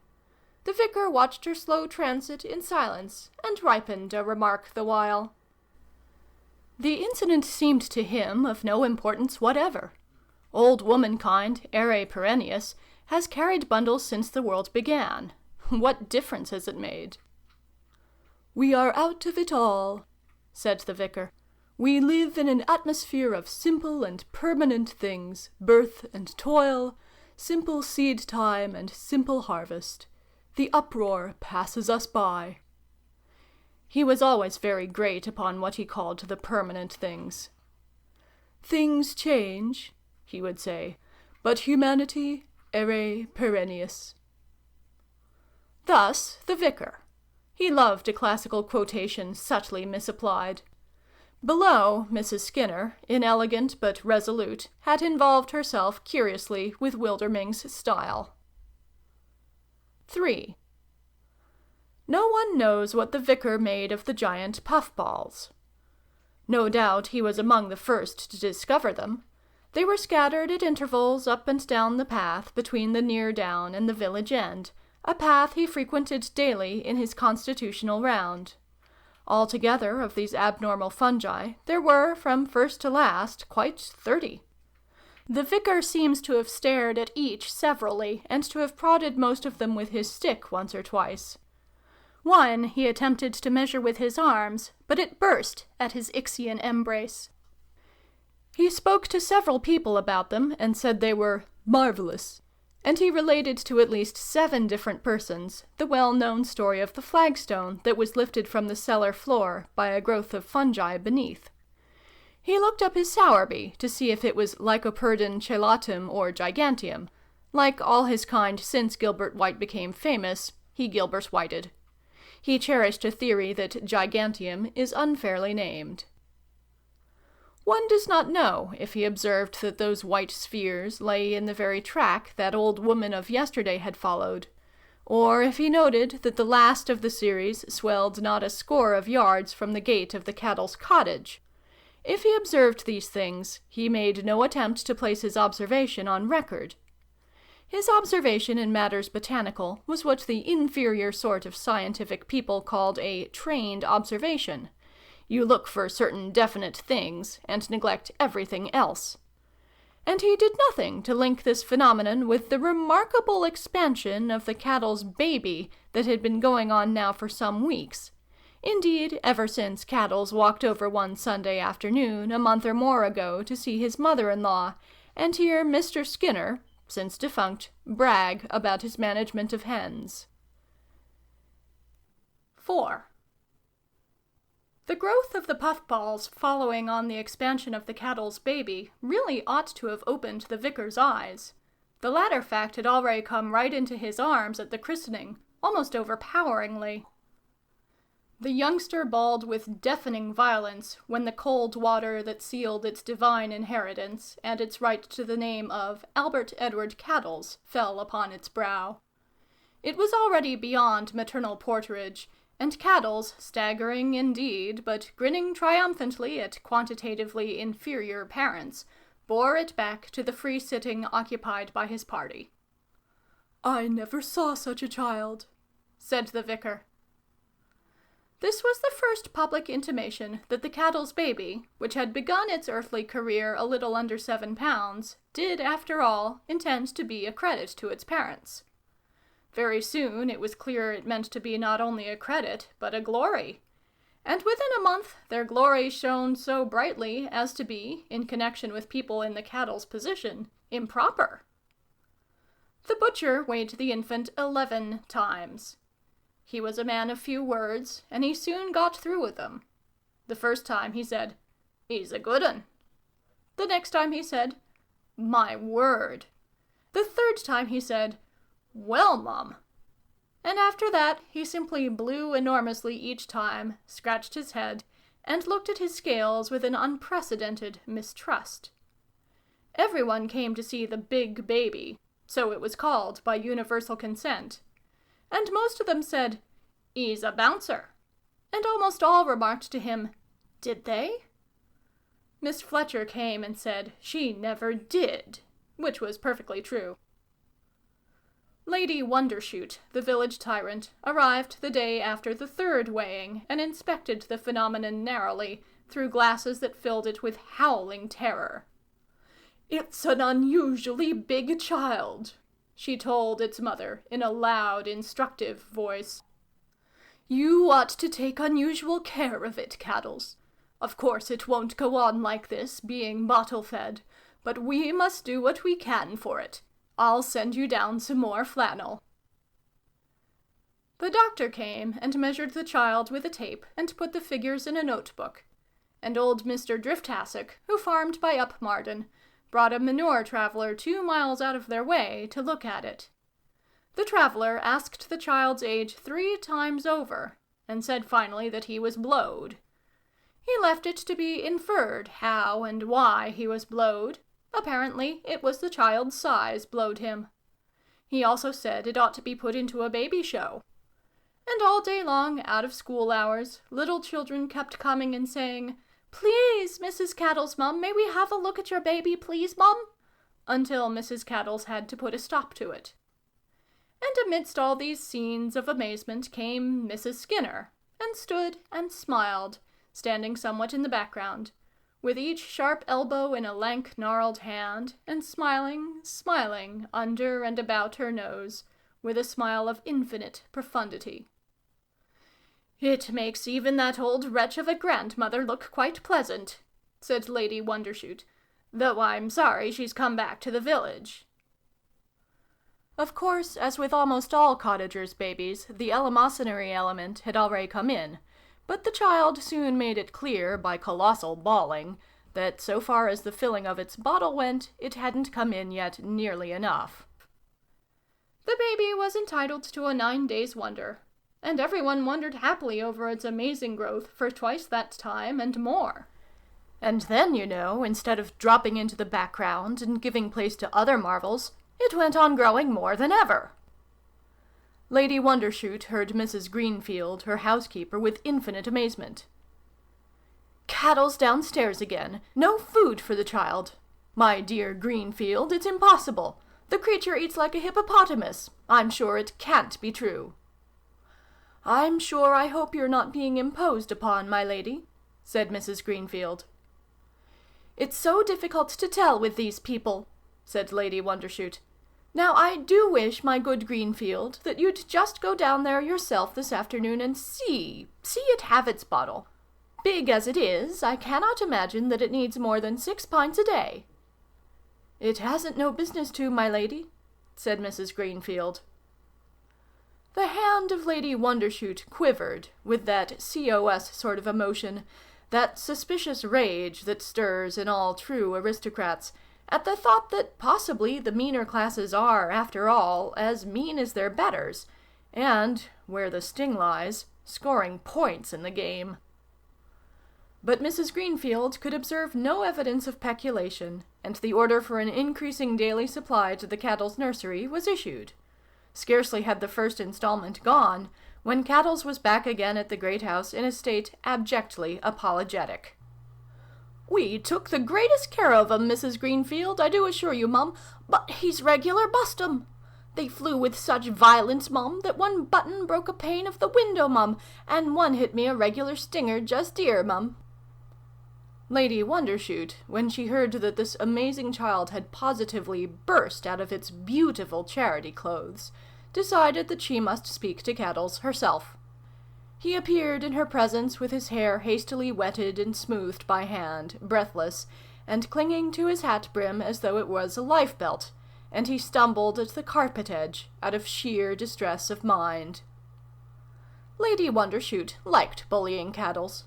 The vicar watched her slow transit in silence, and ripened a remark the while. The incident seemed to him of no importance whatever. Old womankind, ere perennius, has carried bundles since the world began. What difference has it made? "We are out of it all," said the vicar. "We live in an atmosphere of simple and permanent things, birth and toil, simple seed time and simple harvest. The uproar passes us by." He was always very great upon what he called the permanent things. "Things change," he would say, "but humanity, ere perennius." Thus the vicar. He loved a classical quotation subtly misapplied. Below, Mrs. Skinner, inelegant but resolute, had involved herself curiously with Wilderming's style. 3. No one knows what the vicar made of the giant puffballs. No doubt he was among the first to discover them. They were scattered at intervals up and down the path between the Near Down and the village end, a path he frequented daily in his constitutional round. Altogether, of these abnormal fungi, there were, from first to last, quite 30. The vicar seems to have stared at each severally, and to have prodded most of them with his stick once or twice. One he attempted to measure with his arms, but it burst at his Ixian embrace. He spoke to several people about them, and said they were marvelous, and he related to at least 7 different persons the well-known story of the flagstone that was lifted from the cellar floor by a growth of fungi beneath. He looked up his Sowerby to see if it was Lycoperdon chelatum or giganteum. Like all his kind since Gilbert White became famous, he Gilbert Whited. He cherished a theory that gigantium is unfairly named. One does not know if he observed that those white spheres lay in the very track that old woman of yesterday had followed, or if he noted that the last of the series swelled not a score of yards from the gate of the Caddles' cottage. If he observed these things, he made no attempt to place his observation on record. His observation in matters botanical was what the inferior sort of scientific people called a trained observation. You look for certain definite things, and neglect everything else. And he did nothing to link this phenomenon with the remarkable expansion of the Caddles' baby that had been going on now for some weeks. Indeed, ever since Caddles walked over one Sunday afternoon a month or more ago to see his mother-in-law, and hear Mr. Skinner, since defunct, brag about his management of hens. 4. The growth of the puffballs following on the expansion of the Caddles' baby really ought to have opened the vicar's eyes. The latter fact had already come right into his arms at the christening, almost overpoweringly. The youngster bawled with deafening violence when the cold water that sealed its divine inheritance and its right to the name of Albert Edward Caddles fell upon its brow. It was already beyond maternal porterage, and Caddles, staggering indeed, but grinning triumphantly at quantitatively inferior parents, bore it back to the free sitting occupied by his party. "I never saw such a child," said the vicar. This was the first public intimation that the Caddles' baby, which had begun its earthly career a little under 7 pounds, did, after all, intend to be a credit to its parents. Very soon it was clear it meant to be not only a credit, but a glory. And within a month their glory shone so brightly as to be, in connection with people in the Caddles' position, improper. The butcher weighed the infant 11 times. He was a man of few words, and he soon got through with them. The first time he said, "He's a good 'un." The next time he said, "My word." The third time he said, "Well, Mum." And after that he simply blew enormously each time, scratched his head, and looked at his scales with an unprecedented mistrust. Everyone came to see the big baby, so it was called by universal consent, and most of them said, "He's a bouncer," and almost all remarked to him, "Did they?" Miss Fletcher came and said she never did, which was perfectly true. Lady Wondershoot, the village tyrant, arrived the day after the third weighing and inspected the phenomenon narrowly through glasses that filled it with howling terror. "It's an unusually big child," she told its mother in a loud, instructive voice. "You ought to take unusual care of it, Caddles. Of course it won't go on like this, being bottle-fed, but we must do what we can for it. I'll send you down some more flannel." The doctor came and measured the child with a tape and put the figures in a notebook, and old Mr. Drifthassock, who farmed by Upmarden, brought a manure traveller 2 miles out of their way to look at it. The traveller asked the child's age 3 times over, and said finally that he was blowed. He left it to be inferred how and why he was blowed. Apparently, it was the child's size blowed him. He also said it ought to be put into a baby show. And all day long, out of school hours, little children kept coming and saying, "Please, Mrs. Caddles, Mum, may we have a look at your baby, please, Mum?" until Mrs. Caddles had to put a stop to it. And amidst all these scenes of amazement came Mrs. Skinner, and stood and smiled, standing somewhat in the background, with each sharp elbow in a lank, gnarled hand, and smiling under and about her nose, with a smile of infinite profundity. "It makes even that old wretch of a grandmother look quite pleasant," said Lady Wondershoot, "though I'm sorry she's come back to the village." Of course, as with almost all cottagers' babies, the eleemosynary element had already come in, but the child soon made it clear, by colossal bawling, that so far as the filling of its bottle went, it hadn't come in yet nearly enough. The baby was entitled to a 9 days' wonder, and everyone wondered happily over its amazing growth for twice that time and more. And then, you know, instead of dropping into the background and giving place to other marvels, it went on growing more than ever. Lady Wondershoot heard Mrs. Greenfield, her housekeeper, with infinite amazement. "Caddles downstairs again! No food for the child! My dear Greenfield, it's impossible! The creature eats like a hippopotamus! I'm sure it can't be true!" "I'm sure I hope you're not being imposed upon, my lady," said Mrs. Greenfield. "It's so difficult to tell with these people," said Lady Wondershoot. "Now I do wish, my good Greenfield, that you'd just go down there yourself this afternoon and see it have its bottle. Big as it is, I cannot imagine that it needs more than 6 pints a day." "It hasn't no business to, my lady," said Mrs. Greenfield. The hand of Lady Wondershoot quivered with that COS sort of emotion, that suspicious rage that stirs in all true aristocrats, at the thought that possibly the meaner classes are, after all, as mean as their betters, and, where the sting lies, scoring points in the game. But Mrs. Greenfield could observe no evidence of peculation, and the order for an increasing daily supply to the Caddles nursery was issued. Scarcely had the first installment gone, when Caddles was back again at the great house in a state abjectly apologetic. "We took the greatest care of 'em, Mrs. Greenfield, I do assure you, mum, but he's regular bust 'em. They flew with such violence, mum, that one button broke a pane of the window, mum, and one hit me a regular stinger just 'ere, mum." Lady Wondershoot, when she heard that this amazing child had positively burst out of its beautiful charity clothes, decided that she must speak to Caddles herself. He appeared in her presence with his hair hastily wetted and smoothed by hand, breathless, and clinging to his hat brim as though it was a life-belt, and he stumbled at the carpet edge out of sheer distress of mind. Lady Wondershoot liked bullying Caddles.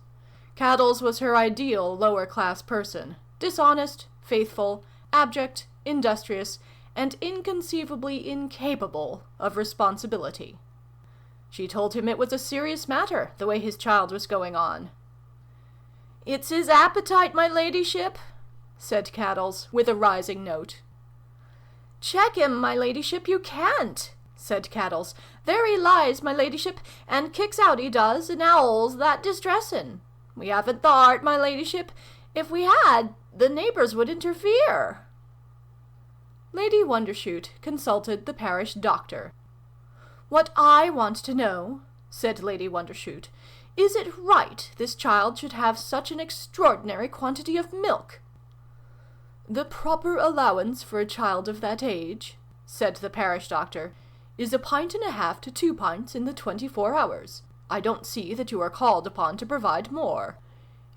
Caddles was her ideal lower-class person, dishonest, faithful, abject, industrious, and inconceivably incapable of responsibility. She told him it was a serious matter, the way his child was going on. "It's his appetite, my ladyship," said Caddles, with a rising note. "Check him, my ladyship, you can't," said Caddles. "There he lies, my ladyship, and kicks out he does, and owls that distressin'. We haven't the heart, my ladyship. If we had, the neighbours would interfere." Lady Wondershoot consulted the parish doctor. "What I want to know," said Lady Wondershoot, "is it right this child should have such an extraordinary quantity of milk?" "The proper allowance for a child of that age," said the parish doctor, "is 1.5 pints to 2 pints in the 24 hours. I don't see that you are called upon to provide more.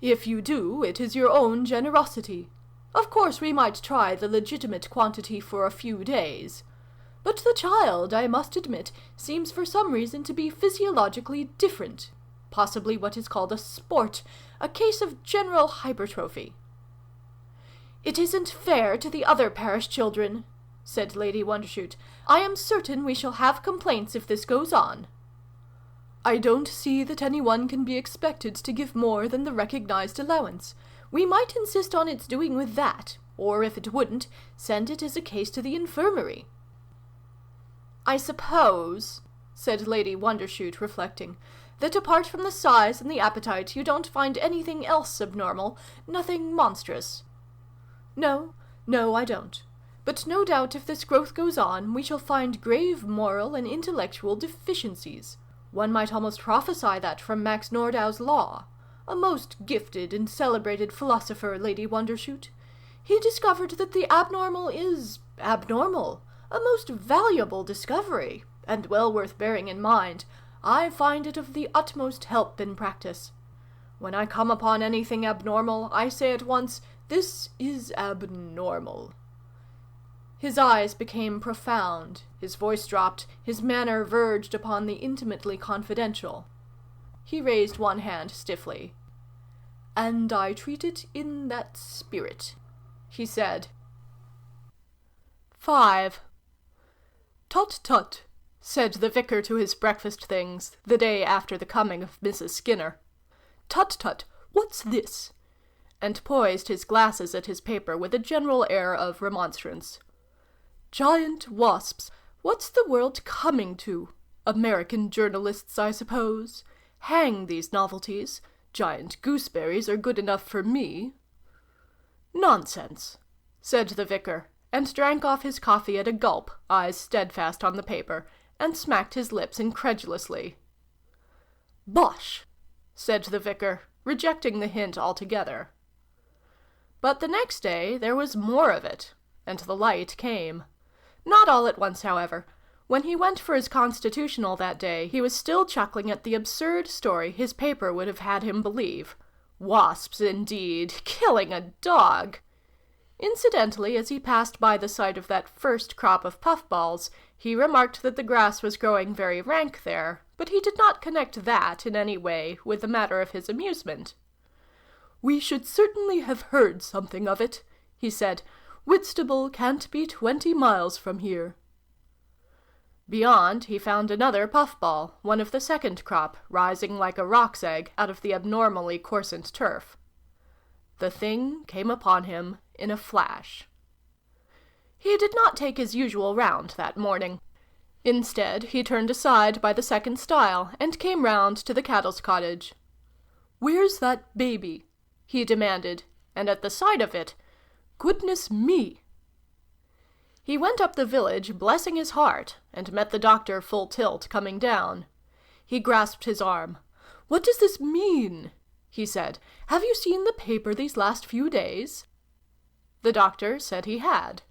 If you do, it is your own generosity. Of course we might try the legitimate quantity for a few days. But the child, I must admit, seems for some reason to be physiologically different. Possibly what is called a sport, a case of general hypertrophy." "It isn't fair to the other parish children," said Lady Wondershoot. "I am certain we shall have complaints if this goes on." "I don't see that anyone can be expected to give more than the recognized allowance. We might insist on its doing with that, or if it wouldn't, send it as a case to the infirmary." "I suppose," said Lady Wondershoot, reflecting, "that apart from the size and the appetite you don't find anything else abnormal, nothing monstrous." No, I don't. But no doubt if this growth goes on, we shall find grave moral and intellectual deficiencies. One might almost prophesy that from Max Nordau's law. A most gifted and celebrated philosopher, Lady Wondershoot. He discovered that the abnormal is abnormal. A most valuable discovery, and well worth bearing in mind. I find it of the utmost help in practice. When I come upon anything abnormal, I say at once, 'This is abnormal.'" His eyes became profound, his voice dropped, his manner verged upon the intimately confidential. He raised one hand stiffly. "And I treat it in that spirit," he said. 5. "Tut, tut," said the vicar to his breakfast things, the day after the coming of Mrs. Skinner. "Tut, tut, what's this?" and poised his glasses at his paper with a general air of remonstrance. "Giant wasps, what's the world coming to? American journalists, I suppose. Hang these novelties. Giant gooseberries are good enough for me." "Nonsense," said the vicar, and drank off his coffee at a gulp, eyes steadfast on the paper, and smacked his lips incredulously. "Bosh!" said the vicar, rejecting the hint altogether. But the next day there was more of it, and the light came. Not all at once, however. When he went for his constitutional that day, he was still chuckling at the absurd story his paper would have had him believe. Wasps, indeed! Killing a dog! Incidentally, as he passed by the site of that first crop of puffballs, he remarked that the grass was growing very rank there, but he did not connect that in any way with the matter of his amusement. "We should certainly have heard something of it," he said. "Whitstable can't be 20 miles from here." Beyond, he found another puffball, one of the second crop, rising like a roc's egg out of the abnormally coarsened turf. The thing came upon him in a flash. He did not take his usual round that morning. Instead, he turned aside by the second stile, and came round to the Caddles cottage. "Where's that baby?" he demanded, and at the sight of it, "Goodness me!" He went up the village, blessing his heart, and met the doctor full tilt coming down. He grasped his arm. "What does this mean?" he said. "Have you seen the paper these last few days?" The doctor said he had.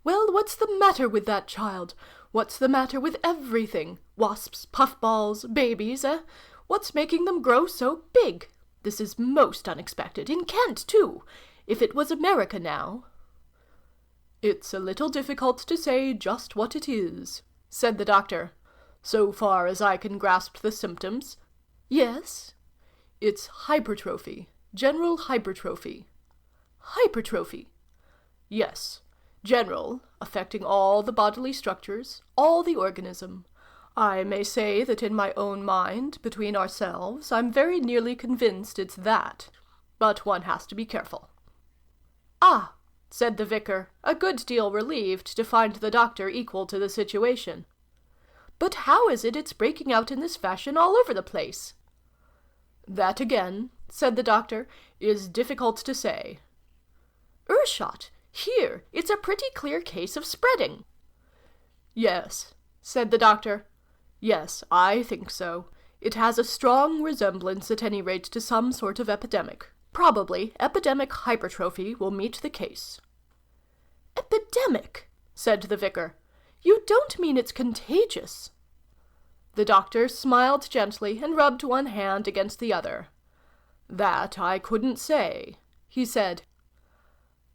"Well, what's the matter with that child? What's the matter with everything? Wasps, puffballs, babies, eh? What's making them grow so big? This is most unexpected. In Kent, too. If it was America, now." "It's a little difficult to say just what it is," said the doctor. "So far as I can grasp the symptoms." "Yes?" "It's hypertrophy. General hypertrophy." "Hypertrophy?" "Yes. General, affecting all the bodily structures, all the organism. I may say that in my own mind, between ourselves, I'm very nearly convinced it's that. But one has to be careful." "Ah," said the vicar, a good deal relieved to find the doctor equal to the situation. "But how is it it's breaking out in this fashion all over the place?" "That again," said the doctor, "is difficult to say." "Earshot! Here! It's a pretty clear case of spreading." "Yes," said the doctor. "Yes, I think so. It has a strong resemblance, at any rate, to some sort of epidemic. Probably epidemic hypertrophy will meet the case." "Epidemic?" said the vicar. "You don't mean it's contagious?" The doctor smiled gently and rubbed one hand against the other. "That I couldn't say," he said.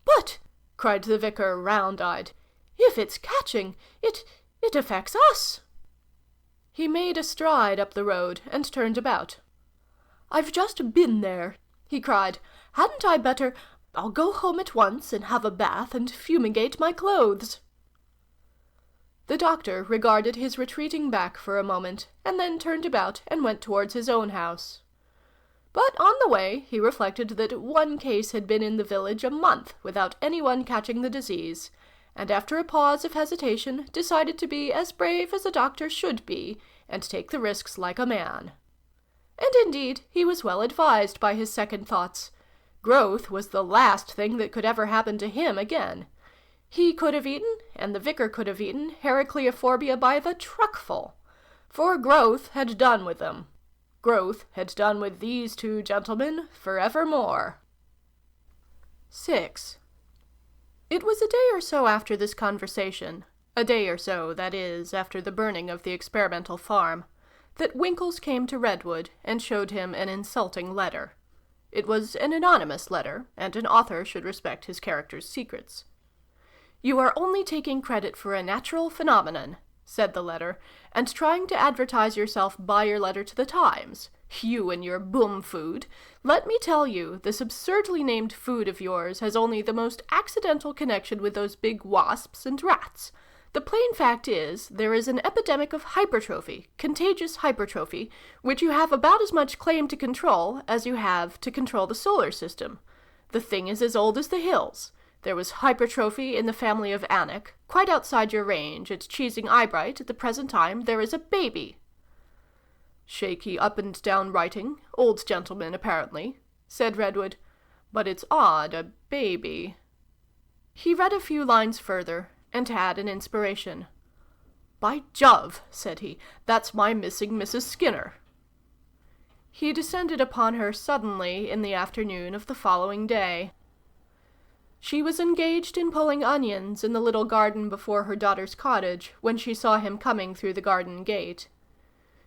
"But," cried the vicar, round-eyed, "if it's catching, it affects us." He made a stride up the road and turned about. "I've just been there," he cried. "Hadn't I better— I'll go home at once and have a bath and fumigate my clothes." The doctor regarded his retreating back for a moment, and then turned about and went towards his own house. But on the way he reflected that one case had been in the village a month without anyone catching the disease, and after a pause of hesitation decided to be as brave as a doctor should be, and take the risks like a man. And indeed he was well advised by his second thoughts. Growth was the last thing that could ever happen to him again. He could have eaten, and the vicar could have eaten, Heracleophobia by the truckful. For growth had done with them. Growth had done with these two gentlemen forevermore. 6. It was a day or so after this conversation, a day or so, that is, after the burning of the experimental farm, that Winkles came to Redwood and showed him an insulting letter. It was an anonymous letter, and an author should respect his character's secrets. "You are only taking credit for a natural phenomenon," said the letter, "and trying to advertise yourself by your letter to the Times. You and your boom food. Let me tell you, this absurdly named food of yours has only the most accidental connection with those big wasps and rats. The plain fact is, there is an epidemic of hypertrophy, contagious hypertrophy, which you have about as much claim to control as you have to control the solar system. The thing is as old as the hills. There was hypertrophy in the family of Anak, quite outside your range. At Cheesing Eyebright, at the present time, there is a baby. Shaky up and down writing, old gentleman, apparently, said Redwood. But it's odd, a baby. He read a few lines further, and had an inspiration. By Jove, said he, that's my missing Mrs. Skinner. He descended upon her suddenly in the afternoon of the following day. She was engaged in pulling onions in the little garden before her daughter's cottage when she saw him coming through the garden gate.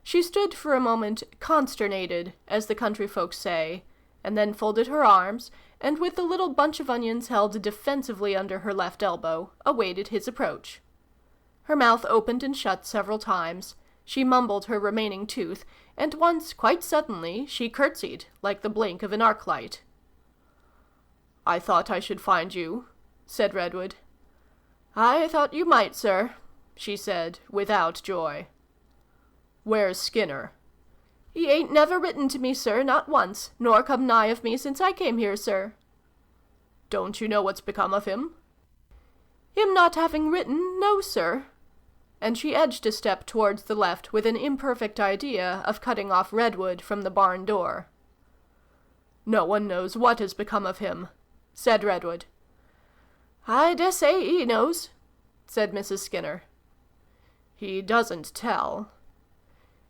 She stood for a moment consternated, as the country folks say, and then folded her arms, and with the little bunch of onions held defensively under her left elbow, awaited his approach. Her mouth opened and shut several times. She mumbled her remaining tooth, and once, quite suddenly, she curtsied, like the blink of an arc light. "I thought I should find you," said Redwood. "I thought you might, sir," she said, without joy. "Where's Skinner?" "He ain't never written to me, sir, not once, nor come nigh of me since I came here, sir." "Don't you know what's become of him?" "Him not having written, no, sir." And she edged a step towards the left with an imperfect idea of cutting off Redwood from the barn door. "No one knows what has become of him," said Redwood. "I dessay he knows," said Mrs. Skinner. "He doesn't tell."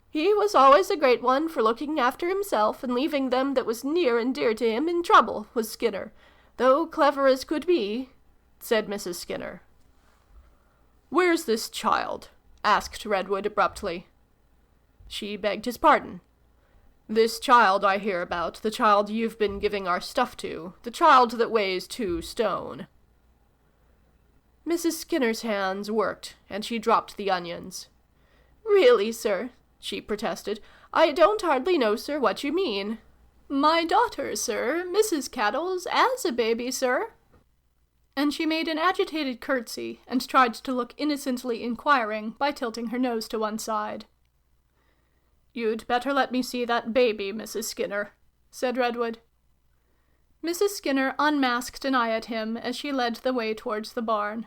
"He was always a great one for looking after himself and leaving them that was near and dear to him in trouble, was Skinner, though clever as could be," said Mrs. Skinner. "Where's this child?" asked Redwood abruptly. She begged his pardon. "This child I hear about, the child you've been giving our stuff to, the child that weighs 2 stone. Mrs. Skinner's hands worked, and she dropped the onions. "Really, sir," she protested, "I don't hardly know, sir, what you mean." "My daughter, sir, Mrs. Caddles, as a baby, sir." And she made an agitated curtsy, and tried to look innocently inquiring by tilting her nose to one side. "You'd better let me see that baby, Mrs. Skinner," said Redwood. Mrs. Skinner unmasked an eye at him as she led the way towards the barn.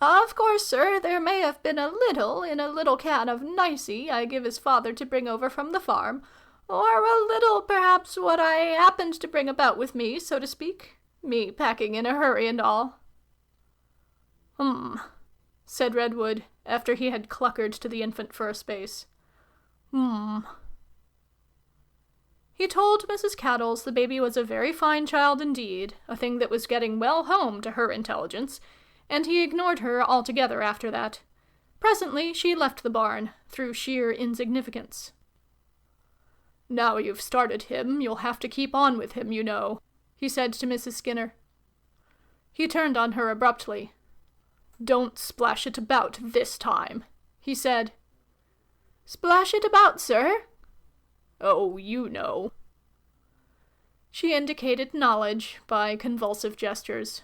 "Of course, sir, there may have been a little in a little can of nicey I give his father to bring over from the farm, or a little, perhaps, what I happened to bring about with me, so to speak, me packing in a hurry and all." Said Redwood, after he had cluckered to the infant for a space. He told Mrs. Caddles the baby was a very fine child indeed, a thing that was getting well home to her intelligence, and he ignored her altogether after that. Presently she left the barn, through sheer insignificance. "Now you've started him, you'll have to keep on with him, you know," he said to Mrs. Skinner. He turned on her abruptly. "Don't splash it about this time," he said. "Splash it about, sir?" "Oh, you know." She indicated knowledge by convulsive gestures.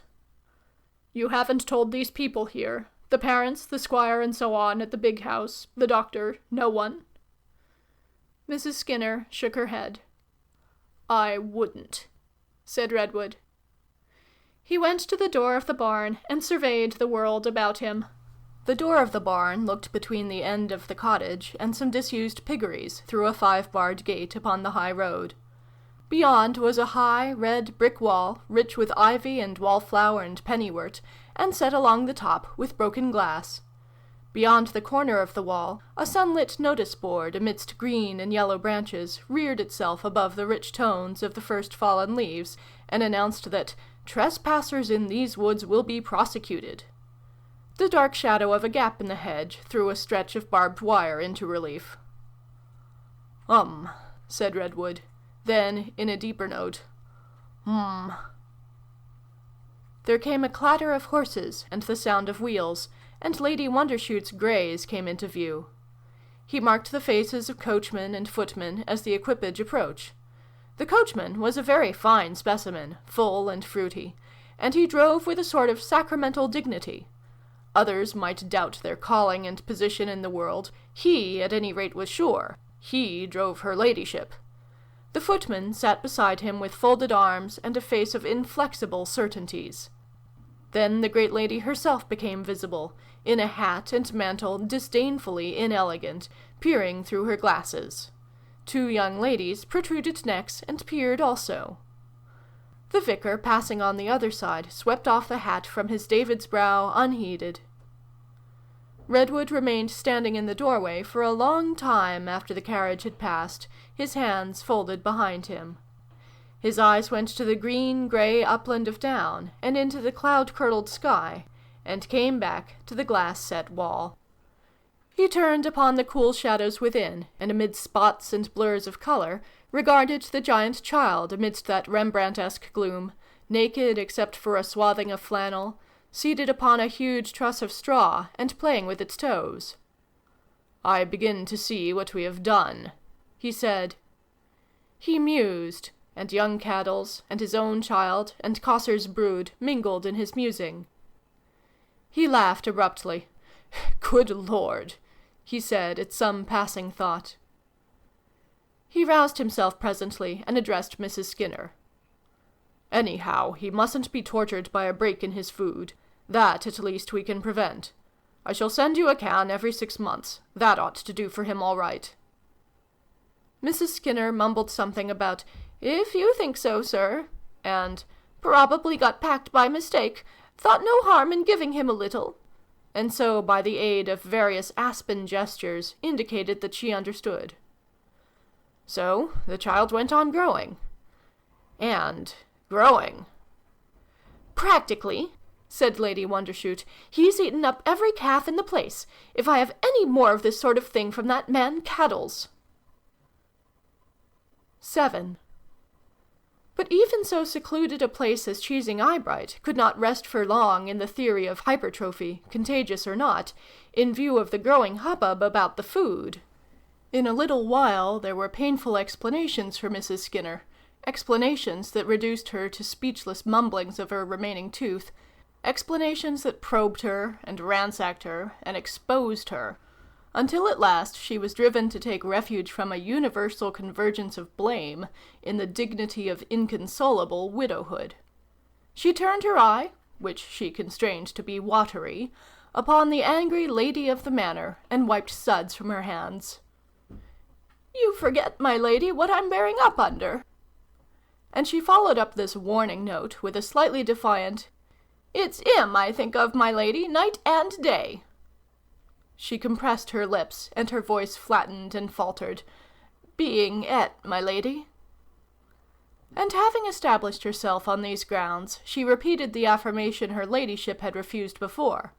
"You haven't told these people here, the parents, the squire, and so on, at the big house, the doctor, no one?" Mrs. Skinner shook her head. "I wouldn't," said Redwood. He went to the door of the barn and surveyed the world about him. The door of the barn looked between the end of the cottage and some disused piggeries through a 5-barred gate upon the high road. Beyond was a high, red brick wall, rich with ivy and wallflower and pennywort, and set along the top with broken glass. Beyond the corner of the wall, a sunlit notice-board amidst green and yellow branches reared itself above the rich tones of the first fallen leaves, and announced that "Trespassers in these woods will be prosecuted." The dark shadow of a gap in the hedge threw a stretch of barbed wire into relief. Said Redwood. Then, in a deeper note, There came a clatter of horses and the sound of wheels, and Lady Wondershoot's greys came into view. He marked the faces of coachman and footman as the equipage approached. The coachman was a very fine specimen, full and fruity, and he drove with a sort of sacramental dignity. Others might doubt their calling and position in the world. He, at any rate, was sure. He drove her ladyship. The footman sat beside him with folded arms and a face of inflexible certainties. Then the great lady herself became visible, in a hat and mantle disdainfully inelegant, peering through her glasses. 2 young ladies protruded necks and peered also. The vicar, passing on the other side, swept off the hat from his David's brow unheeded. Redwood remained standing in the doorway for a long time after the carriage had passed, his hands folded behind him. His eyes went to the green-grey upland of down, and into the cloud-curdled sky, and came back to the glass-set wall. He turned upon the cool shadows within, and amid spots and blurs of colour, regarded the giant child amidst that Rembrandtesque gloom, naked except for a swathing of flannel, seated upon a huge truss of straw, and playing with its toes. "I begin to see what we have done," he said. He mused, and young Caddles, and his own child, and Cosser's brood mingled in his musing. He laughed abruptly. "Good Lord!" he said, at some passing thought. He roused himself presently, and addressed Mrs. Skinner. "Anyhow, he mustn't be tortured by a break in his food. That, at least, we can prevent. I shall send you a can every 6 months. That ought to do for him all right." Mrs. Skinner mumbled something about, "If you think so, sir," and "probably got packed by mistake, thought no harm in giving him a little," and so, by the aid of various aspen gestures, indicated that she understood. So the child went on growing. And growing. "Practically," said Lady Wondershoot, "he's eaten up every calf in the place. If I have any more of this sort of thing from that man Caddles." 7. But even so secluded a place as Cheesing Eyebright could not rest for long in the theory of hypertrophy, contagious or not, in view of the growing hubbub about the food. In a little while there were painful explanations for Mrs. Skinner, explanations that reduced her to speechless mumblings of her remaining tooth, explanations that probed her, and ransacked her, and exposed her, until at last she was driven to take refuge from a universal convergence of blame in the dignity of inconsolable widowhood. She turned her eye, which she constrained to be watery, upon the angry lady of the manor, and wiped suds from her hands. "You forget, my lady, what I'm bearing up under." And she followed up this warning note with a slightly defiant, "It's 'im I think of, my lady, night and day." She compressed her lips, and her voice flattened and faltered. "Being et, my lady." And having established herself on these grounds, she repeated the affirmation her ladyship had refused before.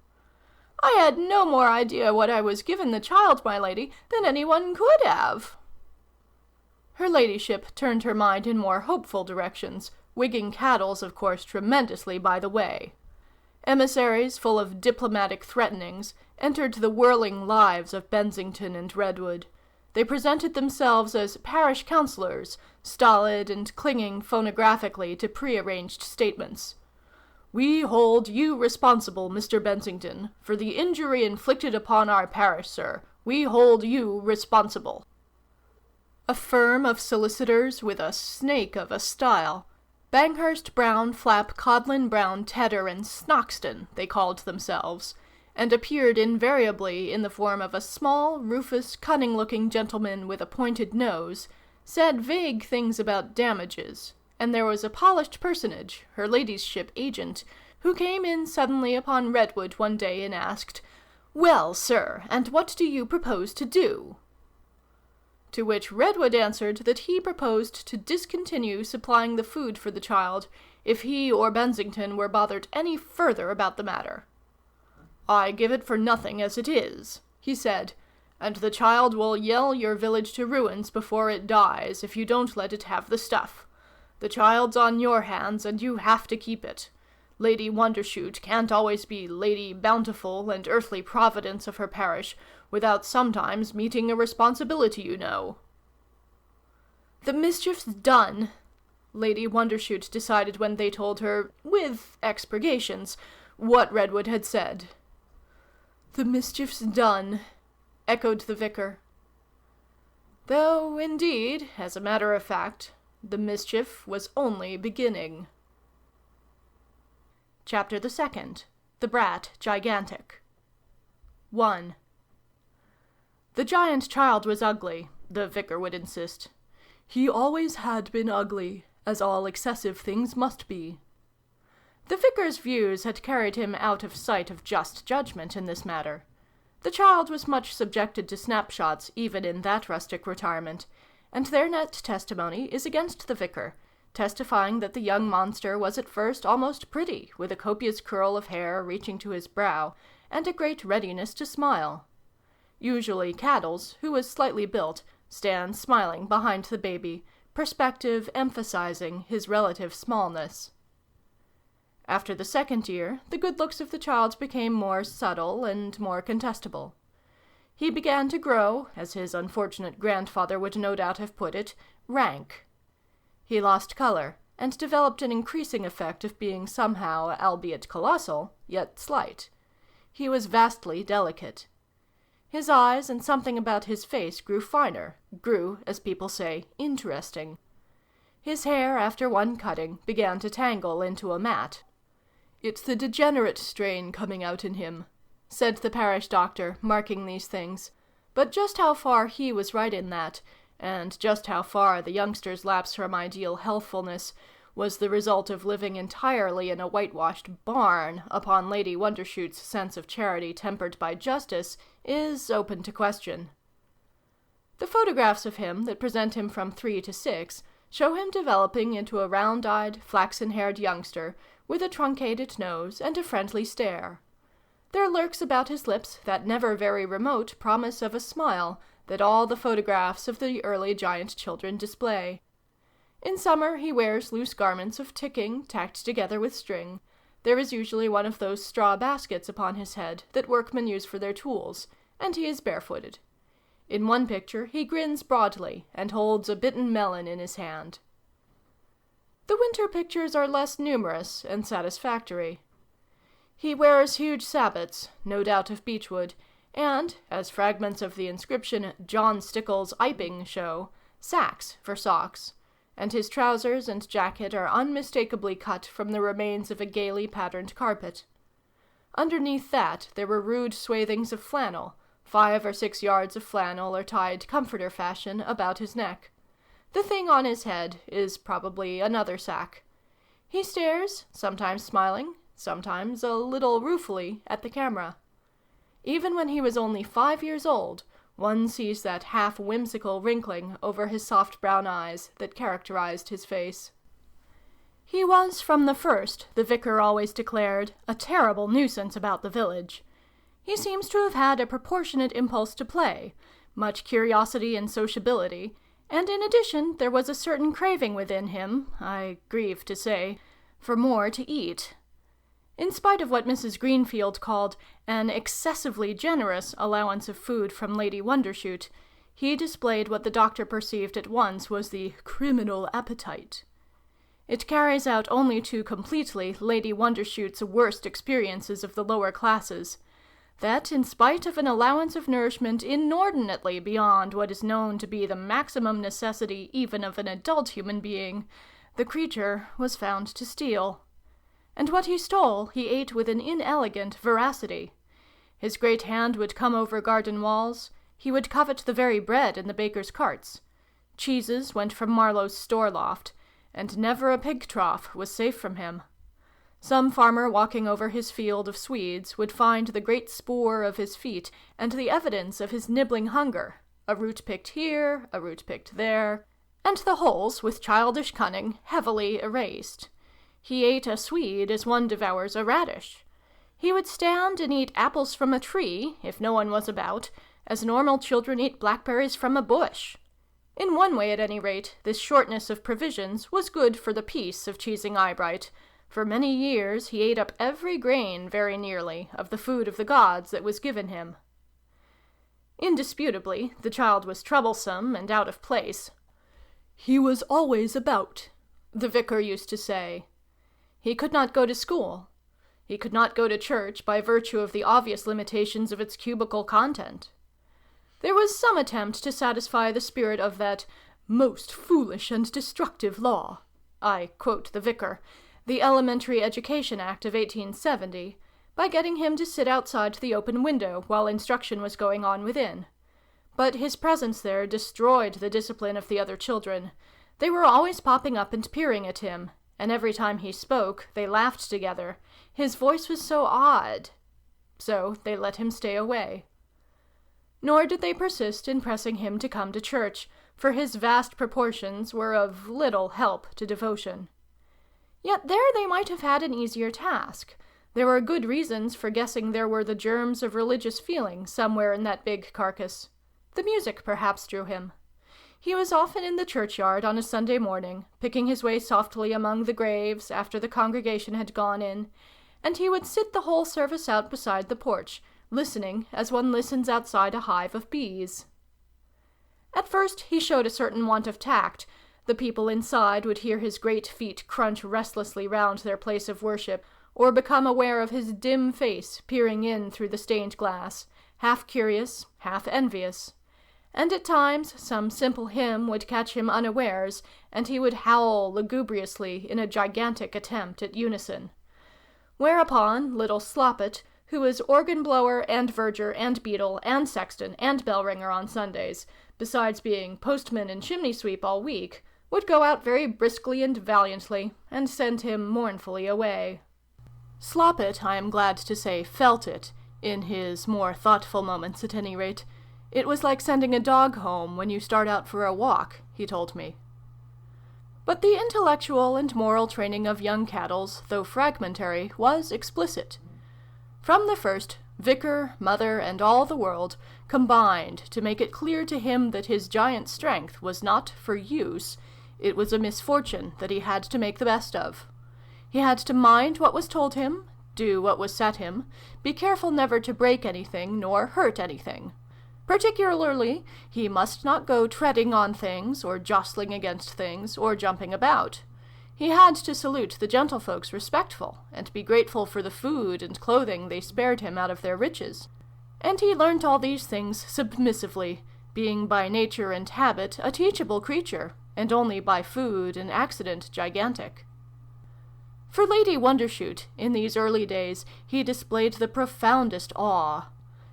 "I had no more idea what I was giving the child, my lady, than anyone could have." Her ladyship turned her mind in more hopeful directions, wigging Caddles, of course, tremendously by the way. Emissaries, full of diplomatic threatenings, entered the whirling lives of Bensington and Redwood. They presented themselves as parish councillors, stolid and clinging phonographically to prearranged statements. "We hold you responsible, Mr. Bensington, for the injury inflicted upon our parish, sir. We hold you responsible." A firm of solicitors with a snake of a style. Banghurst, Brown, Flap, Codlin, Brown, Tedder, and Snoxton, they called themselves, and appeared invariably in the form of a small, rufous, cunning-looking gentleman with a pointed nose, said vague things about damages, and there was a polished personage, her ladyship agent, who came in suddenly upon Redwood one day and asked, "Well, sir, and what do you propose to do?" To which Redwood answered that he proposed to discontinue supplying the food for the child if he or Bensington were bothered any further about the matter. "I give it for nothing as it is," he said, "and the child will yell your village to ruins before it dies if you don't let it have the stuff. The child's on your hands, and you have to keep it. Lady Wondershoot can't always be Lady Bountiful and earthly providence of her parish, without sometimes meeting a responsibility, you know." "The mischief's done," Lady Wondershoot decided when they told her, with expurgations, what Redwood had said. "The mischief's done," echoed the vicar. Though, indeed, as a matter of fact, the mischief was only beginning. Chapter the 2nd. The Brat Gigantic. 1. The giant child was ugly, the vicar would insist. He always had been ugly, as all excessive things must be. The vicar's views had carried him out of sight of just judgment in this matter. The child was much subjected to snapshots even in that rustic retirement, and their net testimony is against the vicar, testifying that the young monster was at first almost pretty, with a copious curl of hair reaching to his brow, and a great readiness to smile. Usually Caddles, who was slightly built, stands smiling behind the baby, perspective emphasizing his relative smallness. After the 2nd year, the good looks of the child became more subtle and more contestable. He began to grow, as his unfortunate grandfather would no doubt have put it, rank. He lost color, and developed an increasing effect of being somehow, albeit colossal, yet slight. He was vastly delicate. His eyes and something about his face grew finer, grew, as people say, interesting. His hair, after one cutting, began to tangle into a mat. "It's the degenerate strain coming out in him," said the parish doctor, marking these things. But just how far he was right in that, and just how far the youngster's lapse from ideal healthfulness was the result of living entirely in a whitewashed barn upon Lady Wondershoot's sense of charity tempered by justice is open to question. The photographs of him that present him from 3 to 6 show him developing into a round-eyed, flaxen-haired youngster with a truncated nose and a friendly stare. There lurks about his lips that never very remote promise of a smile that all the photographs of the early giant children display. In summer he wears loose garments of ticking tacked together with string. There is usually one of those straw baskets upon his head that workmen use for their tools, and he is barefooted. In one picture he grins broadly and holds a bitten melon in his hand. The winter pictures are less numerous and satisfactory. He wears huge sabots, no doubt of beechwood, and, as fragments of the inscription "John Stickles Iping" show, sacks for socks, and his trousers and jacket are unmistakably cut from the remains of a gaily patterned carpet. Underneath that there were rude swathings of flannel. 5 or 6 yards of flannel are tied comforter fashion about his neck. The thing on his head is probably another sack. He stares, sometimes smiling, sometimes a little ruefully, at the camera. Even when he was only 5 years old, one sees that half-whimsical wrinkling over his soft brown eyes that characterized his face. He was, from the first, the vicar always declared, a terrible nuisance about the village. He seems to have had a proportionate impulse to play, much curiosity and sociability, and in addition there was a certain craving within him, I grieve to say, for more to eat. In spite of what Mrs. Greenfield called an excessively generous allowance of food from Lady Wondershoot, he displayed what the doctor perceived at once was the criminal appetite. It carries out only too completely Lady Wondershoot's worst experiences of the lower classes, that, in spite of an allowance of nourishment inordinately beyond what is known to be the maximum necessity even of an adult human being, the creature was found to steal. And what he stole he ate with an inelegant voracity. His great hand would come over garden walls. He would covet the very bread in the baker's carts. Cheeses went from Marlowe's store loft, and never a pig trough was safe from him. Some farmer walking over his field of Swedes would find the great spoor of his feet and the evidence of his nibbling hunger, a root picked here, a root picked there, and the holes, with childish cunning, heavily erased. He ate a Swede as one devours a radish. He would stand and eat apples from a tree, if no one was about, as normal children eat blackberries from a bush. In one way, at any rate, this shortness of provisions was good for the peace of Cheesing Eyebright. For many years he ate up every grain, very nearly, of the food of the gods that was given him. Indisputably, the child was troublesome and out of place. "He was always about," the vicar used to say. He could not go to school. He could not go to church by virtue of the obvious limitations of its cubical content. There was some attempt to satisfy the spirit of that "most foolish and destructive law," I quote the vicar, the Elementary Education Act of 1870, by getting him to sit outside the open window while instruction was going on within. But his presence there destroyed the discipline of the other children. They were always popping up and peering at him, and every time he spoke, they laughed together. His voice was so odd. So they let him stay away. Nor did they persist in pressing him to come to church, for his vast proportions were of little help to devotion. Yet there they might have had an easier task. There were good reasons for guessing there were the germs of religious feeling somewhere in that big carcass. The music perhaps drew him. He was often in the churchyard on a Sunday morning, picking his way softly among the graves after the congregation had gone in, and he would sit the whole service out beside the porch, listening as one listens outside a hive of bees. At first he showed a certain want of tact. The people inside would hear his great feet crunch restlessly round their place of worship, or become aware of his dim face peering in through the stained glass, half curious, half envious. And at times some simple hymn would catch him unawares, and he would howl lugubriously in a gigantic attempt at unison. Whereupon little Sloppet, who was organ-blower and verger and beadle and sexton and bell-ringer on Sundays, besides being postman and chimney-sweep all week, would go out very briskly and valiantly, and send him mournfully away. Sloppet, I am glad to say, felt it, in his more thoughtful moments at any rate. It was like sending a dog home when you start out for a walk, he told me. But the intellectual and moral training of young Caddles, though fragmentary, was explicit. From the first, vicar, mother, and all the world combined to make it clear to him that his giant strength was not for use, it was a misfortune that he had to make the best of. He had to mind what was told him, do what was set him, be careful never to break anything nor hurt anything. Particularly, he must not go treading on things, or jostling against things, or jumping about. He had to salute the gentlefolks respectful, and be grateful for the food and clothing they spared him out of their riches. And he learnt all these things submissively, being by nature and habit a teachable creature, and only by food and accident gigantic. For Lady Wondershoot, in these early days, he displayed the profoundest awe.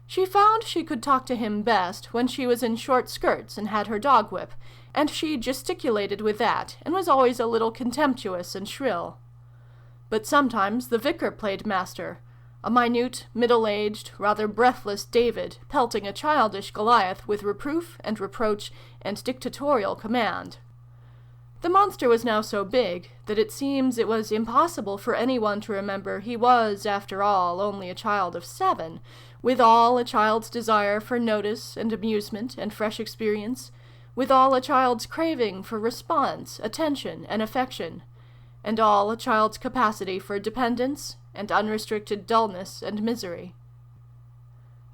She found she could talk to him best when she was in short skirts and had her dog whip, and she gesticulated with that, and was always a little contemptuous and shrill. But sometimes the vicar played master, a minute, middle-aged, rather breathless David, pelting a childish Goliath with reproof and reproach and dictatorial command. The monster was now so big that it seems it was impossible for anyone to remember he was, after all, only a child of 7, with all a child's desire for notice and amusement and fresh experience, with all a child's craving for response, attention, and affection, and all a child's capacity for dependence and unrestricted dullness and misery.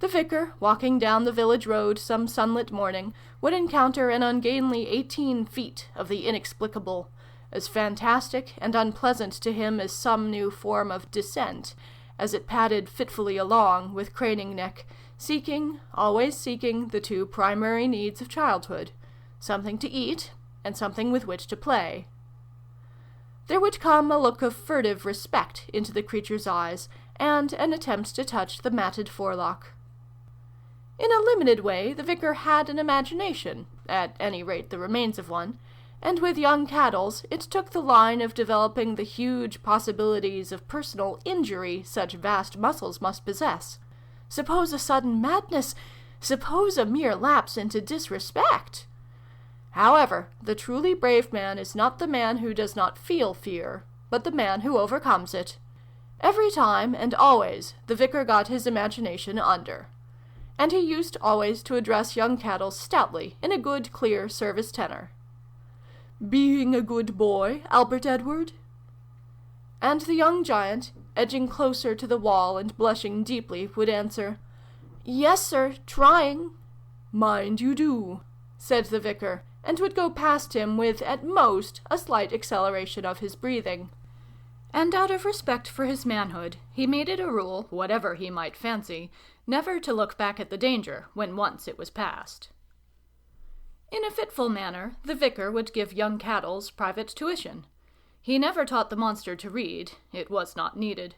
The vicar, walking down the village road some sunlit morning, would encounter an ungainly 18 feet of the inexplicable, as fantastic and unpleasant to him as some new form of descent, as it padded fitfully along with craning neck, seeking, always seeking, the two primary needs of childhood, something to eat and something with which to play. There would come a look of furtive respect into the creature's eyes, and an attempt to touch the matted forelock. In a limited way, the vicar had an imagination, at any rate the remains of one, and with young Caddles it took the line of developing the huge possibilities of personal injury such vast muscles must possess. Suppose a sudden madness! Suppose a mere lapse into disrespect! However, the truly brave man is not the man who does not feel fear, but the man who overcomes it. Every time and always the vicar got his imagination under. And he used always to address young Caddles stoutly in a good, clear service tenor. "Being a good boy, Albert Edward?" And the young giant, edging closer to the wall and blushing deeply, would answer, "Yes, sir, trying." "Mind you do," said the vicar, and would go past him with, at most, a slight acceleration of his breathing. And out of respect for his manhood, he made it a rule, whatever he might fancy, never to look back at the danger when once it was past. In a fitful manner, the vicar would give young Caddles private tuition. He never taught the monster to read, it was not needed,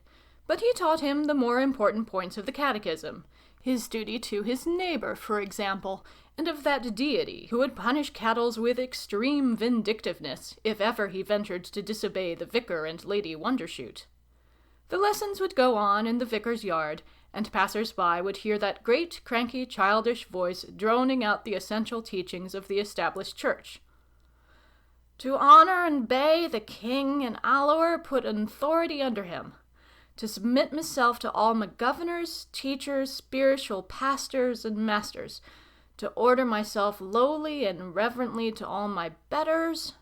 but he taught him the more important points of the catechism, his duty to his neighbor, for example, and of that deity who would punish Caddles with extreme vindictiveness if ever he ventured to disobey the vicar and Lady Wondershoot. The lessons would go on in the vicar's yard, and passers-by would hear that great, cranky, childish voice droning out the essential teachings of the established church. To honor and obey the king and allower put an authority under him. To submit myself to all my governors, teachers, spiritual pastors, and masters. To order myself lowly and reverently to all my betters.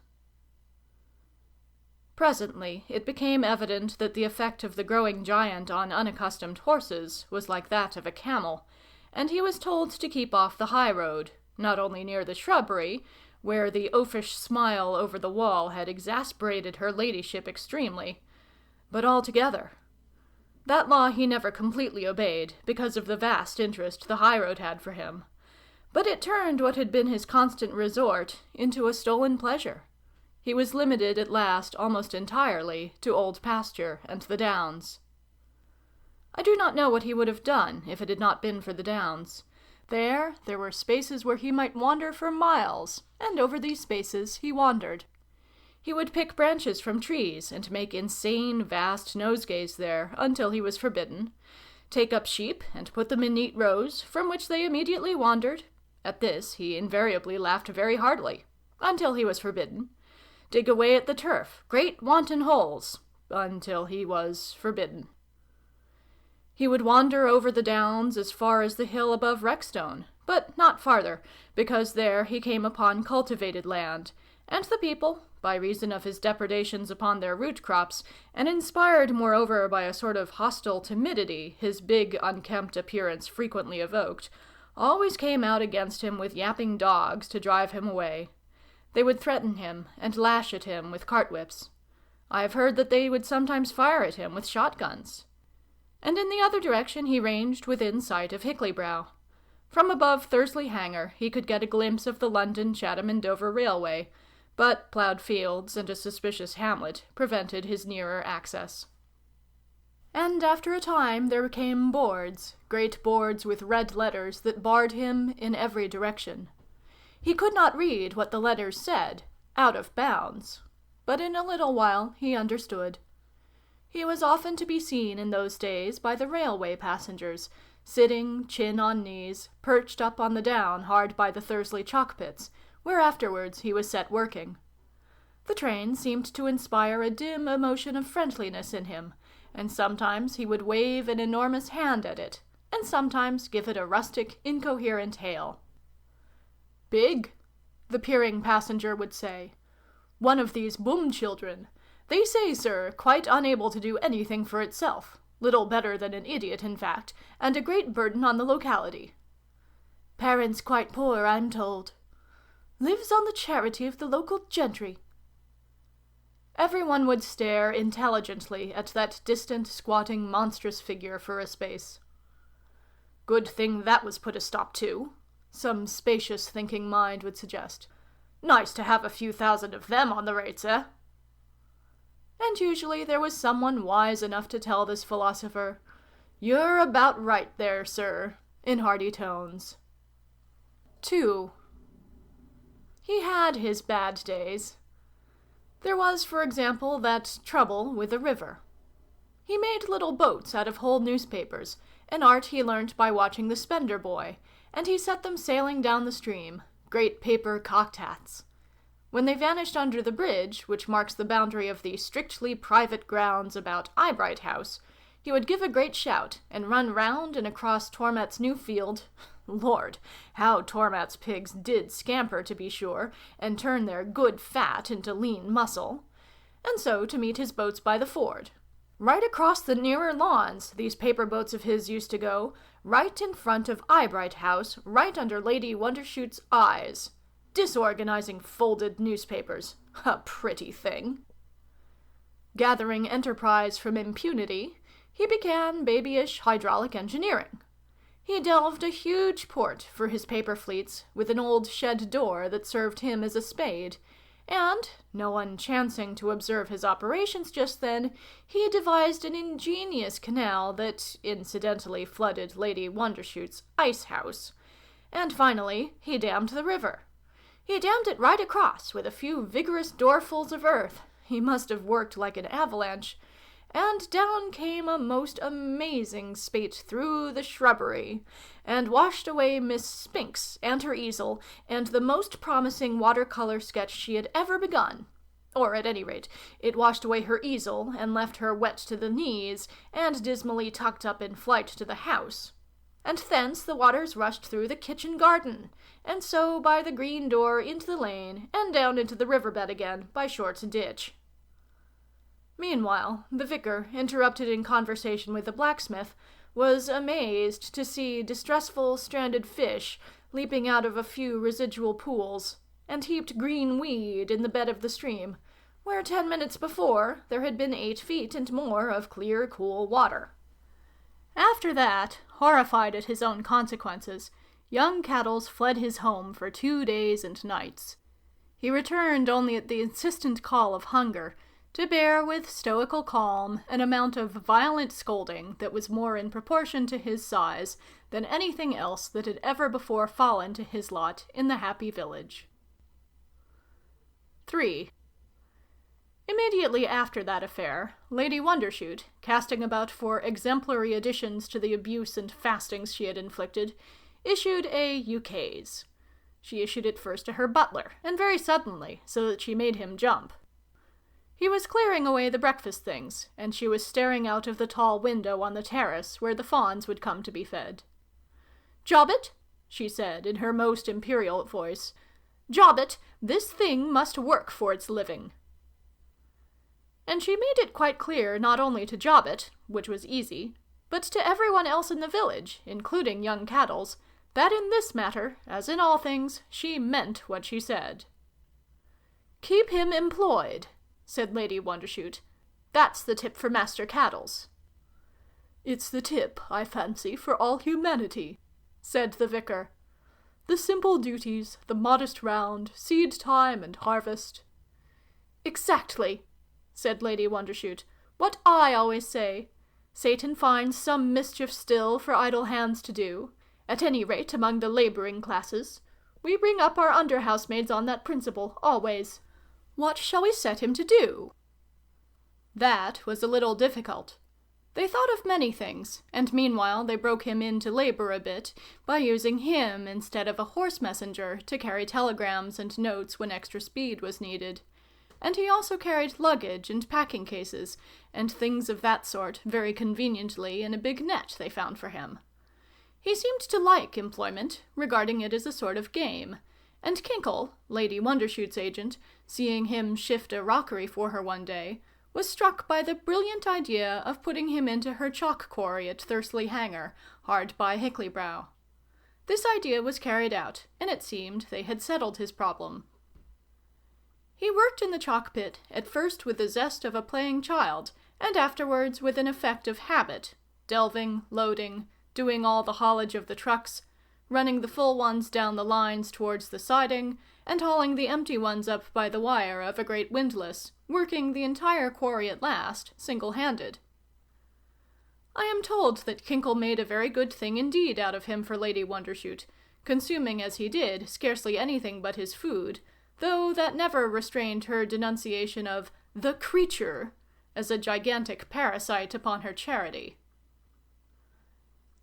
Presently, it became evident that the effect of the growing giant on unaccustomed horses was like that of a camel, and he was told to keep off the high road, not only near the shrubbery, where the oafish smile over the wall had exasperated her ladyship extremely, but altogether. That law he never completely obeyed, because of the vast interest the high road had for him, but it turned what had been his constant resort into a stolen pleasure. He was limited at last almost entirely to old pasture and the downs. I do not know what he would have done if it had not been for the downs. There were spaces where he might wander for miles, and over these spaces he wandered. He would pick branches from trees and make insane, vast nosegays there until he was forbidden, take up sheep and put them in neat rows, from which they immediately wandered. At this he invariably laughed very heartily, until he was forbidden. Dig away at the turf, great wanton holes, until he was forbidden. He would wander over the downs as far as the hill above Rexstone, but not farther, because there he came upon cultivated land, and the people, by reason of his depredations upon their root crops, and inspired moreover by a sort of hostile timidity his big, unkempt appearance frequently evoked, always came out against him with yapping dogs to drive him away. They would threaten him and lash at him with cart-whips. I have heard that they would sometimes fire at him with shotguns. And in the other direction he ranged within sight of Hickley-brow. From above Thursley Hanger he could get a glimpse of the London, Chatham, and Dover Railway, but ploughed fields and a suspicious hamlet prevented his nearer access. And after a time there came boards, great boards with red letters that barred him in every direction. He could not read what the letters said, out of bounds, but in a little while he understood. He was often to be seen in those days by the railway passengers, sitting, chin on knees, perched up on the down hard by the Thursley chalk-pits, where afterwards he was set working. The train seemed to inspire a dim emotion of friendliness in him, and sometimes he would wave an enormous hand at it, and sometimes give it a rustic, incoherent hail. "Big," the peering passenger would say. "One of these boom children. They say, sir, quite unable to do anything for itself. Little better than an idiot, in fact, and a great burden on the locality. Parents quite poor, I'm told. Lives on the charity of the local gentry." Everyone would stare intelligently at that distant, squatting, monstrous figure for a space. "Good thing that was put a stop to," some spacious thinking mind would suggest. "Nice to have a few thousand of them on the rates, eh?" And usually there was someone wise enough to tell this philosopher, "You're about right there, sir," in hearty tones. 2. He had his bad days. There was, for example, that trouble with the river. He made little boats out of whole newspapers, an art he learnt by watching the Spender Boy, and he set them sailing down the stream, great paper cocked hats. When they vanished under the bridge, which marks the boundary of the strictly private grounds about Eyebright House, he would give a great shout, and run round and across Tormat's new field. Lord, how Tormat's pigs did scamper, to be sure, and turn their good fat into lean muscle, and so to meet his boats by the ford. Right across the nearer lawns these paper boats of his used to go, right in front of Eyebright House, right under Lady Wondershoot's eyes. Disorganizing folded newspapers. A pretty thing. Gathering enterprise from impunity, he began babyish hydraulic engineering. He delved a huge port for his paper fleets, with an old shed door that served him as a spade, and, no one chancing to observe his operations just then, he devised an ingenious canal that incidentally flooded Lady Wondershoot's ice house. And finally, he dammed the river. He dammed it right across with a few vigorous doorfuls of earth. He must have worked like an avalanche. And down came a most amazing spate through the shrubbery, and washed away Miss Spinks and her easel, and the most promising watercolor sketch she had ever begun. Or, at any rate, it washed away her easel, and left her wet to the knees, and dismally tucked up in flight to the house. And thence the waters rushed through the kitchen garden, and so by the green door into the lane, and down into the river-bed again by Short's ditch. Meanwhile, the vicar, interrupted in conversation with the blacksmith, was amazed to see distressful stranded fish leaping out of a few residual pools, and heaped green weed in the bed of the stream, where 10 minutes before there had been 8 feet and more of clear, cool water. After that, horrified at his own consequences, young Caddles fled his home for 2 days and nights. He returned only at the insistent call of hunger, to bear with stoical calm an amount of violent scolding that was more in proportion to his size than anything else that had ever before fallen to his lot in the happy village. 3. Immediately after that affair, Lady Wondershoot, casting about for exemplary additions to the abuse and fastings she had inflicted, issued a ukase. She issued it first to her butler, and very suddenly, so that she made him jump. He was clearing away the breakfast things, and she was staring out of the tall window on the terrace where the fawns would come to be fed. "Jobbet," she said in her most imperial voice, "Jobbet, this thing must work for its living." And she made it quite clear not only to Jobbet, which was easy, but to everyone else in the village, including young Caddles, that in this matter, as in all things, she meant what she said. "Keep him employed," said Lady Wondershoot. "That's the tip for Master Caddles." "It's the tip, I fancy, for all humanity," said the vicar. "The simple duties, the modest round, seed time and harvest." "Exactly," said Lady Wondershoot. "What I always say. Satan finds some mischief still for idle hands to do, at any rate among the labouring classes. We bring up our under-housemaids on that principle, always. What shall we set him to do?" That was a little difficult. They thought of many things, and meanwhile they broke him into labour a bit by using him instead of a horse messenger to carry telegrams and notes when extra speed was needed. And he also carried luggage and packing cases, and things of that sort, very conveniently in a big net they found for him. He seemed to like employment, regarding it as a sort of game, and Kinkle, Lady Wondershoot's agent, seeing him shift a rockery for her one day, was struck by the brilliant idea of putting him into her chalk quarry at Thursley Hanger, hard by Hickley-brow. This idea was carried out, and it seemed they had settled his problem. He worked in the chalk pit, at first with the zest of a playing child, and afterwards with an effect of habit, delving, loading, doing all the haulage of the trucks, running the full ones down the lines towards the siding, and hauling the empty ones up by the wire of a great windlass, working the entire quarry at last, single-handed. I am told that Kinkle made a very good thing indeed out of him for Lady Wondershoot, consuming as he did scarcely anything but his food, though that never restrained her denunciation of the creature as a gigantic parasite upon her charity.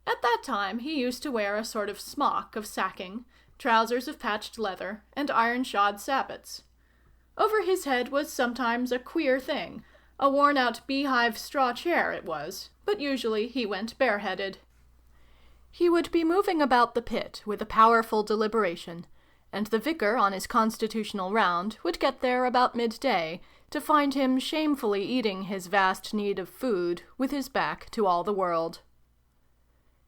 At that time he used to wear a sort of smock of sacking, trousers of patched leather, and iron-shod sabots. Over his head was sometimes a queer thing, a worn-out beehive straw chair it was, but usually he went bareheaded. He would be moving about the pit with a powerful deliberation, and the vicar on his constitutional round would get there about midday, to find him shamefully eating his vast need of food with his back to all the world.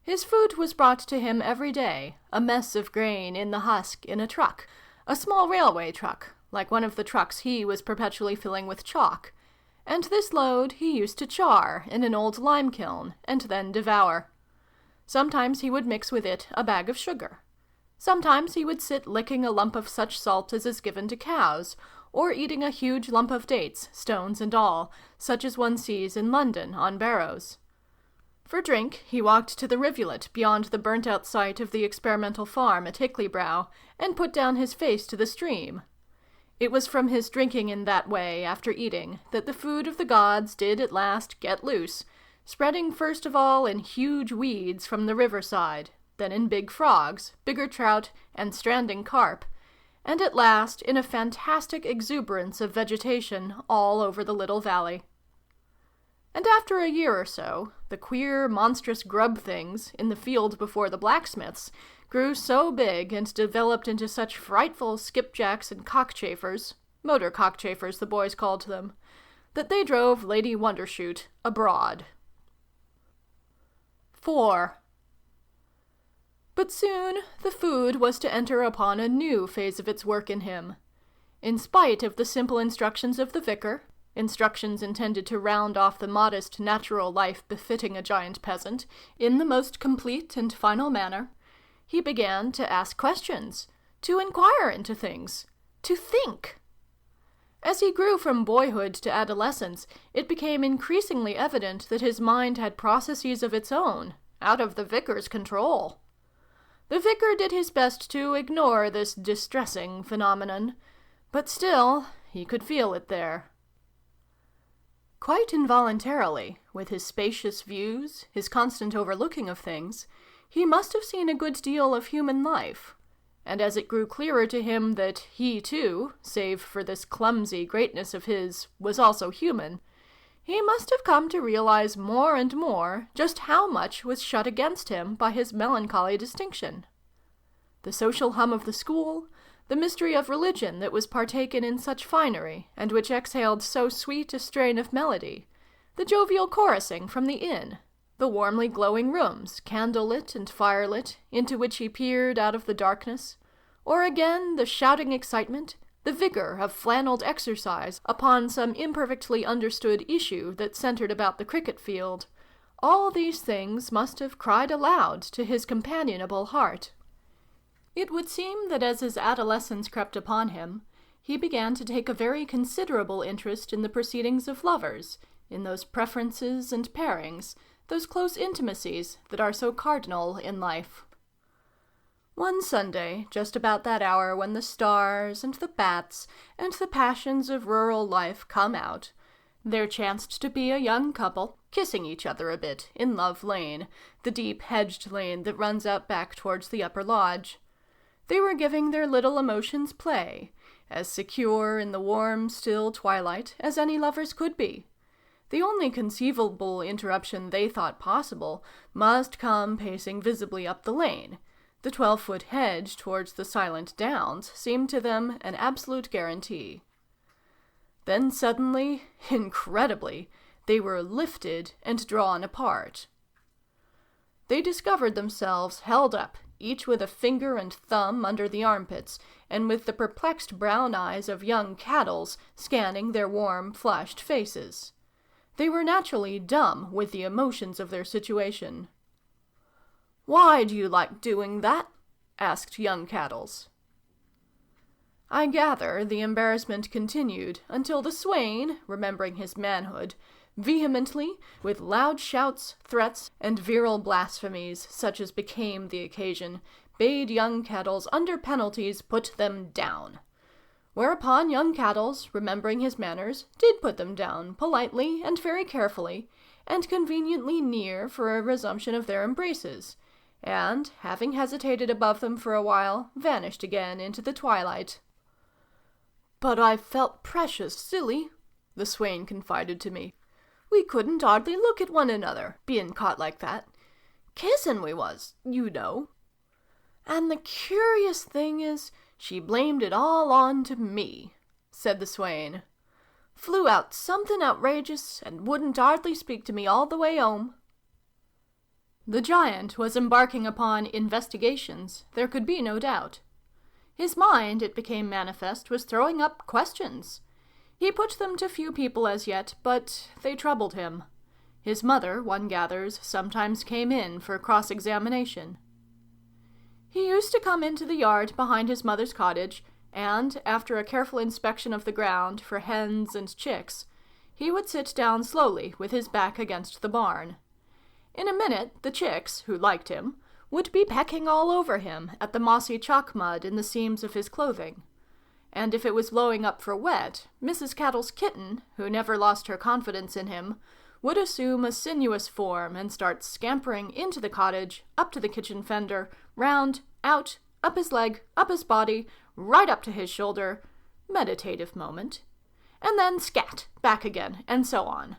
His food was brought to him every day, a mess of grain in the husk in a truck, a small railway truck, like one of the trucks he was perpetually filling with chalk, and this load he used to char in an old lime kiln, and then devour. Sometimes he would mix with it a bag of sugar. Sometimes he would sit licking a lump of such salt as is given to cows, or eating a huge lump of dates, stones and all, such as one sees in London on barrows. For drink, he walked to the rivulet beyond the burnt-out site of the experimental farm at Hickley-brow, and put down his face to the stream. It was from his drinking in that way after eating that the food of the gods did at last get loose, spreading first of all in huge weeds from the riverside, then in big frogs, bigger trout, and stranding carp, and at last in a fantastic exuberance of vegetation all over the little valley. And after a year or so, the queer, monstrous grub things in the field before the blacksmiths grew so big and developed into such frightful skipjacks and cockchafers, motor cockchafers the boys called them, that they drove Lady Wondershoot abroad. 4. But soon the food was to enter upon a new phase of its work in him. In spite of the simple instructions of the vicar, instructions intended to round off the modest natural life befitting a giant peasant, in the most complete and final manner, he began to ask questions, to inquire into things, to think. As he grew from boyhood to adolescence, it became increasingly evident that his mind had processes of its own, out of the vicar's control. The vicar did his best to ignore this distressing phenomenon, but still he could feel it there. Quite involuntarily, with his spacious views, his constant overlooking of things, he must have seen a good deal of human life, and as it grew clearer to him that he too, save for this clumsy greatness of his, was also human, he must have come to realize more and more just how much was shut against him by his melancholy distinction. The social hum of the school, the mystery of religion that was partaken in such finery, and which exhaled so sweet a strain of melody, the jovial chorusing from the inn, the warmly glowing rooms, candle-lit and fire-lit, into which he peered out of the darkness, or again the shouting excitement, the vigor of flannelled exercise upon some imperfectly understood issue that centred about the cricket field, all these things must have cried aloud to his companionable heart. It would seem that as his adolescence crept upon him, he began to take a very considerable interest in the proceedings of lovers, in those preferences and pairings, those close intimacies that are so cardinal in life. One Sunday, just about that hour when the stars and the bats and the passions of rural life come out, there chanced to be a young couple kissing each other a bit in Love Lane, the deep hedged lane that runs out back towards the upper lodge. They were giving their little emotions play, as secure in the warm, still twilight as any lovers could be. The only conceivable interruption they thought possible must come pacing visibly up the lane. The 12-foot hedge towards the silent downs seemed to them an absolute guarantee. Then suddenly, incredibly, they were lifted and drawn apart. They discovered themselves held up, each with a finger and thumb under the armpits, and with the perplexed brown eyes of young Caddles scanning their warm, flushed faces. They were naturally dumb with the emotions of their situation. "Why do you like doing that?" asked young Caddles. I gather the embarrassment continued until the swain, remembering his manhood, vehemently, with loud shouts, threats, and virile blasphemies, such as became the occasion, bade young Caddles under penalties put them down. Whereupon young Caddles, remembering his manners, did put them down, politely and very carefully, and conveniently near for a resumption of their embraces, and, having hesitated above them for a while, vanished again into the twilight. "But I felt precious silly," the swain confided to me. "We couldn't hardly look at one another, being caught like that. Kissin' we was, you know. And the curious thing is, she blamed it all on to me," said the swain. "Flew out something outrageous, and wouldn't hardly speak to me all the way home." The giant was embarking upon investigations, there could be no doubt. His mind, it became manifest, was throwing up questions. He put them to few people as yet, but they troubled him. His mother, one gathers, sometimes came in for cross-examination. He used to come into the yard behind his mother's cottage, and, after a careful inspection of the ground for hens and chicks, he would sit down slowly with his back against the barn. In a minute the chicks, who liked him, would be pecking all over him at the mossy chalk mud in the seams of his clothing. And if it was blowing up for wet, Mrs. Caddles' kitten, who never lost her confidence in him, would assume a sinuous form and start scampering into the cottage, up to the kitchen fender, round, out, up his leg, up his body, right up to his shoulder, meditative moment, and then scat, back again, and so on.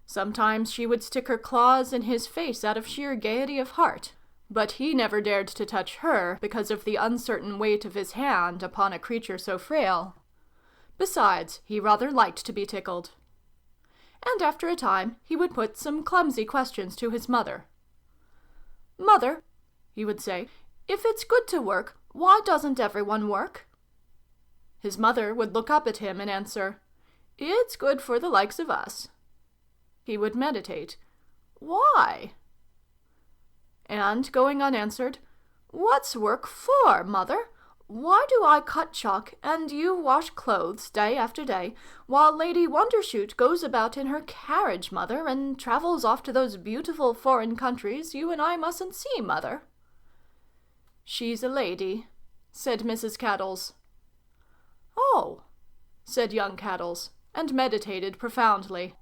Sometimes she would stick her claws in his face out of sheer gaiety of heart, but he never dared to touch her because of the uncertain weight of his hand upon a creature so frail. Besides, he rather liked to be tickled. And after a time he would put some clumsy questions to his mother. "Mother," he would say, "if it's good to work, why doesn't everyone work?" His mother would look up at him and answer, "It's good for the likes of us." He would meditate. "Why?" And, going unanswered, "What's work for, Mother? Why do I cut chalk and you wash clothes day after day, while Lady Wondershoot goes about in her carriage, Mother, and travels off to those beautiful foreign countries you and I mustn't see, Mother?" "She's a lady," said Mrs. Caddles. "Oh," said young Caddles, and meditated profoundly.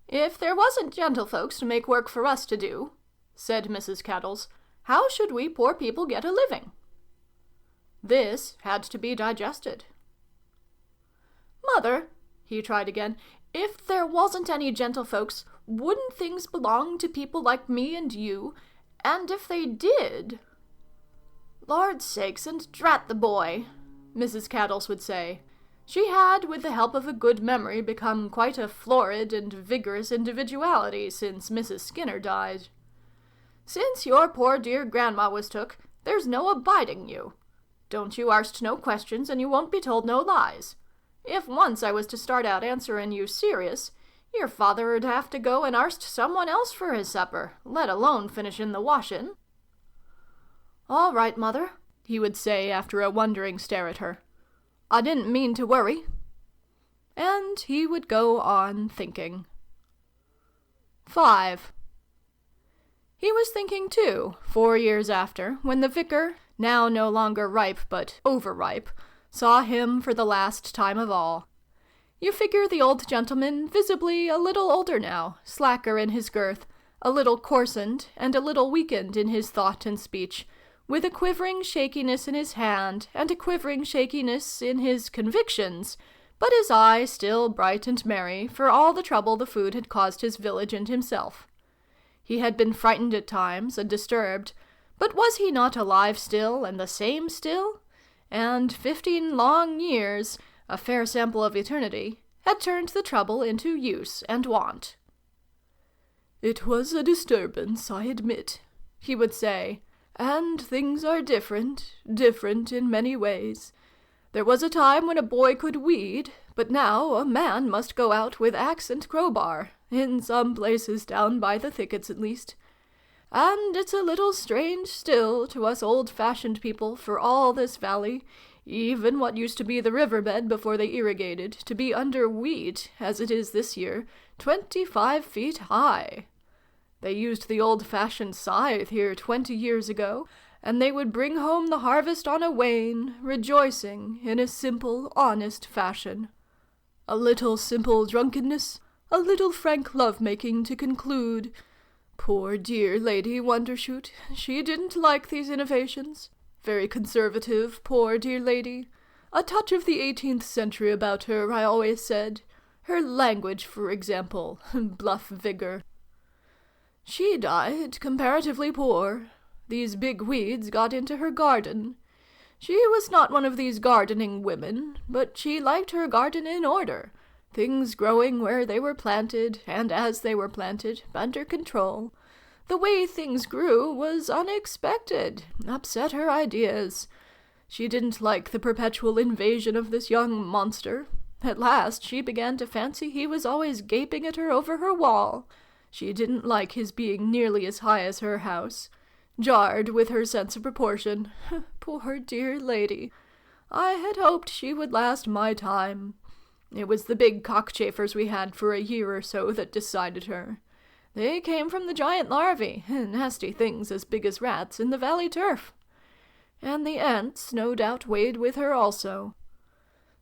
"If there wasn't gentlefolks to make work for us to do," said Mrs. Caddles, "how should we poor people get a living?" This had to be digested. "Mother," he tried again, "if there wasn't any gentlefolks, wouldn't things belong to people like me and you? And if they did—" "Lord's sakes and drat the boy," Mrs. Caddles would say. She had, with the help of a good memory, become quite a florid and vigorous individuality since Mrs. Skinner died. "Since your poor dear grandma was took, there's no abiding you. Don't you arst no questions, and you won't be told no lies. If once I was to start out answering you serious, your father'd have to go and arst someone else for his supper, let alone finishin' the washin'." "All right, Mother," he would say after a wondering stare at her. "I didn't mean to worry." And he would go on thinking. 5. He was thinking, too, 4 years after, when the vicar, now no longer ripe but overripe, saw him for the last time of all. You figure the old gentleman visibly a little older now, slacker in his girth, a little coarsened, and a little weakened in his thought and speech, with a quivering shakiness in his hand, and a quivering shakiness in his convictions, but his eye still bright and merry for all the trouble the food had caused his village and himself. He had been frightened at times, and disturbed, but was he not alive still, and the same still? And 15 long years, a fair sample of eternity, had turned the trouble into use and wont. "It was a disturbance, I admit," he would say, "and things are different in many ways. There was a time when a boy could weed, but now a man must go out with axe and crowbar, in some places down by the thickets at least. And it's a little strange still to us old-fashioned people for all this valley, even what used to be the riverbed before they irrigated, to be under wheat, as it is this year, 25 feet high. They used the old-fashioned scythe here 20 years ago, and they would bring home the harvest on a wain, rejoicing in a simple, honest fashion. A little simple drunkenness, a little frank love-making to conclude. Poor dear Lady Wondershoot, she didn't like these innovations. Very conservative, poor dear lady. A touch of the 18th century about her, I always said. Her language, for example, bluff vigor. She died comparatively poor. These big weeds got into her garden. She was not one of these gardening women, but she liked her garden in order, things growing where they were planted, and as they were planted, under control. The way things grew was unexpected, upset her ideas. She didn't like the perpetual invasion of this young monster. At last she began to fancy he was always gaping at her over her wall. She didn't like his being nearly as high as her house. Jarred with her sense of proportion. Poor dear lady. I had hoped she would last my time. It was the big cockchafers we had for a year or so that decided her. They came from the giant larvae, nasty things as big as rats, in the valley turf. And the ants, no doubt, weighed with her also.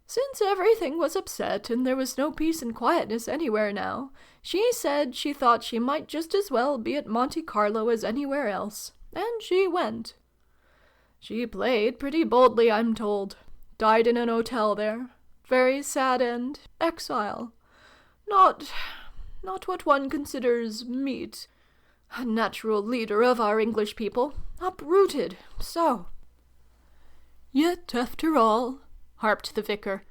Since everything was upset and there was no peace and quietness anywhere now, she said she thought she might just as well be at Monte Carlo as anywhere else, and she went. She played pretty boldly, I'm told. Died in an hotel there. Very sad end. Exile. Not what one considers meet. A natural leader of our English people. Uprooted. So. Yet, after all, harped the vicar,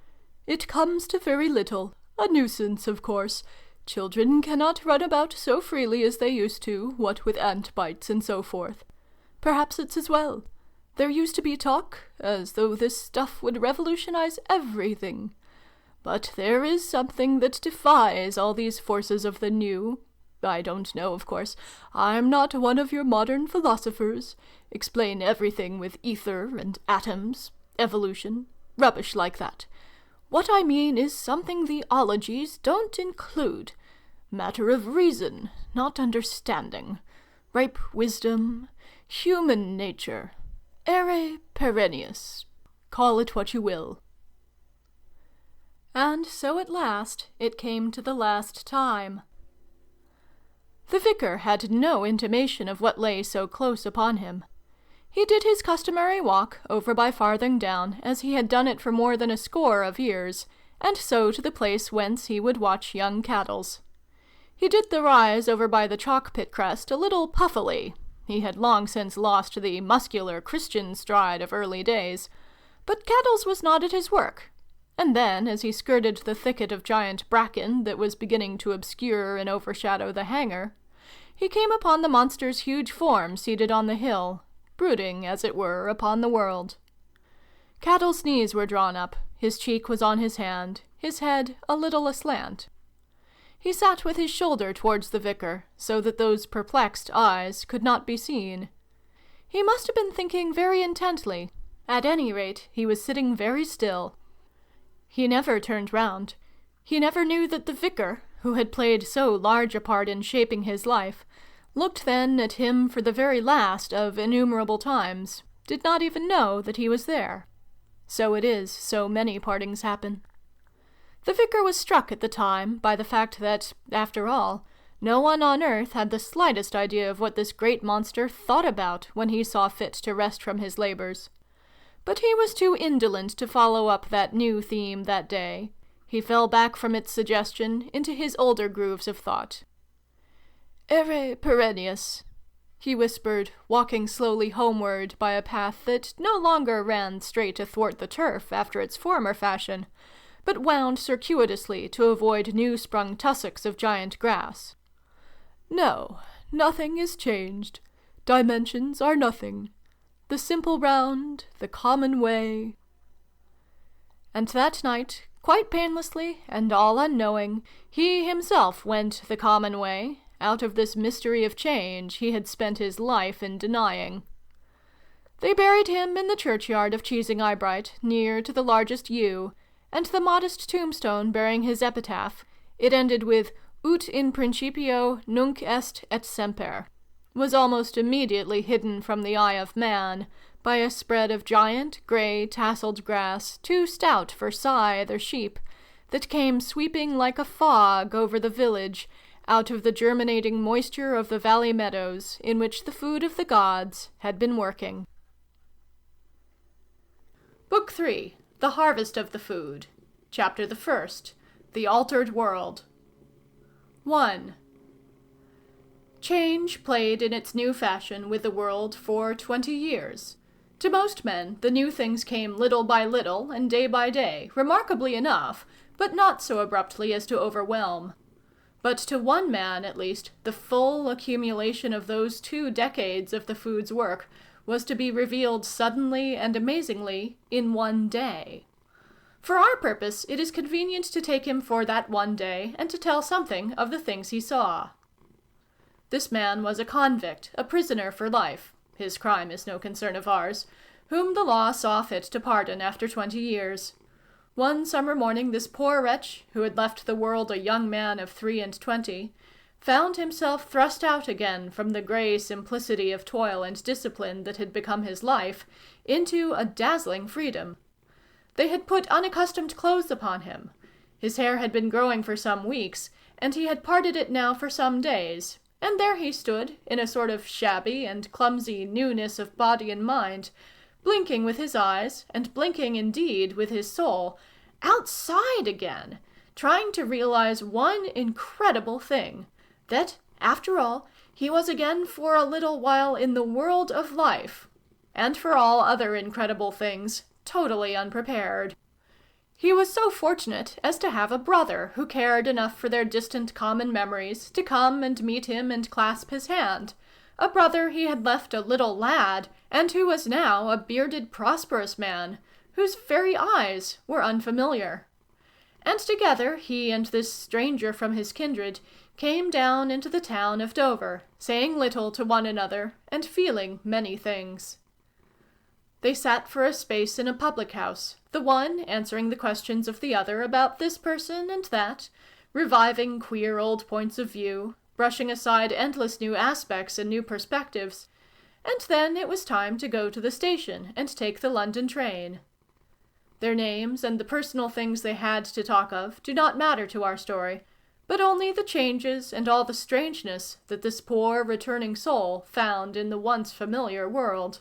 it comes to very little. A nuisance, of course. Children cannot run about so freely as they used to, what with ant bites and so forth. Perhaps it's as well. There used to be talk, as though this stuff would revolutionize everything. But there is something that defies all these forces of the new. I don't know, of course. I'm not one of your modern philosophers. Explain everything with ether and atoms, evolution, rubbish like that. What I mean is something the ologies don't include. Matter of reason, not understanding. Ripe wisdom, human nature. Ere perennius. Call it what you will. And so at last it came to the last time. The vicar had no intimation of what lay so close upon him. He did his customary walk over by Farthing Down, as he had done it for more than a score of years, and so to the place whence he would watch young Caddles. He did the rise over by the chalk-pit crest a little puffily. He had long since lost the muscular Christian stride of early days, but Caddles was not at his work. And then, as he skirted the thicket of giant bracken that was beginning to obscure and overshadow the hangar, he came upon the monster's huge form seated on the hill, brooding, as it were, upon the world. Caddles' knees were drawn up, his cheek was on his hand, his head a little aslant. He sat with his shoulder towards the vicar, so that those perplexed eyes could not be seen. He must have been thinking very intently. At any rate, he was sitting very still. He never turned round. He never knew that the vicar, who had played so large a part in shaping his life, looked then at him for the very last of innumerable times, did not even know that he was there. So it is, so many partings happen. The vicar was struck at the time by the fact that, after all, no one on earth had the slightest idea of what this great monster thought about when he saw fit to rest from his labours. But he was too indolent to follow up that new theme that day. He fell back from its suggestion into his older grooves of thought. Ere perennius, he whispered, walking slowly homeward by a path that no longer ran straight athwart the turf after its former fashion, but wound circuitously to avoid new-sprung tussocks of giant grass. No, nothing is changed. Dimensions are nothing. The simple round, the common way. And that night, quite painlessly and all unknowing, he himself went the common way, out of this mystery of change he had spent his life in denying. They buried him in the churchyard of Cheesing Eyebright, near to the largest yew, and the modest tombstone bearing his epitaph, it ended with Ut in principio nunc est et semper, was almost immediately hidden from the eye of man by a spread of giant, grey, tasselled grass, too stout for scythe or sheep, that came sweeping like a fog over the village, out of the germinating moisture of the valley meadows in which the food of the gods had been working. Book 3. The Harvest of the Food. Chapter the 1st. The Altered World. 1. Change played in its new fashion with the world for 20 years. To most men, the new things came little by little and day by day, remarkably enough, but not so abruptly as to overwhelm. But to one man, at least, the full accumulation of those 2 decades of the food's work was to be revealed suddenly and amazingly in one day. For our purpose, it is convenient to take him for that one day, and to tell something of the things he saw. This man was a convict, a prisoner for life (his crime is no concern of ours), whom the law saw fit to pardon after 20 years. One summer morning this poor wretch, who had left the world a young man of 23, found himself thrust out again from the grey simplicity of toil and discipline that had become his life, into a dazzling freedom. They had put unaccustomed clothes upon him. His hair had been growing for some weeks, and he had parted it now for some days, and there he stood, in a sort of shabby and clumsy newness of body and mind, blinking with his eyes, and blinking indeed with his soul, outside again, trying to realize one incredible thing, that, after all, he was again for a little while in the world of life, and for all other incredible things, totally unprepared. He was so fortunate as to have a brother who cared enough for their distant common memories to come and meet him and clasp his hand, a brother he had left a little lad, and who was now a bearded, prosperous man, whose very eyes were unfamiliar. And together he and this stranger from his kindred came down into the town of Dover, saying little to one another, and feeling many things. They sat for a space in a public-house, the one answering the questions of the other about this person and that, reviving queer old points of view, brushing aside endless new aspects and new perspectives, and then it was time to go to the station and take the London train. Their names and the personal things they had to talk of do not matter to our story, but only the changes and all the strangeness that this poor returning soul found in the once familiar world.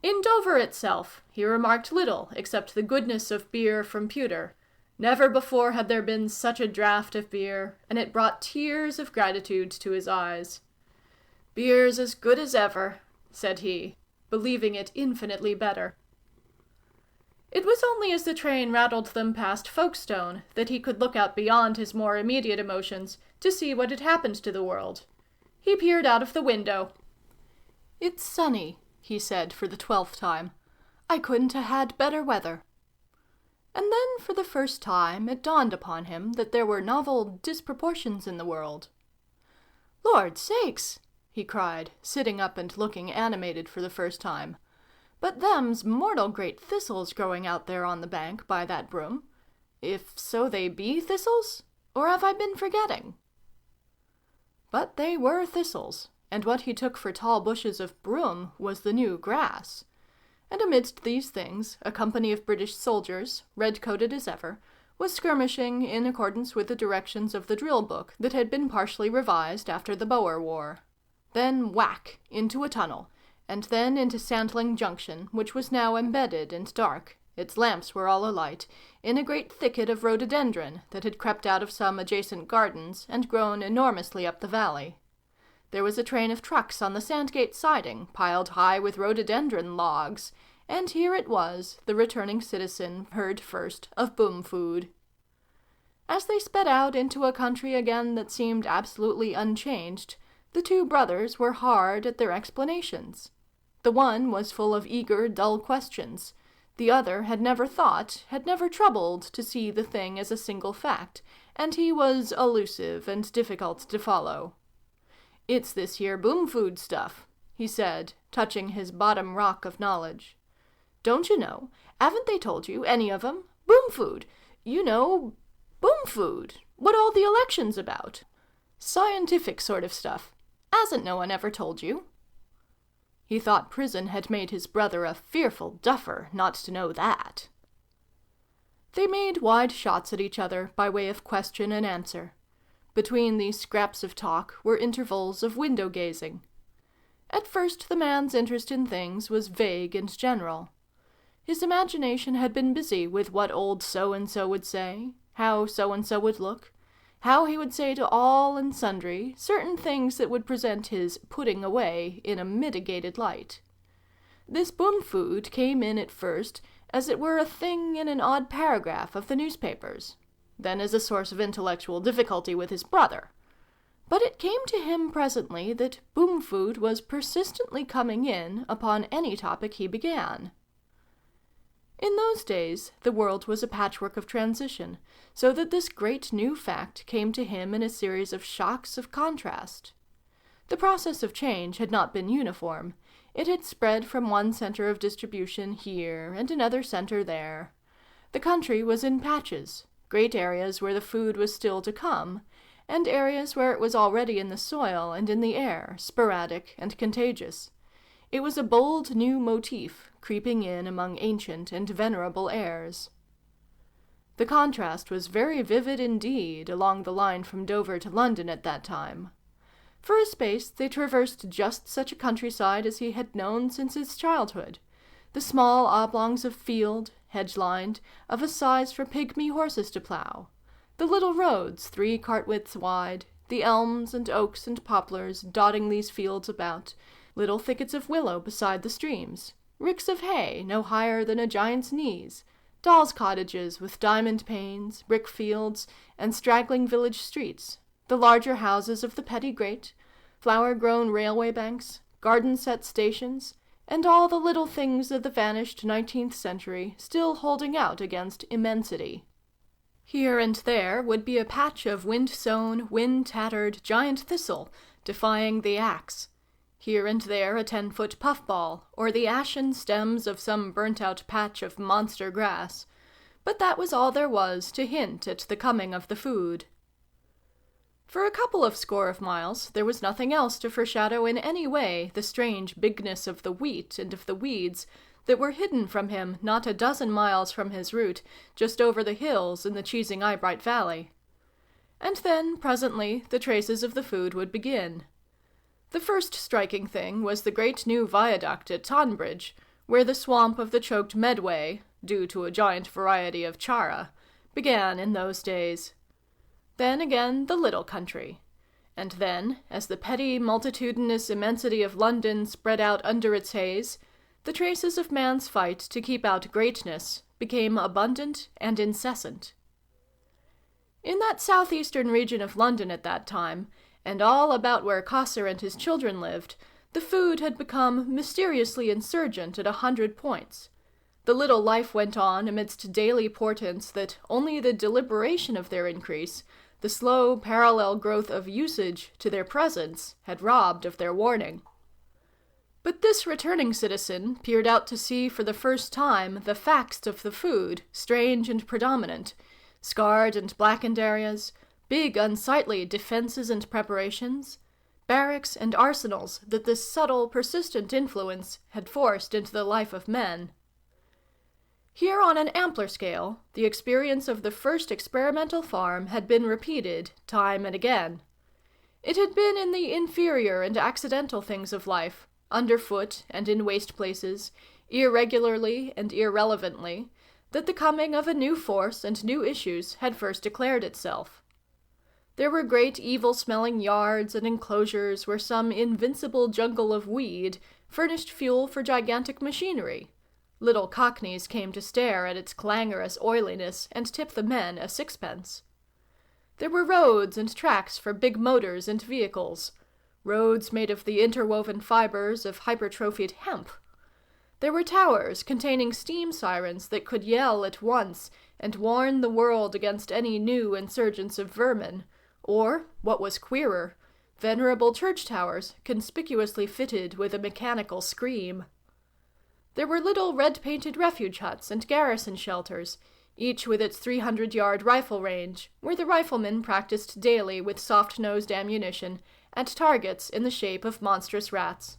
In Dover itself, he remarked little except the goodness of beer from pewter. Never before had there been such a draught of beer, and it brought tears of gratitude to his eyes. "Beer's as good as ever," said he, believing it infinitely better. It was only as the train rattled them past Folkestone that he could look out beyond his more immediate emotions to see what had happened to the world. He peered out of the window. "It's sunny," he said for the 12th time. "I couldn't have had better weather." And then for the first time it dawned upon him that there were novel disproportions in the world. "Lord sakes!" he cried, sitting up and looking animated for the first time. "But them's mortal great thistles growing out there on the bank by that broom. If so they be thistles, or have I been forgetting?" But they were thistles, and what he took for tall bushes of broom was the new grass. And amidst these things, a company of British soldiers, red-coated as ever, was skirmishing in accordance with the directions of the drill book that had been partially revised after the Boer War. Then whack into a tunnel, and then into Sandling Junction, which was now embedded and dark. Its lamps were all alight, in a great thicket of rhododendron that had crept out of some adjacent gardens and grown enormously up the valley. There was a train of trucks on the Sandgate siding, piled high with rhododendron logs, and here it was the returning citizen heard first of Boom Food. As they sped out into a country again that seemed absolutely unchanged, the two brothers were hard at their explanations. The one was full of eager, dull questions. The other had never thought, had never troubled to see the thing as a single fact, and he was elusive and difficult to follow. "It's this here Boom Food stuff," he said, touching his bottom rock of knowledge. "Don't you know? Haven't they told you, any of 'em? Boom Food! You know, Boom Food! What all the election's about. Scientific sort of stuff. Hasn't no one ever told you?" He thought prison had made his brother a fearful duffer not to know that. They made wide shots at each other by way of question and answer. Between these scraps of talk were intervals of window-gazing. At first the man's interest in things was vague and general. His imagination had been busy with what old so-and-so would say, how so-and-so would look, how he would say to all and sundry certain things that would present his putting away in a mitigated light. This Boom Food came in at first as it were a thing in an odd paragraph of the newspapers, then as a source of intellectual difficulty with his brother. But it came to him presently that Boom Food was persistently coming in upon any topic he began. In those days, the world was a patchwork of transition, so that this great new fact came to him in a series of shocks of contrast. The process of change had not been uniform. It had spread from one center of distribution here and another center there. The country was in patches, great areas where the food was still to come, and areas where it was already in the soil and in the air, sporadic and contagious. It was a bold new motif, creeping in among ancient and venerable airs. The contrast was very vivid indeed along the line from Dover to London at that time. For a space they traversed just such a countryside as he had known since his childhood, the small oblongs of field, hedge-lined, of a size for pygmy horses to plough, the little roads 3 cart-widths wide, the elms and oaks and poplars dotting these fields about, little thickets of willow beside the streams, ricks of hay no higher than a giant's knees, dolls' cottages with diamond panes, brick fields, and straggling village streets, the larger houses of the petty great, flower-grown railway banks, garden-set stations, and all the little things of the vanished 19th century still holding out against immensity. Here and there would be a patch of wind-sown, wind-tattered giant thistle, defying the axe. Here and there a 10-foot puffball, or the ashen stems of some burnt-out patch of monster grass. But that was all there was to hint at the coming of the food. For a couple of score of miles there was nothing else to foreshadow in any way the strange bigness of the wheat and of the weeds that were hidden from him not a dozen miles from his route, just over the hills in the Cheesing Eyebright Valley. And then, presently, the traces of the food would begin. The first striking thing was the great new viaduct at Tonbridge, where the swamp of the choked Medway, due to a giant variety of chara, began in those days. Then again the little country. And then, as the petty, multitudinous immensity of London spread out under its haze, the traces of man's fight to keep out greatness became abundant and incessant. In that southeastern region of London at that time, and all about where Chaucer and his children lived, the food had become mysteriously insurgent at 100 points. The little life went on amidst daily portents that only the deliberation of their increase, the slow parallel growth of usage to their presence, had robbed of their warning. But this returning citizen peered out to see for the first time the facts of the food, strange and predominant, scarred and blackened areas, big unsightly defenses and preparations, barracks and arsenals that this subtle, persistent influence had forced into the life of men. Here on an ampler scale, the experience of the first experimental farm had been repeated time and again. It had been in the inferior and accidental things of life, underfoot and in waste places, irregularly and irrelevantly, that the coming of a new force and new issues had first declared itself. There were great evil-smelling yards and enclosures where some invincible jungle of weed furnished fuel for gigantic machinery. Little cockneys came to stare at its clangorous oiliness and tip the men a sixpence. There were roads and tracks for big motors and vehicles, roads made of the interwoven fibers of hypertrophied hemp. There were towers containing steam sirens that could yell at once and warn the world against any new insurgence of vermin, or, what was queerer, venerable church towers conspicuously fitted with a mechanical scream. There were little red-painted refuge huts and garrison shelters, each with its 300-yard rifle range, where the riflemen practiced daily with soft-nosed ammunition at targets in the shape of monstrous rats.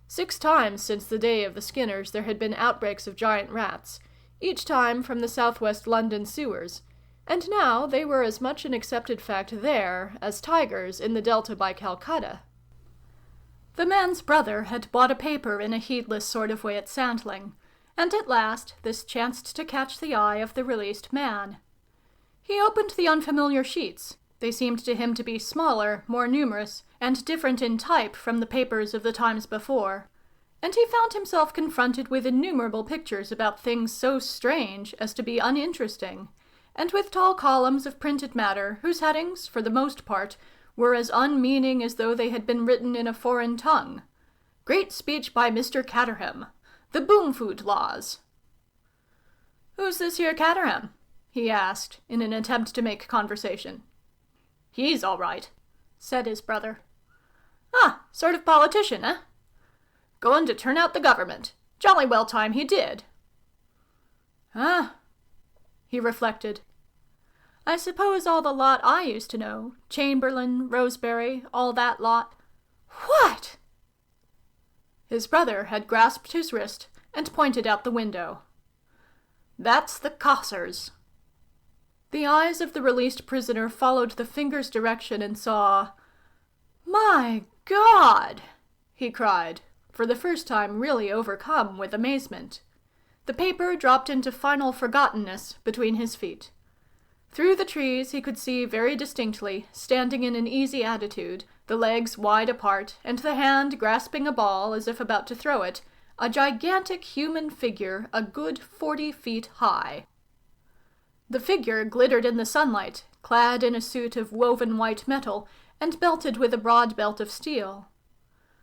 6 times since the day of the Skinners there had been outbreaks of giant rats, each time from the southwest London sewers, and now they were as much an accepted fact there as tigers in the Delta by Calcutta. The man's brother had bought a paper in a heedless sort of way at Sandling, and at last this chanced to catch the eye of the released man. He opened the unfamiliar sheets. They seemed to him to be smaller, more numerous, and different in type from the papers of the times before, and he found himself confronted with innumerable pictures about things so strange as to be uninteresting, and with tall columns of printed matter whose headings, for the most part, were as unmeaning as though they had been written in a foreign tongue. Great speech by Mr. Caterham. The Boom Food Laws. "Who's this here Caterham?" he asked, in an attempt to make conversation. "He's all right," said his brother. "Ah, sort of politician, eh? Going to turn out the government. Jolly well time he did." "Ah," he reflected. "I suppose all the lot I used to know, Chamberlain, Rosebery, all that lot—" "What?" His brother had grasped his wrist and pointed out the window. "That's the Cossars." The eyes of the released prisoner followed the finger's direction and saw— "My God!" he cried, for the first time really overcome with amazement. The paper dropped into final forgottenness between his feet. Through the trees he could see very distinctly, standing in an easy attitude, the legs wide apart, and the hand grasping a ball as if about to throw it, a gigantic human figure a good 40 feet high. The figure glittered in the sunlight, clad in a suit of woven white metal, and belted with a broad belt of steel.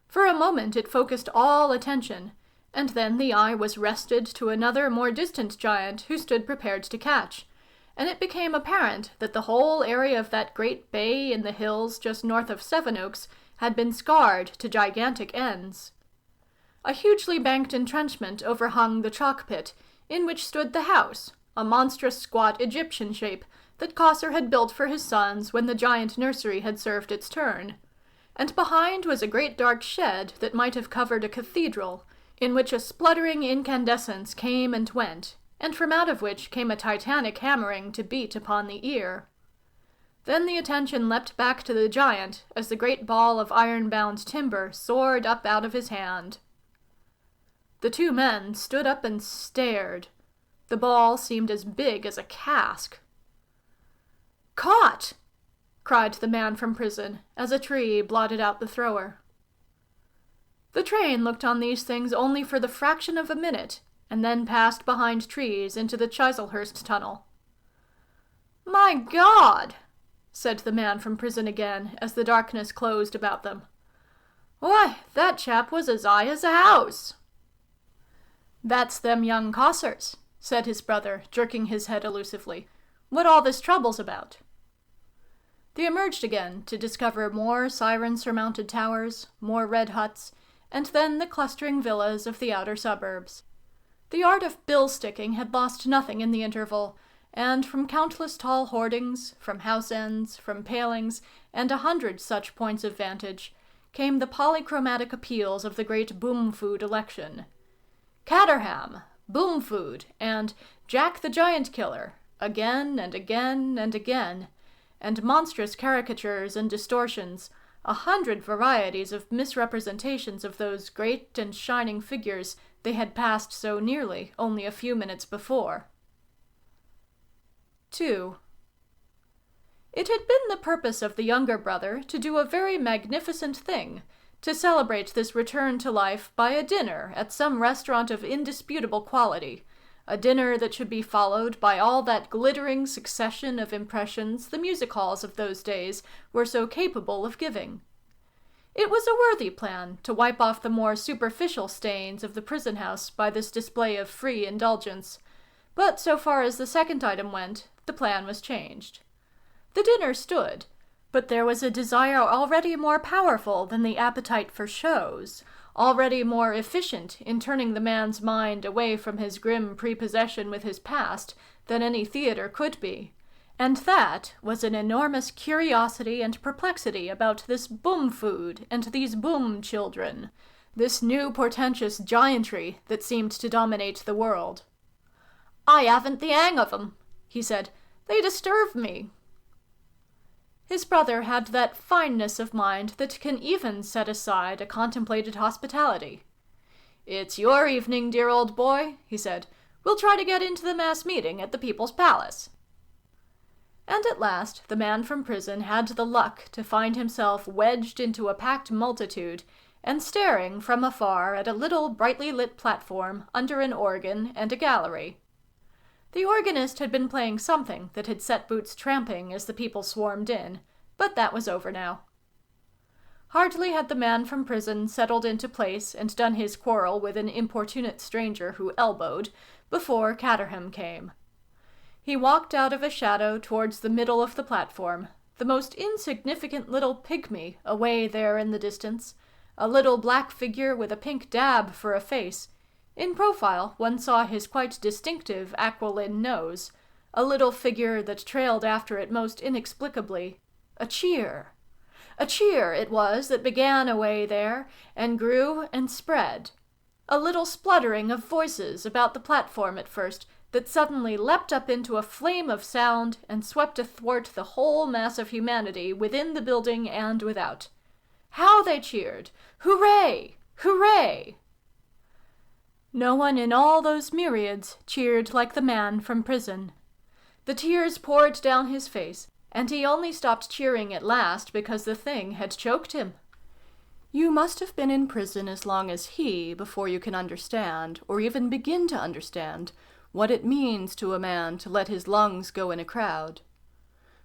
For a moment it focused all attention, and then the eye was wrested to another more distant giant who stood prepared to catch, and it became apparent that the whole area of that great bay in the hills just north of Sevenoaks had been scarred to gigantic ends. A hugely banked entrenchment overhung the chalk pit, in which stood the house, a monstrous squat Egyptian shape that Cossar had built for his sons when the giant nursery had served its turn, and behind was a great dark shed that might have covered a cathedral, in which a spluttering incandescence came and went, and from out of which came a titanic hammering to beat upon the ear. Then the attention leapt back to the giant as the great ball of iron-bound timber soared up out of his hand. The two men stood up and stared. The ball seemed as big as a cask. "Caught!" cried the man from prison, as a tree blotted out the thrower. The train looked on these things only for the fraction of a minute, and then passed behind trees into the Chislehurst tunnel. "My God!" said the man from prison again, as the darkness closed about them. "Why, that chap was as high as a house." "That's them young Cossars," said his brother, jerking his head elusively. "What all this trouble's about?" They emerged again to discover more siren-surmounted towers, more red huts, and then the clustering villas of the outer suburbs. The art of bill-sticking had lost nothing in the interval, and from countless tall hoardings, from house-ends, from palings, and 100 such points of vantage, came the polychromatic appeals of the great boom-food election. Caterham, boom-food, and Jack the Giant Killer, again and again and again, and monstrous caricatures and distortions, 100 varieties of misrepresentations of those great and shining figures they had passed so nearly only a few minutes before. 2. It had been the purpose of the younger brother to do a very magnificent thing, to celebrate this return to life by a dinner at some restaurant of indisputable quality, a dinner that should be followed by all that glittering succession of impressions the music halls of those days were so capable of giving. It was a worthy plan to wipe off the more superficial stains of the prison house by this display of free indulgence, but so far as the second item went, the plan was changed. The dinner stood, but there was a desire already more powerful than the appetite for shows, already more efficient in turning the man's mind away from his grim prepossession with his past than any theater could be, and that was an enormous curiosity and perplexity about this boom-food and these boom-children, this new portentous giantry that seemed to dominate the world. "I haven't the hang of 'em," he said. "They disturb me." His brother had that fineness of mind that can even set aside a contemplated hospitality. "It's your evening, dear old boy," he said. "We'll try to get into the mass meeting at the People's Palace." And at last the man from prison had the luck to find himself wedged into a packed multitude, and staring from afar at a little brightly lit platform under an organ and a gallery. The organist had been playing something that had set boots tramping as the people swarmed in, but that was over now. Hardly had the man from prison settled into place and done his quarrel with an importunate stranger who elbowed, before Caterham came. He walked out of a shadow towards the middle of the platform, the most insignificant little pygmy away there in the distance, a little black figure with a pink dab for a face. In profile, one saw his quite distinctive aquiline nose, a little figure that trailed after it most inexplicably. A cheer. A cheer it was that began away there, and grew and spread. A little spluttering of voices about the platform at first, that suddenly leapt up into a flame of sound and swept athwart the whole mass of humanity within the building and without. How they cheered! Hooray! Hooray! No one in all those myriads cheered like the man from prison. The tears poured down his face, and he only stopped cheering at last because the thing had choked him. You must have been in prison as long as he before you can understand, or even begin to understand, what it means to a man to let his lungs go in a crowd.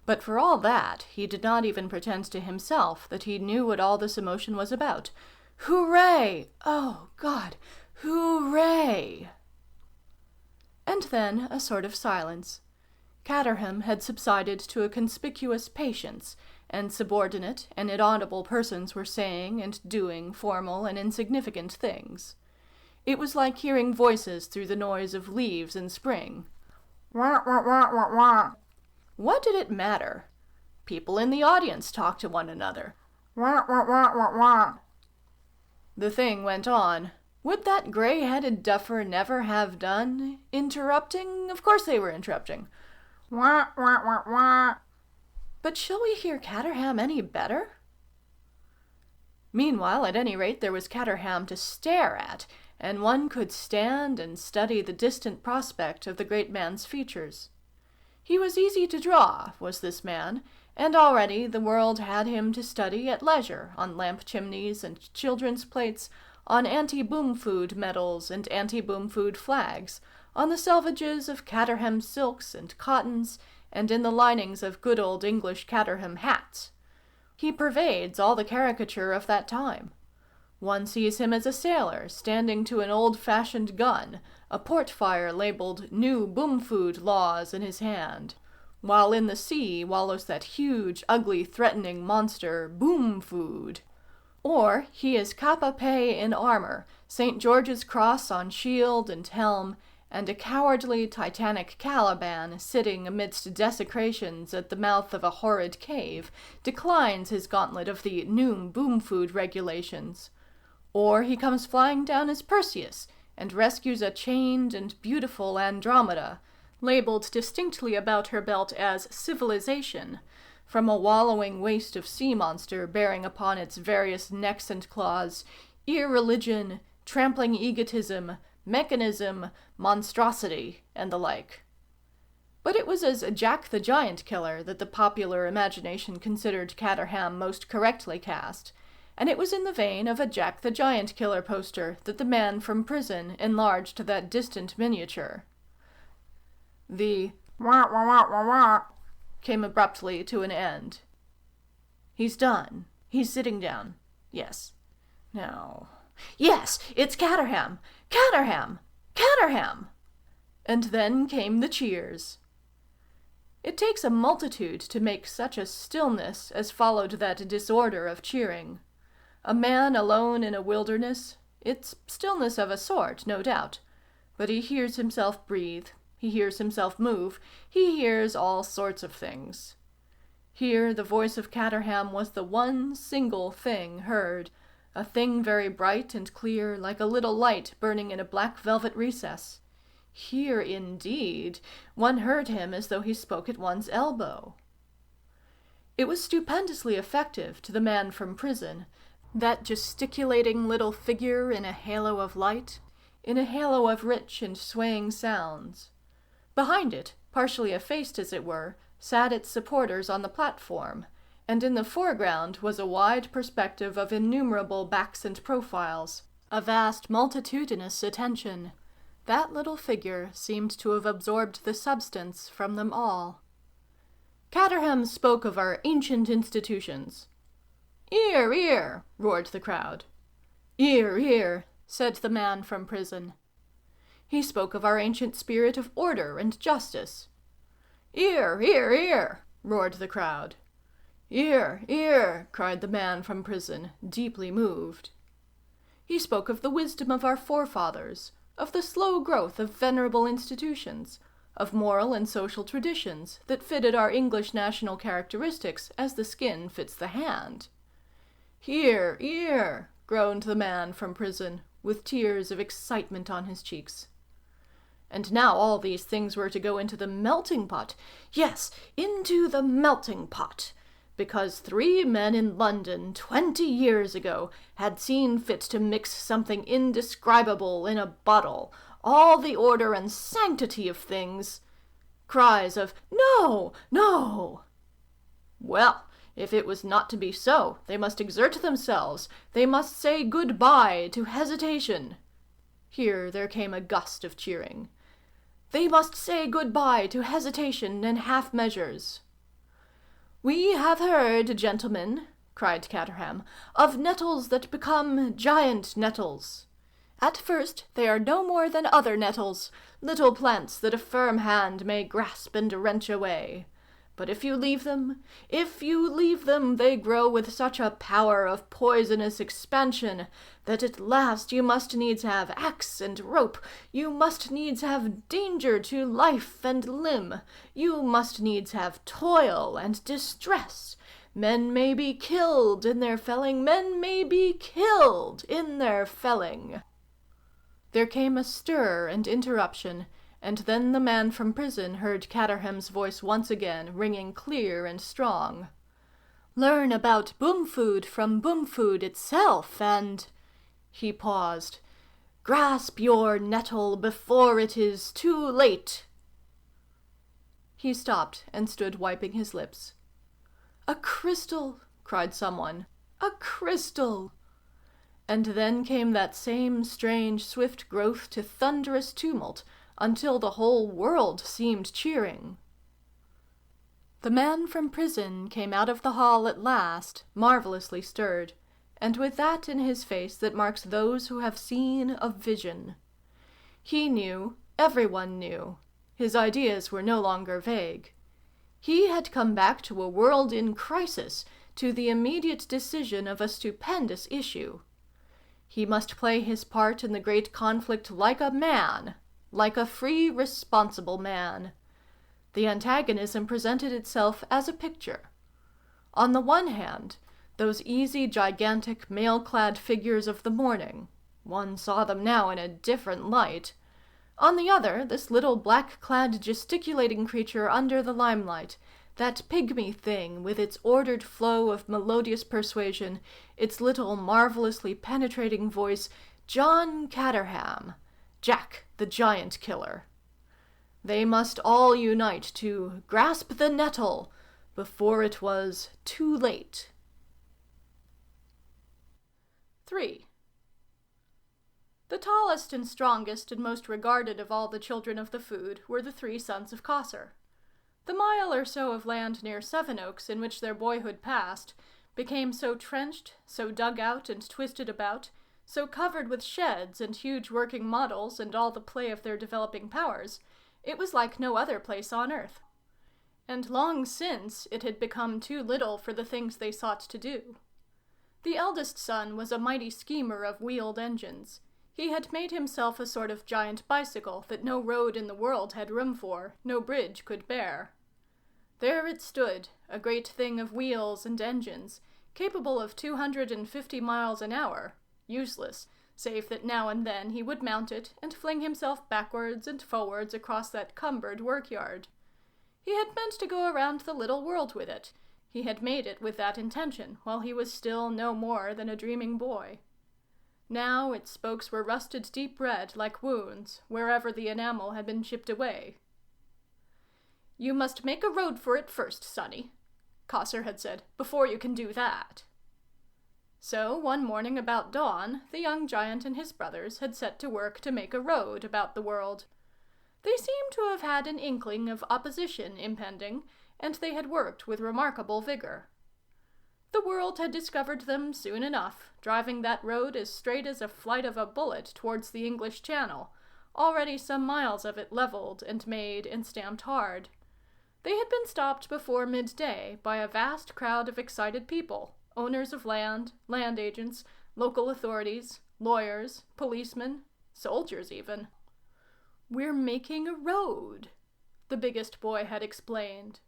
But for all that, he did not even pretend to himself that he knew what all this emotion was about. Hooray! Oh, God! Hooray! And then a sort of silence. Caterham had subsided to a conspicuous patience, and subordinate and inaudible persons were saying and doing formal and insignificant things. It was like hearing voices through the noise of leaves in spring. Wah, wah, wah, wah, wah. What did it matter? People in the audience talked to one another. Wah, wah, wah, wah, wah. The thing went on. Would that gray-headed duffer never have done? Interrupting? Of course they were interrupting. Wah, wah, wah, wah. But shall we hear Caterham any better? Meanwhile, at any rate, there was Caterham to stare at, and one could stand and study the distant prospect of the great man's features. He was easy to draw, was this man, and already the world had him to study at leisure on lamp chimneys and children's plates, on anti-boom food medals and anti-boom food flags, on the selvages of Caterham silks and cottons, and in the linings of good old English Caterham hats. He pervades all the caricature of that time. One sees him as a sailor, standing to an old-fashioned gun, a port-fire labeled New Boom Food Laws in his hand, while in the sea wallows that huge, ugly, threatening monster, Boom Food. Or he is Kappa Pei in armor, St. George's cross on shield and helm, and a cowardly Titanic Caliban sitting amidst desecrations at the mouth of a horrid cave declines his gauntlet of the new boom food regulations. Or he comes flying down as Perseus and rescues a chained and beautiful Andromeda, labeled distinctly about her belt as civilization, from a wallowing waste of sea monster bearing upon its various necks and claws irreligion, trampling egotism, mechanism, monstrosity, and the like. But it was as Jack the Giant Killer that the popular imagination considered Caterham most correctly cast, and it was in the vein of a Jack the Giant Killer poster that the man from prison enlarged that distant miniature. The wah wah wah wah wah came abruptly to an end. He's done. He's sitting down. Yes. No. Yes, it's Caterham! Caterham! Caterham! And then came the cheers. It takes a multitude to make such a stillness as followed that disorder of cheering. A man alone in a wilderness, it's stillness of a sort, no doubt, but he hears himself breathe, he hears himself move, he hears all sorts of things. Here the voice of Caterham was the one single thing heard, a thing very bright and clear, like a little light burning in a black velvet recess. Here, indeed, one heard him as though he spoke at one's elbow. It was stupendously effective to the man from prison, that gesticulating little figure in a halo of light, in a halo of rich and swaying sounds. Behind it, partially effaced as it were, sat its supporters on the platform, and in the foreground was a wide perspective of innumerable backs and profiles, a vast multitudinous attention. That little figure seemed to have absorbed the substance from them all. Caterham spoke of our ancient institutions. "Ear, ear!" roared the crowd. "Ear, ear!" said the man from prison. He spoke of our ancient spirit of order and justice. "Ear, ear, ear!" roared the crowd. "Ear, ear!" cried the man from prison, deeply moved. He spoke of the wisdom of our forefathers, of the slow growth of venerable institutions, of moral and social traditions that fitted our English national characteristics as the skin fits the hand. "Hear, ear!" groaned the man from prison, with tears of excitement on his cheeks. And now all these things were to go into the melting pot. Yes, into the melting pot. Because 3 men in London 20 years ago had seen fit to mix something indescribable in a bottle, all the order and sanctity of things. Cries of "No! No!" Well, if it was not to be so, they must exert themselves. They must say good-bye to hesitation. Here there came a gust of cheering. They must say good-bye to hesitation and half-measures. "We have heard, gentlemen," cried Caterham, "of nettles that become giant nettles. At first they are no more than other nettles, little plants that a firm hand may grasp and wrench away. But if you leave them, they grow with such a power of poisonous expansion, that at last you must needs have axe and rope, you must needs have danger to life and limb, you must needs have toil and distress. Men may be killed in their felling, men may be killed in their felling." There came a stir and interruption, and then the man from prison heard Caterham's voice once again, ringing clear and strong. "Learn about Boomfood from Boomfood itself, and—" He paused. "Grasp your nettle before it is too late." He stopped and stood wiping his lips. "A crystal!" cried someone. "A crystal!" And then came that same strange swift growth to thunderous tumult, until the whole world seemed cheering. The man from prison came out of the hall at last, marvellously stirred, and with that in his face that marks those who have seen a vision. He knew, everyone knew. His ideas were no longer vague. He had come back to a world in crisis, to the immediate decision of a stupendous issue. He must play his part in the great conflict like a man, like a free, responsible man. The antagonism presented itself as a picture. On the one hand, those easy, gigantic, mail-clad figures of the morning. One saw them now in a different light. On the other, this little black-clad, gesticulating creature under the limelight, that pygmy thing with its ordered flow of melodious persuasion, its little marvellously penetrating voice, John Caterham, Jack the Giant Killer. They must all unite to grasp the nettle before it was too late. 3. The tallest and strongest and most regarded of all the children of the food were the 3 sons of Cossor. The mile or so of land near Sevenoaks in which their boyhood passed became so trenched, so dug out and twisted about, so covered with sheds and huge working models and all the play of their developing powers, it was like no other place on earth. And long since it had become too little for the things they sought to do. The eldest son was a mighty schemer of wheeled engines. He had made himself a sort of giant bicycle that no road in the world had room for, no bridge could bear. There it stood, a great thing of wheels and engines, capable of 250 miles an hour, useless, save that now and then he would mount it and fling himself backwards and forwards across that cumbered workyard. He had meant to go around the little world with it. He had made it with that intention, while he was still no more than a dreaming boy. Now its spokes were rusted deep red like wounds, wherever the enamel had been chipped away. "You must make a road for it first, sonny," Cossor had said, "before you can do that." So one morning about dawn, the young giant and his brothers had set to work to make a road about the world. They seemed to have had an inkling of opposition impending, and they had worked with remarkable vigor. The world had discovered them soon enough, driving that road as straight as a flight of a bullet towards the English Channel, already some miles of it leveled and made and stamped hard. They had been stopped before midday by a vast crowd of excited people, owners of land, land agents, local authorities, lawyers, policemen, soldiers even. "We're making a road," the biggest boy had explained.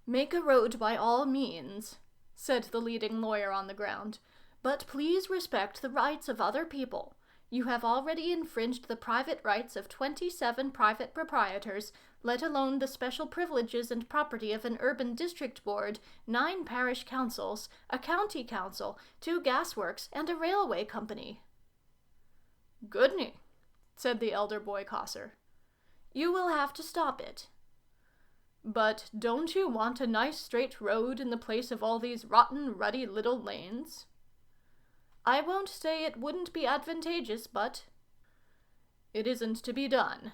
"Make a road by all means," said the leading lawyer on the ground, "but please respect the rights of other people. You have already infringed the private rights of 27 private proprietors, let alone the special privileges and property of an urban district board, 9 parish councils, a county council, 2 gasworks, and a railway company." "Goodney," said the elder boy Cosser. "You will have to stop it." "But don't you want a nice straight road in the place of all these rotten, ruddy little lanes?" "I won't say it wouldn't be advantageous, but—" "It isn't to be done,"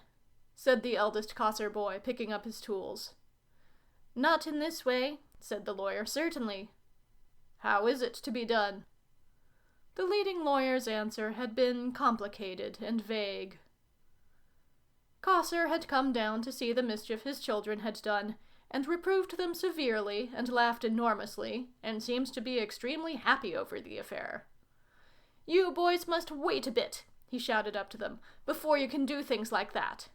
said the eldest Cosser boy, picking up his tools. "Not in this way," said the lawyer, "certainly." "How is it to be done?" The leading lawyer's answer had been complicated and vague. Cosser had come down to see the mischief his children had done, and reproved them severely, and laughed enormously, and seemed to be extremely happy over the affair. "You boys must wait a bit," he shouted up to them, "before you can do things like that."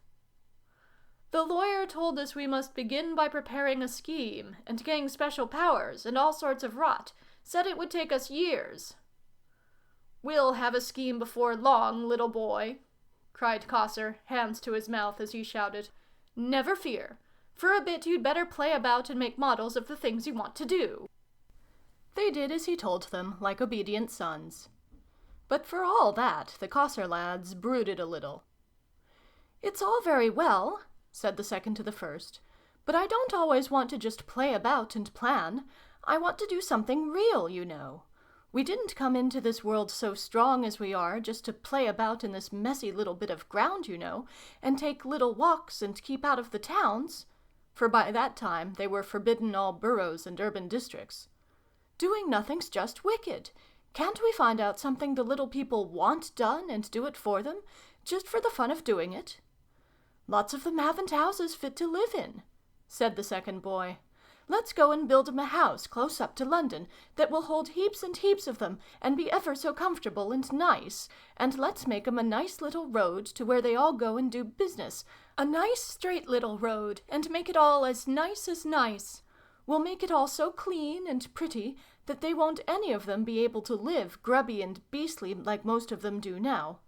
"The lawyer told us we must begin by preparing a scheme, and getting special powers, and all sorts of rot. Said it would take us years." "We'll have a scheme before long, little boy," cried Cosser, hands to his mouth as he shouted. "Never fear. For a bit you'd better play about and make models of the things you want to do." They did as he told them, like obedient sons. But for all that, the Cosser lads brooded a little. "It's all very well," said the second to the first, "but I don't always want to just play about and plan. I want to do something real, you know. We didn't come into this world so strong as we are just to play about in this messy little bit of ground, you know, and take little walks and keep out of the towns," for by that time they were forbidden all boroughs and urban districts. "Doing nothing's just wicked. Can't we find out something the little people want done and do it for them, just for the fun of doing it?" "Lots of them haven't houses fit to live in," said the second boy. "Let's go and build 'em a house close up to London that will hold heaps and heaps of them and be ever so comfortable and nice, and let's make 'em a nice little road to where they all go and do business, a nice straight little road, and make it all as nice as nice. We'll make it all so clean and pretty that they won't any of them be able to live grubby and beastly like most of them do now.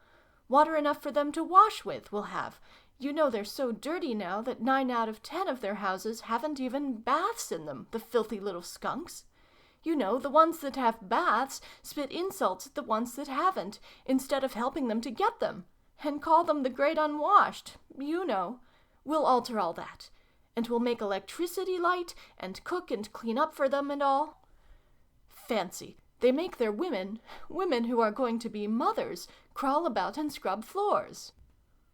Water enough for them to wash with we'll have. You know they're so dirty now that 9 out of 10 of their houses haven't even baths in them, the filthy little skunks. You know, the ones that have baths spit insults at the ones that haven't, instead of helping them to get them, and call them the great unwashed, you know. We'll alter all that. And we'll make electricity light, and cook and clean up for them and all. Fancy, they make their women who are going to be mothers, crawl about and scrub floors.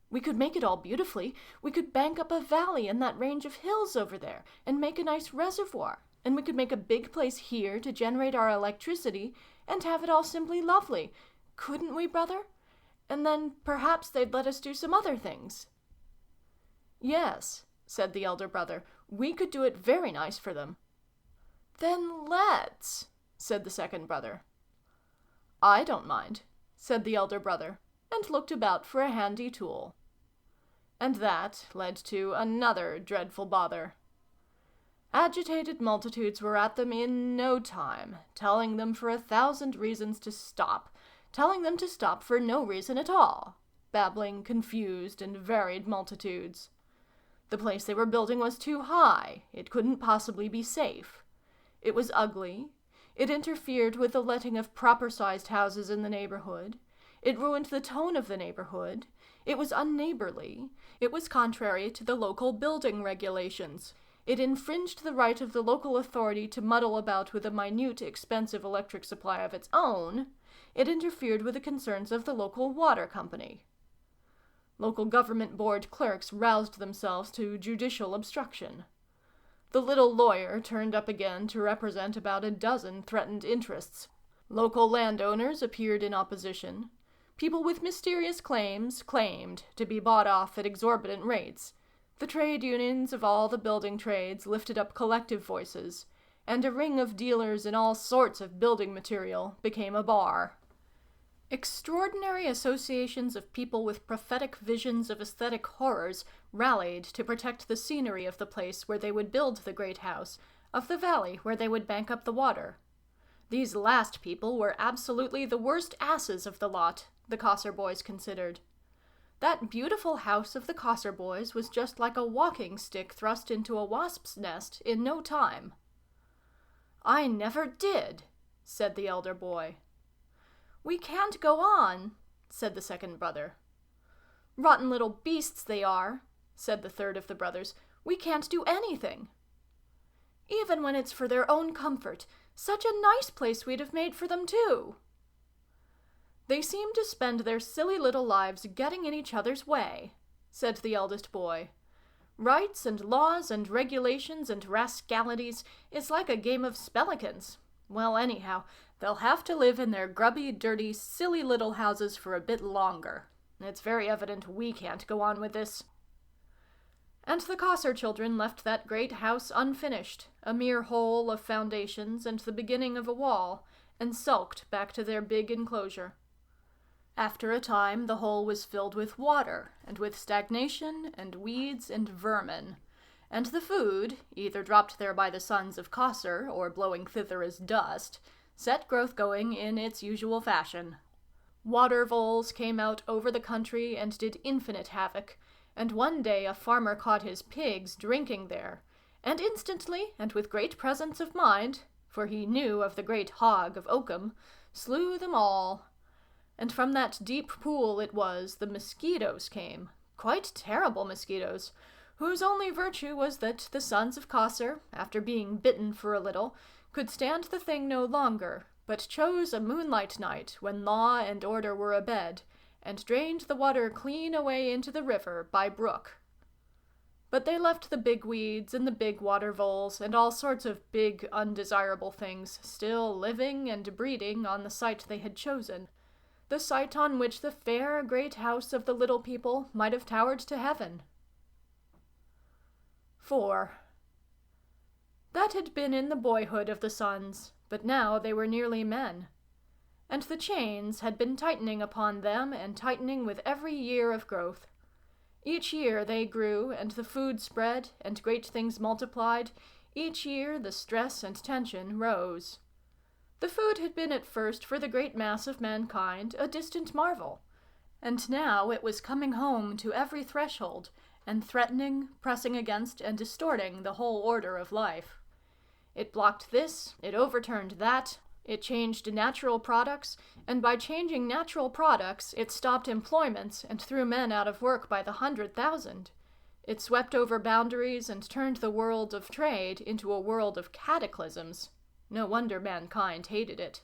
We could make it all beautifully. We could bank up a valley in that range of hills over there, and make a nice reservoir, and we could make a big place here to generate our electricity, and have it all simply lovely. Couldn't we, brother? And then perhaps they'd let us do some other things." "Yes," said the elder brother, "we could do it very nice for them." "Then let's," said the second brother. "I don't mind," said the elder brother, and looked about for a handy tool. And that led to another dreadful bother. Agitated multitudes were at them in no time, telling them for 1,000 reasons to stop, telling them to stop for no reason at all, babbling confused and varied multitudes. The place they were building was too high, it couldn't possibly be safe. It was ugly, it interfered with the letting of proper-sized houses in the neighborhood, it ruined the tone of the neighborhood, it was unneighborly, it was contrary to the local building regulations, it infringed the right of the local authority to muddle about with a minute, expensive electric supply of its own, it interfered with the concerns of the local water company. Local government board clerks roused themselves to judicial obstruction. The little lawyer turned up again to represent about a dozen threatened interests. Local landowners appeared in opposition. People with mysterious claims claimed to be bought off at exorbitant rates. The trade unions of all the building trades lifted up collective voices, and a ring of dealers in all sorts of building material became a bar. Extraordinary associations of people with prophetic visions of aesthetic horrors rallied to protect the scenery of the place where they would build the great house, of the valley where they would bank up the water. These last people were absolutely the worst asses of the lot, the Cossar boys considered. That beautiful house of the Cossar boys was just like a walking stick thrust into a wasp's nest in no time. "I never did," said the elder boy. "We can't go on," said the second brother. "Rotten little beasts they are," said the third of the brothers. "We can't do anything." "Even when it's for their own comfort. Such a nice place we'd have made for them, too." "They seem to spend their silly little lives getting in each other's way," said the eldest boy. "Rights and laws and regulations and rascalities is like a game of spellikins. Well, anyhow, they'll have to live in their grubby, dirty, silly little houses for a bit longer. It's very evident we can't go on with this." And the Cossar children left that great house unfinished, a mere hole of foundations and the beginning of a wall, and sulked back to their big enclosure. After a time, the hole was filled with water, and with stagnation, and weeds, and vermin, and the food, either dropped there by the sons of Cossar, or blowing thither as dust, set growth going in its usual fashion. Water voles came out over the country and did infinite havoc, and one day a farmer caught his pigs drinking there, and instantly, and with great presence of mind, for he knew of the great hog of Oakham, slew them all. And from that deep pool it was the mosquitoes came, quite terrible mosquitoes, whose only virtue was that the sons of Cossar, after being bitten for a little, could stand the thing no longer, but chose a moonlight night when law and order were abed, and drained the water clean away into the river by brook. But they left the big weeds and the big water voles and all sorts of big undesirable things still living and breeding on the site they had chosen, the site on which the fair great house of the little people might have towered to heaven. 4. That had been in the boyhood of the sons, but now they were nearly men. And the chains had been tightening upon them and tightening with every year of growth. Each year they grew, and the food spread, and great things multiplied. Each year the stress and tension rose. The food had been at first for the great mass of mankind a distant marvel, and now it was coming home to every threshold, and threatening, pressing against, and distorting the whole order of life. It blocked this, it overturned that, it changed natural products, and by changing natural products it stopped employments and threw men out of work by the 100,000. It swept over boundaries and turned the world of trade into a world of cataclysms. No wonder mankind hated it.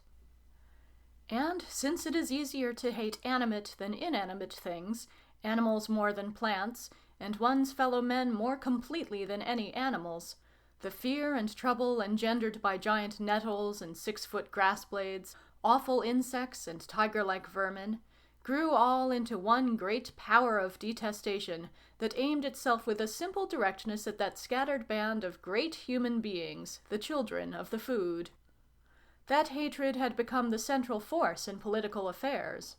And since it is easier to hate animate than inanimate things, animals more than plants, and one's fellow men more completely than any animals, the fear and trouble engendered by giant nettles and 6-foot grass blades, awful insects and tiger-like vermin, grew all into one great power of detestation that aimed itself with a simple directness at that scattered band of great human beings, the children of the food. That hatred had become the central force in political affairs.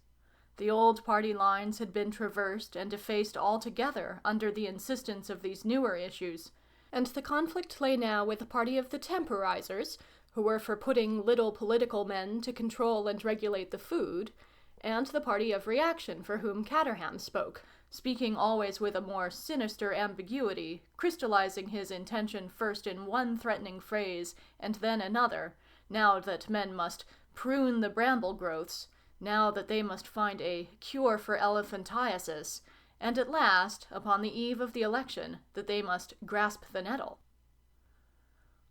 The old party lines had been traversed and effaced altogether under the insistence of these newer issues, and the conflict lay now with the party of the temporizers, who were for putting little political men to control and regulate the food, and the party of reaction for whom Caterham spoke, speaking always with a more sinister ambiguity, crystallizing his intention first in one threatening phrase and then another, now that men must prune the bramble growths, now that they must find a cure for elephantiasis, and at last, upon the eve of the election, that they must grasp the nettle.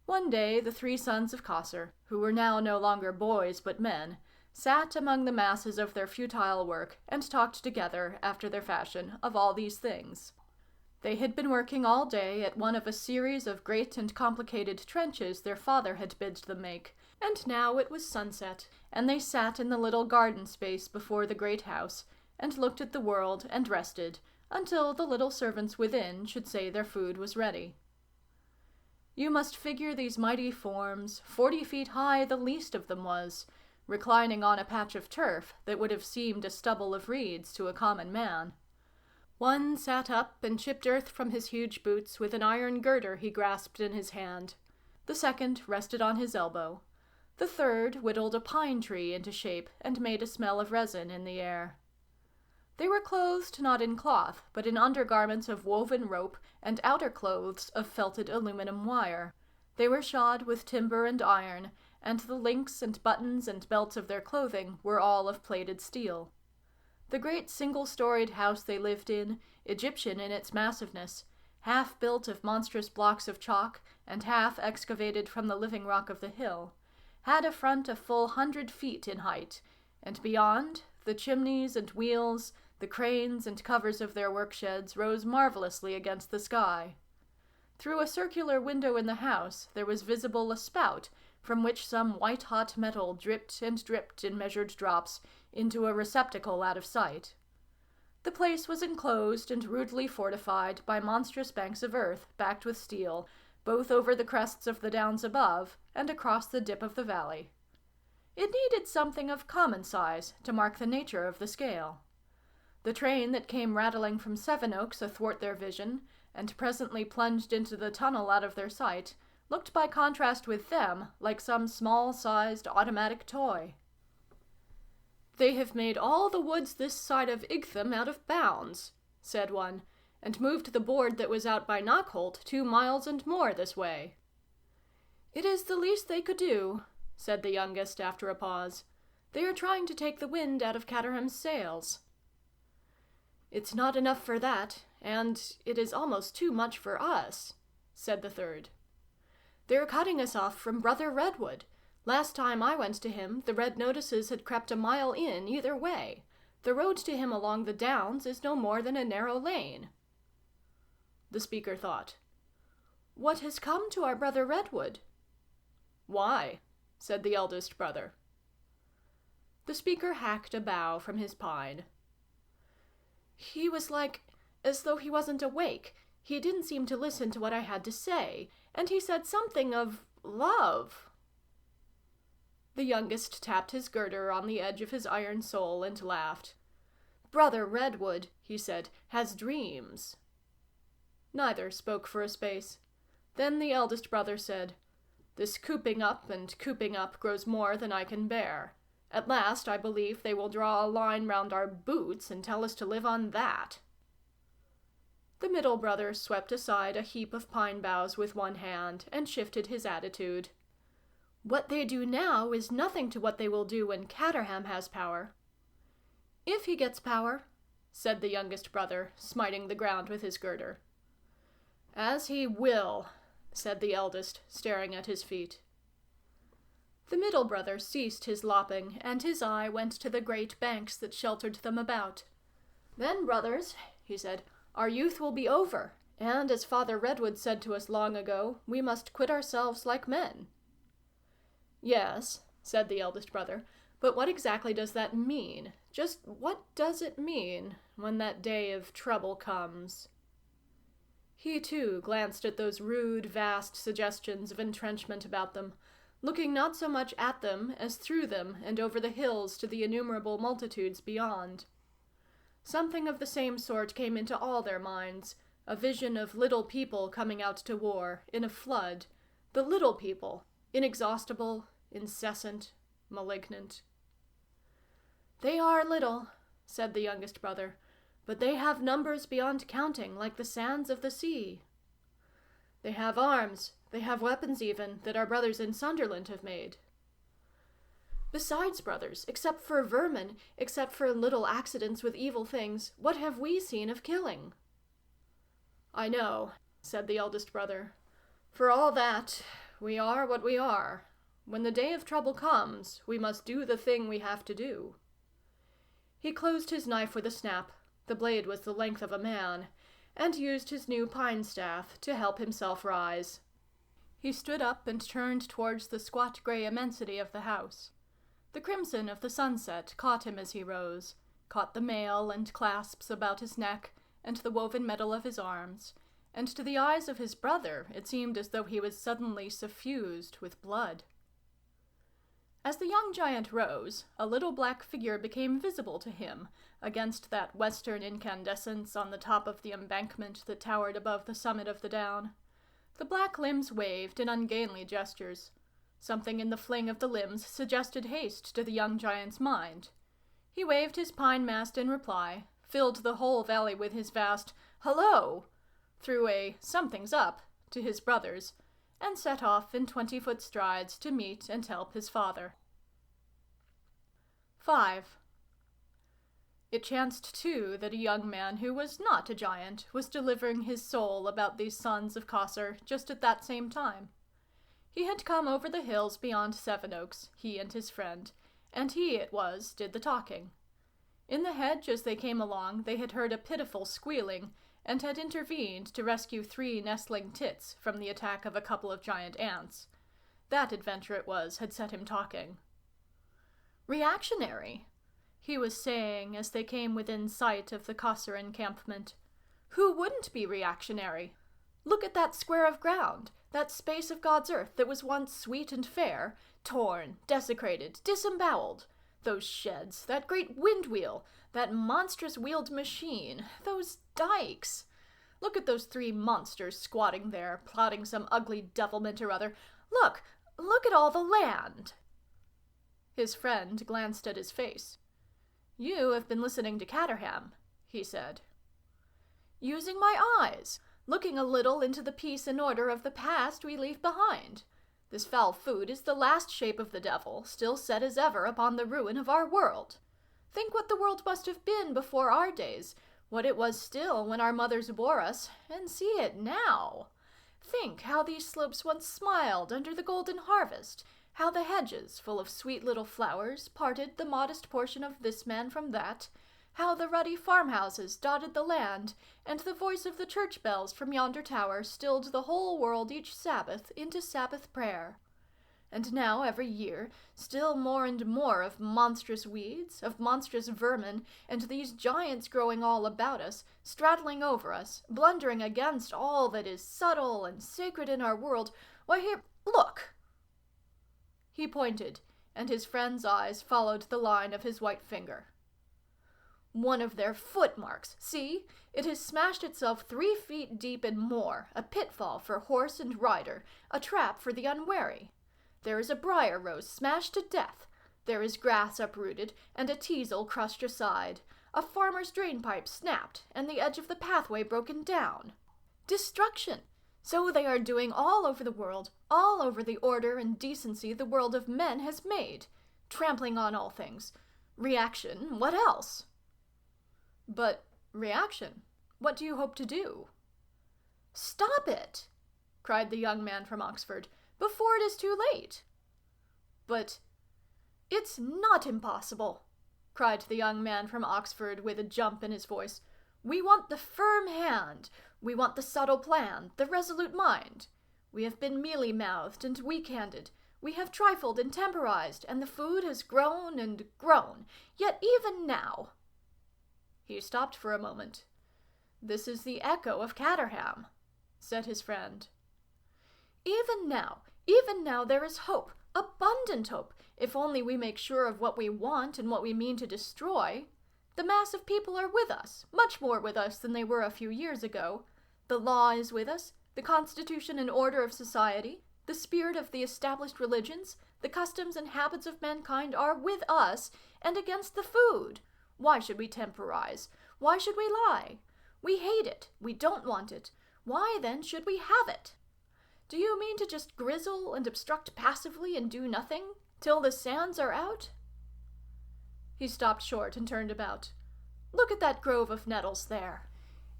One day the 3 sons of Cossar, who were now no longer boys but men, sat among the masses of their futile work and talked together, after their fashion, of all these things. They had been working all day at one of a series of great and complicated trenches their father had bid them make, and now it was sunset, and they sat in the little garden space before the great house, and looked at the world and rested, until the little servants within should say their food was ready. You must figure these mighty forms, 40 feet high the least of them was, reclining on a patch of turf that would have seemed a stubble of reeds to a common man. One sat up and chipped earth from his huge boots with an iron girder he grasped in his hand. The second rested on his elbow. The third whittled a pine tree into shape and made a smell of resin in the air. They were clothed not in cloth, but in undergarments of woven rope and outer clothes of felted aluminum wire. They were shod with timber and iron, and the links and buttons and belts of their clothing were all of plated steel. The great single-storied house they lived in, Egyptian in its massiveness, half built of monstrous blocks of chalk and half excavated from the living rock of the hill, had a front a full 100 feet in height, and beyond, the chimneys and wheels, the cranes and covers of their worksheds rose marvelously against the sky. Through a circular window in the house there was visible a spout, from which some white-hot metal dripped and dripped in measured drops into a receptacle out of sight. The place was enclosed and rudely fortified by monstrous banks of earth backed with steel, both over the crests of the downs above and across the dip of the valley. It needed something of common size to mark the nature of the scale. The train that came rattling from Sevenoaks athwart their vision, and presently plunged into the tunnel out of their sight, looked by contrast with them like some small-sized automatic toy. "They have made all the woods this side of Igtham out of bounds," said one, "and moved the board that was out by Knockholt 2 miles and more this way." "It is the least they could do," said the youngest after a pause. "They are trying to take the wind out of Caterham's sails." "It's not enough for that, and it is almost too much for us," said the third. "They're cutting us off from Brother Redwood. Last time I went to him, the red notices had crept a mile in either way. The road to him along the downs is no more than a narrow lane." The speaker thought. "What has come to our Brother Redwood?" "Why?" said the eldest brother. The speaker hacked a bough from his pine. "He was as though he wasn't awake. He didn't seem to listen to what I had to say, and he said something of love." The youngest tapped his girder on the edge of his iron sole and laughed. "Brother Redwood," he said, "has dreams." Neither spoke for a space. Then the eldest brother said, "This cooping up and cooping up grows more than I can bear. At last I believe they will draw a line round our boots and tell us to live on that." The middle brother swept aside a heap of pine boughs with one hand and shifted his attitude. "What they do now is nothing to what they will do when Caterham has power." "If he gets power," said the youngest brother, smiting the ground with his girder. "As he will," said the eldest, staring at his feet. The middle brother ceased his lopping, and his eye went to the great banks that sheltered them about. "Then, brothers," he said, "our youth will be over, and, as Father Redwood said to us long ago, we must quit ourselves like men." "Yes," said the eldest brother, "but what exactly does that mean? Just what does it mean, when that day of trouble comes?" He, too, glanced at those rude, vast suggestions of entrenchment about them, looking not so much at them as through them and over the hills to the innumerable multitudes beyond. Something of the same sort came into all their minds, a vision of little people coming out to war, in a flood, the little people, inexhaustible, incessant, malignant. "They are little," said the youngest brother, "but they have numbers beyond counting, like the sands of the sea. They have arms, they have weapons even, that our brothers in Sunderland have made." "Besides, brothers, except for vermin, except for little accidents with evil things, what have we seen of killing?" "I know," said the eldest brother. "For all that, we are what we are. When the day of trouble comes, we must do the thing we have to do." He closed his knife with a snap. The blade was the length of a man, and used his new pine staff to help himself rise. He stood up and turned towards the squat grey immensity of the house. The crimson of the sunset caught him as he rose, caught the mail and clasps about his neck, and the woven metal of his arms, and to the eyes of his brother it seemed as though he was suddenly suffused with blood. As the young giant rose, a little black figure became visible to him against that western incandescence on the top of the embankment that towered above the summit of the down. The black limbs waved in ungainly gestures. Something in the fling of the limbs suggested haste to the young giant's mind. He waved his pine mast in reply, filled the whole valley with his vast "Hello!" threw a "Something's up" to his brothers, and set off in 20-foot strides to meet and help his father. 5. It chanced, too, that a young man who was not a giant was delivering his soul about these sons of Cossor just at that same time. He had come over the hills beyond Sevenoaks, he and his friend, and he, it was, did the talking. In the hedge as they came along they had heard a pitiful squealing, and had intervened to rescue 3 nestling tits from the attack of a couple of giant ants. That adventure it was had set him talking. "Reactionary," he was saying as they came within sight of the Cossor encampment. "Who wouldn't be reactionary? Look at that square of ground, that space of God's earth that was once sweet and fair, torn, desecrated, disemboweled. Those sheds, that great wind-wheel, that monstrous wheeled machine, those dikes. Look at those 3 monsters squatting there, plotting some ugly devilment or other. Look at all the land." His friend glanced at his face. "You have been listening to Caterham," he said. "Using my eyes, looking a little into the peace and order of the past we leave behind. This foul food is the last shape of the devil, still set as ever upon the ruin of our world. Think what the world must have been before our days, what it was still when our mothers bore us, and see it now. Think how these slopes once smiled under the golden harvest, how the hedges, full of sweet little flowers, parted the modest portion of this man from that, how the ruddy farmhouses dotted the land, and the voice of the church bells from yonder tower stilled the whole world each Sabbath into Sabbath prayer. And now, every year, still more and more of monstrous weeds, of monstrous vermin, and these giants growing all about us, straddling over us, blundering against all that is subtle and sacred in our world. Why, here, look!" He pointed, and his friend's eyes followed the line of his white finger. "One of their footmarks, see? It has smashed itself 3 feet deep and more, a pitfall for horse and rider, a trap for the unwary. There is a briar rose smashed to death. There is grass uprooted, and a teasel crushed aside. A farmer's drainpipe snapped, and the edge of the pathway broken down. Destruction! So they are doing all over the world, all over the order and decency the world of men has made. Trampling on all things. Reaction, what else?" "But reaction? What do you hope to do?" "Stop it!" cried the young man from Oxford, "before it is too late." "But it's not impossible," cried the young man from Oxford with a jump in his voice. "We want the firm hand. We want the subtle plan, the resolute mind. We have been mealy-mouthed and weak-handed. We have trifled and temporized, and the food has grown and grown. Yet even now—" He stopped for a moment. "This is the echo of Caterham," said his friend. Even now there is hope, abundant hope, if only we make sure of what we want and what we mean to destroy. The mass of people are with us, much more with us than they were a few years ago. The law is with us, the constitution and order of society, the spirit of the established religions, the customs and habits of mankind are with us, and against the food. Why should we temporize? Why should we lie? We hate it. We don't want it. Why, then, should we have it? Do you mean to just grizzle and obstruct passively and do nothing, till the sands are out?" He stopped short and turned about. "Look at that grove of nettles there.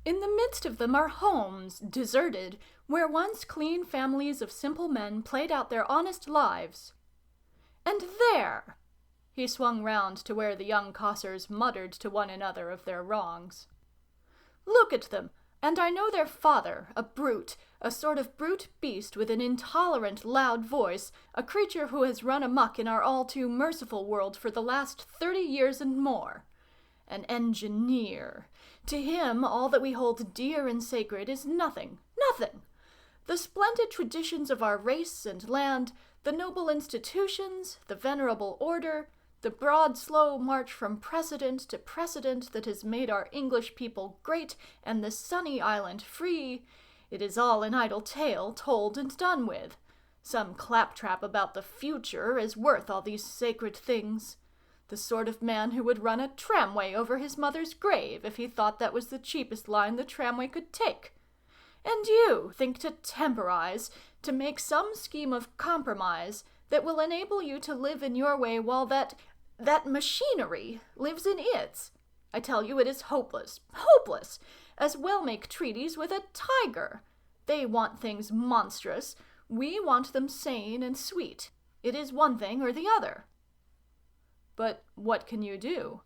In the midst of them are homes, deserted, where once clean families of simple men played out their honest lives. And there—" he swung round to where the young Cossors muttered to one another of their wrongs. "Look at them, And I know their father, a brute, a sort of brute beast with an intolerant, loud voice, a creature who has run amok in our all too merciful world for the last 30 years and more. An engineer. To him, all that we hold dear and sacred is nothing. Nothing! The splendid traditions of our race and land, the noble institutions, the venerable order, the broad, slow march from precedent to precedent that has made our English people great and the sunny island free, it is all an idle tale told and done with. Some claptrap about the future is worth all these sacred things. The sort of man who would run a tramway over his mother's grave if he thought that was the cheapest line the tramway could take. And you think to temporize, to make some scheme of compromise that will enable you to live in your way while that machinery lives in its. I tell you it is hopeless, hopeless! As well make treaties with a tiger. They want things monstrous, we want them sane and sweet. It is one thing or the other. But what can you do?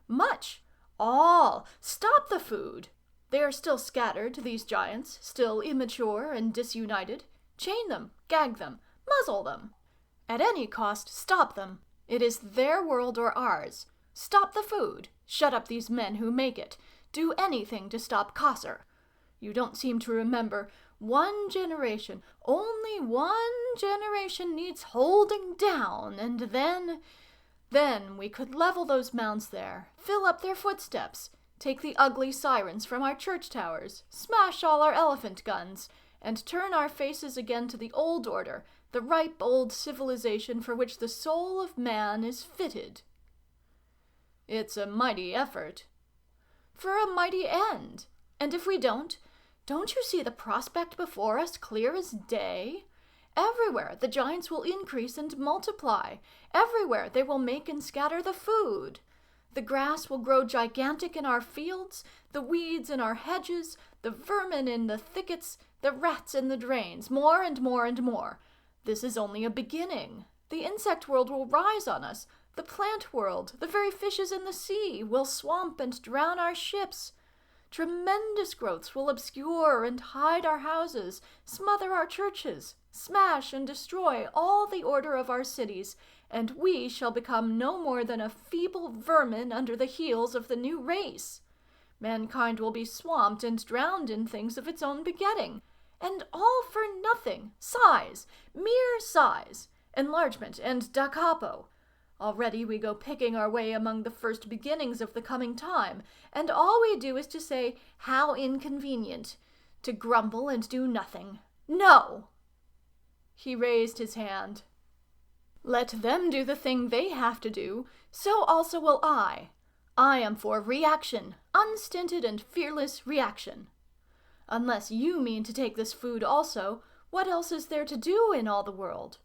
Much. All. Stop the food. They are still scattered, these giants, still immature and disunited. Chain them, gag them, muzzle them. At any cost, stop them. It is their world or ours. Stop the food. Shut up these men who make it. Do anything to stop Kosser. You don't seem to remember. One generation, only one generation needs holding down, and then we could level those mounds there, fill up their footsteps, take the ugly sirens from our church towers, smash all our elephant guns, and turn our faces again to the old order, the ripe old civilization for which the soul of man is fitted. It's a mighty effort. For a mighty end. And if we don't you see the prospect before us clear as day? Everywhere the giants will increase and multiply. Everywhere they will make and scatter the food. The grass will grow gigantic in our fields, the weeds in our hedges, the vermin in the thickets, the rats in the drains, more and more and more. This is only a beginning. The insect world will rise on us. The plant world, the very fishes in the sea, will swamp and drown our ships. Tremendous growths will obscure and hide our houses, smother our churches, smash and destroy all the order of our cities, and we shall become no more than a feeble vermin under the heels of the new race. Mankind will be swamped and drowned in things of its own begetting, and all for nothing. Size, mere size, enlargement and da capo. Already we go picking our way among the first beginnings of the coming time, and all we do is to say, how inconvenient, to grumble and do nothing. No! He raised his hand. Let them do the thing they have to do, so also will I. I am for reaction, unstinted and fearless reaction. Unless you mean to take this food also, what else is there to do in all the world?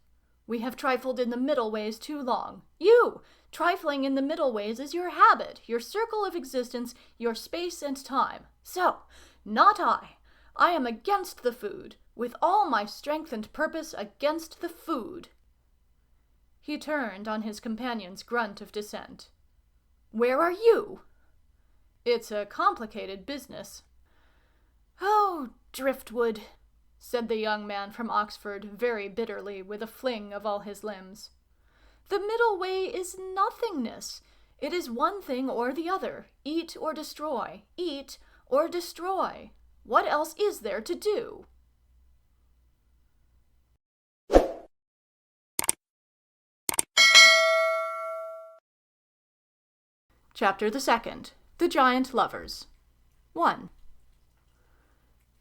We have trifled in the middle ways too long. You! Trifling in the middle ways is your habit, your circle of existence, your space and time. So, not I. I am against the food, with all my strength and purpose against the food. He turned on his companion's grunt of dissent. Where are you? It's a complicated business. Oh, driftwood, said the young man from Oxford very bitterly, with a fling of all his limbs. The middle way is nothingness. It is one thing or the other. Eat or destroy. Eat or destroy. What else is there to do? Chapter the 2nd. The Giant Lovers. 1.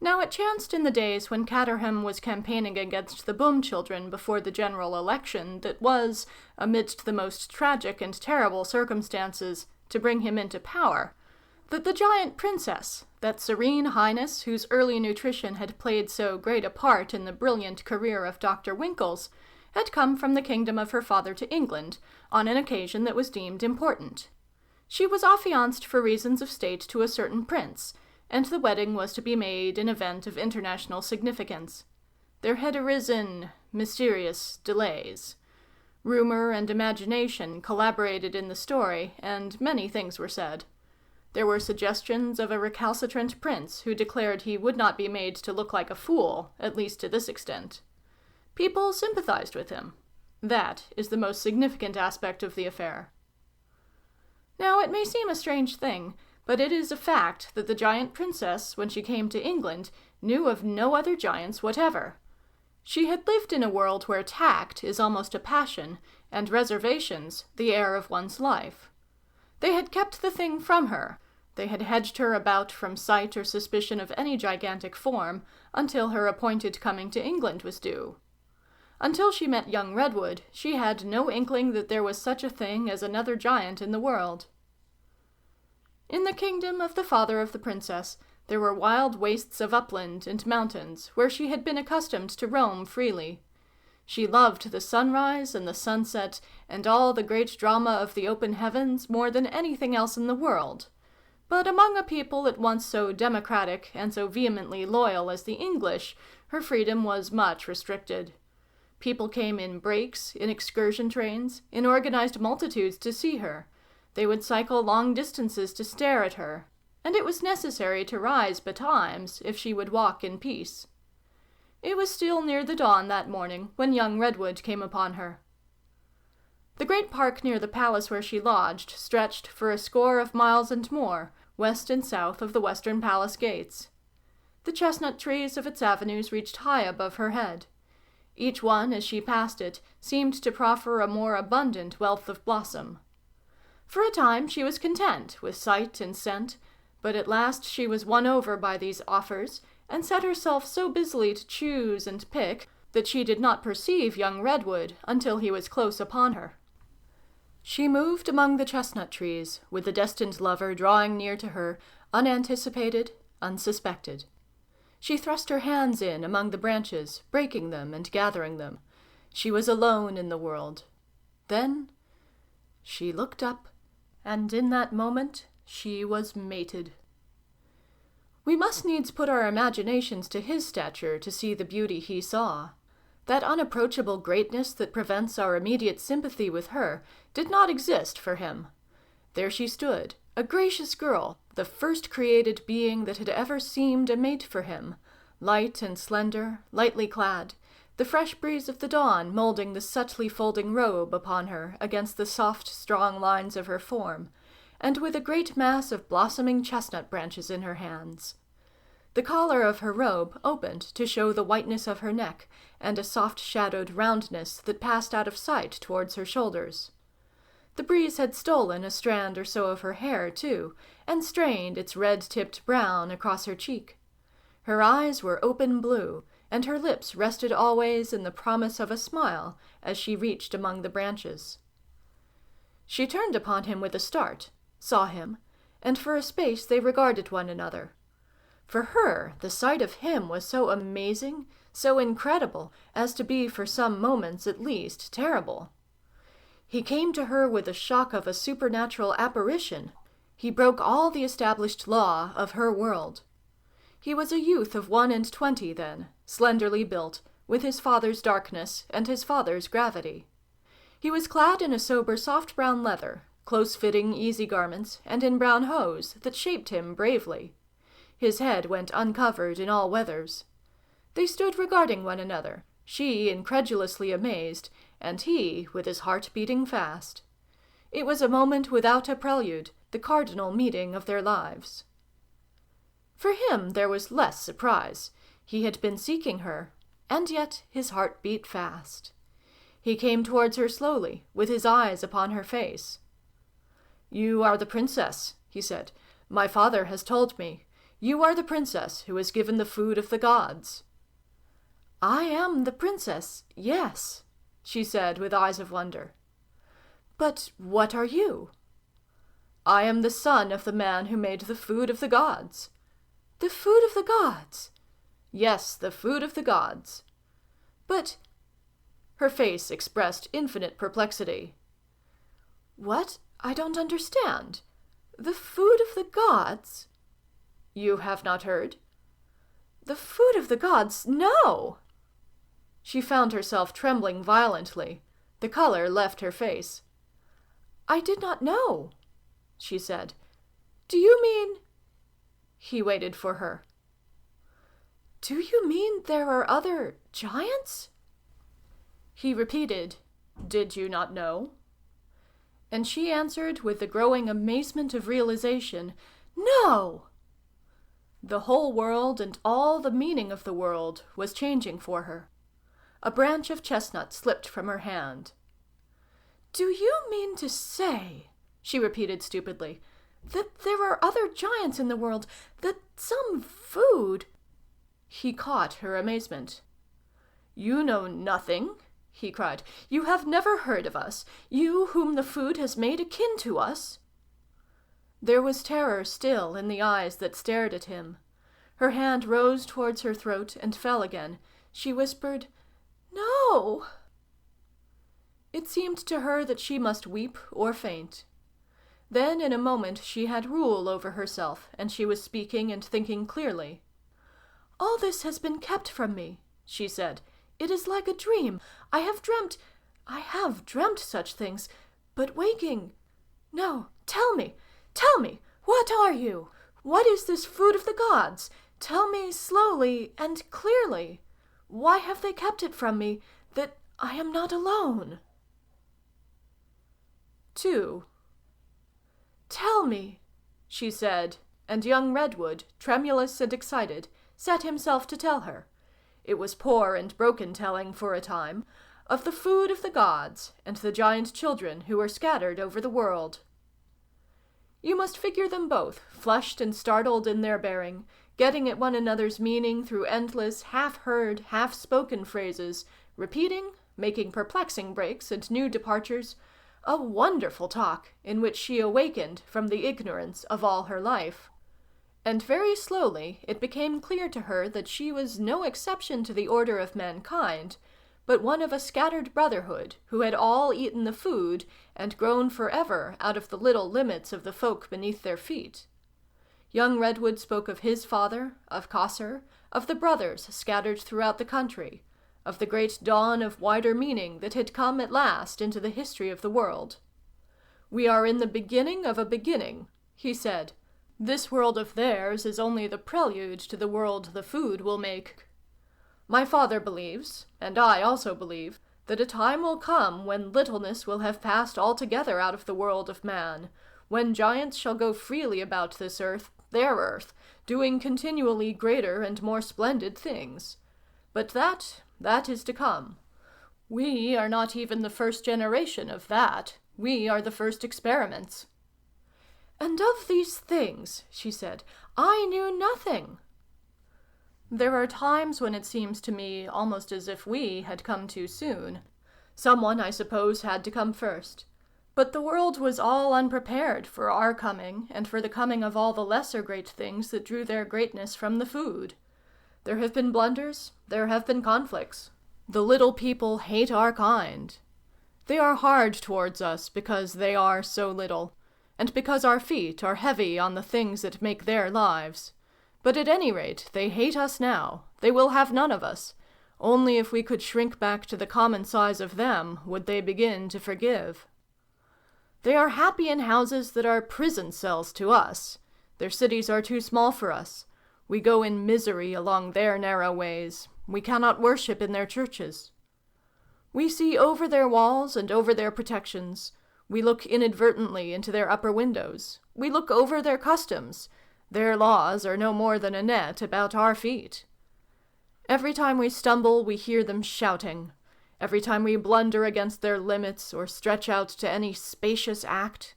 Now it chanced in the days when Caterham was campaigning against the Boom children before the general election that was, amidst the most tragic and terrible circumstances, to bring him into power, that the giant princess, that serene highness whose early nutrition had played so great a part in the brilliant career of Dr. Winkles, had come from the kingdom of her father to England, on an occasion that was deemed important. She was affianced for reasons of state to a certain prince, and the wedding was to be made an event of international significance. There had arisen mysterious delays. Rumor and imagination collaborated in the story, and many things were said. There were suggestions of a recalcitrant prince who declared he would not be made to look like a fool, at least to this extent. People sympathized with him. That is the most significant aspect of the affair. Now, it may seem a strange thing, but it is a fact that the giant princess, when she came to England, knew of no other giants whatever. She had lived in a world where tact is almost a passion, and reservations the air of one's life. They had kept the thing from her. They had hedged her about from sight or suspicion of any gigantic form, until her appointed coming to England was due. Until she met young Redwood, she had no inkling that there was such a thing as another giant in the world. In the kingdom of the father of the princess, there were wild wastes of upland and mountains, where she had been accustomed to roam freely. She loved the sunrise and the sunset, and all the great drama of the open heavens more than anything else in the world. But among a people at once so democratic and so vehemently loyal as the English, her freedom was much restricted. People came in breaks, in excursion trains, in organized multitudes to see her. They would cycle long distances to stare at her, and it was necessary to rise betimes if she would walk in peace. It was still near the dawn that morning when young Redwood came upon her. The great park near the palace where she lodged stretched for a score of miles and more, west and south of the western palace gates. The chestnut trees of its avenues reached high above her head. Each one, as she passed it, seemed to proffer a more abundant wealth of blossom. For a time she was content with sight and scent, but at last she was won over by these offers, and set herself so busily to choose and pick that she did not perceive young Redwood until he was close upon her. She moved among the chestnut trees, with the destined lover drawing near to her, unanticipated, unsuspected. She thrust her hands in among the branches, breaking them and gathering them. She was alone in the world. Then she looked up, and in that moment she was mated. We must needs put our imaginations to his stature to see the beauty he saw. That unapproachable greatness that prevents our immediate sympathy with her did not exist for him. There she stood, a gracious girl, the first created being that had ever seemed a mate for him, light and slender, lightly clad, the fresh breeze of the dawn molding the subtly folding robe upon her against the soft, strong lines of her form, and with a great mass of blossoming chestnut branches in her hands. The collar of her robe opened to show the whiteness of her neck, and a soft-shadowed roundness that passed out of sight towards her shoulders. The breeze had stolen a strand or so of her hair, too, and strained its red-tipped brown across her cheek. Her eyes were open blue, and her lips rested always in the promise of a smile as she reached among the branches. She turned upon him with a start, saw him, and for a space they regarded one another. For her, the sight of him was so amazing, so incredible, as to be for some moments at least terrible. He came to her with the shock of a supernatural apparition. He broke all the established law of her world. He was a youth of 21 then, slenderly built, with his father's darkness and his father's gravity. He was clad in a sober soft brown leather, close-fitting easy garments, and in brown hose that shaped him bravely. His head went uncovered in all weathers. They stood regarding one another, she incredulously amazed, and he with his heart beating fast. It was a moment without a prelude, the cardinal meeting of their lives. For him there was less surprise. He had been seeking her, and yet his heart beat fast. He came towards her slowly, with his eyes upon her face. "You are the princess," he said. "My father has told me. You are the princess who is given the food of the gods." "I am the princess, yes," she said with eyes of wonder. "But what are you?" "I am the son of the man who made the food of the gods." "The food of the gods?" "Yes, the food of the gods." "But—" Her face expressed infinite perplexity. "What? I don't understand. The food of the gods?" "You have not heard?" "The food of the gods? No!" She found herself trembling violently. The color left her face. "I did not know," she said. Do you mean—" He waited for her. "Do you mean there are other giants?" He repeated, "Did you not know?" And she answered with the growing amazement of realization, "No!" The whole world and all the meaning of the world was changing for her. A branch of chestnut slipped from her hand. "Do you mean to say," she repeated stupidly, "that there are other giants in the world, that some food—" He caught her amazement. "You know nothing?" he cried. "You have never heard of us, you whom the food has made akin to us?" There was terror still in the eyes that stared at him. Her hand rose towards her throat and fell again. She whispered, "No!" It seemed to her that she must weep or faint. Then in a moment she had rule over herself, and she was speaking and thinking clearly. "All this has been kept from me," she said. "It is like a dream. I have dreamt such things, but waking— No, tell me, what are you? What is this food of the gods? Tell me slowly and clearly. Why have they kept it from me, that I am not alone?" 2. "Tell me," she said, and young Redwood, tremulous and excited, set himself to tell her. It was poor and broken telling for a time, of the food of the gods, and the giant children who were scattered over the world. You must figure them both, flushed and startled in their bearing, getting at one another's meaning through endless, half-heard, half-spoken phrases, repeating, making perplexing breaks and new departures, a wonderful talk in which she awakened from the ignorance of all her life. And very slowly it became clear to her that she was no exception to the order of mankind, but one of a scattered brotherhood who had all eaten the food and grown forever out of the little limits of the folk beneath their feet. Young Redwood spoke of his father, of Chaucer, of the brothers scattered throughout the country, of the great dawn of wider meaning that had come at last into the history of the world. "We are in the beginning of a beginning," he said. "This world of theirs is only the prelude to the world the food will make. My father believes, and I also believe, that a time will come when littleness will have passed altogether out of the world of man, when giants shall go freely about this earth, their earth, doing continually greater and more splendid things. But that is to come. We are not even the first generation of that. We are the first experiments." "And of these things," she said, "I knew nothing." "There are times when it seems to me almost as if we had come too soon. Someone, I suppose, had to come first. But the world was all unprepared for our coming, and for the coming of all the lesser great things that drew their greatness from the food. There have been blunders, there have been conflicts. The little people hate our kind. They are hard towards us because they are so little, and because our feet are heavy on the things that make their lives. But at any rate, they hate us now. They will have none of us. Only if we could shrink back to the common size of them would they begin to forgive. They are happy in houses that are prison cells to us. Their cities are too small for us. We go in misery along their narrow ways. We cannot worship in their churches. We see over their walls and over their protections. We look inadvertently into their upper windows. We look over their customs. Their laws are no more than a net about our feet. Every time we stumble, we hear them shouting. Every time we blunder against their limits or stretch out to any spacious act.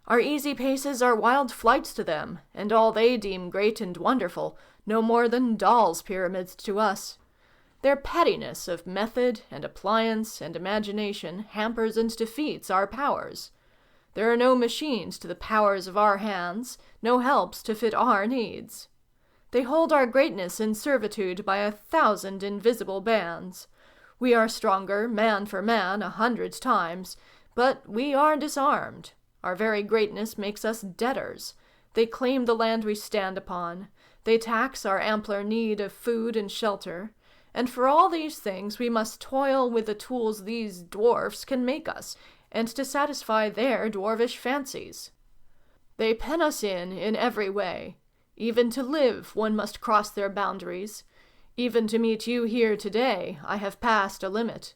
Our easy paces are wild flights to them, and all they deem great and wonderful, no more than dolls' pyramids to us. Their pettiness of method and appliance and imagination hampers and defeats our powers. There are no machines to the powers of our hands, no helps to fit our needs. They hold our greatness in servitude by 1,000 invisible bands. We are stronger, man for man, 100 times, but we are disarmed. Our very greatness makes us debtors. They claim the land we stand upon. They tax our ampler need of food and shelter. And for all these things we must toil with the tools these dwarfs can make us, and to satisfy their dwarvish fancies. They pen us in every way. Even to live, one must cross their boundaries. Even to meet you here today, I have passed a limit.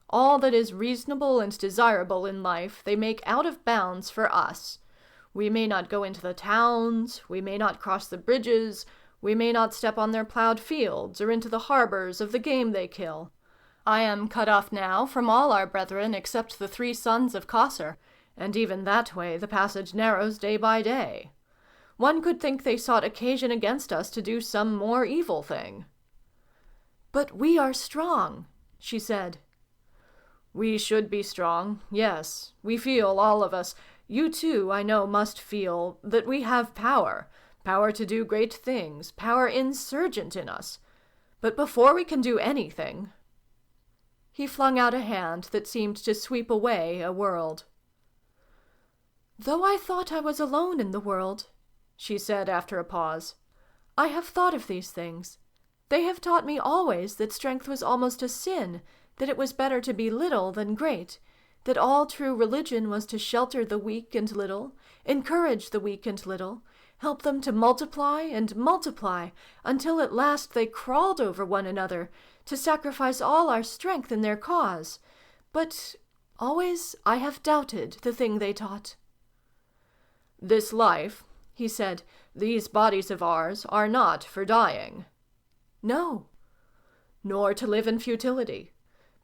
All that is reasonable and desirable in life they make out of bounds for us. We may not go into the towns, we may not cross the bridges, we may not step on their plowed fields or into the harbors of the game they kill. I am cut off now from all our brethren except the 3 sons of Chaucer, and even that way the passage narrows day by day. One could think they sought occasion against us to do some more evil thing. "But we are strong," she said. "We should be strong, yes. We feel, all of us, you too, I know, must feel, that we have power to do great things, power insurgent in us. But before we can do anything—" He flung out a hand that seemed to sweep away a world. "Though I thought I was alone in the world," she said after a pause, "I have thought of these things. They have taught me always that strength was almost a sin, that it was better to be little than great, that all true religion was to shelter the weak and little, encourage the weak and little, help them to multiply and multiply, until at last they crawled over one another, to sacrifice all our strength in their cause. But always I have doubted the thing they taught." "This life," he said, "these bodies of ours, are not for dying." "No." "Nor to live in futility.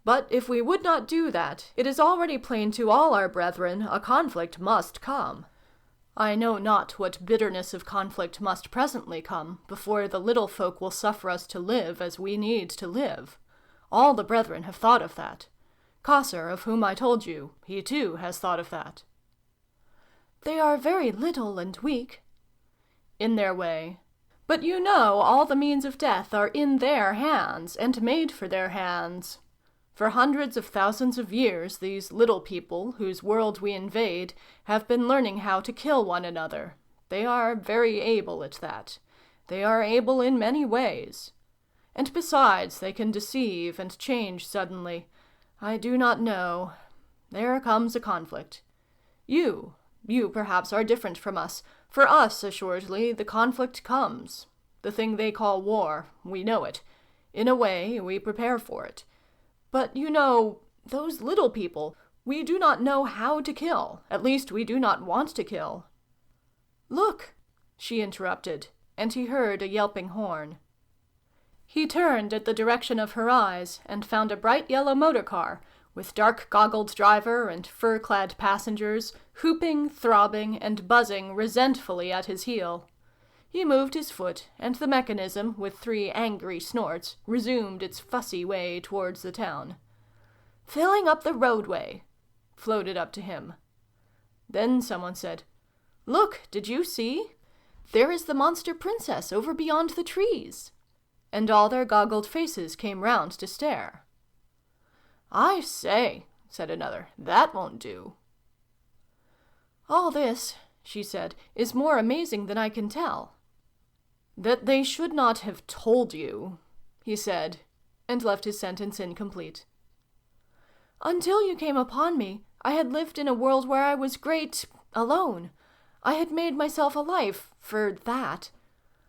But if we would not do that, it is already plain to all our brethren a conflict must come. I know not what bitterness of conflict must presently come, before the little folk will suffer us to live as we need to live. All the brethren have thought of that. Chaucer, of whom I told you, he too has thought of that." "They are very little and weak." "In their way. But you know all the means of death are in their hands, and made for their hands. For hundreds of thousands of years these little people, whose world we invade, have been learning how to kill one another. They are very able at that. They are able in many ways. And besides, they can deceive and change suddenly. I do not know. There comes a conflict. You perhaps are different from us. For us, assuredly, the conflict comes. The thing they call war, we know it. In a way, we prepare for it. But you know, those little people, we do not know how to kill. At least we do not want to kill." "Look," she interrupted, and he heard a yelping horn. He turned at the direction of her eyes, and found a bright yellow motor car, with dark-goggled driver and fur-clad passengers, whooping, throbbing, and buzzing resentfully at his heel. He moved his foot, and the mechanism, with 3 angry snorts, resumed its fussy way towards the town. "Filling up the roadway," floated up to him. Then someone said, "Look, did you see? There is the monster princess over beyond the trees." And all their goggled faces came round to stare. "I say," said another, "that won't do." "All this," she said, "is more amazing than I can tell." "That they should not have told you," he said, and left his sentence incomplete. "Until you came upon me, I had lived in a world where I was great, alone. I had made myself a life, for that.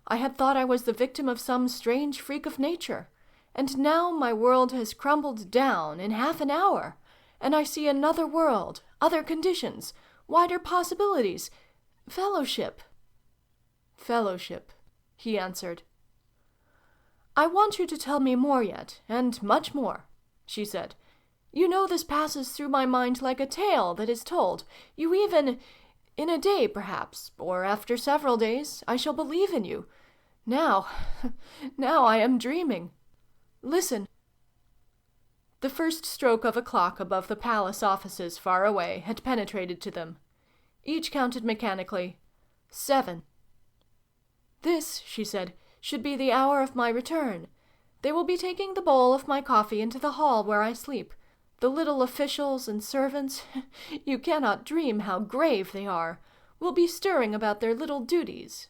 I had thought I was the victim of some strange freak of nature. And now my world has crumbled down in half an hour, and I see another world, other conditions, wider possibilities, fellowship." "Fellowship," he answered. "I want you to tell me more yet, and much more," she said. "You know this passes through my mind like a tale that is told. You even, in a day perhaps, or after several days, I shall believe in you. Now I am dreaming. Listen." The first stroke of a clock above the palace offices far away had penetrated to them. Each counted mechanically. 7. "This," she said, "should be the hour of my return. They will be taking the bowl of my coffee into the hall where I sleep. The little officials and servants, you cannot dream how grave they are, will be stirring about their little duties."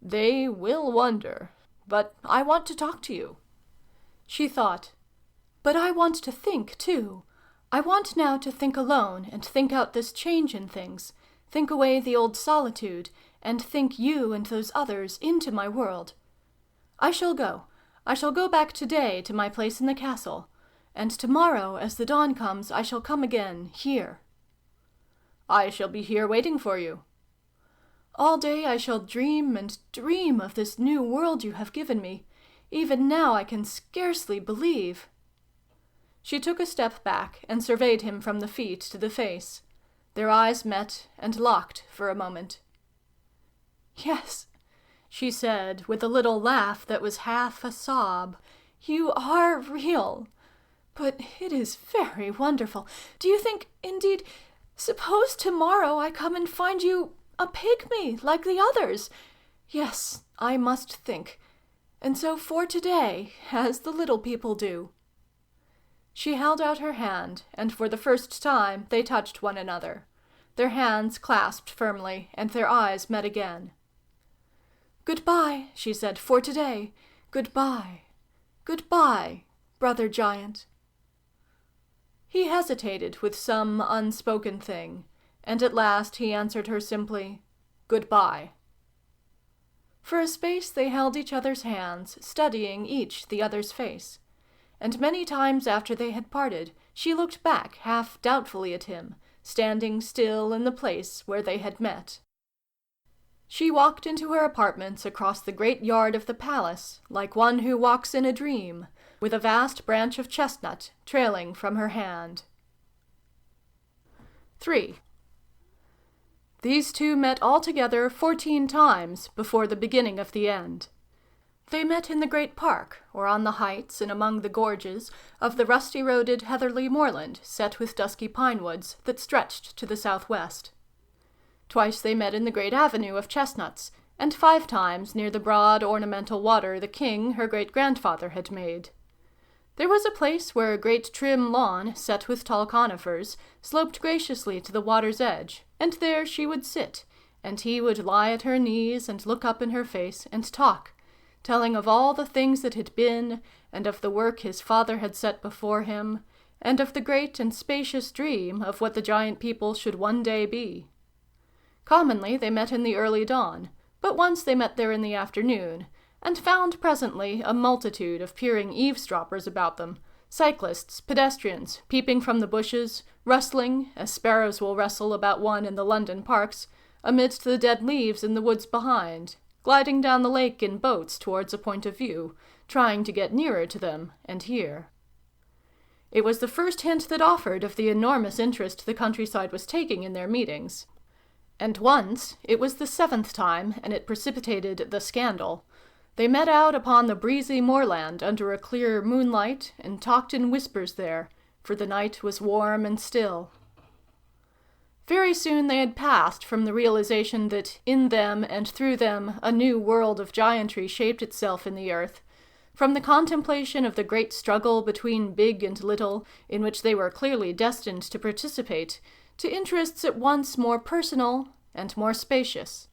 "They will wonder. But I want to talk to you." She thought, "But I want to think, too. I want now to think alone and think out this change in things. think away the old solitude, and think you and those others into my world. I shall go. I shall go back today to my place in the castle, and tomorrow, as the dawn comes, I shall come again, here. I shall be here waiting for you. All day I shall dream and dream of this new world you have given me. Even now I can scarcely believe. She took a step back and surveyed him from the feet to the face. Their eyes met and locked for a moment. Yes, she said, with a little laugh that was half a sob, you are real. But it is very wonderful. Do you think, indeed, suppose tomorrow I come and find you a pygmy like the others? Yes, I must think. And so for today, as the little people do. She held out her hand, and for the first time they touched one another. Their hands clasped firmly, and their eyes met again. Goodbye, she said, for today. Goodbye. Goodbye, brother giant. He hesitated with some unspoken thing, and at last he answered her simply, Goodbye. For a space they held each other's hands, studying each the other's face. And many times after they had parted, she looked back half doubtfully at him, standing still in the place where they had met. She walked into her apartments across the great yard of the palace, like one who walks in a dream, with a vast branch of chestnut trailing from her hand. 3. These two met altogether 14 times before the beginning of the end. They met in the great park, or on the heights and among the gorges of the rusty-roaded heatherly moorland set with dusky pine woods that stretched to the southwest. Twice they met in the great avenue of chestnuts, and 5 times near the broad ornamental water the king, her great-grandfather, had made. There was a place where a great trim lawn, set with tall conifers, sloped graciously to the water's edge, and there she would sit, and he would lie at her knees and look up in her face and talk, telling of all the things that had been, and of the work his father had set before him, and of the great and spacious dream of what the giant people should one day be. Commonly they met in the early dawn, but once they met there in the afternoon, and found presently a multitude of peering eavesdroppers about them, cyclists, pedestrians, peeping from the bushes, rustling, as sparrows will rustle about one in the London parks, amidst the dead leaves in the woods behind, gliding down the lake in boats towards a point of view, trying to get nearer to them and hear. It was the first hint that offered of the enormous interest the countryside was taking in their meetings. And once, it was the 7th time, and it precipitated the scandal. They met out upon the breezy moorland under a clear moonlight, and talked in whispers there, for the night was warm and still. Very soon they had passed from the realization that in them and through them a new world of giantry shaped itself in the earth, from the contemplation of the great struggle between big and little, in which they were clearly destined to participate, to interests at once more personal and more spacious.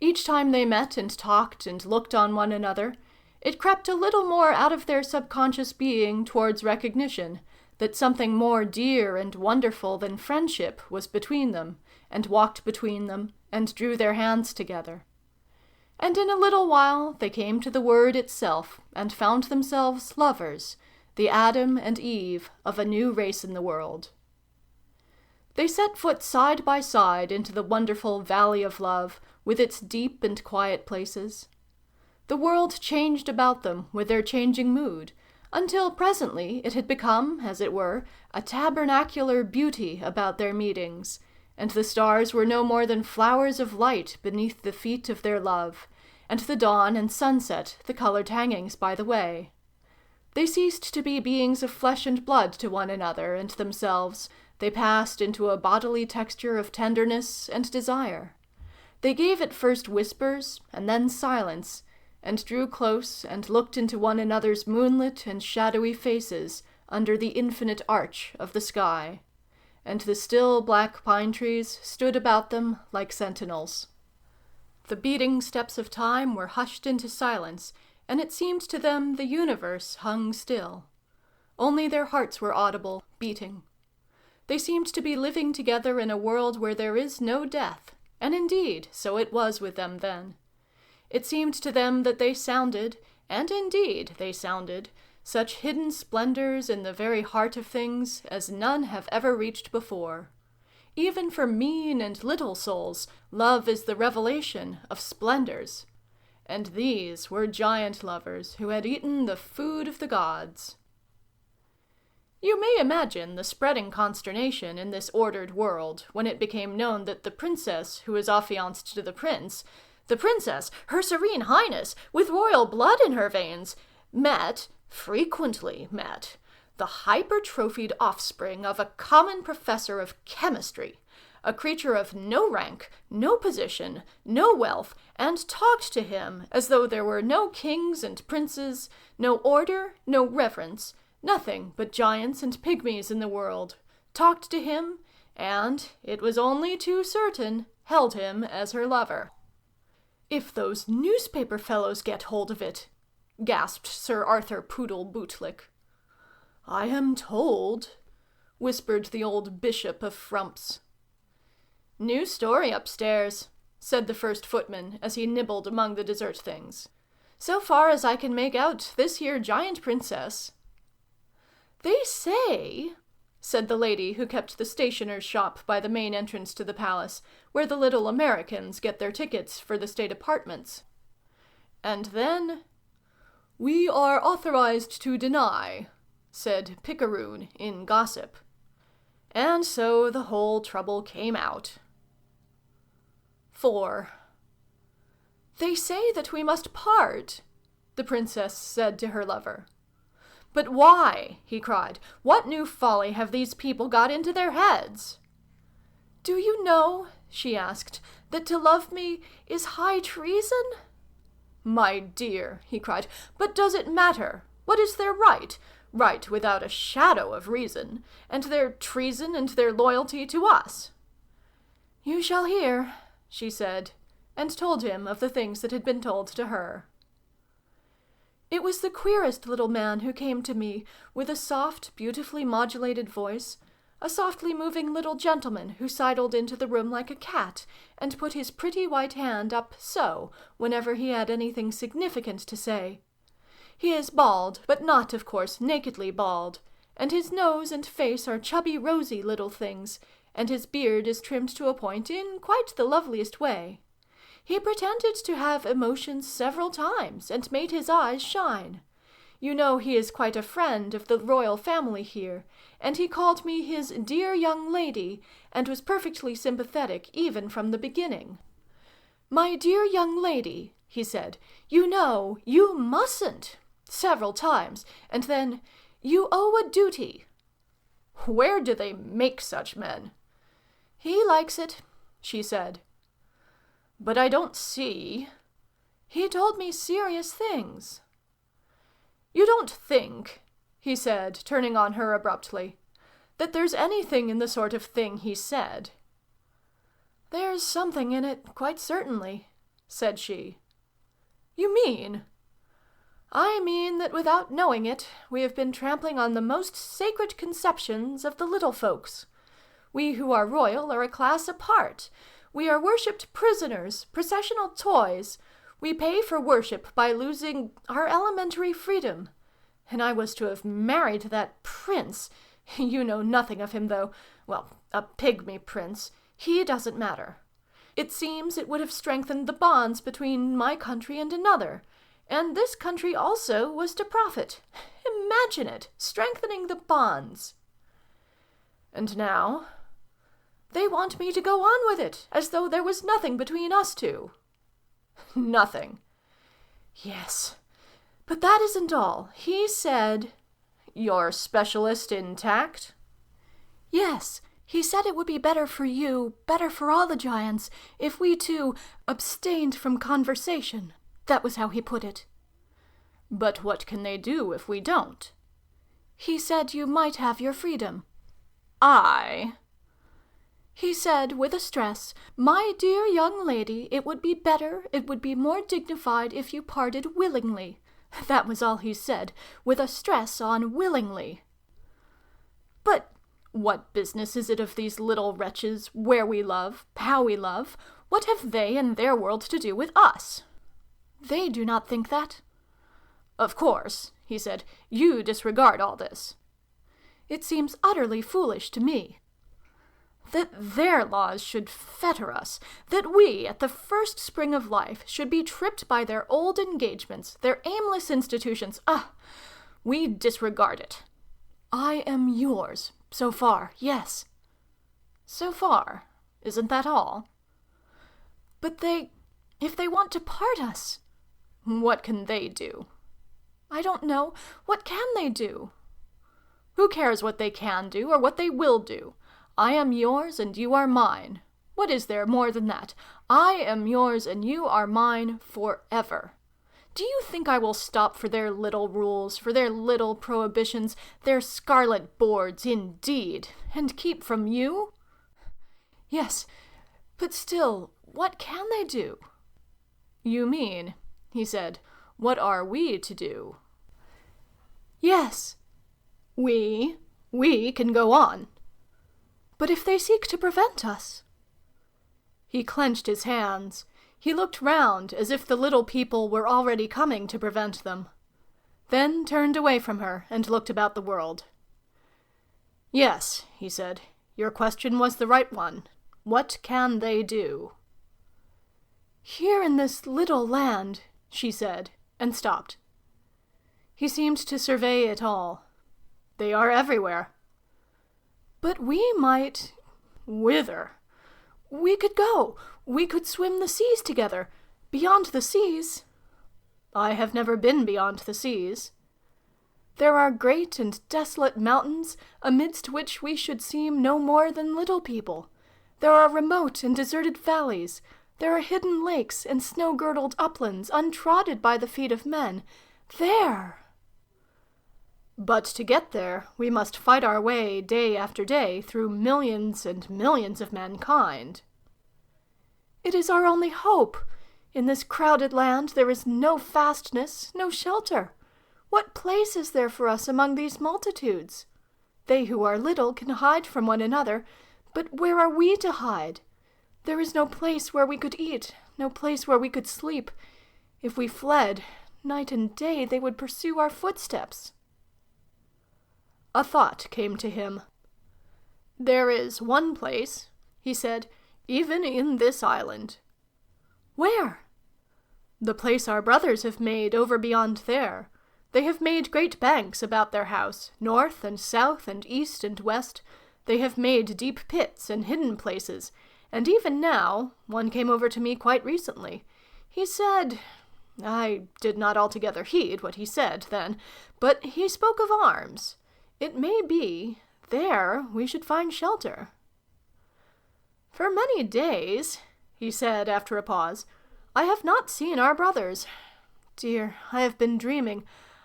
Each time they met and talked and looked on one another, it crept a little more out of their subconscious being towards recognition that something more dear and wonderful than friendship was between them, and walked between them, and drew their hands together. And in a little while they came to the word itself, and found themselves lovers, the Adam and Eve of a new race in the world. They set foot side by side into the wonderful Valley of Love, with its deep and quiet places. The world changed about them with their changing mood, until presently it had become, as it were, a tabernacular beauty about their meetings, and the stars were no more than flowers of light beneath the feet of their love, and the dawn and sunset the colored hangings by the way. They ceased to be beings of flesh and blood to one another and themselves. They passed into a bodily texture of tenderness and desire. They gave at first whispers, and then silence, and drew close and looked into one another's moonlit and shadowy faces under the infinite arch of the sky, and the still black pine trees stood about them like sentinels. The beating steps of time were hushed into silence, and it seemed to them the universe hung still. Only their hearts were audible, beating. They seemed to be living together in a world where there is no death, and indeed, so it was with them then. It seemed to them that they sounded, and indeed they sounded, such hidden splendors in the very heart of things as none have ever reached before. Even for mean and little souls, love is the revelation of splendors. And these were giant lovers who had eaten the food of the gods. You may imagine the spreading consternation in this ordered world when it became known that the princess who was affianced to the princess, her serene highness, with royal blood in her veins, frequently met, the hypertrophied offspring of a common professor of chemistry, a creature of no rank, no position, no wealth, and talked to him as though there were no kings and princes, no order, no reverence, nothing but giants and pygmies in the world, talked to him, and, it was only too certain, held him as her lover. "If those newspaper fellows get hold of it," gasped Sir Arthur Poodle Bootlick. "I am told," whispered the old Bishop of Frumps. "New story upstairs," said the first footman as he nibbled among the dessert things. "So far as I can make out, this here giant princess—" "They say," said the lady who kept the stationer's shop by the main entrance to the palace, where the little Americans get their tickets for the state apartments. And then, "We are authorized to deny," said Picaroon in gossip. And so the whole trouble came out. 4. "They say that we must part," the princess said to her lover. "But why?" he cried. "What new folly have these people got into their heads?" "Do you know," she asked, "that to love me is high treason?" "My dear," he cried, "but does it matter? What is their right? Right without a shadow of reason, and their treason and their loyalty to us?" "You shall hear," she said, and told him of the things that had been told to her. It was the queerest little man who came to me, with a soft, beautifully modulated voice, a softly moving little gentleman who sidled into the room like a cat, and put his pretty white hand up so, whenever he had anything significant to say. He is bald, but not, of course, nakedly bald, and his nose and face are chubby, rosy little things, and his beard is trimmed to a point in quite the loveliest way. He pretended to have emotions several times, and made his eyes shine. You know he is quite a friend of the royal family here, and he called me his dear young lady, and was perfectly sympathetic even from the beginning. "My dear young lady," he said, "you know, you mustn't," several times, and then, "you owe a duty." "Where do they make such men?" "He likes it," she said. "But I don't see—" "He told me serious things." "You don't think," he said, turning on her abruptly, "that there's anything in the sort of thing he said?" "There's something in it, quite certainly," said she. "You mean?" "I mean that without knowing it, we have been trampling on the most sacred conceptions of the little folks. We who are royal are a class apart. We are worshipped prisoners, processional toys. We pay for worship by losing our elementary freedom. And I was to have married that prince. You know nothing of him, though. Well, a pygmy prince. He doesn't matter. It seems it would have strengthened the bonds between my country and another. And this country also was to profit. Imagine it, strengthening the bonds. And now they want me to go on with it, as though there was nothing between us two. Nothing. Yes, but that isn't all. He said— Your specialist in tact? Yes, he said it would be better for you, better for all the giants, if we two abstained from conversation. That was how he put it. But what can they do if we don't? He said you might have your freedom. He said, with a stress, "My dear young lady, it would be better, it would be more dignified if you parted willingly." That was all he said, with a stress on willingly. "But What business is it of these little wretches where we love, how we love? What have they and their world to do with us? They do not think that. Of course, he said, you disregard all this. It seems utterly foolish to me. That their laws should fetter us, that we, at the first spring of life, should be tripped by their old engagements, their aimless institutions. We disregard it. I am yours, so far, yes. So far? Isn't that all? But if they want to part us... What can they do? I don't know. What can they do? Who cares what they can do, or what they will do? I am yours, and you are mine. What is there more than that? I am yours, and you are mine forever. Do you think I will stop for their little rules, for their little prohibitions, their scarlet boards, indeed, and keep from you? Yes, but still, what can they do? You mean, he said, what are we to do? Yes. We can go on. But if they seek to prevent us? He clenched his hands. He looked round as if the little people were already coming to prevent them, then turned away from her and looked about the world. Yes, he said, your question was the right one. What can they do? Here in this little land, she said, and stopped. He seemed to survey it all. They are everywhere. But we might... Whither? We could go. We could swim the seas together. Beyond the seas. I have never been beyond the seas. There are great and desolate mountains, amidst which we should seem no more than little people. There are remote and deserted valleys. There are hidden lakes and snow-girdled uplands untrodden by the feet of men. There! But to get there, we must fight our way day after day through millions and millions of mankind. It is our only hope. In this crowded land there is no fastness, no shelter. What place is there for us among these multitudes? They who are little can hide from one another, but where are we to hide? There is no place where we could eat, no place where we could sleep. If we fled, night and day they would pursue our footsteps. A thought came to him. There is one place, he said, even in this island. Where? The place our brothers have made over beyond there. They have made great banks about their house, north and south and east and west. They have made deep pits and hidden places, and even now, one came over to me quite recently. He said... I did not altogether heed what he said then, but he spoke of arms. It may be, there we should find shelter. For many days, he said after a pause, I have not seen our brothers. Dear, I have been dreaming.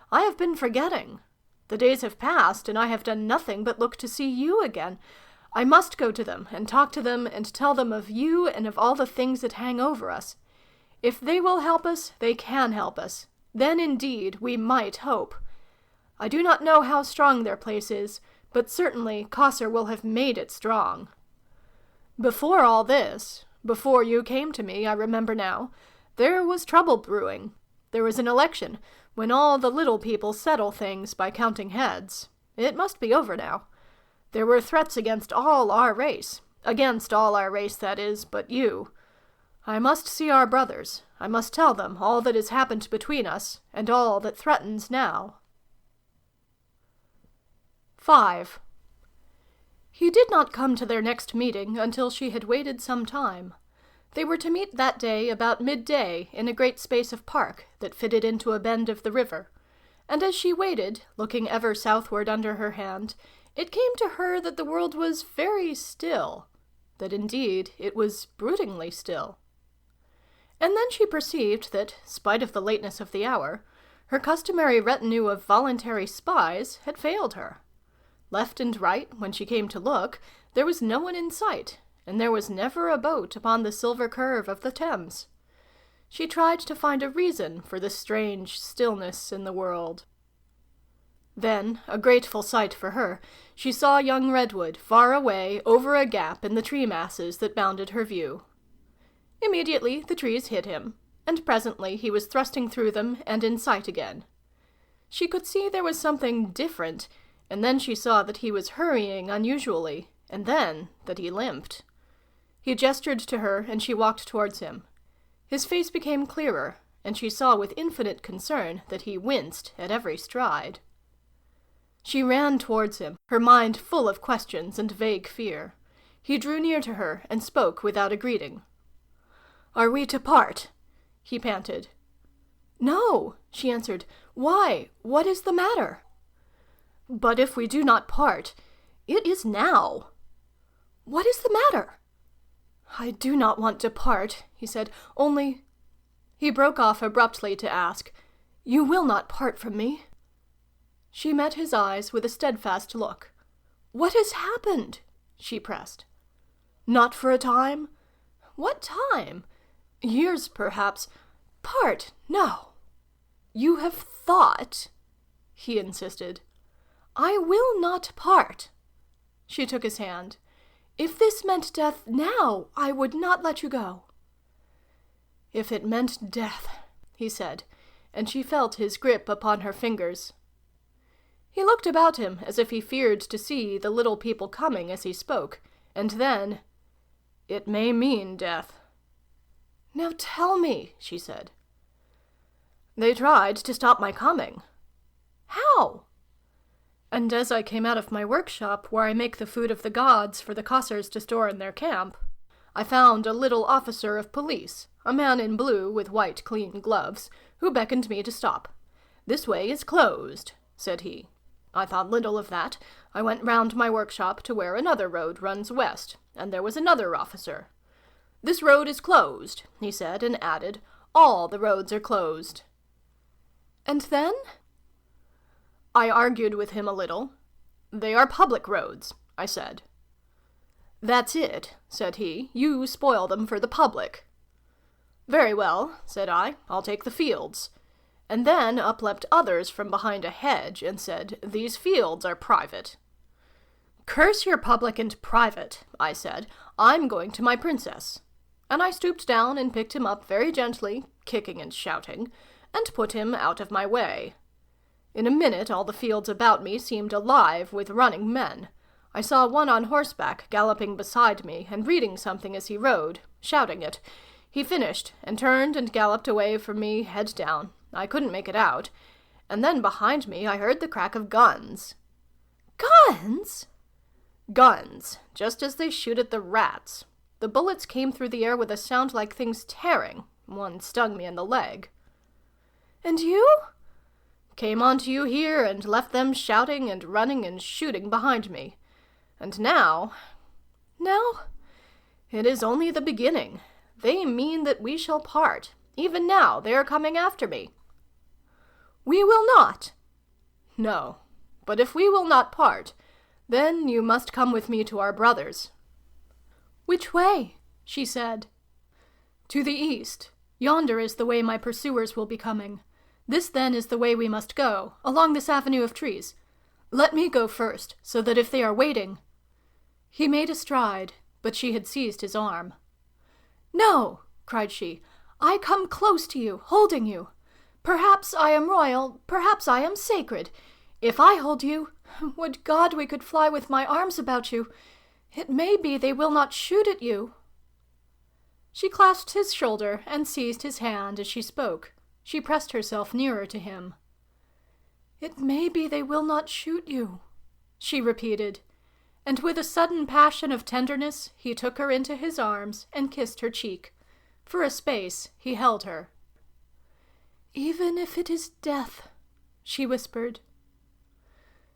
I have been forgetting. The days have passed, and I have done nothing but look to see you again. I must go to them, and talk to them, and tell them of you and of all the things that hang over us. If they will help us, they can help us. Then, indeed, we might hope. I do not know how strong their place is, but certainly Chaucer will have made it strong. Before all this, before you came to me, I remember now, there was trouble brewing. There was an election, when all the little people settle things by counting heads. It must be over now. There were threats against all our race, that is, but you. I must see our brothers. I must tell them all that has happened between us, and all that threatens now. 5. He did not come to their next meeting until she had waited some time. They were to meet that day about midday in a great space of park that fitted into a bend of the river, and as she waited, looking ever southward under her hand, it came to her that the world was very still, that indeed it was broodingly still. And then she perceived that, spite of the lateness of the hour, her customary retinue of voluntary spies had failed her. Left and right, when she came to look, there was no one in sight, and there was never a boat upon the silver curve of the Thames. She tried to find a reason for this strange stillness in the world. Then, a grateful sight for her, she saw young Redwood far away over a gap in the tree masses that bounded her view. Immediately the trees hid him, and presently he was thrusting through them and in sight again. She could see there was something different, and then she saw that he was hurrying unusually, and then that he limped. He gestured to her, and she walked towards him. His face became clearer, and she saw with infinite concern that he winced at every stride. She ran towards him, her mind full of questions and vague fear. He drew near to her and spoke without a greeting. "Are we to part?" he panted. "No," she answered. "Why? What is the matter?" "But if we do not part, it is now." "What is the matter?" "I do not want to part," he said, "only—" He broke off abruptly to ask, "You will not part from me?" She met his eyes with a steadfast look. "What has happened?" she pressed. "Not for a time?" "What time?" "Years, perhaps. Part? No." "You have thought?" he insisted. "I will not part." She took his hand. "If this meant death now, I would not let you go." "If it meant death," he said, and she felt his grip upon her fingers. He looked about him as if he feared to see the little people coming as he spoke, and then, "It may mean death." "Now tell me," she said. "They tried to stop my coming." "How?" "And as I came out of my workshop, where I make the food of the gods for the Cossars to store in their camp, I found a little officer of police, a man in blue with white clean gloves, who beckoned me to stop. 'This way is closed,' said he. I thought little of that. I went round my workshop to where another road runs west, and there was another officer. 'This road is closed,' he said, and added, 'All the roads are closed.'" "And then?" "I argued with him a little. 'They are public roads,' I said. 'That's it,' said he. 'You spoil them for the public.' 'Very well,' said I, 'I'll take the fields.' And then up leapt others from behind a hedge and said, 'These fields are private.' 'Curse your public and private,' I said. 'I'm going to my princess.' And I stooped down and picked him up very gently, kicking and shouting, and put him out of my way. In a minute all the fields about me seemed alive with running men. I saw one on horseback galloping beside me and reading something as he rode, shouting it. He finished, and turned and galloped away from me, head down. I couldn't make it out. And then behind me I heard the crack of guns." "Guns?" "Guns, just as they shoot at the rats. The bullets came through the air with a sound like things tearing. One stung me in the leg." "And you?" "Came on to you here and left them shouting and running and shooting behind me. And now—" "Now?" "It is only the beginning. They mean that we shall part. Even now they are coming after me." "We will not." "No. But if we will not part, then you must come with me to our brothers." "Which way?" she said. "To the east. Yonder is the way my pursuers will be coming. This then is the way we must go, along this avenue of trees. Let me go first, so that if they are waiting—" He made a stride, but she had seized his arm. "No," cried she. "I come close to you, holding you. Perhaps I am royal, perhaps I am sacred. If I hold you, would God we could fly with my arms about you. It may be they will not shoot at you." She clasped his shoulder and seized his hand as she spoke. She pressed herself nearer to him. "It may be they will not shoot you," she repeated, and with a sudden passion of tenderness he took her into his arms and kissed her cheek. For a space he held her. "Even if it is death," she whispered.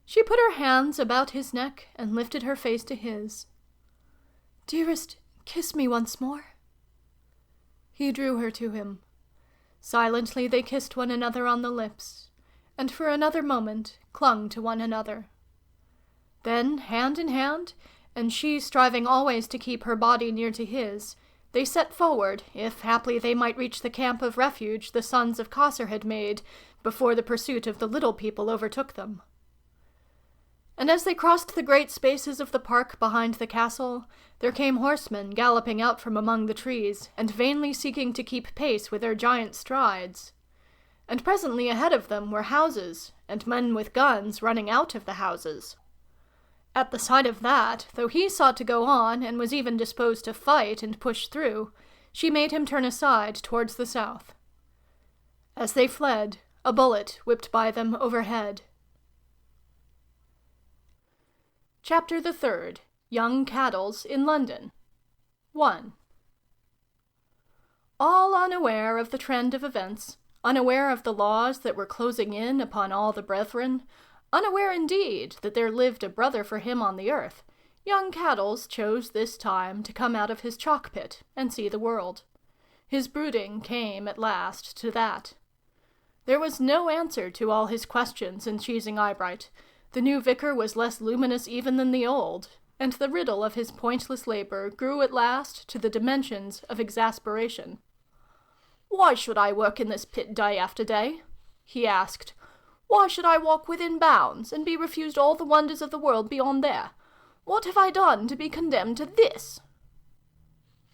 She put her hands about his neck and lifted her face to his. "Dearest, kiss me once more." He drew her to him. Silently they kissed one another on the lips, and for another moment clung to one another. Then, hand in hand, and she striving always to keep her body near to his, they set forward, if haply they might reach the camp of refuge the sons of Cossar had made, before the pursuit of the little people overtook them. And as they crossed the great spaces of the park behind the castle, there came horsemen galloping out from among the trees, and vainly seeking to keep pace with their giant strides. And presently ahead of them were houses, and men with guns running out of the houses. At the sight of that, though he sought to go on, and was even disposed to fight and push through, she made him turn aside towards the south. As they fled, a bullet whipped by them overhead. Chapter the 3rd. Young Caddles in London. 1. All unaware of the trend of events, unaware of the laws that were closing in upon all the brethren, unaware indeed that there lived a brother for him on the earth, young Caddles chose this time to come out of his chalk pit and see the world. His brooding came at last to that. There was no answer to all his questions in Cheesing Eyebright. The new vicar was less luminous even than the old, and the riddle of his pointless labour grew at last to the dimensions of exasperation. "Why should I work in this pit day after day?" he asked. "Why should I walk within bounds, and be refused all the wonders of the world beyond there? What have I done to be condemned to this?"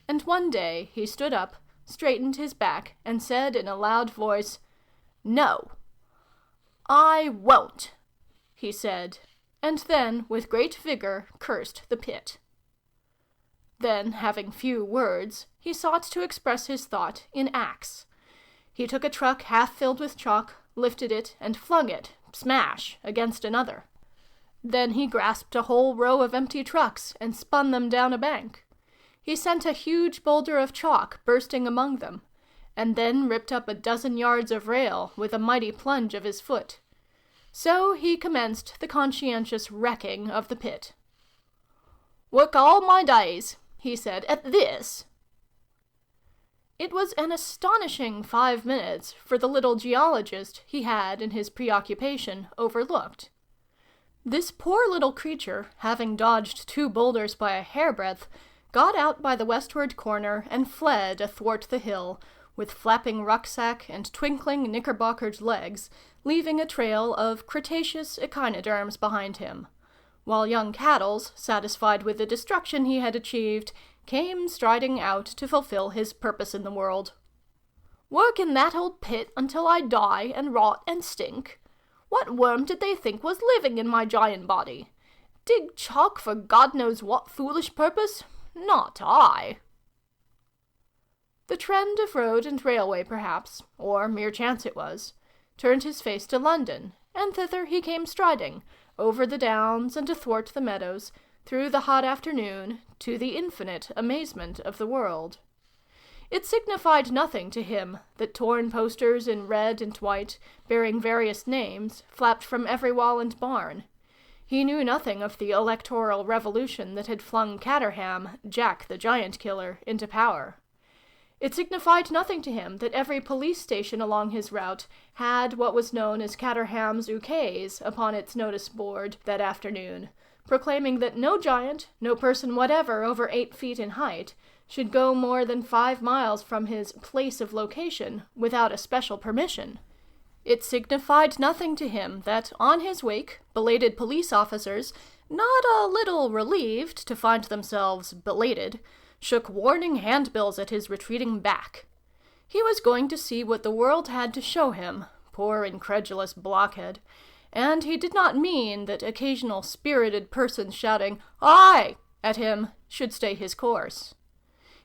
And one day he stood up, straightened his back, and said in a loud voice, "No, I won't," he said, and then, with great vigour, cursed the pit. Then, having few words, he sought to express his thought in acts. He took a truck half filled with chalk, lifted it, and flung it, smash, against another. Then he grasped a whole row of empty trucks and spun them down a bank. He sent a huge boulder of chalk bursting among them, and then ripped up a dozen yards of rail with a mighty plunge of his foot. So he commenced the conscientious wrecking of the pit. "Work all my days," he said, "at this." It was an astonishing 5 minutes for the little geologist he had, in his preoccupation, overlooked. This poor little creature, having dodged 2 boulders by a hairbreadth, got out by the westward corner and fled athwart the hill, with flapping rucksack and twinkling knickerbockered legs, leaving a trail of Cretaceous echinoderms behind him, while young Caddles, satisfied with the destruction he had achieved, came striding out to fulfill his purpose in the world. "Work in that old pit until I die and rot and stink? What worm did they think was living in my giant body? Dig chalk for God knows what foolish purpose? Not I." The trend of road and railway, perhaps, or mere chance it was, turned his face to London, and thither he came striding, over the downs and athwart the meadows, through the hot afternoon, to the infinite amazement of the world. It signified nothing to him that torn posters in red and white, bearing various names, flapped from every wall and barn. He knew nothing of the electoral revolution that had flung Caterham, Jack the Giant Killer, into power. It signified nothing to him that every police station along his route had what was known as Caterham's ukase upon its notice board that afternoon, proclaiming that no giant, no person whatever over 8 feet in height, should go more than 5 miles from his place of location without a special permission. It signified nothing to him that, on his wake, belated police officers, not a little relieved to find themselves belated, shook warning handbills at his retreating back. He was going to see what the world had to show him, poor incredulous blockhead, and he did not mean that occasional spirited persons shouting "Aye!" at him should stay his course.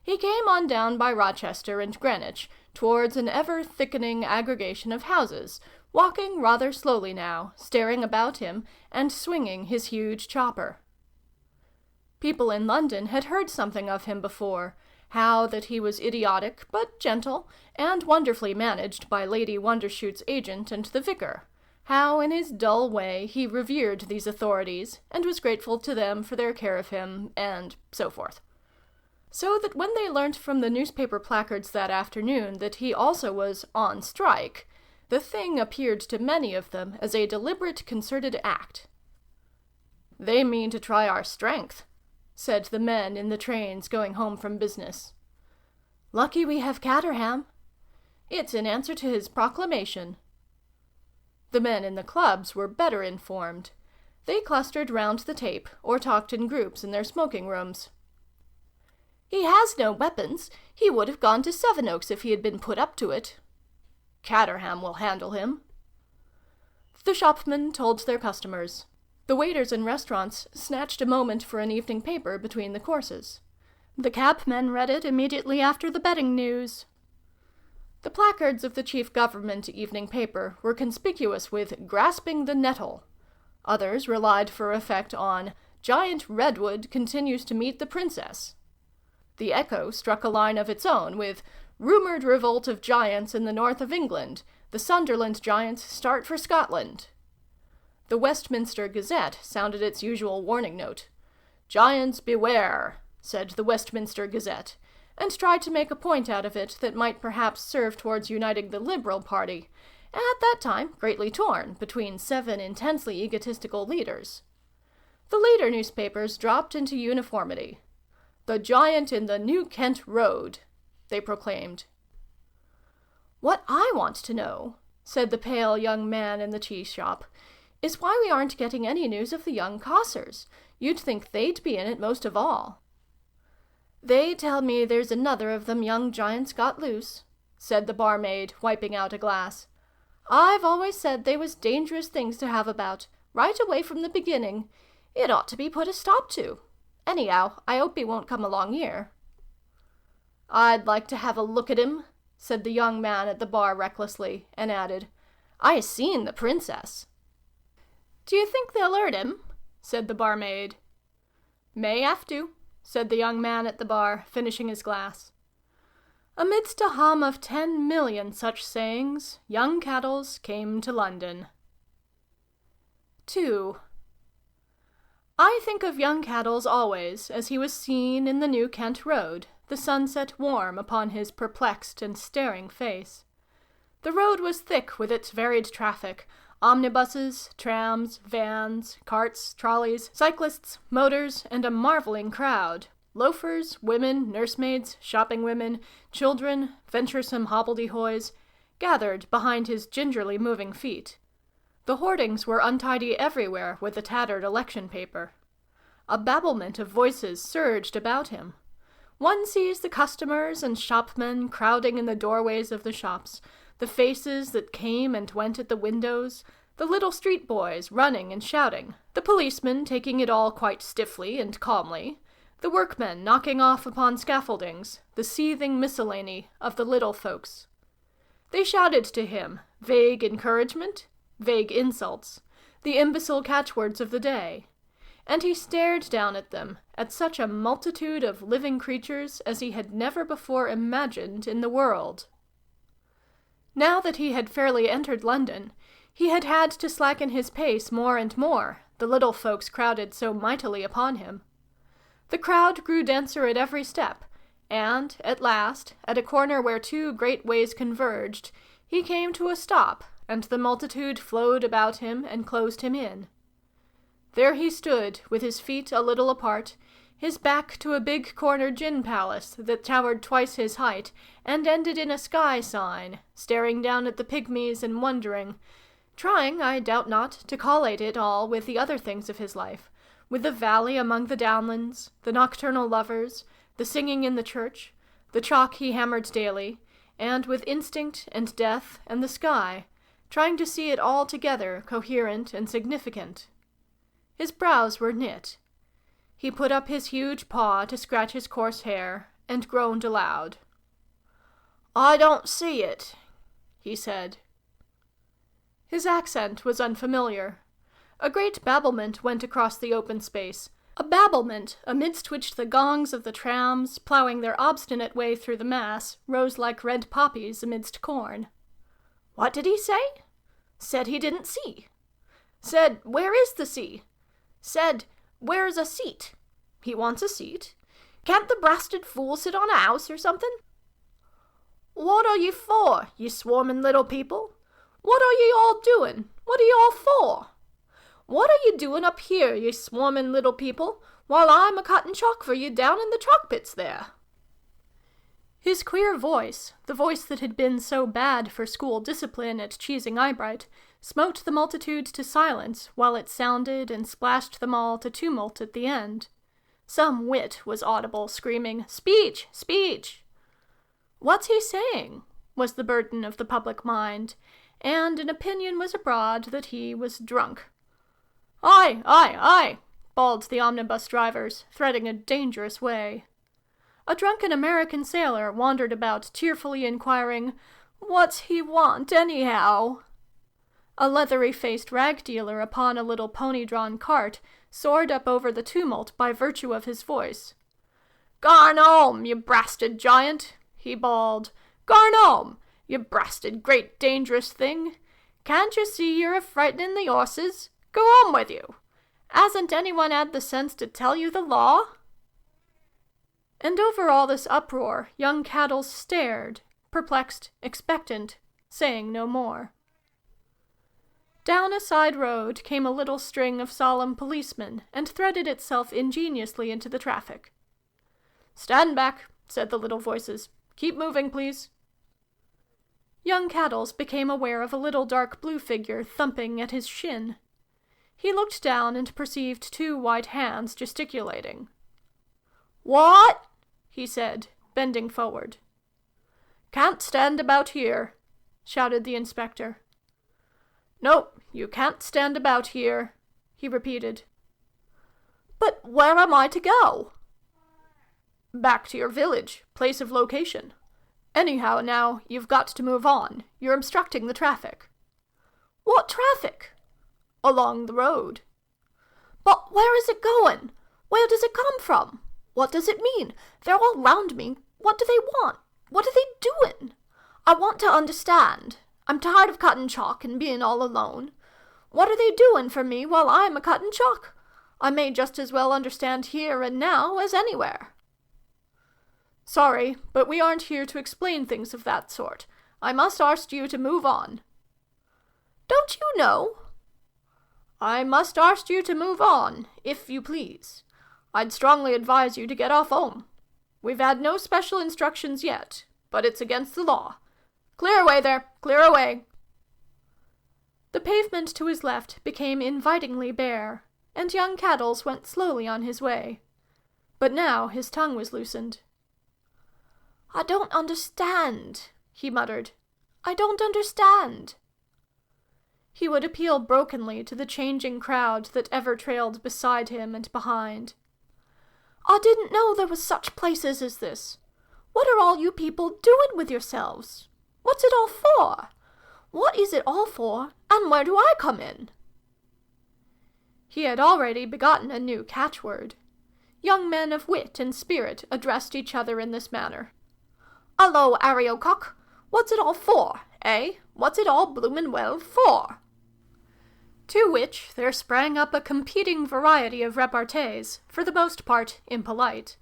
He came on down by Rochester and Greenwich, towards an ever-thickening aggregation of houses, walking rather slowly now, staring about him, and swinging his huge chopper. People in London had heard something of him before, how that he was idiotic but gentle, and wonderfully managed by Lady Wondershoot's agent and the vicar, how in his dull way he revered these authorities, and was grateful to them for their care of him, and so forth. So that when they learnt from the newspaper placards that afternoon that he also was on strike, the thing appeared to many of them as a deliberate concerted act. "They mean to try our strength," said the men in the trains going home from business. "Lucky we have Caterham." "It's in answer to his proclamation." The men in the clubs were better informed. They clustered round the tape, or talked in groups in their smoking rooms. "He has no weapons. He would have gone to Sevenoaks if he had been put up to it." "Caterham will handle him." The shopmen told their customers. The waiters in restaurants snatched a moment for an evening paper between the courses. The cabmen read it immediately after the betting news. The placards of the chief government evening paper were conspicuous with "Grasping the Nettle." Others relied for effect on "Giant Redwood continues to meet the princess." The Echo struck a line of its own with "Rumoured revolt of giants in the north of England. The Sunderland giants start for Scotland." The Westminster Gazette sounded its usual warning note. "Giants beware," said the Westminster Gazette, and tried to make a point out of it that might perhaps serve towards uniting the Liberal party, at that time greatly torn between 7 intensely egotistical leaders. The later newspapers dropped into uniformity. "The giant in the New Kent Road," they proclaimed. "What I want to know," said the pale young man in the cheese shop, "is why we aren't getting any news of the young Cossers. You'd think they'd be in it most of all." "They tell me there's another of them young giants got loose," said the barmaid, wiping out a glass. "I've always said they was dangerous things to have about, right away from the beginning. It ought to be put a stop to. Anyhow, I hope he won't come along here." "I'd like to have a look at him," said the young man at the bar recklessly, and added, "I seen the princess." "Do you think they'll hurt him?" said the barmaid. "May have to," said the young man at the bar, finishing his glass. Amidst a hum of 10 million such sayings, young Caddles came to London. 2. I think of young Caddles always as he was seen in the New Kent Road, the sunset warm upon his perplexed and staring face. The road was thick with its varied traffic, omnibuses, trams, vans, carts, trolleys, cyclists, motors, and a marvelling crowd. Loafers, women, nursemaids, shopping women, children, venturesome hobbledehoys, gathered behind his gingerly moving feet. The hoardings were untidy everywhere with the tattered election paper. A babblement of voices surged about him. One sees the customers and shopmen crowding in the doorways of the shops, the faces that came and went at the windows, the little street boys running and shouting, the policemen taking it all quite stiffly and calmly, the workmen knocking off upon scaffoldings, the seething miscellany of the little folks. They shouted to him, vague encouragement, vague insults, the imbecile catchwords of the day, and he stared down at them, at such a multitude of living creatures as he had never before imagined in the world. Now that he had fairly entered London, he had had to slacken his pace more and more, the little folks crowded so mightily upon him. The crowd grew denser at every step, and, at last, at a corner where 2 great ways converged, he came to a stop, and the multitude flowed about him and closed him in. There he stood, with his feet a little apart, his back to a big corner gin palace that towered twice his height and ended in a sky sign, staring down at the pygmies and wondering, trying, I doubt not, to collate it all with the other things of his life, with the valley among the downlands, the nocturnal lovers, the singing in the church, the chalk he hammered daily, and with instinct and death and the sky, trying to see it all together coherent and significant. His brows were knit. He put up his huge paw to scratch his coarse hair, and groaned aloud. "I don't see it," he said. His accent was unfamiliar. A great babblement went across the open space, a babblement amidst which the gongs of the trams, ploughing their obstinate way through the mass, rose like red poppies amidst corn. What did he say? Said he didn't see. Said, where is the sea? Said, where's a seat? He wants a seat. Can't the brasted fool sit on a house or something? What are ye for, ye swarming little people? What are ye all doing? What are ye all for? What are ye doing up here, ye swarming little people, while I'm a-cutting chalk for ye down in the chalk pits there? His queer voice, the voice that had been so bad for school discipline at Cheesing Eyebright, smote the multitude to silence while it sounded and splashed them all to tumult at the end. Some wit was audible, screaming, "Speech! Speech!" "What's he saying?" was the burden of the public mind, and an opinion was abroad that he was drunk. "Aye, aye, aye!" bawled the omnibus drivers, threading a dangerous way. A drunken American sailor wandered about tearfully inquiring, "What's he want, anyhow?" A leathery-faced rag dealer upon a little pony-drawn cart soared up over the tumult by virtue of his voice. "Garn home, you brasted giant!" he bawled. "Garn home, you brasted great dangerous thing! Can't you see you're a-frightening the horses? Go home with you! Hasn't anyone had the sense to tell you the law?" And over all this uproar young Caddles stared, perplexed, expectant, saying no more. Down a side road came a little string of solemn policemen, and threaded itself ingeniously into the traffic. "Stand back," said the little voices. "Keep moving, please." Young Caddles became aware of a little dark blue figure thumping at his shin. He looked down and perceived 2 white hands gesticulating. "What?" he said, bending forward. "Can't stand about here," shouted the inspector. "Nope, you can't stand about here," he repeated. "But where am I to go?" "Back to your village, place of location. Anyhow, now, you've got to move on. You're obstructing the traffic." "What traffic?" "Along the road." "But where is it going? Where does it come from? What does it mean? They're all round me. What do they want? What are they doing? I want to understand. I'm tired of cutting chalk and being all alone. What are they doing for me while I'm a-cutting chalk? I may just as well understand here and now as anywhere." "Sorry, but we aren't here to explain things of that sort. I must ask you to move on." "Don't you know?" "I must ask you to move on, if you please. I'd strongly advise you to get off home. We've had no special instructions yet, but it's against the law. Clear away there, clear away." The pavement to his left became invitingly bare, and young Caddles went slowly on his way. But now his tongue was loosened. "I don't understand," he muttered. "I don't understand." He would appeal brokenly to the changing crowd that ever trailed beside him and behind. "I didn't know there was such places as this. What are all you people doing with yourselves? What's it all for? What is it all for, and where do I come in?" He had already begotten a new catchword. Young men of wit and spirit addressed each other in this manner. "Hullo, Ariocock! What's it all for, eh? What's it all bloomin' well for?" To which there sprang up a competing variety of repartees, for the most part impolite.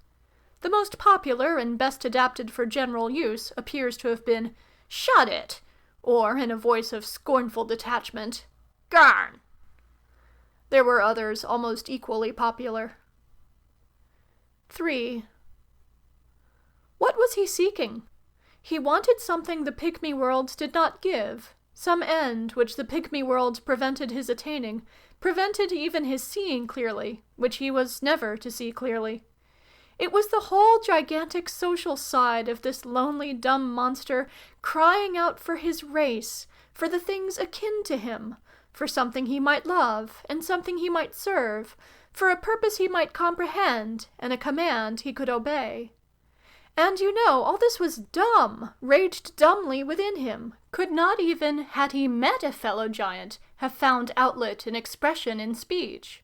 The most popular and best adapted for general use appears to have been, "Shut it!" or, in a voice of scornful detachment, "Garn!" There were others almost equally popular. 3. What was he seeking? He wanted something the pygmy world did not give, some end which the pygmy world prevented his attaining, prevented even his seeing clearly, which he was never to see clearly. It was the whole gigantic social side of this lonely dumb monster crying out for his race, for the things akin to him, for something he might love, and something he might serve, for a purpose he might comprehend, and a command he could obey. And all this was dumb, raged dumbly within him, could not even, had he met a fellow giant, have found outlet and expression in speech.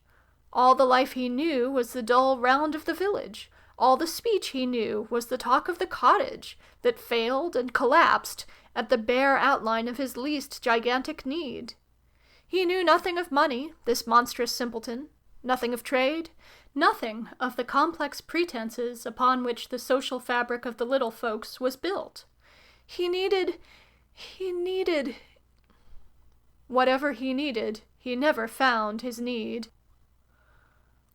All the life he knew was the dull round of the village. All the speech he knew was the talk of the cottage, that failed and collapsed at the bare outline of his least gigantic need. He knew nothing of money, this monstrous simpleton, nothing of trade, nothing of the complex pretenses upon which the social fabric of the little folks was built. He needed... Whatever he needed, he never found his need.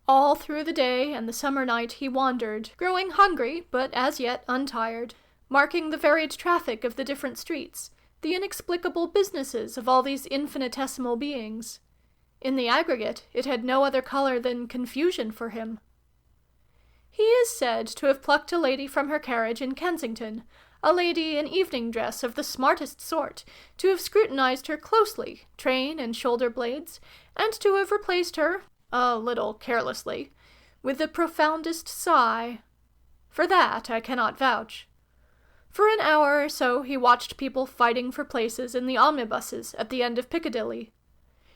All through the day and the summer night he wandered, growing hungry, but as yet untired, marking the varied traffic of the different streets, the inexplicable businesses of all these infinitesimal beings. In the aggregate, it had no other color than confusion for him. He is said to have plucked a lady from her carriage in Kensington, a lady in evening dress of the smartest sort, to have scrutinized her closely, train and shoulder blades, and to have replaced her, a little carelessly, with the profoundest sigh. For that I cannot vouch. For an hour or so he watched people fighting for places in the omnibuses at the end of Piccadilly.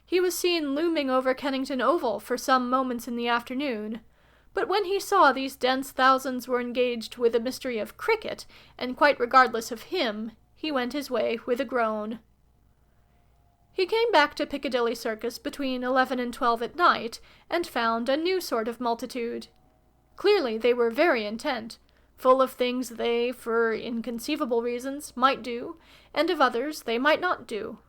He was seen looming over Kennington Oval for some moments in the afternoon, but when he saw these dense thousands were engaged with the mystery of cricket, and quite regardless of him, he went his way with a groan. He came back to Piccadilly Circus between 11 and 12 at night, and found a new sort of multitude. Clearly they were very intent, full of things they, for inconceivable reasons, might do, and of others they might not do.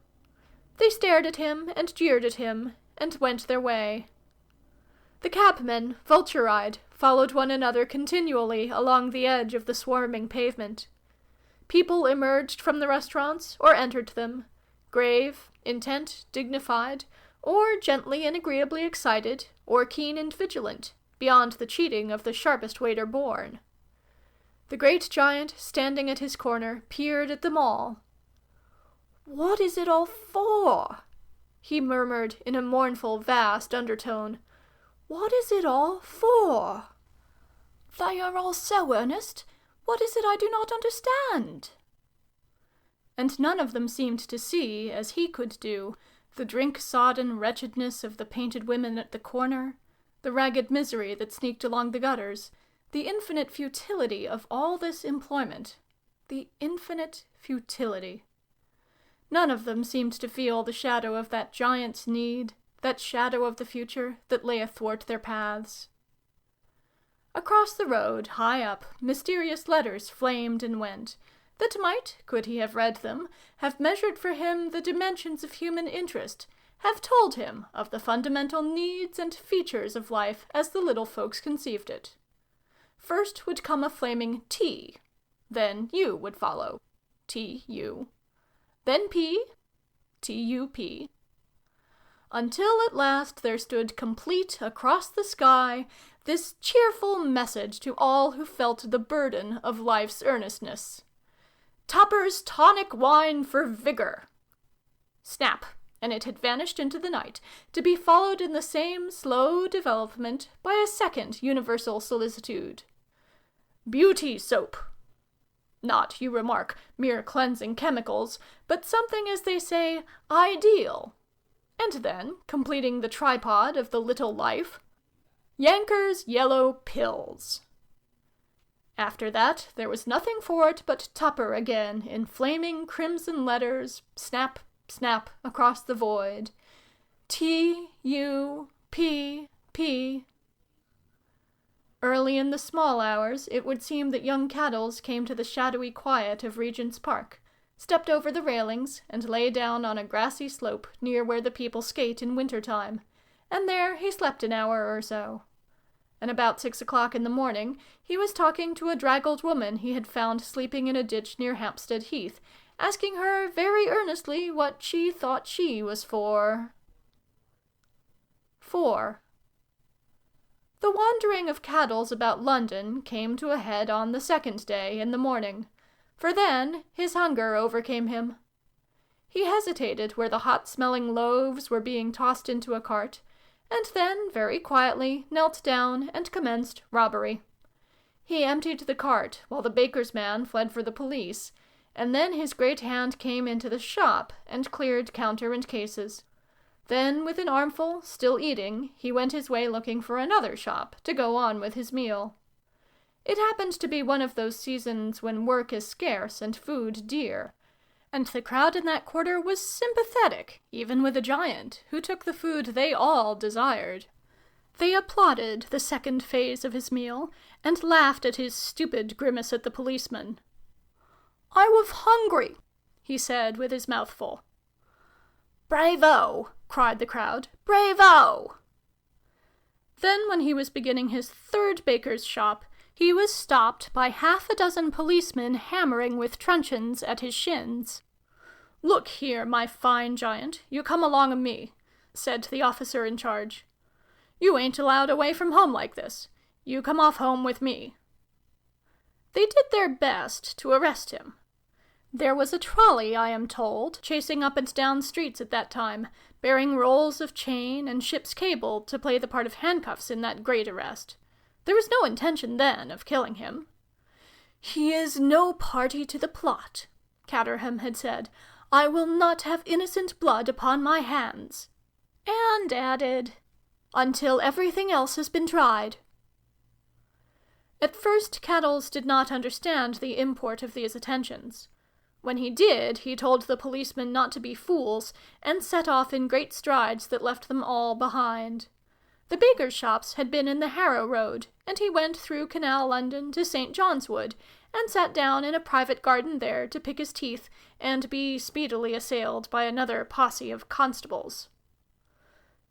They stared at him, and jeered at him, and went their way. The cabmen, vulture-eyed, followed one another continually along the edge of the swarming pavement. People emerged from the restaurants, or entered them, grave, intent, dignified, or gently and agreeably excited, or keen and vigilant, beyond the cheating of the sharpest waiter born. The great giant, standing at his corner, peered at them all. "What is it all for?" he murmured in a mournful, vast undertone. "What is it all for? They are all so earnest. What is it I do not understand?" And none of them seemed to see, as he could do, the drink-sodden wretchedness of the painted women at the corner, the ragged misery that sneaked along the gutters, the infinite futility of all this employment. The infinite futility. None of them seemed to feel the shadow of that giant's need, that shadow of the future that lay athwart their paths. Across the road, high up, mysterious letters flamed and went, that might, could he have read them, have measured for him the dimensions of human interest, have told him of the fundamental needs and features of life as the little folks conceived it. First would come a flaming T, then U would follow, T-U, then P, T-U-P, until at last there stood complete across the sky this cheerful message to all who felt the burden of life's earnestness. Topper's tonic wine for vigor. Snap, and it had vanished into the night, to be followed in the same slow development by a second universal solicitude. Beauty soap. Not, you remark, mere cleansing chemicals, but something, as they say, ideal. And then, completing the tripod of the little life, Yanker's Yellow Pills. After that, there was nothing for it but Tupper again, in flaming crimson letters, snap, snap, across the void. T-U-P-P. Early in the small hours, it would seem that young Caddles came to the shadowy quiet of Regent's Park, stepped over the railings, and lay down on a grassy slope near where the people skate in winter-time, and there he slept an hour or so. And about 6 o'clock in the morning, he was talking to a draggled woman he had found sleeping in a ditch near Hampstead Heath, asking her very earnestly what she thought she was for. 4. The wandering of Caddles about London came to a head on the second day in the morning, for then his hunger overcame him. He hesitated where the hot-smelling loaves were being tossed into a cart, and then, very quietly, knelt down and commenced robbery. He emptied the cart, while the baker's man fled for the police, and then his great hand came into the shop, and cleared counter and cases. Then, with an armful, still eating, he went his way looking for another shop, to go on with his meal. It happened to be one of those seasons when work is scarce and food dear, and the crowd in that quarter was sympathetic, even with a giant, who took the food they all desired. They applauded the second phase of his meal, and laughed at his stupid grimace at the policeman. "I was hungry," he said with his mouth full. "Bravo!" cried the crowd. "Bravo!" Then, when he was beginning his third baker's shop, he was stopped by half a dozen policemen hammering with truncheons at his shins. "Look here, my fine giant, you come along o' me," said the officer in charge. "You ain't allowed away from home like this. You come off home with me." They did their best to arrest him. There was a trolley, I am told, chasing up and down streets at that time, bearing rolls of chain and ship's cable to play the part of handcuffs in that great arrest. There was no intention then of killing him. "He is no party to the plot," Caterham had said. "I will not have innocent blood upon my hands." And added, "until everything else has been tried." At first Caddles did not understand the import of these attentions. When he did, he told the policemen not to be fools, and set off in great strides that left them all behind. The bakers' shops had been in the Harrow Road, and he went through Canal London to St. John's Wood, and sat down in a private garden there to pick his teeth, and be speedily assailed by another posse of constables.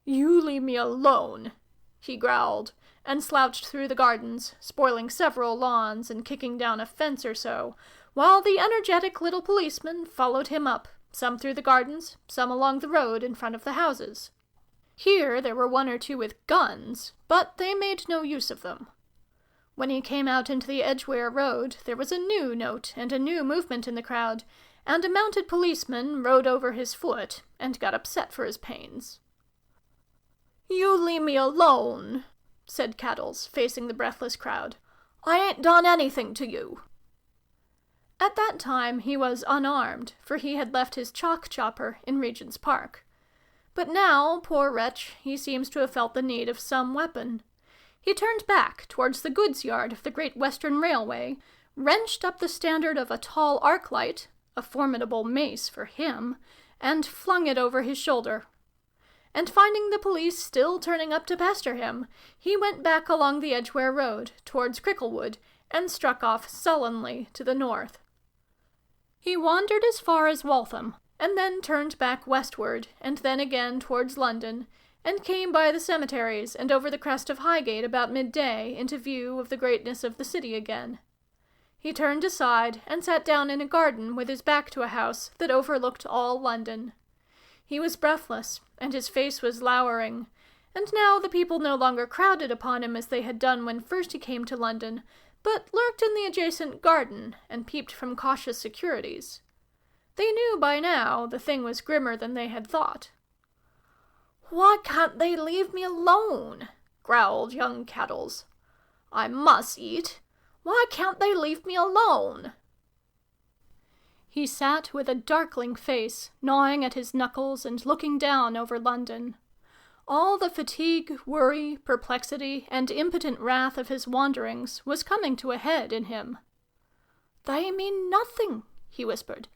"You leave me alone," he growled, and slouched through the gardens, spoiling several lawns and kicking down a fence or so, while the energetic little policemen followed him up, some through the gardens, some along the road in front of the houses. Here there were one or two with guns, but they made no use of them. When he came out into the Edgware Road, there was a new note and a new movement in the crowd, and a mounted policeman rode over his foot and got upset for his pains. "You leave me alone," said Caddles, facing the breathless crowd. "I ain't done anything to you." At that time he was unarmed, for he had left his chalk chopper in Regent's Park. But now, poor wretch, he seems to have felt the need of some weapon. He turned back towards the goods yard of the Great Western Railway, wrenched up the standard of a tall arc-light, a formidable mace for him, and flung it over his shoulder. And finding the police still turning up to pester him, he went back along the Edgware Road towards Cricklewood, and struck off sullenly to the north. He wandered as far as Waltham, and then turned back westward, and then again towards London, and came by the cemeteries and over the crest of Highgate about midday into view of the greatness of the city again. He turned aside and sat down in a garden with his back to a house that overlooked all London. He was breathless, and his face was lowering, and now the people no longer crowded upon him as they had done when first he came to London, but lurked in the adjacent garden and peeped from cautious securities. They knew by now the thing was grimmer than they had thought. "Why can't they leave me alone?" growled young Caddles. "I must eat. Why can't they leave me alone?" He sat with a darkling face, gnawing at his knuckles and looking down over London. All the fatigue, worry, perplexity, and impotent wrath of his wanderings was coming to a head in him. "They mean nothing," he whispered.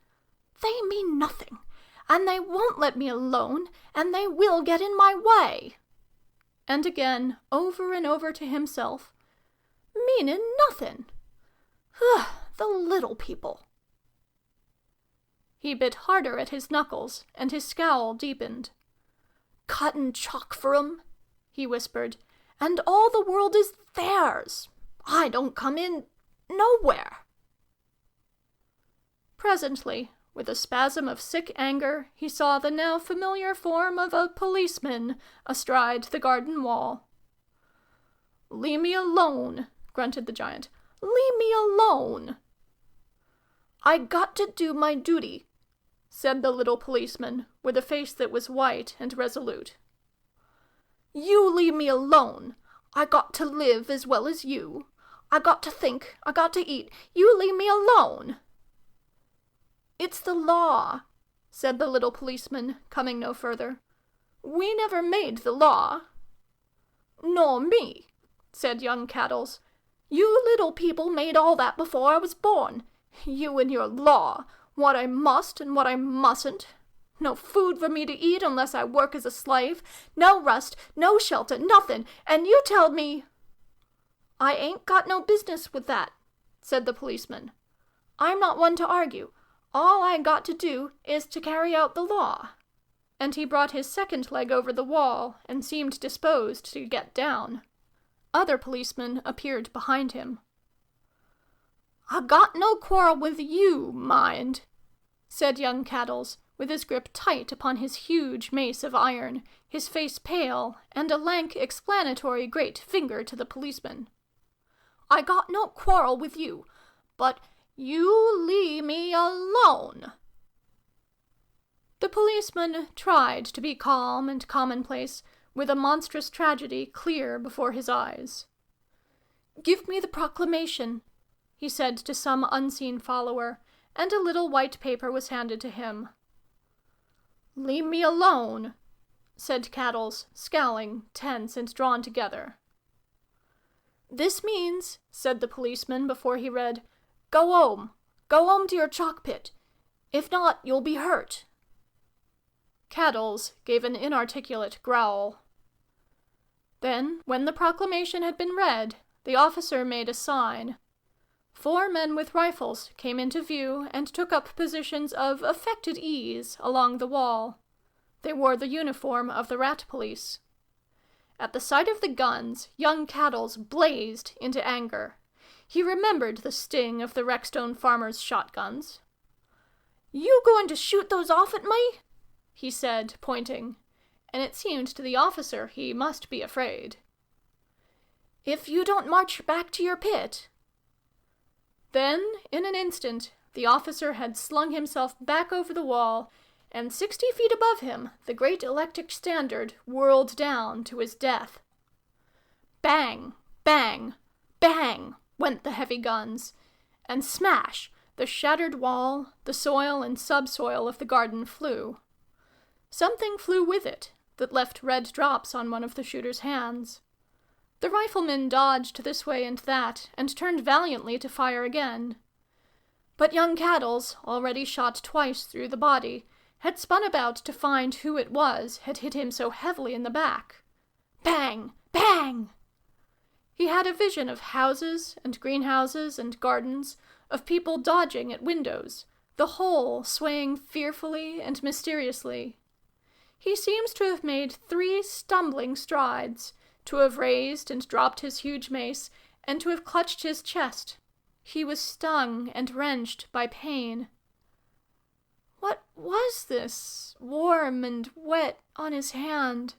"They mean nothing, and they won't let me alone, and they will get in my way." And again, over and over to himself, "Meanin' nothing. Ugh, the little people." He bit harder at his knuckles, and his scowl deepened. "Cuttin' chalk for 'em," he whispered, "and all the world is theirs. I don't come in nowhere." Presently, with a spasm of sick anger, he saw the now familiar form of a policeman astride the garden wall. "Leave me alone," grunted the giant. "Leave me alone." "I got to do my duty," said the little policeman, with a face that was white and resolute. "You leave me alone. I got to live as well as you. I got to think. I got to eat. You leave me alone." "It's the law," said the little policeman, coming no further. "We never made the law." "Nor me," said young Caddles. "You little people made all that before I was born. You and your law, what I must and what I mustn't. No food for me to eat unless I work as a slave. No rest, no shelter, nothing, and you tell me—" "I ain't got no business with that," said the policeman. "I'm not one to argue. All I got to do is to carry out the law." And he brought his second leg over the wall and seemed disposed to get down. Other policemen appeared behind him. "I got no quarrel with you, mind," said young Caddles, with his grip tight upon his huge mace of iron, his face pale, and a lank explanatory great finger to the policeman. "I got no quarrel with you, but you leave me alone." The policeman tried to be calm and commonplace, with a monstrous tragedy clear before his eyes. "Give me the proclamation," he said to some unseen follower, and a little white paper was handed to him. "Leave me alone," said Caddles, scowling, tense and drawn together. "This means," said the policeman before he read, "Go home. Go home to your chalk pit. If not, you'll be hurt." Caddles gave an inarticulate growl. Then, when the proclamation had been read, the officer made a sign. 4 men with rifles came into view and took up positions of affected ease along the wall. They wore the uniform of the rat police. At the sight of the guns, young Caddles blazed into anger. He remembered the sting of the Rexstone farmers' shotguns. "You going to shoot those off at me?" he said, pointing, and it seemed to the officer he must be afraid. "If you don't march back to your pit." Then, in an instant, the officer had slung himself back over the wall, and 60 feet above him the great electric standard whirled down to his death. Bang, bang, bang went the heavy guns, and smash, the shattered wall, the soil and subsoil of the garden flew. Something flew with it that left red drops on one of the shooter's hands. The rifleman dodged this way and that, and turned valiantly to fire again. But young Caddles, already shot twice through the body, had spun about to find who it was had hit him so heavily in the back. Bang! Bang! He had a vision of houses and greenhouses and gardens, of people dodging at windows, the whole swaying fearfully and mysteriously. He seems to have made 3 stumbling strides, to have raised and dropped his huge mace, and to have clutched his chest. He was stung and wrenched by pain. What was this, warm and wet on his hand?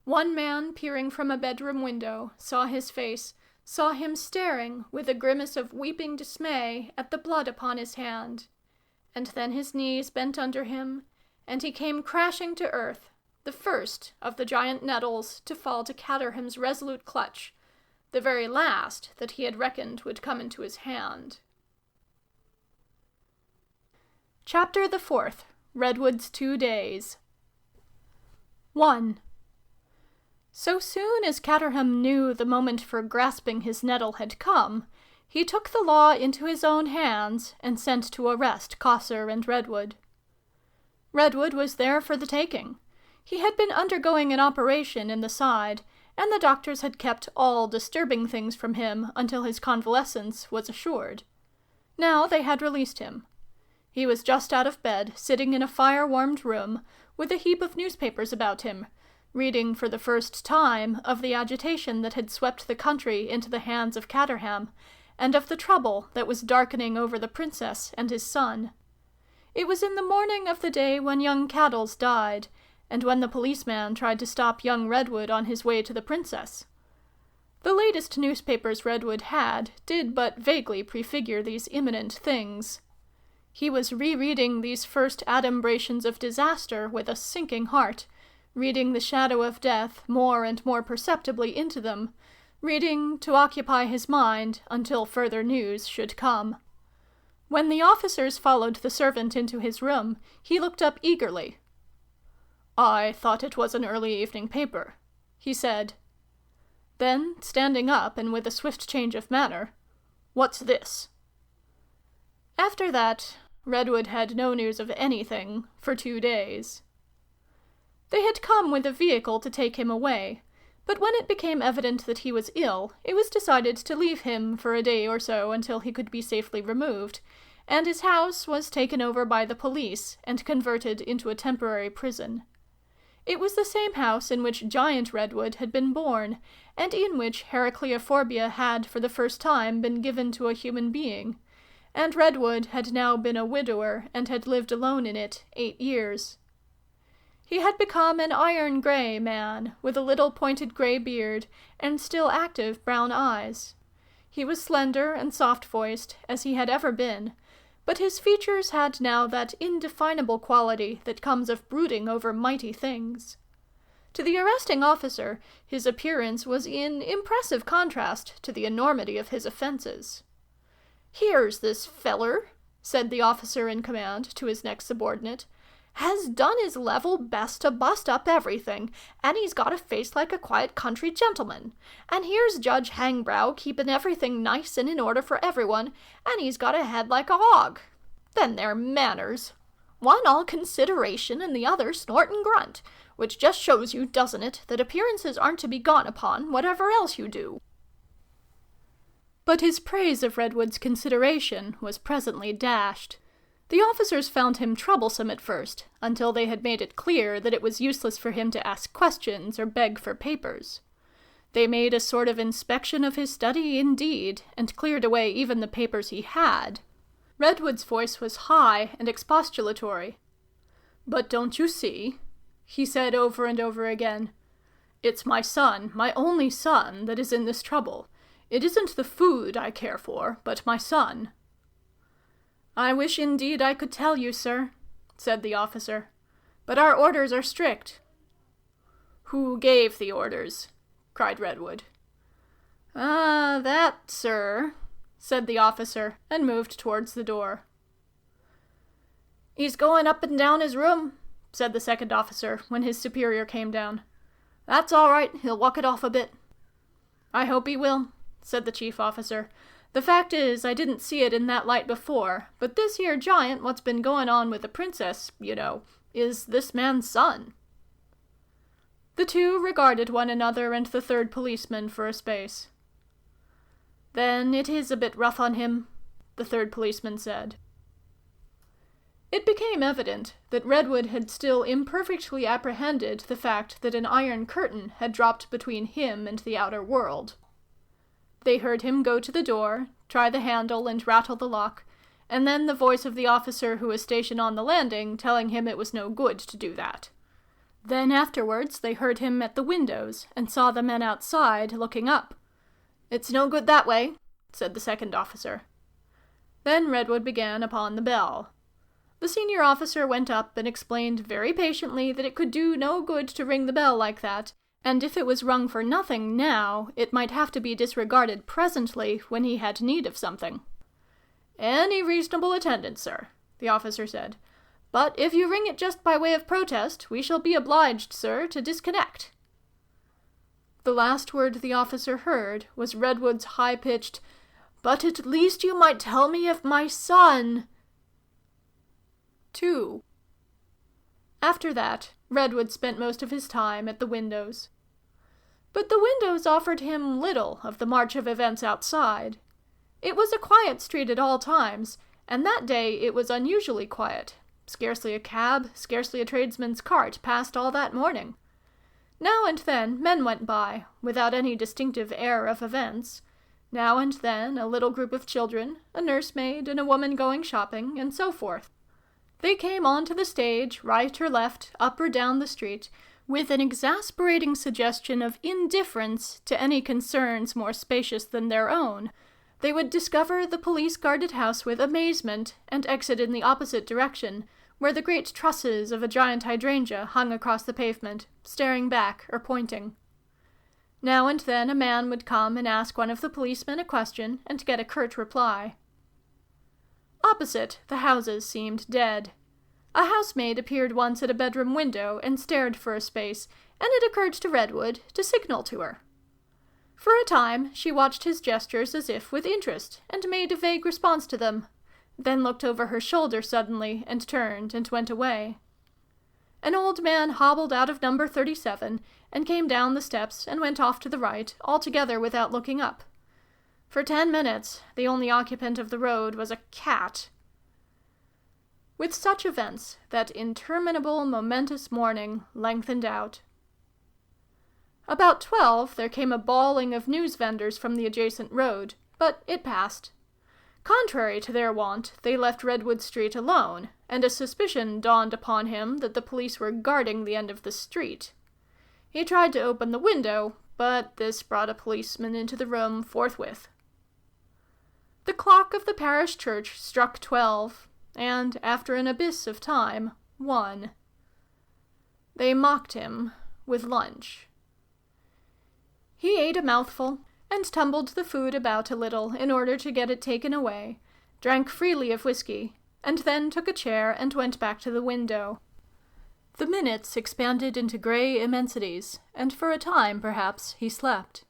One man, peering from a bedroom window, saw his face, saw him staring with a grimace of weeping dismay at the blood upon his hand, and then his knees bent under him, and he came crashing to earth, the first of the giant nettles to fall to Caterham's resolute clutch, the very last that he had reckoned would come into his hand. Chapter the 4th. Redwood's 2 Days. 1. So soon as Caterham knew the moment for grasping his nettle had come, he took the law into his own hands and sent to arrest Cossor and Redwood. Redwood was there for the taking. He had been undergoing an operation in the side, and the doctors had kept all disturbing things from him until his convalescence was assured. Now they had released him. He was just out of bed, sitting in a fire-warmed room, with a heap of newspapers about him, reading for the first time of the agitation that had swept the country into the hands of Caterham, and of the trouble that was darkening over the princess and his son. It was in the morning of the day when young Caddles died, and when the policeman tried to stop young Redwood on his way to the princess. The latest newspapers Redwood had did but vaguely prefigure these imminent things. He was rereading these first adumbrations of disaster with a sinking heart, reading the shadow of death more and more perceptibly into them, reading to occupy his mind until further news should come. When the officers followed the servant into his room, he looked up eagerly. "I thought it was an early evening paper," he said. Then, standing up and with a swift change of manner, "What's this?" After that, Redwood had no news of anything for 2 days. They had come with a vehicle to take him away, but when it became evident that he was ill, it was decided to leave him for a day or so until he could be safely removed, and his house was taken over by the police and converted into a temporary prison. It was the same house in which Giant Redwood had been born, and in which Heracleophobia had for the first time been given to a human being, and Redwood had now been a widower and had lived alone in it 8 years. He had become an iron-gray man, with a little pointed gray beard and still active brown eyes. He was slender and soft-voiced, as he had ever been, but his features had now that indefinable quality that comes of brooding over mighty things. To the arresting officer, his appearance was in impressive contrast to the enormity of his offenses. "Here's this feller," said the officer in command to his next subordinate, "has done his level best to bust up everything, and he's got a face like a quiet country gentleman. And here's Judge Hangbrow keeping everything nice and in order for everyone, and he's got a head like a hog. Then they're manners. One all consideration and the other snort and grunt, which just shows you, doesn't it, that appearances aren't to be gone upon, whatever else you do." But his praise of Redwood's consideration was presently dashed. The officers found him troublesome at first, until they had made it clear that it was useless for him to ask questions or beg for papers. They made a sort of inspection of his study, indeed, and cleared away even the papers he had. Redwood's voice was high and expostulatory. "But don't you see?" he said over and over again. "It's my son, my only son, that is in this trouble. It isn't the food I care for, but my son." "I wish indeed I could tell you, sir," said the officer, "but our orders are strict." "Who gave the orders?" cried Redwood. "Ah, that, sir," said the officer, and moved towards the door. "He's going up and down his room," said the second officer, when his superior came down. "That's all right, he'll walk it off a bit." "I hope he will," said the chief officer. "The fact is, I didn't see it in that light before, but this here giant what's been going on with the princess, you know, is this man's son." The two regarded one another and the third policeman for a space. "Then it is a bit rough on him," the third policeman said. It became evident that Redwood had still imperfectly apprehended the fact that an iron curtain had dropped between him and the outer world. They heard him go to the door, try the handle and rattle the lock, and then the voice of the officer who was stationed on the landing telling him it was no good to do that. Then afterwards they heard him at the windows, and saw the men outside looking up. "It's no good that way," said the second officer. Then Redwood began upon the bell. The senior officer went up and explained very patiently that it could do no good to ring the bell like that, and if it was rung for nothing now, it might have to be disregarded presently when he had need of something. "Any reasonable attendance, sir," the officer said. "But if you ring it just by way of protest, we shall be obliged, sir, to disconnect." The last word the officer heard was Redwood's high-pitched, "But at least you might tell me if my son—" 2. After that, Redwood spent most of his time at the windows. But the windows offered him little of the march of events outside. It was a quiet street at all times, and that day it was unusually quiet. Scarcely a cab, scarcely a tradesman's cart passed all that morning. Now and then men went by, without any distinctive air of events. Now and then a little group of children, a nursemaid, and a woman going shopping, and so forth. They came onto the stage, right or left, up or down the street, with an exasperating suggestion of indifference to any concerns more spacious than their own. They would discover the police-guarded house with amazement, and exit in the opposite direction, where the great trusses of a giant hydrangea hung across the pavement, staring back or pointing. Now and then a man would come and ask one of the policemen a question, and get a curt reply. Opposite, the houses seemed dead. A housemaid appeared once at a bedroom window and stared for a space, and it occurred to Redwood to signal to her. For a time she watched his gestures as if with interest, and made a vague response to them, then looked over her shoulder suddenly and turned and went away. An old man hobbled out of number 37 and came down the steps and went off to the right, altogether without looking up. For 10 minutes the only occupant of the road was a cat. With such events, that interminable, momentous morning lengthened out. About 12 there came a bawling of news vendors from the adjacent road, but it passed. Contrary to their wont, they left Redwood Street alone, and a suspicion dawned upon him that the police were guarding the end of the street. He tried to open the window, but this brought a policeman into the room forthwith. The clock of the parish church struck 12, and, after an abyss of time, 1. They mocked him with lunch. He ate a mouthful, and tumbled the food about a little in order to get it taken away, drank freely of whiskey, and then took a chair and went back to the window. The minutes expanded into grey immensities, and for a time, perhaps, he slept.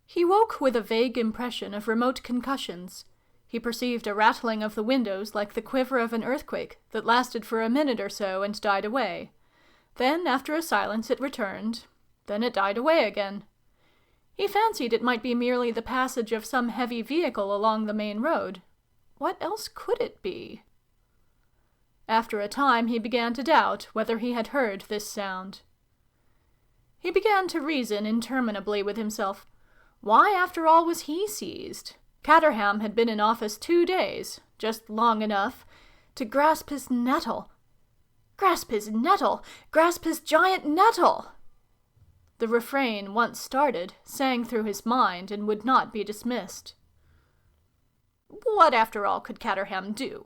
He woke with a vague impression of remote concussions. He perceived a rattling of the windows like the quiver of an earthquake that lasted for a minute or so and died away. Then, after a silence, it returned. Then it died away again. He fancied it might be merely the passage of some heavy vehicle along the main road. What else could it be? After a time he began to doubt whether he had heard this sound. He began to reason interminably with himself. Why, after all, was he seized? Caterham had been in office 2 days, just long enough to grasp his nettle. Grasp his nettle! Grasp his giant nettle! The refrain, once started, sang through his mind and would not be dismissed. What, after all, could Caterham do?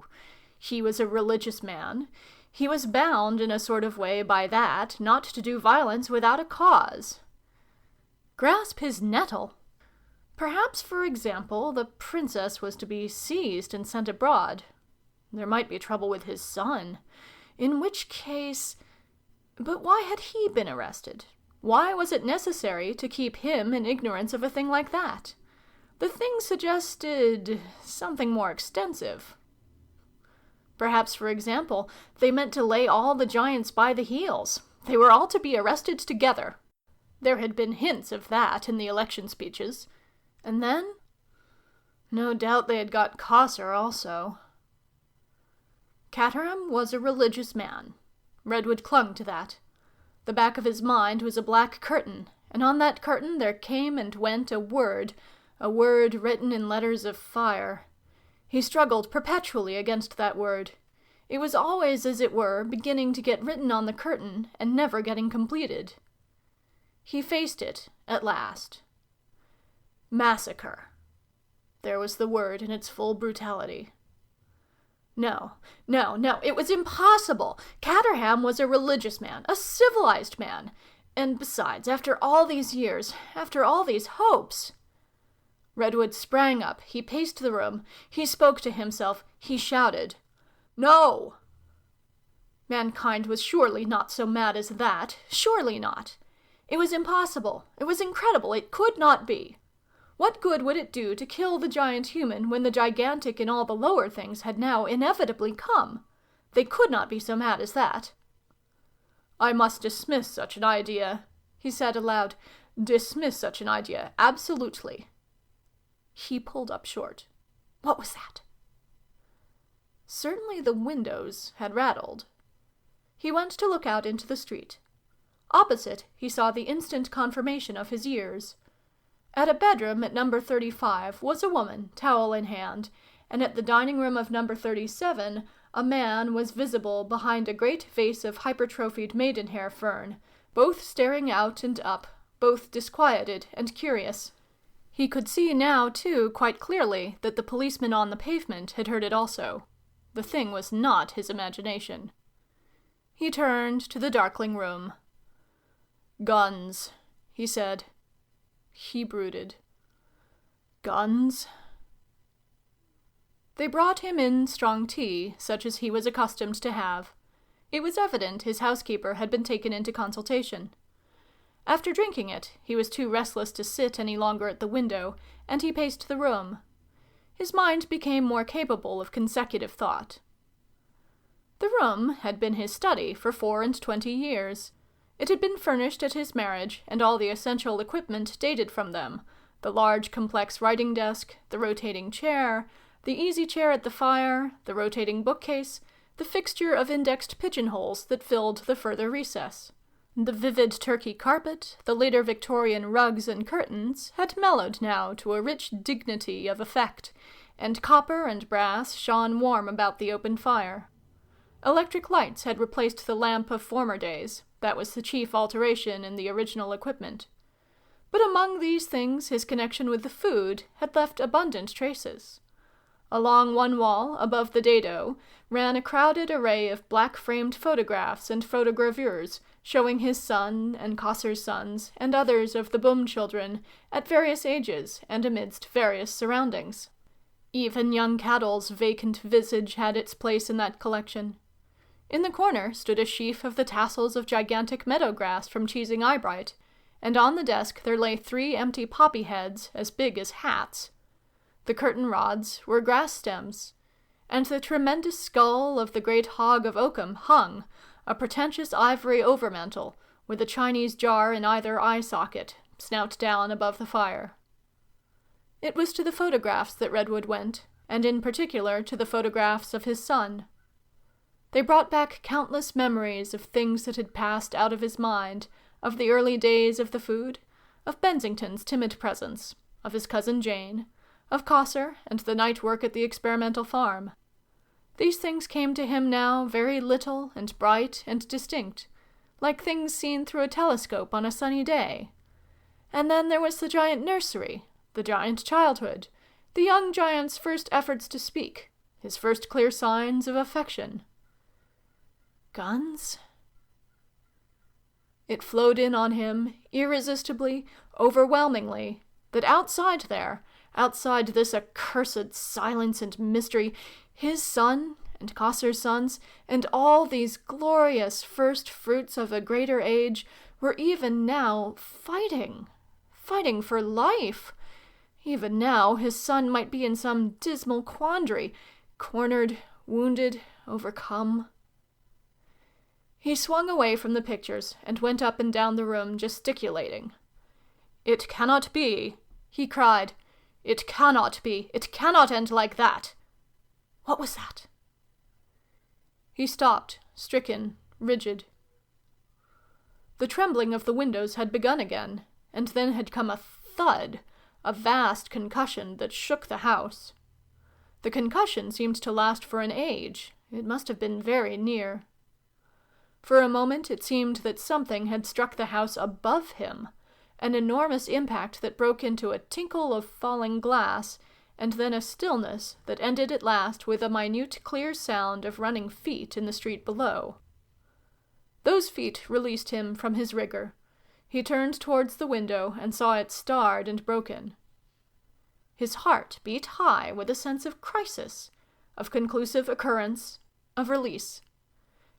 He was a religious man. He was bound, in a sort of way, by that, not to do violence without a cause. Grasp his nettle! Perhaps, for example, the princess was to be seized and sent abroad. There might be trouble with his son. In which case... But why had he been arrested? Why was it necessary to keep him in ignorance of a thing like that? The thing suggested something more extensive. Perhaps, for example, they meant to lay all the giants by the heels. They were all to be arrested together. There had been hints of that in the election speeches. And then? No doubt they had got Cossar also. Caterham was a religious man. Redwood clung to that. The back of his mind was a black curtain, and on that curtain there came and went a word written in letters of fire. He struggled perpetually against that word. It was always, as it were, beginning to get written on the curtain and never getting completed. He faced it, at last. Massacre. There was the word in its full brutality. No, it was impossible. Caterham was a religious man, a civilized man. And besides, after all these years, after all these hopes... Redwood sprang up. He paced the room. He spoke to himself. He shouted, "No!" Mankind was surely not so mad as that. Surely not. It was impossible. It was incredible. It could not be. What good would it do to kill the giant human when the gigantic in all the lower things had now inevitably come? They could not be so mad as that. "I must dismiss such an idea," he said aloud. "Dismiss such an idea, absolutely." He pulled up short. What was that? Certainly the windows had rattled. He went to look out into the street. Opposite, he saw the instant confirmation of his ears. At a bedroom at number 35 was a woman, towel in hand, and at the dining room of number 37 a man was visible behind a great vase of hypertrophied maidenhair fern, both staring out and up, both disquieted and curious. He could see now, too, quite clearly, that the policeman on the pavement had heard it also. The thing was not his imagination. He turned to the darkling room. "Guns," he said. He brooded. Guns? They brought him in strong tea, such as he was accustomed to have. It was evident his housekeeper had been taken into consultation. After drinking it, he was too restless to sit any longer at the window, and he paced the room. His mind became more capable of consecutive thought. The room had been his study for 24 years. It had been furnished at his marriage, and all the essential equipment dated from them: the large complex writing desk, the rotating chair, the easy chair at the fire, the rotating bookcase, the fixture of indexed pigeonholes that filled the further recess. The vivid Turkey carpet, the later Victorian rugs and curtains, had mellowed now to a rich dignity of effect, and copper and brass shone warm about the open fire. Electric lights had replaced the lamp of former days. That was the chief alteration in the original equipment. But among these things his connection with the food had left abundant traces. Along one wall, above the dado, ran a crowded array of black-framed photographs and photogravures, showing his son and Kosser's sons and others of the Boom children at various ages and amidst various surroundings. Even young Caddles' vacant visage had its place in that collection. In the corner stood a sheaf of the tassels of gigantic meadow grass from Cheesing Eyebright, and on the desk there lay 3 empty poppy heads as big as hats. The curtain rods were grass stems, and the tremendous skull of the great hog of oakum hung, a pretentious ivory overmantel, with a Chinese jar in either eye socket, snout down above the fire. It was to the photographs that Redwood went, and in particular to the photographs of his son. They brought back countless memories of things that had passed out of his mind, of the early days of the food, of Bensington's timid presence, of his cousin Jane, of Kosser and the night work at the experimental farm. These things came to him now very little and bright and distinct, like things seen through a telescope on a sunny day. And then there was the giant nursery, the giant childhood, the young giant's first efforts to speak, his first clear signs of affection. Guns? It flowed in on him, irresistibly, overwhelmingly, that outside there, outside this accursed silence and mystery, his son, and Kosser's sons, and all these glorious first fruits of a greater age, were even now fighting for life. Even now his son might be in some dismal quandary, cornered, wounded, overcome. He swung away from the pictures and went up and down the room gesticulating. "It cannot be," he cried. "It cannot be. It cannot end like that." What was that? He stopped, stricken, rigid. The trembling of the windows had begun again, and then had come a thud, a vast concussion that shook the house. The concussion seemed to last for an age. It must have been very near. For a moment it seemed that something had struck the house above him, an enormous impact that broke into a tinkle of falling glass, and then a stillness that ended at last with a minute clear sound of running feet in the street below. Those feet released him from his rigor. He turned towards the window and saw it starred and broken. His heart beat high with a sense of crisis, of conclusive occurrence, of release.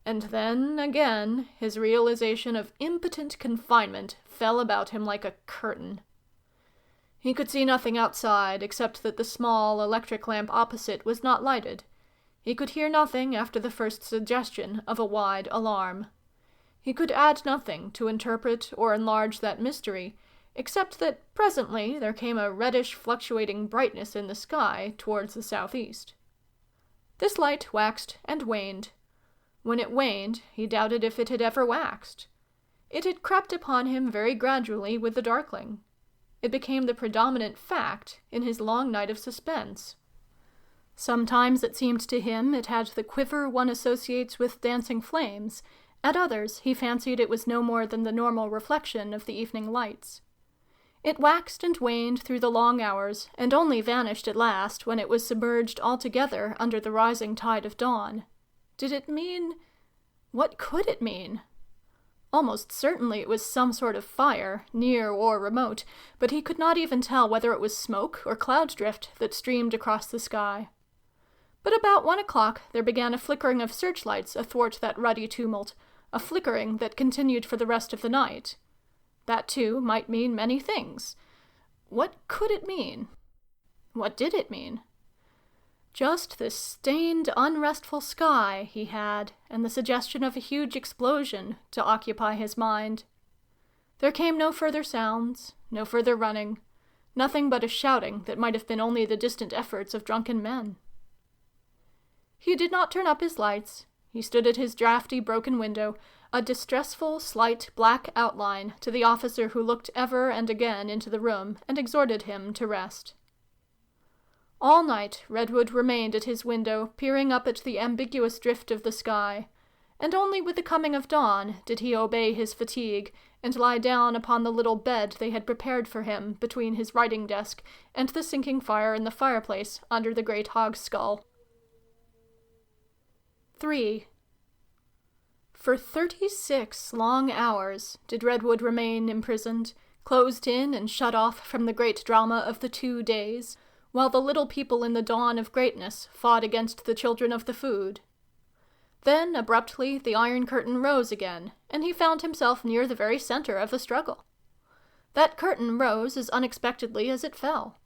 And then, again, his realization of impotent confinement fell about him like a curtain. He could see nothing outside, except that the small electric lamp opposite was not lighted. He could hear nothing after the first suggestion of a wide alarm. He could add nothing to interpret or enlarge that mystery, except that presently there came a reddish fluctuating brightness in the sky towards the southeast. This light waxed and waned. When it waned, he doubted if it had ever waxed. It had crept upon him very gradually with the darkling. It became the predominant fact in his long night of suspense. Sometimes it seemed to him it had the quiver one associates with dancing flames. At others he fancied it was no more than the normal reflection of the evening lights. It waxed and waned through the long hours, and only vanished at last when it was submerged altogether under the rising tide of dawn. Did it mean... what could it mean? Almost certainly it was some sort of fire, near or remote, but he could not even tell whether it was smoke or cloud drift that streamed across the sky. But about 1 o'clock there began a flickering of searchlights athwart that ruddy tumult, a flickering that continued for the rest of the night. That, too, might mean many things. What could it mean? What did it mean? Just this stained, unrestful sky he had, and the suggestion of a huge explosion to occupy his mind. There came no further sounds, no further running, nothing but a shouting that might have been only the distant efforts of drunken men. He did not turn up his lights. He stood at his draughty, broken window, a distressful, slight, black outline to the officer who looked ever and again into the room and exhorted him to rest. All night Redwood remained at his window, peering up at the ambiguous drift of the sky, and only with the coming of dawn did he obey his fatigue and lie down upon the little bed they had prepared for him between his writing desk and the sinking fire in the fireplace under the great hog's skull. 3. For 36 long hours did Redwood remain imprisoned, closed in and shut off from the great drama of the 2 days, while the little people in the dawn of greatness fought against the children of the food. Then, abruptly, the Iron Curtain rose again, and he found himself near the very center of the struggle. That curtain rose as unexpectedly as it fell.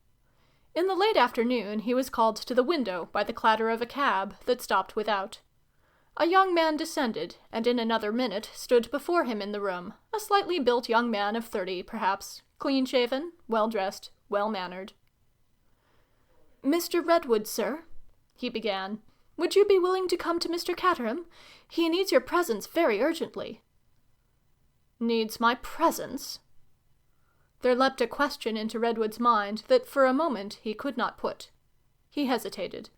In the late afternoon he was called to the window by the clatter of a cab that stopped without. A young man descended, and in another minute stood before him in the room, a slightly built young man of 30, perhaps, clean-shaven, well-dressed, well-mannered. "Mr. Redwood, sir," he began, "would you be willing to come to Mr. Catterham? He needs your presence very urgently." "Needs my presence?" There leapt a question into Redwood's mind that for a moment he could not put. He hesitated.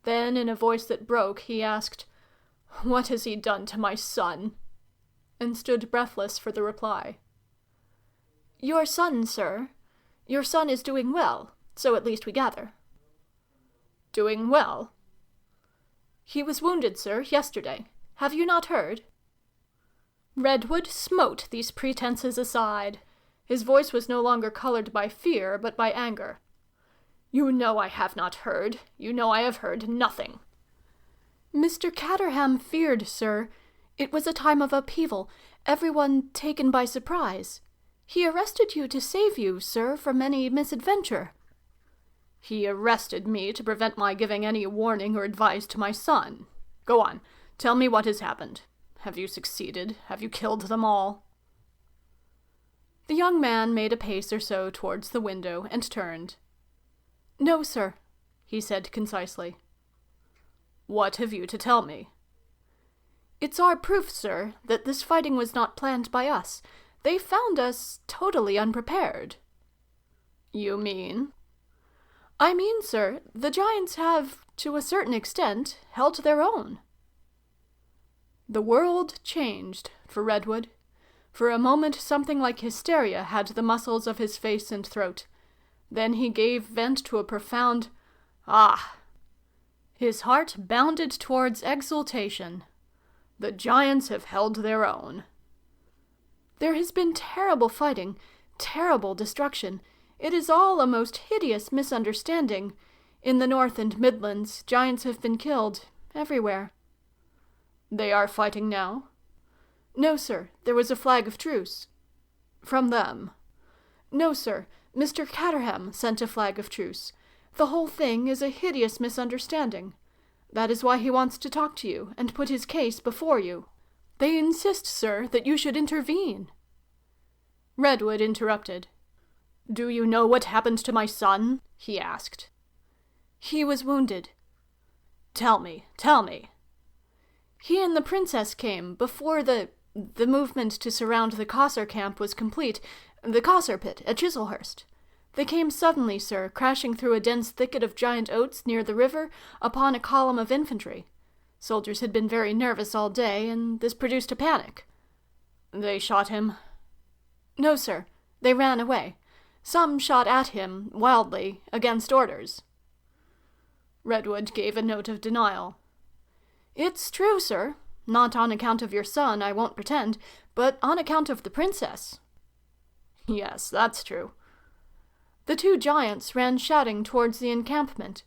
Then, in a voice that broke, he asked, "What has he done to my son?" and stood breathless for the reply. "Your son, sir. Your son is doing well, so at least we gather." "Doing well?" "He was wounded, sir, yesterday. Have you not heard?" Redwood smote these pretenses aside. His voice was no longer colored by fear, but by anger. "You know I have not heard. You know I have heard nothing." "Mr. Catterham feared, sir. It was a time of upheaval, everyone taken by surprise. He arrested you to save you, sir, from any misadventure." "He arrested me to prevent my giving any warning or advice to my son. Go on. Tell me what has happened. Have you succeeded? Have you killed them all?" The young man made a pace or so towards the window and turned. "No, sir," he said concisely. "What have you to tell me?" "It's our proof, sir, that this fighting was not planned by us. They found us totally unprepared." "You mean?" "I mean, sir, the giants have, to a certain extent, held their own." The world changed for Redwood. For a moment something like hysteria had the muscles of his face and throat. Then he gave vent to a profound "Ah!" His heart bounded towards exultation. The giants have held their own. "There has been terrible fighting, terrible destruction. It is all a most hideous misunderstanding. In the North and Midlands, giants have been killed, everywhere." "They are fighting now?" "No, sir. There was a flag of truce." "From them?" "No, sir. Mr. Catterham sent a flag of truce. The whole thing is a hideous misunderstanding. That is why he wants to talk to you and put his case before you. They insist, sir, that you should intervene." Redwood interrupted. "Do you know what happened to my son?" he asked. "He was wounded." Tell me. "He and the princess came before the movement to surround the Cossar camp was complete, the Cossar pit at Chislehurst. They came suddenly, sir, crashing through a dense thicket of giant oats near the river upon a column of infantry. Soldiers had been very nervous all day, and this produced a panic." "They shot him?" "No, sir. They ran away. Some shot at him, wildly, against orders." Redwood gave a note of denial. "It's true, sir. Not on account of your son, I won't pretend, but on account of the princess." "Yes, that's true." "The 2 giants ran shouting towards the encampment.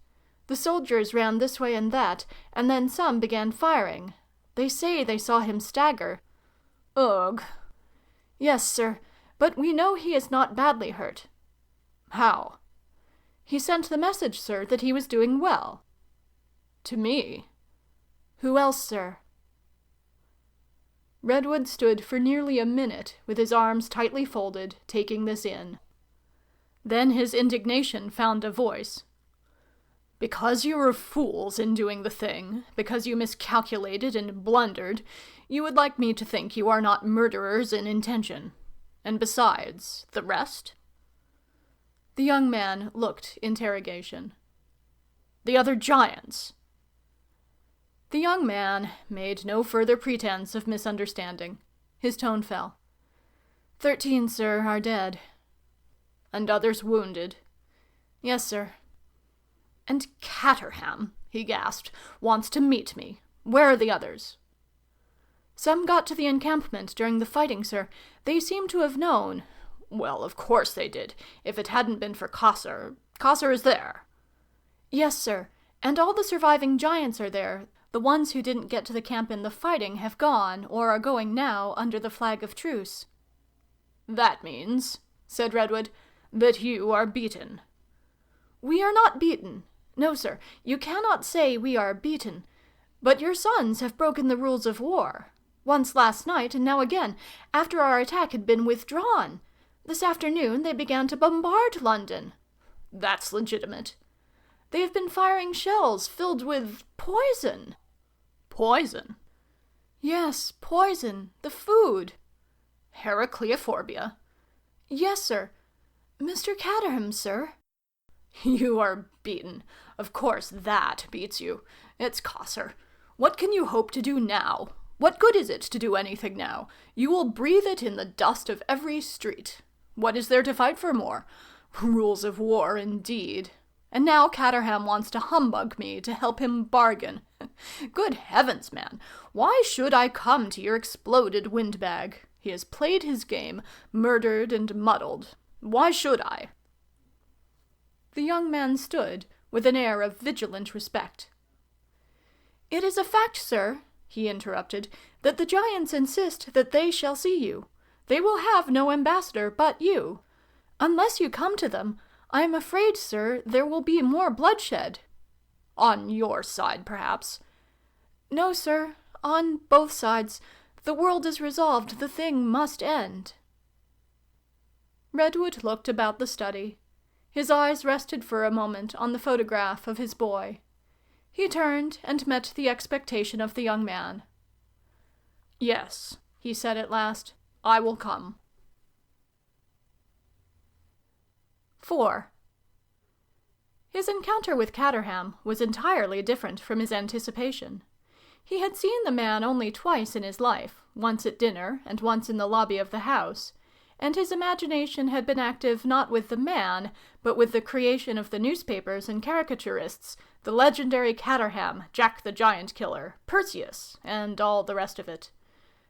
The soldiers ran this way and that, and then some began firing. They say they saw him stagger." "Ugh." "Yes, sir, but we know he is not badly hurt." "How?" "He sent the message, sir, that he was doing well." "To me?" "Who else, sir?" Redwood stood for nearly a minute with his arms tightly folded, taking this in. Then his indignation found a voice. "Because you were fools in doing the thing, because you miscalculated and blundered, you would like me to think you are not murderers in intention. And besides, the rest?" The young man looked interrogation. The other giants." The young man made no further pretense of misunderstanding. His tone fell. 13, sir, are dead." "And others wounded?" "Yes, sir." "And Caterham," he gasped, "wants to meet me. Where are the others?" "Some got to the encampment during the fighting, sir. They seem to have known—" "Well, of course they did. If it hadn't been for Cossar— Cossar is there?" "Yes, sir. And all the surviving giants are there. The ones who didn't get to the camp in the fighting have gone, or are going now, under the flag of truce." "That means," said Redwood, "that you are beaten." "We are not beaten. No, sir, you cannot say we are beaten. But your sons have broken the rules of war. Once last night, and now again, after our attack had been withdrawn. This afternoon they began to bombard London." "That's legitimate." "They have been firing shells filled with poison." "Poison?" "Yes, poison. The food." "Heracleophobia?" "Yes, sir. Mr. Caterham, sir." "You are beaten. Of course that beats you. It's Cossar. What can you hope to do now? What good is it to do anything now? You will breathe it in the dust of every street. What is there to fight for more? Rules of war, indeed. And now Caterham wants to humbug me to help him bargain. Good heavens, man, why should I come to your exploded windbag? He has played his game, murdered and muddled. Why should I?" The young man stood with an air of vigilant respect. "It is a fact, sir," he interrupted, "that the giants insist that they shall see you. They will have no ambassador but you. Unless you come to them, I am afraid, sir, there will be more bloodshed." "On your side, perhaps." "No, sir. On both sides. The world is resolved. The thing must end." Redwood looked about the study. His eyes rested for a moment on the photograph of his boy. He turned and met the expectation of the young man. "Yes," he said at last, "I will come." 4. His encounter with Caterham was entirely different from his anticipation. He had seen the man only twice in his life, once at dinner and once in the lobby of the house, and his imagination had been active not with the man, but with the creation of the newspapers and caricaturists, the legendary Caterham, Jack the Giant Killer, Perseus, and all the rest of it.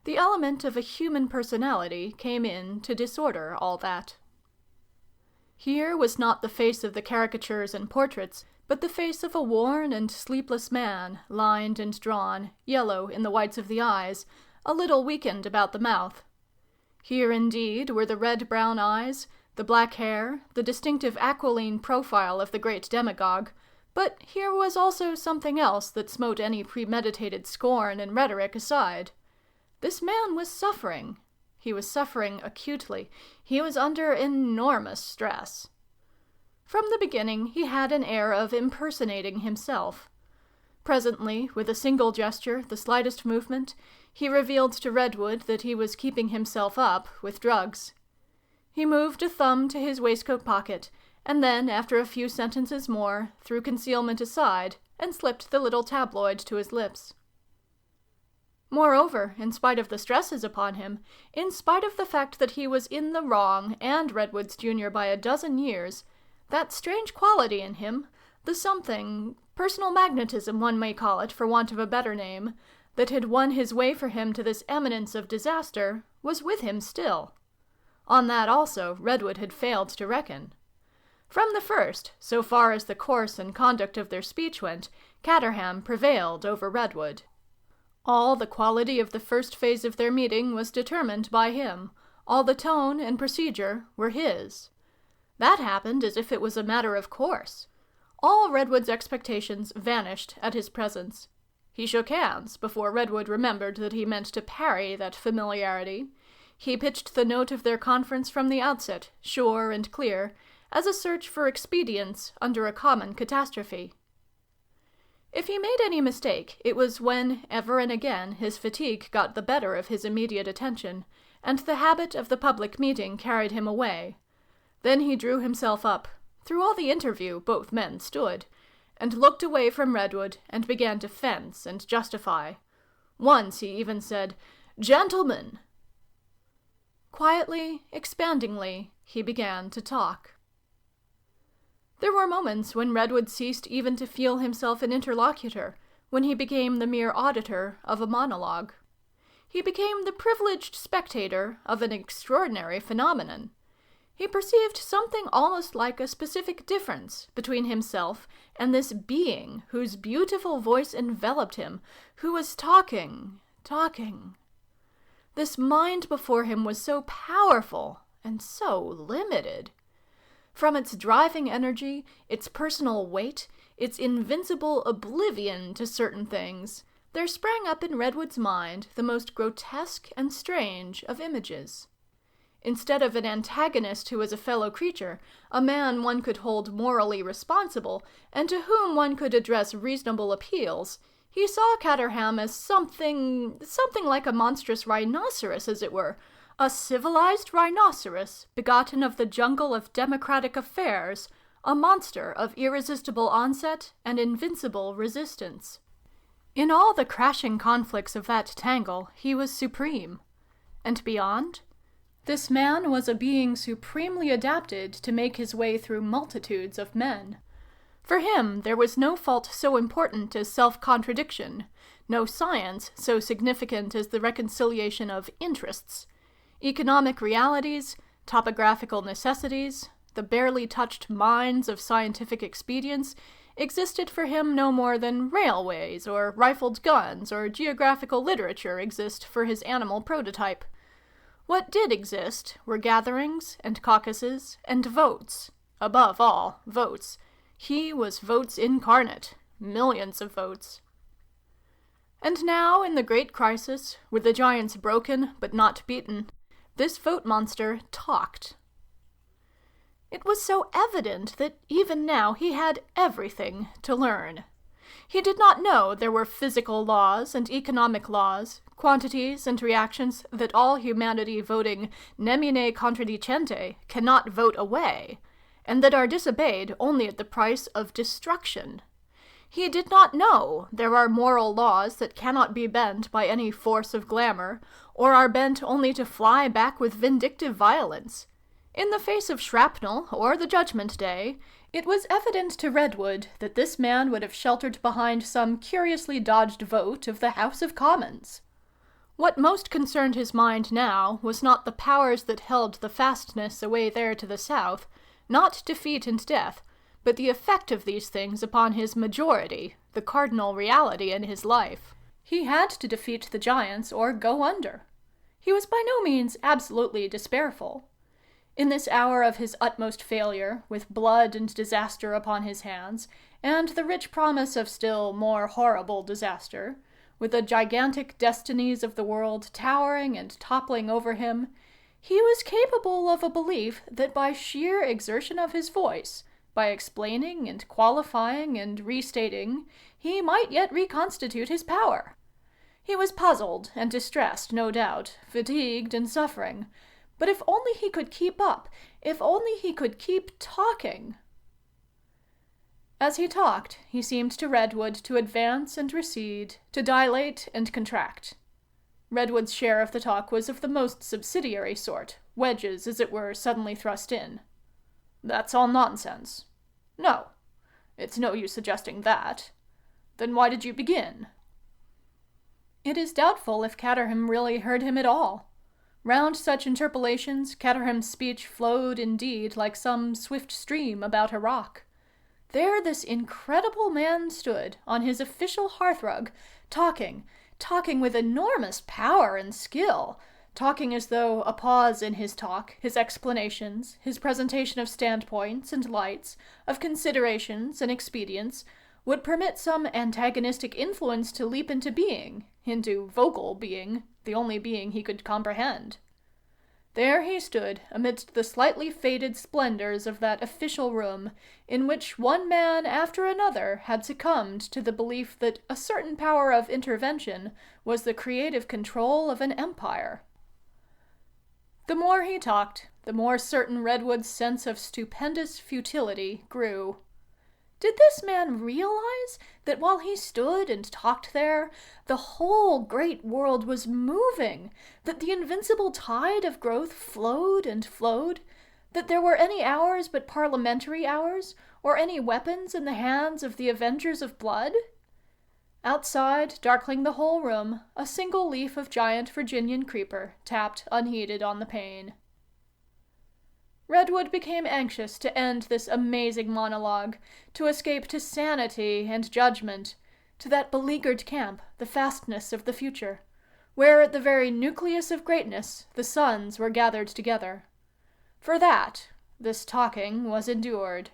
The element of a human personality came in to disorder all that. Here was not the face of the caricatures and portraits, but the face of a worn and sleepless man, lined and drawn, yellow in the whites of the eyes, a little weakened about the mouth. Here, indeed, were the red-brown eyes, the black hair, the distinctive aquiline profile of the great demagogue, but here was also something else that smote any premeditated scorn and rhetoric aside. This man was suffering. He was suffering acutely. He was under enormous stress. From the beginning, he had an air of impersonating himself. Presently, with a single gesture, the slightest movement, he revealed to Redwood that he was keeping himself up with drugs. He moved a thumb to his waistcoat pocket, and then, after a few sentences more, threw concealment aside, and slipped the little tabloid to his lips. Moreover, in spite of the stresses upon him, in spite of the fact that he was in the wrong and Redwood's junior by a dozen years, that strange quality in him, the something, personal magnetism one may call it for want of a better name, that had won his way for him to this eminence of disaster, was with him still. On that also Redwood had failed to reckon. From the first, so far as the course and conduct of their speech went, Caterham prevailed over Redwood. All the quality of the first phase of their meeting was determined by him. All the tone and procedure were his. That happened as if it was a matter of course. All Redwood's expectations vanished at his presence. He shook hands before Redwood remembered that he meant to parry that familiarity. He pitched the note of their conference from the outset, sure and clear, as a search for expedients under a common catastrophe. If he made any mistake, it was when, ever and again, his fatigue got the better of his immediate attention, and the habit of the public meeting carried him away. Then he drew himself up. Through all the interview both men stood, and looked away from Redwood and began to fence and justify. Once he even said, "Gentlemen!" Quietly, expandingly, he began to talk. There were moments when Redwood ceased even to feel himself an interlocutor, when he became the mere auditor of a monologue. He became the privileged spectator of an extraordinary phenomenon. He perceived something almost like a specific difference between himself and this being whose beautiful voice enveloped him, who was talking. This mind before him was so powerful and so limited. From its driving energy, its personal weight, its invincible oblivion to certain things, there sprang up in Redwood's mind the most grotesque and strange of images. Instead of an antagonist who was a fellow creature, a man one could hold morally responsible, and to whom one could address reasonable appeals, he saw Caterham as something like a monstrous rhinoceros, as it were, a civilized rhinoceros, begotten of the jungle of democratic affairs, a monster of irresistible onset and invincible resistance. In all the crashing conflicts of that tangle, he was supreme. And beyond? This man was a being supremely adapted to make his way through multitudes of men. For him, there was no fault so important as self-contradiction, no science so significant as the reconciliation of interests. Economic realities, topographical necessities, the barely touched mines of scientific expedients existed for him no more than railways or rifled guns or geographical literature exist for his animal prototype. What did exist were gatherings and caucuses and votes. Above all, votes. He was votes incarnate. Millions of votes. And now, in the great crisis, with the giants broken but not beaten, this vote monster talked. It was so evident that even now he had everything to learn. He did not know there were physical laws and economic laws, quantities and reactions that all humanity voting nemine contradicente cannot vote away, and that are disobeyed only at the price of destruction. He did not know there are moral laws that cannot be bent by any force of glamour, or are bent only to fly back with vindictive violence. In the face of shrapnel or the Judgment Day, it was evident to Redwood that this man would have sheltered behind some curiously dodged vote of the House of Commons. What most concerned his mind now was not the powers that held the fastness away there to the south, not defeat and death, but the effect of these things upon his majority, the cardinal reality in his life. He had to defeat the giants or go under. He was by no means absolutely despairful. In this hour of his utmost failure, with blood and disaster upon his hands, and the rich promise of still more horrible disaster, with the gigantic destinies of the world towering and toppling over him, he was capable of a belief that by sheer exertion of his voice, by explaining and qualifying and restating, he might yet reconstitute his power. He was puzzled and distressed, no doubt, fatigued and suffering, but if only he could keep up, if only he could keep talking. As he talked, he seemed to Redwood to advance and recede, to dilate and contract. Redwood's share of the talk was of the most subsidiary sort, wedges, as it were, suddenly thrust in. "That's all nonsense." "No. It's no use suggesting that. Then why did you begin?" It is doubtful if Caterham really heard him at all. Round such interpolations, Caterham's speech flowed indeed like some swift stream about a rock. There this incredible man stood, on his official hearthrug, talking with enormous power and skill, talking as though a pause in his talk, his explanations, his presentation of standpoints and lights, of considerations and expedients, would permit some antagonistic influence to leap into being, into vocal being, the only being he could comprehend. There he stood, amidst the slightly faded splendors of that official room, in which one man after another had succumbed to the belief that a certain power of intervention was the creative control of an empire. The more he talked, the more certain Redwood's sense of stupendous futility grew. Did this man realize that while he stood and talked there, the whole great world was moving, that the invincible tide of growth flowed and flowed, that there were any hours but parliamentary hours, or any weapons in the hands of the avengers of blood? Outside, darkling the whole room, a single leaf of giant Virginian creeper tapped unheeded on the pane. Redwood became anxious to end this amazing monologue, to escape to sanity and judgment, to that beleaguered camp, the fastness of the future, where at the very nucleus of greatness the suns were gathered together. For that, this talking was endured.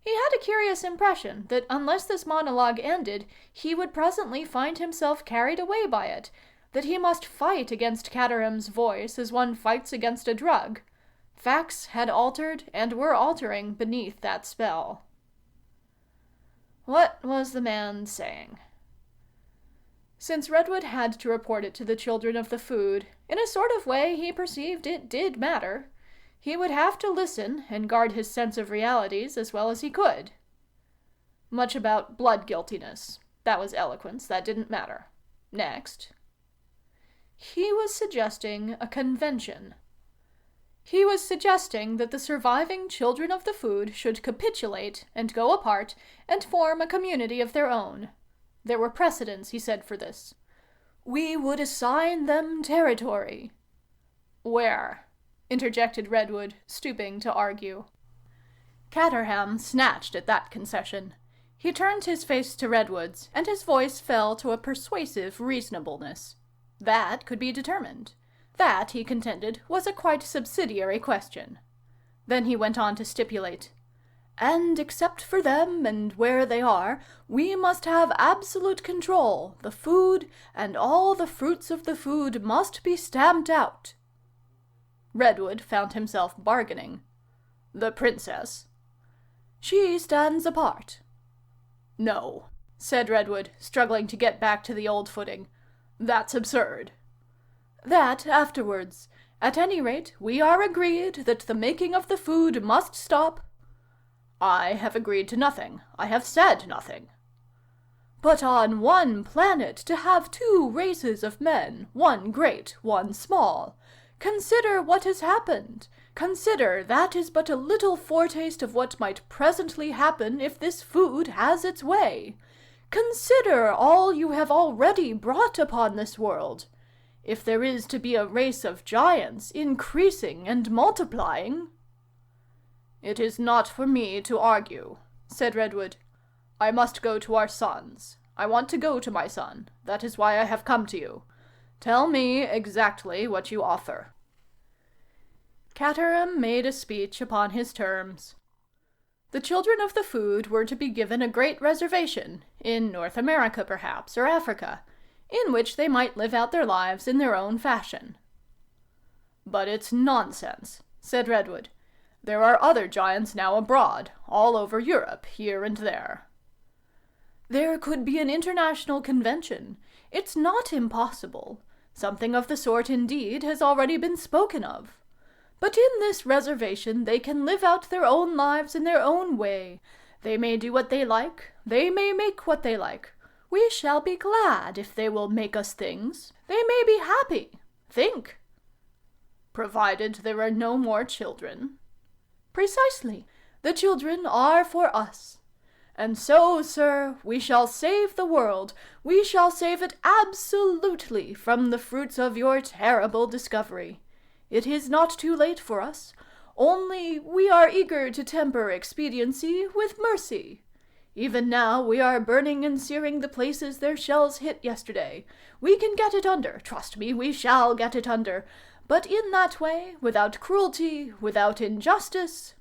He had a curious impression that unless this monologue ended, he would presently find himself carried away by it, that he must fight against Caterham's voice as one fights against a drug. Facts had altered and were altering beneath that spell. What was the man saying? Since Redwood had to report it to the children of the food, in a sort of way he perceived it did matter. He would have to listen and guard his sense of realities as well as he could. Much about blood guiltiness. That was eloquence. That didn't matter. Next. He was suggesting a convention. He was suggesting that the surviving children of the food should capitulate and go apart and form a community of their own. There were precedents, he said, for this. We would assign them territory. Where? Interjected Redwood, stooping to argue. Caterham snatched at that concession. He turned his face to Redwood's, and his voice fell to a persuasive reasonableness. That could be determined. That, he contended, was a quite subsidiary question. Then he went on to stipulate, and except for them and where they are, we must have absolute control. The food and all the fruits of the food must be stamped out. Redwood found himself bargaining. The princess? She stands apart. No, said Redwood, struggling to get back to the old footing. That's absurd. That afterwards. At any rate, we are agreed that the making of the food must stop. I have agreed to nothing. I have said nothing. But on one planet to have two races of men, one great, one small. Consider what has happened. Consider that is but a little foretaste of what might presently happen if this food has its way. Consider all you have already brought upon this world. If there is to be a race of giants increasing and multiplying... It is not for me to argue, said Redwood. I must go to our sons. I want to go to my son. That is why I have come to you. Tell me exactly what you offer. Caterham made a speech upon his terms. The children of the food were to be given a great reservation, in North America perhaps, or Africa, in which they might live out their lives in their own fashion. But it's nonsense, said Redwood. There are other giants now abroad, all over Europe, here and there. There could be an international convention. It's not impossible. Something of the sort, indeed, has already been spoken of. But in this reservation they can live out their own lives in their own way. They may do what they like. They may make what they like. We shall be glad if they will make us things. They may be happy. Think. Provided there are no more children. Precisely. The children are for us. And so, sir, we shall save the world. We shall save it absolutely from the fruits of your terrible discovery. It is not too late for us. Only we are eager to temper expediency with mercy. Even now we are burning and searing the places their shells hit yesterday. We can get it under. Trust me, we shall get it under. But in that way, without cruelty, without injustice...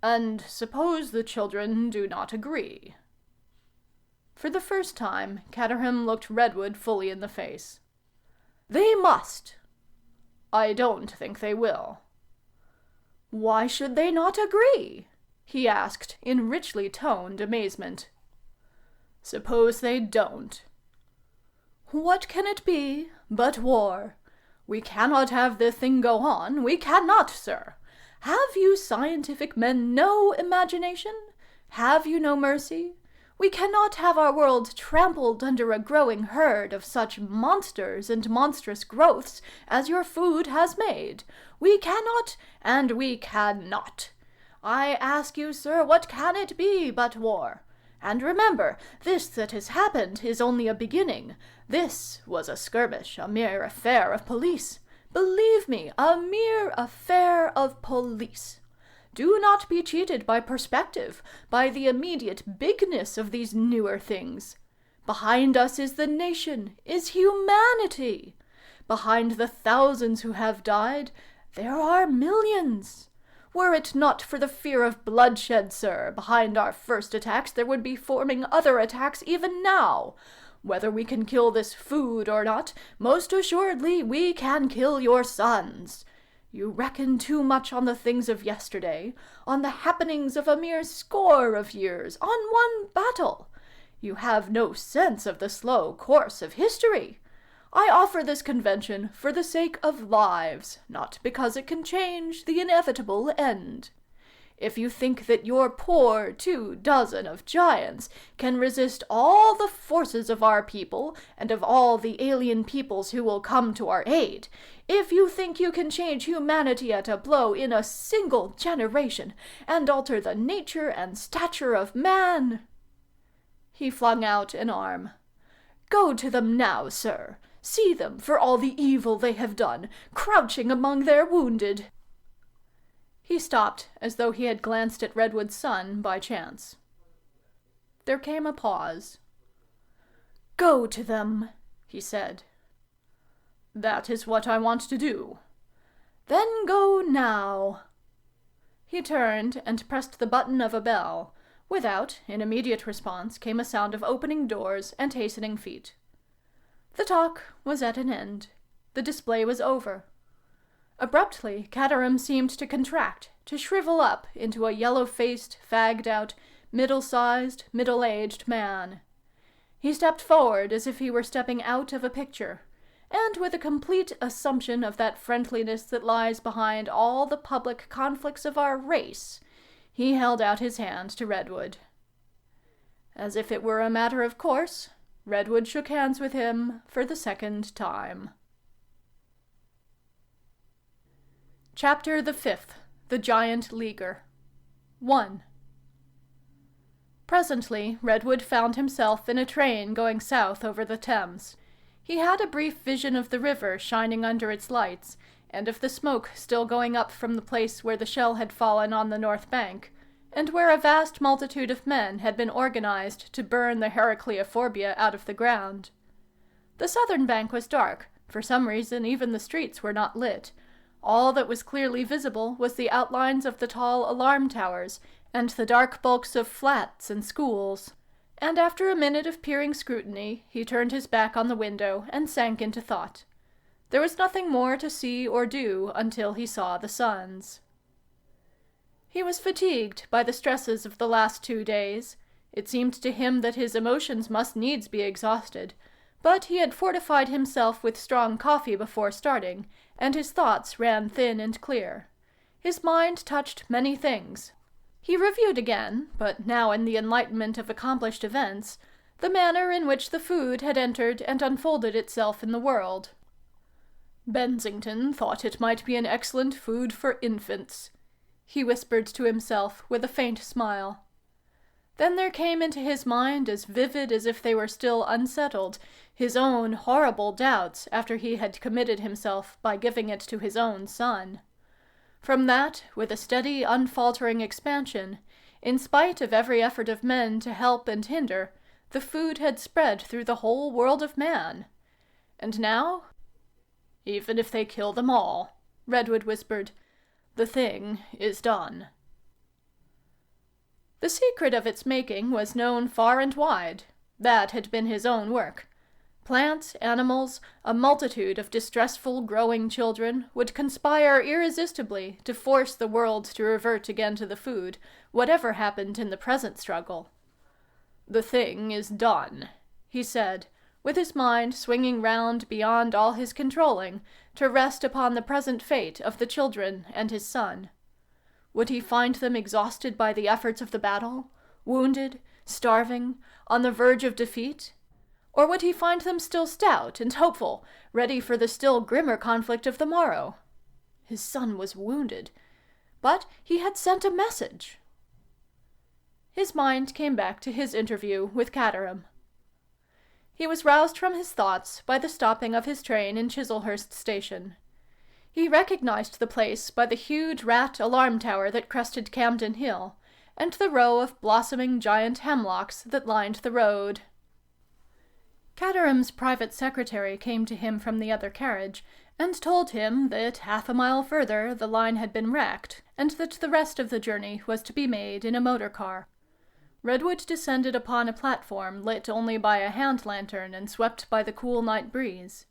And suppose the children do not agree. For the first time, Caterham looked Redwood fully in the face. They must. I don't think they will. Why should they not agree? He asked, in richly toned amazement. Suppose they don't. What can it be but war? We cannot have the thing go on. We cannot, sir. Have you scientific men no imagination? Have you no mercy? We cannot have our world trampled under a growing herd of such monsters and monstrous growths as your food has made. We cannot, and we cannot. I ask you, sir, what can it be but war? And remember, this that has happened is only a beginning. This was a skirmish, a mere affair of police. Believe me, a mere affair of police. Do not be cheated by perspective, by the immediate bigness of these newer things. Behind us is the nation, is humanity. Behind the thousands who have died, there are millions. Were it not for the fear of bloodshed, sir, behind our first attacks there would be forming other attacks even now. Whether we can kill this food or not, most assuredly we can kill your sons. You reckon too much on the things of yesterday, on the happenings of a mere score of years, on one battle. You have no sense of the slow course of history. I offer this convention for the sake of lives, not because it can change the inevitable end. If you think that your poor 24 of giants can resist all the forces of our people and of all the alien peoples who will come to our aid, if you think you can change humanity at a blow in a single generation and alter the nature and stature of man—" He flung out an arm. "Go to them now, sir. See them, for all the evil they have done, crouching among their wounded." He stopped, as though he had glanced at Redwood's son by chance. There came a pause. "Go to them," he said. "That is what I want to do." "Then go now." He turned and pressed the button of a bell. Without, in immediate response, came a sound of opening doors and hastening feet. The talk was at an end. The display was over. Abruptly, Catterham seemed to contract, to shrivel up into a yellow-faced, fagged-out, middle-sized, middle-aged man. He stepped forward as if he were stepping out of a picture, and with a complete assumption of that friendliness that lies behind all the public conflicts of our race, he held out his hand to Redwood. As if it were a matter of course, Redwood shook hands with him for the second time. Chapter the 5th. The Giant Leaguer. 1. Presently, Redwood found himself in a train going south over the Thames. He had a brief vision of the river shining under its lights, and of the smoke still going up from the place where the shell had fallen on the north bank, and where a vast multitude of men had been organized to burn the Heracleophobia out of the ground. The southern bank was dark. For some reason even the streets were not lit. All that was clearly visible was the outlines of the tall alarm towers, and the dark bulks of flats and schools. And after a minute of peering scrutiny, he turned his back on the window and sank into thought. There was nothing more to see or do until he saw the suns. He was fatigued by the stresses of the last 2 days. It seemed to him that his emotions must needs be exhausted, but he had fortified himself with strong coffee before starting, and his thoughts ran thin and clear. His mind touched many things. He reviewed again, but now in the enlightenment of accomplished events, the manner in which the food had entered and unfolded itself in the world. Bensington thought it might be an excellent food for infants, he whispered to himself with a faint smile. Then there came into his mind, as vivid as if they were still unsettled, his own horrible doubts after he had committed himself by giving it to his own son. From that, with a steady, unfaltering expansion, in spite of every effort of men to help and hinder, the food had spread through the whole world of man. And now? "Even if they kill them all," Redwood whispered, "the thing is done." The secret of its making was known far and wide. That had been his own work. Plants, animals, a multitude of distressful growing children would conspire irresistibly to force the world to revert again to the food, whatever happened in the present struggle. "The thing is done," he said, with his mind swinging round beyond all his controlling, to rest upon the present fate of the children and his son. Would he find them exhausted by the efforts of the battle? wounded, starving, on the verge of defeat? Or would he find them still stout and hopeful, ready for the still grimmer conflict of the morrow? His son was wounded, but he had sent a message. His mind came back to his interview with Caterham. He was roused from his thoughts by the stopping of his train in Chislehurst Station. He recognized the place by the huge rat alarm tower that crested Camden Hill, and the row of blossoming giant hemlocks that lined the road. Caterham's private secretary came to him from the other carriage, and told him that 1/2 a mile further the line had been wrecked, and that the rest of the journey was to be made in a motor car. Redwood descended upon a platform lit only by a hand-lantern and swept by the cool night breeze.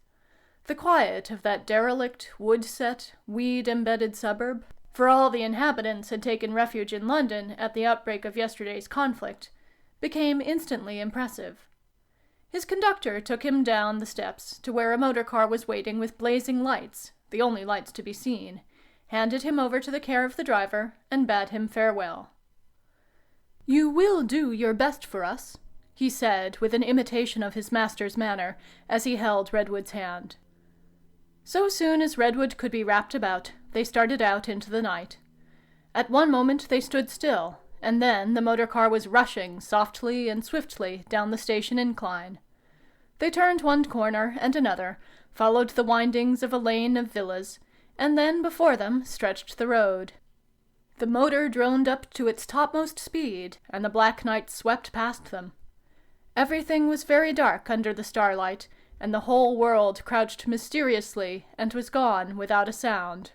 The quiet of that derelict, wood-set, weed-embedded suburb, for all the inhabitants had taken refuge in London at the outbreak of yesterday's conflict, became instantly impressive. His conductor took him down the steps to where a motor-car was waiting with blazing lights, the only lights to be seen, handed him over to the care of the driver, and bade him farewell. "You will do your best for us," he said with an imitation of his master's manner, as he held Redwood's hand. So soon as Redwood could be wrapped about, they started out into the night. At one moment they stood still, and then the motor-car was rushing softly and swiftly down the station incline. They turned one corner and another, followed the windings of a lane of villas, and then before them stretched the road. The motor droned up to its topmost speed, and the black night swept past them. Everything was very dark under the starlight, and the whole world crouched mysteriously and was gone without a sound.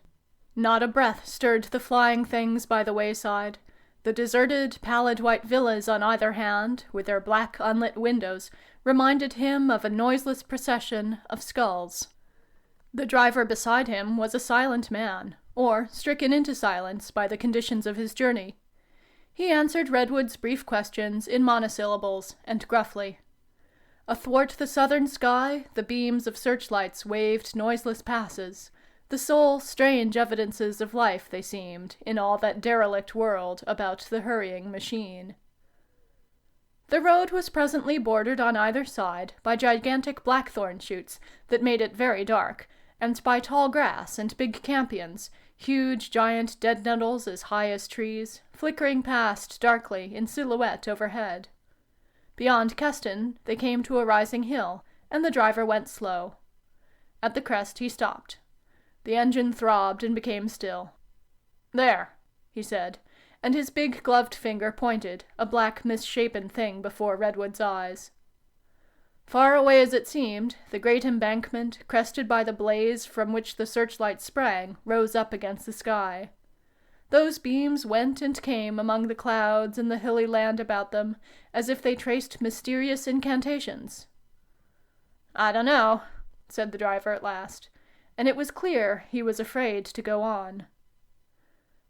Not a breath stirred the flying things by the wayside. The deserted, pallid white villas on either hand, with their black unlit windows, reminded him of a noiseless procession of skulls. The driver beside him was a silent man, or stricken into silence by the conditions of his journey. He answered Redwood's brief questions in monosyllables and gruffly. Athwart the southern sky, the beams of searchlights waved noiseless passes, the sole strange evidences of life they seemed in all that derelict world about the hurrying machine. The road was presently bordered on either side by gigantic blackthorn shoots that made it very dark, and by tall grass and big campions, huge giant dead nettles as high as trees, flickering past darkly in silhouette overhead. Beyond Keston they came to a rising hill, and the driver went slow. At the crest he stopped. The engine throbbed and became still. "There," he said, and his big gloved finger pointed, a black misshapen thing before Redwood's eyes. Far away as it seemed, the great embankment, crested by the blaze from which the searchlight sprang, rose up against the sky. Those beams went and came among the clouds and the hilly land about them, as if they traced mysterious incantations. "I dunno," said the driver at last, and it was clear he was afraid to go on.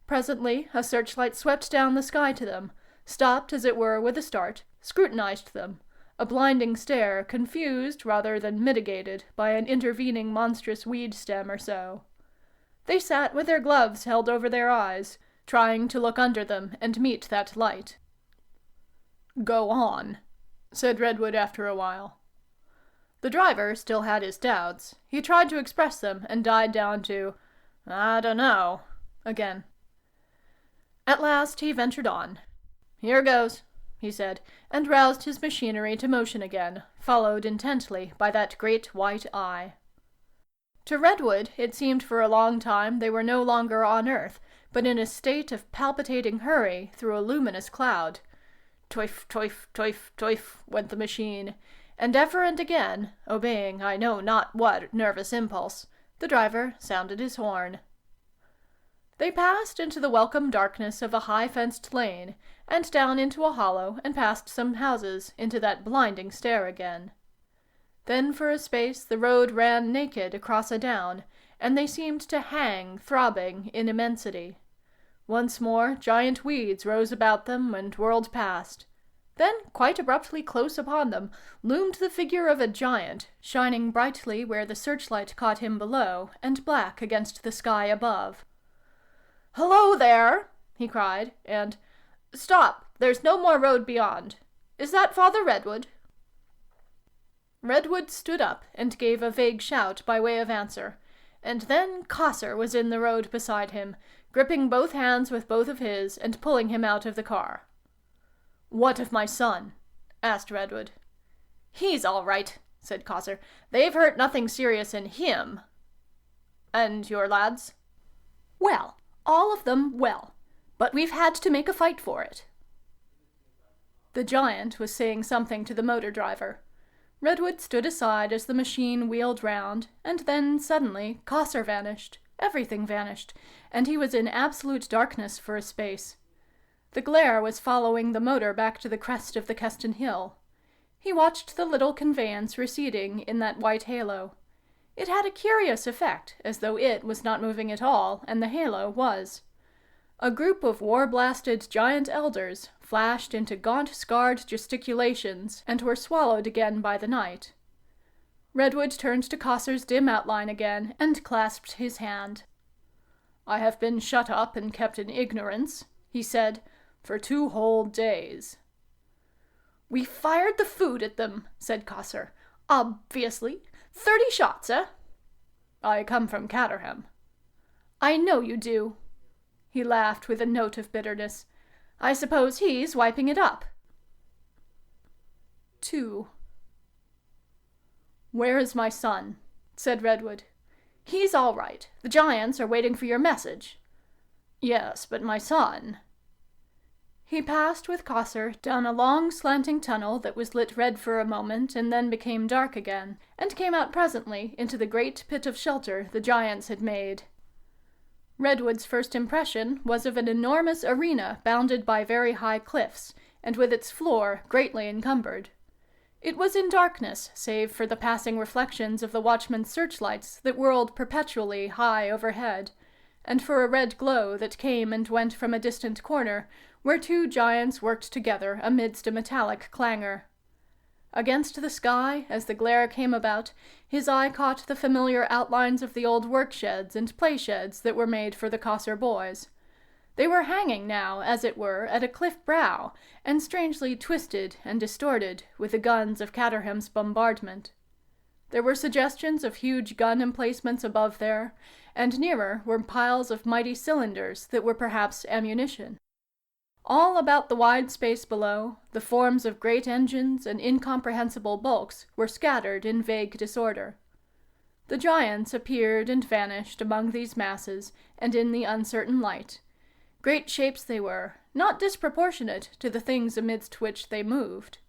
Presently a searchlight swept down the sky to them, stopped as it were with a start, scrutinized them, a blinding stare confused rather than mitigated by an intervening monstrous weed stem or so. They sat with their gloves held over their eyes, trying to look under them and meet that light. "Go on," said Redwood after a while. The driver still had his doubts. He tried to express them and died down to, "I dunno," again. At last he ventured on. "Here goes," he said, and roused his machinery to motion again, followed intently by that great white eye. To Redwood it seemed for a long time they were no longer on earth, but in a state of palpitating hurry through a luminous cloud. Toif, toif, toif, toif, went the machine, and ever and again, obeying I know not what nervous impulse, the driver sounded his horn. They passed into the welcome darkness of a high-fenced lane, and down into a hollow, and past some houses, into that blinding stare again. Then for a space the road ran naked across a down, and they seemed to hang, throbbing, in immensity. Once more giant weeds rose about them and whirled past. Then, quite abruptly close upon them, loomed the figure of a giant, shining brightly where the searchlight caught him below, and black against the sky above. "Hello there!" he cried, and Stop! There's no more road beyond. Is that Father Redwood?" Redwood stood up and gave a vague shout by way of answer, and then Cossor was in the road beside him, gripping both hands with both of his and pulling him out of the car. "What of my son?" asked Redwood. "He's all right," said Cossor. "They've hurt nothing serious in him." "And your lads?" "Well, all of them well. But we've had to make a fight for it." The giant was saying something to the motor driver. Redwood stood aside as the machine wheeled round, and then, suddenly, Cossor vanished. Everything vanished, and he was in absolute darkness for a space. The glare was following the motor back to the crest of the Keston Hill. He watched the little conveyance receding in that white halo. It had a curious effect, as though it was not moving at all, and the halo was. A group of war-blasted giant elders flashed into gaunt, scarred gesticulations and were swallowed again by the night. Redwood turned to Cossor's dim outline again and clasped his hand. "I have been shut up and kept in ignorance," he said, "for 2 whole days." "We fired the food at them," said Cossor. "Obviously. 30 shots, eh?" "I come from Caterham." "I know you do." He laughed with a note of bitterness. "I suppose he's wiping it up." 2. "Where is my son?" said Redwood. "He's all right. The giants are waiting for your message." "Yes, but my son—" He passed with Cossor down a long slanting tunnel that was lit red for a moment and then became dark again, and came out presently into the great pit of shelter the giants had made. Redwood's first impression was of an enormous arena bounded by very high cliffs, and with its floor greatly encumbered. It was in darkness, save for the passing reflections of the watchmen's searchlights that whirled perpetually high overhead, and for a red glow that came and went from a distant corner, where 2 giants worked together amidst a metallic clangor. Against the sky, as the glare came about, his eye caught the familiar outlines of the old work-sheds and play-sheds that were made for the Cossor boys. They were hanging now, as it were, at a cliff brow, and strangely twisted and distorted with the guns of Caterham's bombardment. There were suggestions of huge gun emplacements above there, and nearer were piles of mighty cylinders that were perhaps ammunition. All about the wide space below, the forms of great engines and incomprehensible bulks were scattered in vague disorder. The giants appeared and vanished among these masses and in the uncertain light. Great shapes they were, not disproportionate to the things amidst which they moved.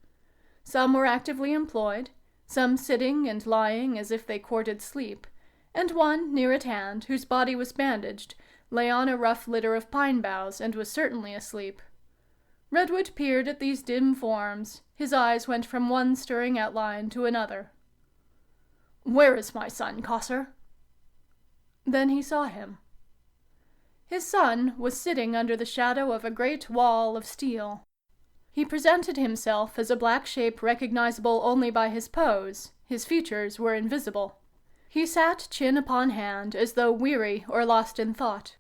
Some were actively employed, some sitting and lying as if they courted sleep, and one, near at hand, whose body was bandaged, lay on a rough litter of pine boughs and was certainly asleep. Redwood peered at these dim forms. His eyes went from one stirring outline to another. "Where is my son, Cossor?" Then he saw him. His son was sitting under the shadow of a great wall of steel. He presented himself as a black shape recognizable only by his pose. His features were invisible. He sat chin upon hand, as though weary or lost in thought.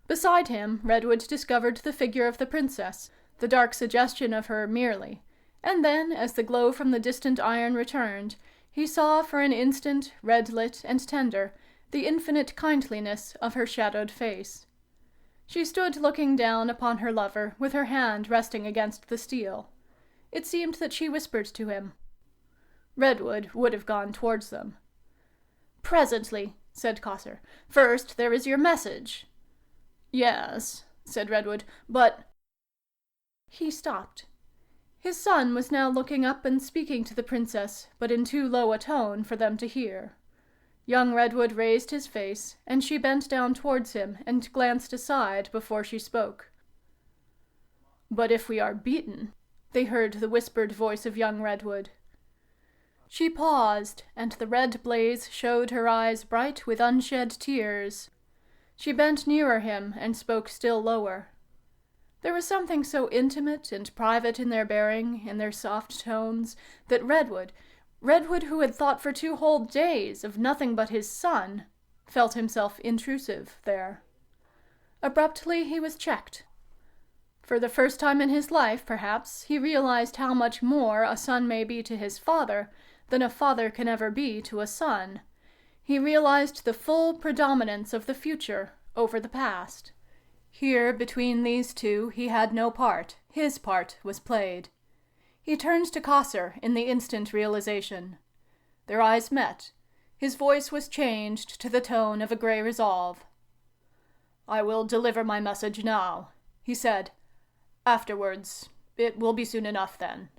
Beside him, Redwood discovered the figure of the princess, the dark suggestion of her merely, and then, as the glow from the distant iron returned, he saw for an instant, red-lit and tender, the infinite kindliness of her shadowed face. She stood looking down upon her lover, with her hand resting against the steel. It seemed that she whispered to him. Redwood would have gone towards them. "Presently," said Cossor. "First, there is your message." "Yes," said Redwood, "but—" He stopped. His son was now looking up and speaking to the princess, but in too low a tone for them to hear. Young Redwood raised his face, and she bent down towards him and glanced aside before she spoke. "But if we are beaten," they heard the whispered voice of young Redwood. She paused, and the red blaze showed her eyes bright with unshed tears. She bent nearer him and spoke still lower. There was something so intimate and private in their bearing, in their soft tones, that Redwood, who had thought for 2 whole days of nothing but his son, felt himself intrusive there. Abruptly he was checked. For the first time in his life, perhaps, he realized how much more a son may be to his father than a father can ever be to a son. He realized the full predominance of the future over the past. Here, between these two, he had no part. His part was played. He turned to Cossar in the instant realization. Their eyes met. His voice was changed to the tone of a grey resolve. "I will deliver my message now," he said. "Afterwards, it will be soon enough then."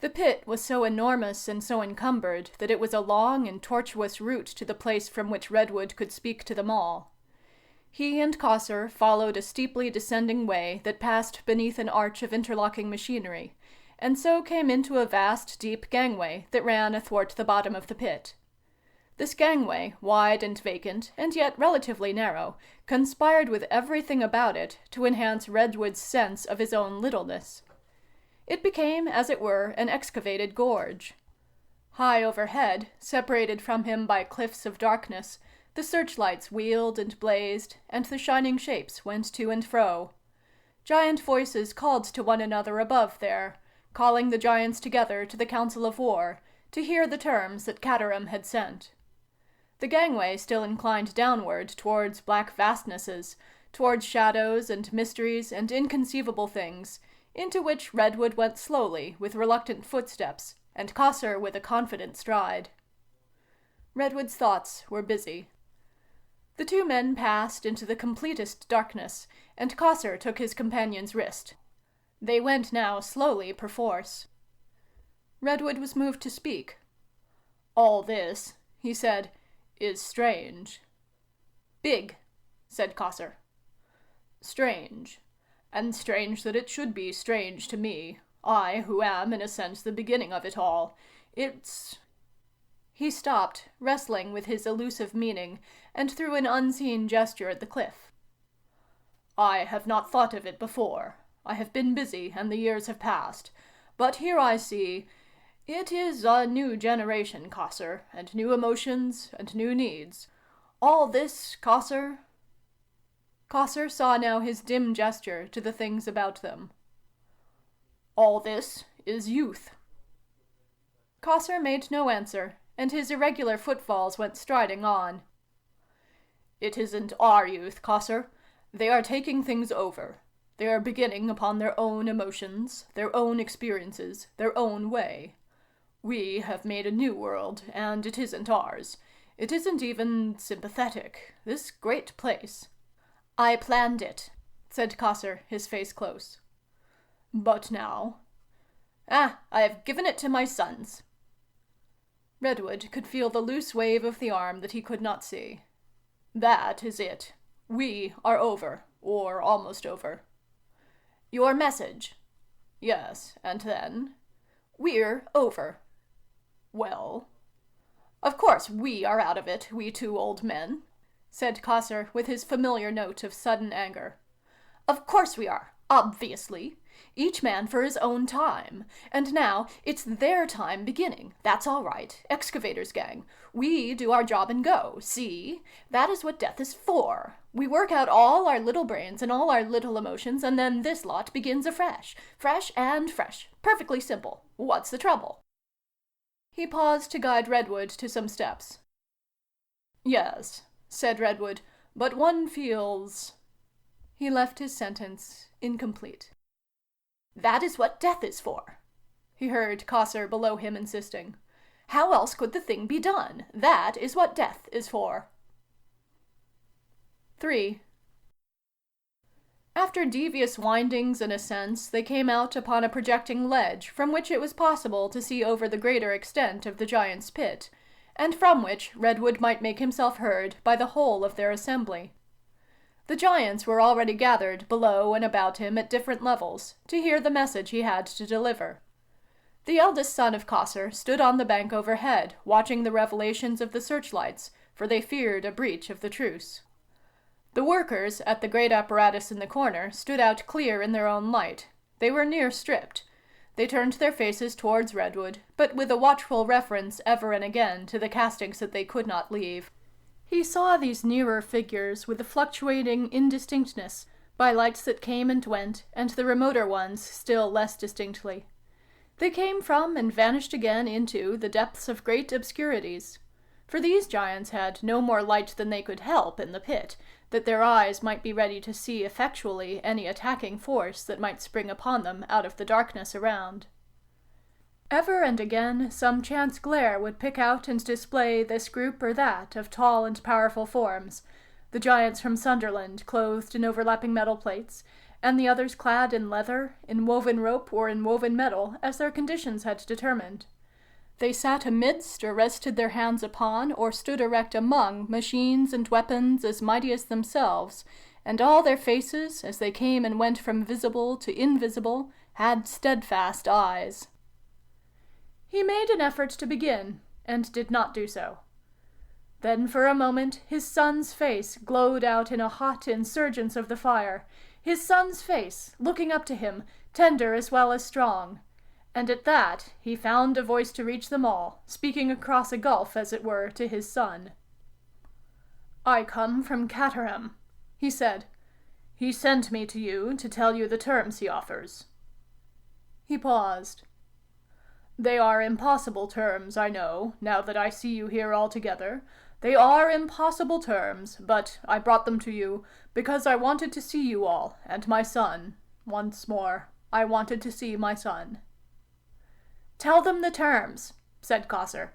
The pit was so enormous and so encumbered that it was a long and tortuous route to the place from which Redwood could speak to them all. He and Cossar followed a steeply descending way that passed beneath an arch of interlocking machinery, and so came into a vast, deep gangway that ran athwart the bottom of the pit. This gangway, wide and vacant, and yet relatively narrow, conspired with everything about it to enhance Redwood's sense of his own littleness. It became, as it were, an excavated gorge. High overhead, separated from him by cliffs of darkness, the searchlights wheeled and blazed, and the shining shapes went to and fro. Giant voices called to one another above there, calling the giants together to the council of war, to hear the terms that Caterham had sent. The gangway still inclined downward towards black vastnesses, towards shadows and mysteries and inconceivable things, into which Redwood went slowly with reluctant footsteps, and Cossar with a confident stride. Redwood's thoughts were busy. The two men passed into the completest darkness, and Cossar took his companion's wrist. They went now slowly perforce. Redwood was moved to speak. "All this," he said, "is strange." "Big," said Cossar. "Strange. And strange that it should be strange to me. I, who am, in a sense, the beginning of it all. It's—" He stopped, wrestling with his elusive meaning, and threw an unseen gesture at the cliff. "I have not thought of it before. I have been busy, and the years have passed. But here I see. It is a new generation, Cossar, and new emotions, and new needs. All this, Cossar—" Cossar saw now his dim gesture to the things about them. "All this is youth." Cossar made no answer, and his irregular footfalls went striding on. "It isn't our youth, Cossar. They are taking things over. They are beginning upon their own emotions, their own experiences, their own way. We have made a new world, and it isn't ours. It isn't even sympathetic. This great place—" "I planned it," said Cossar, his face close. "But now—" I have given it to my sons." Redwood could feel the loose wave of the arm that he could not see. "That is it. We are over, or almost over." "Your message?" "Yes, and then?" "We're over." "Well?" "Of course we are out of it, we two old men," said Cossar with his familiar note of sudden anger. "Of course we are, obviously. Each man for his own time. And now it's their time beginning. That's all right. Excavators gang. We do our job and go. See? That is what death is for. We work out all our little brains and all our little emotions, and then this lot begins afresh. Fresh and fresh. Perfectly simple. What's the trouble?" He paused to guide Redwood to some steps. "Yes," said Redwood, "but one feels—" He left his sentence incomplete. "That is what death is for," he heard Cossar below him insisting. "How else could the thing be done? That is what death is for." 3. After devious windings and ascents, they came out upon a projecting ledge from which it was possible to see over the greater extent of the giant's pit, and from which Redwood might make himself heard by the whole of their assembly. The giants were already gathered below and about him at different levels, to hear the message he had to deliver. The eldest son of Cossar stood on the bank overhead, watching the revelations of the searchlights, for they feared a breach of the truce. The workers, at the great apparatus in the corner, stood out clear in their own light. They were near stripped. They turned their faces towards Redwood, but with a watchful reference ever and again to the castings that they could not leave. He saw these nearer figures with a fluctuating indistinctness, by lights that came and went, and the remoter ones still less distinctly. They came from and vanished again into the depths of great obscurities. For these giants had no more light than they could help in the pit, that their eyes might be ready to see effectually any attacking force that might spring upon them out of the darkness around. Ever and again some chance glare would pick out and display this group or that of tall and powerful forms, the giants from Sunderland clothed in overlapping metal plates, and the others clad in leather, in woven rope, or in woven metal, as their conditions had determined. They sat amidst, or rested their hands upon, or stood erect among, machines and weapons as mighty as themselves, and all their faces, as they came and went from visible to invisible, had steadfast eyes. He made an effort to begin, and did not do so. Then for a moment his son's face glowed out in a hot insurgence of the fire, his son's face, looking up to him, tender as well as strong. And at that he found a voice to reach them all, speaking across a gulf, as it were, to his son. "I come from Caterham," he said. "He sent me to you to tell you the terms he offers." He paused. "They are impossible terms, I know, now that I see you here all together. They are impossible terms, but I brought them to you because I wanted to see you all, and my son. Once more, I wanted to see my son." "Tell them the terms," said Cossor.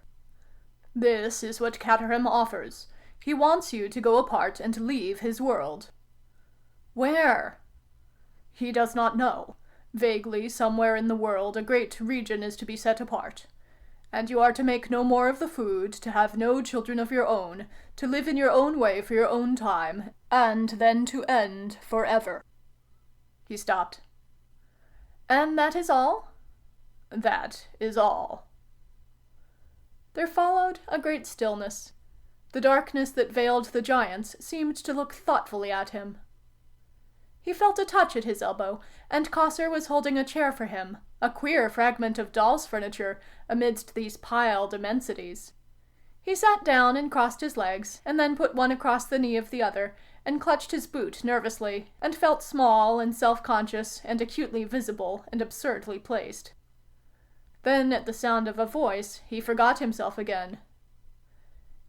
"This is what Caterham offers. He wants you to go apart and leave his world." "Where?" "He does not know. Vaguely, somewhere in the world, a great region is to be set apart. And you are to make no more of the food, to have no children of your own, to live in your own way for your own time, and then to end forever." He stopped. "And that is all?" "That is all." There followed a great stillness. The darkness that veiled the giants seemed to look thoughtfully at him. He felt a touch at his elbow, and Cossor was holding a chair for him, a queer fragment of doll's furniture amidst these piled immensities. He sat down and crossed his legs, and then put one across the knee of the other, and clutched his boot nervously, and felt small and self-conscious and acutely visible and absurdly placed. Then, at the sound of a voice, he forgot himself again.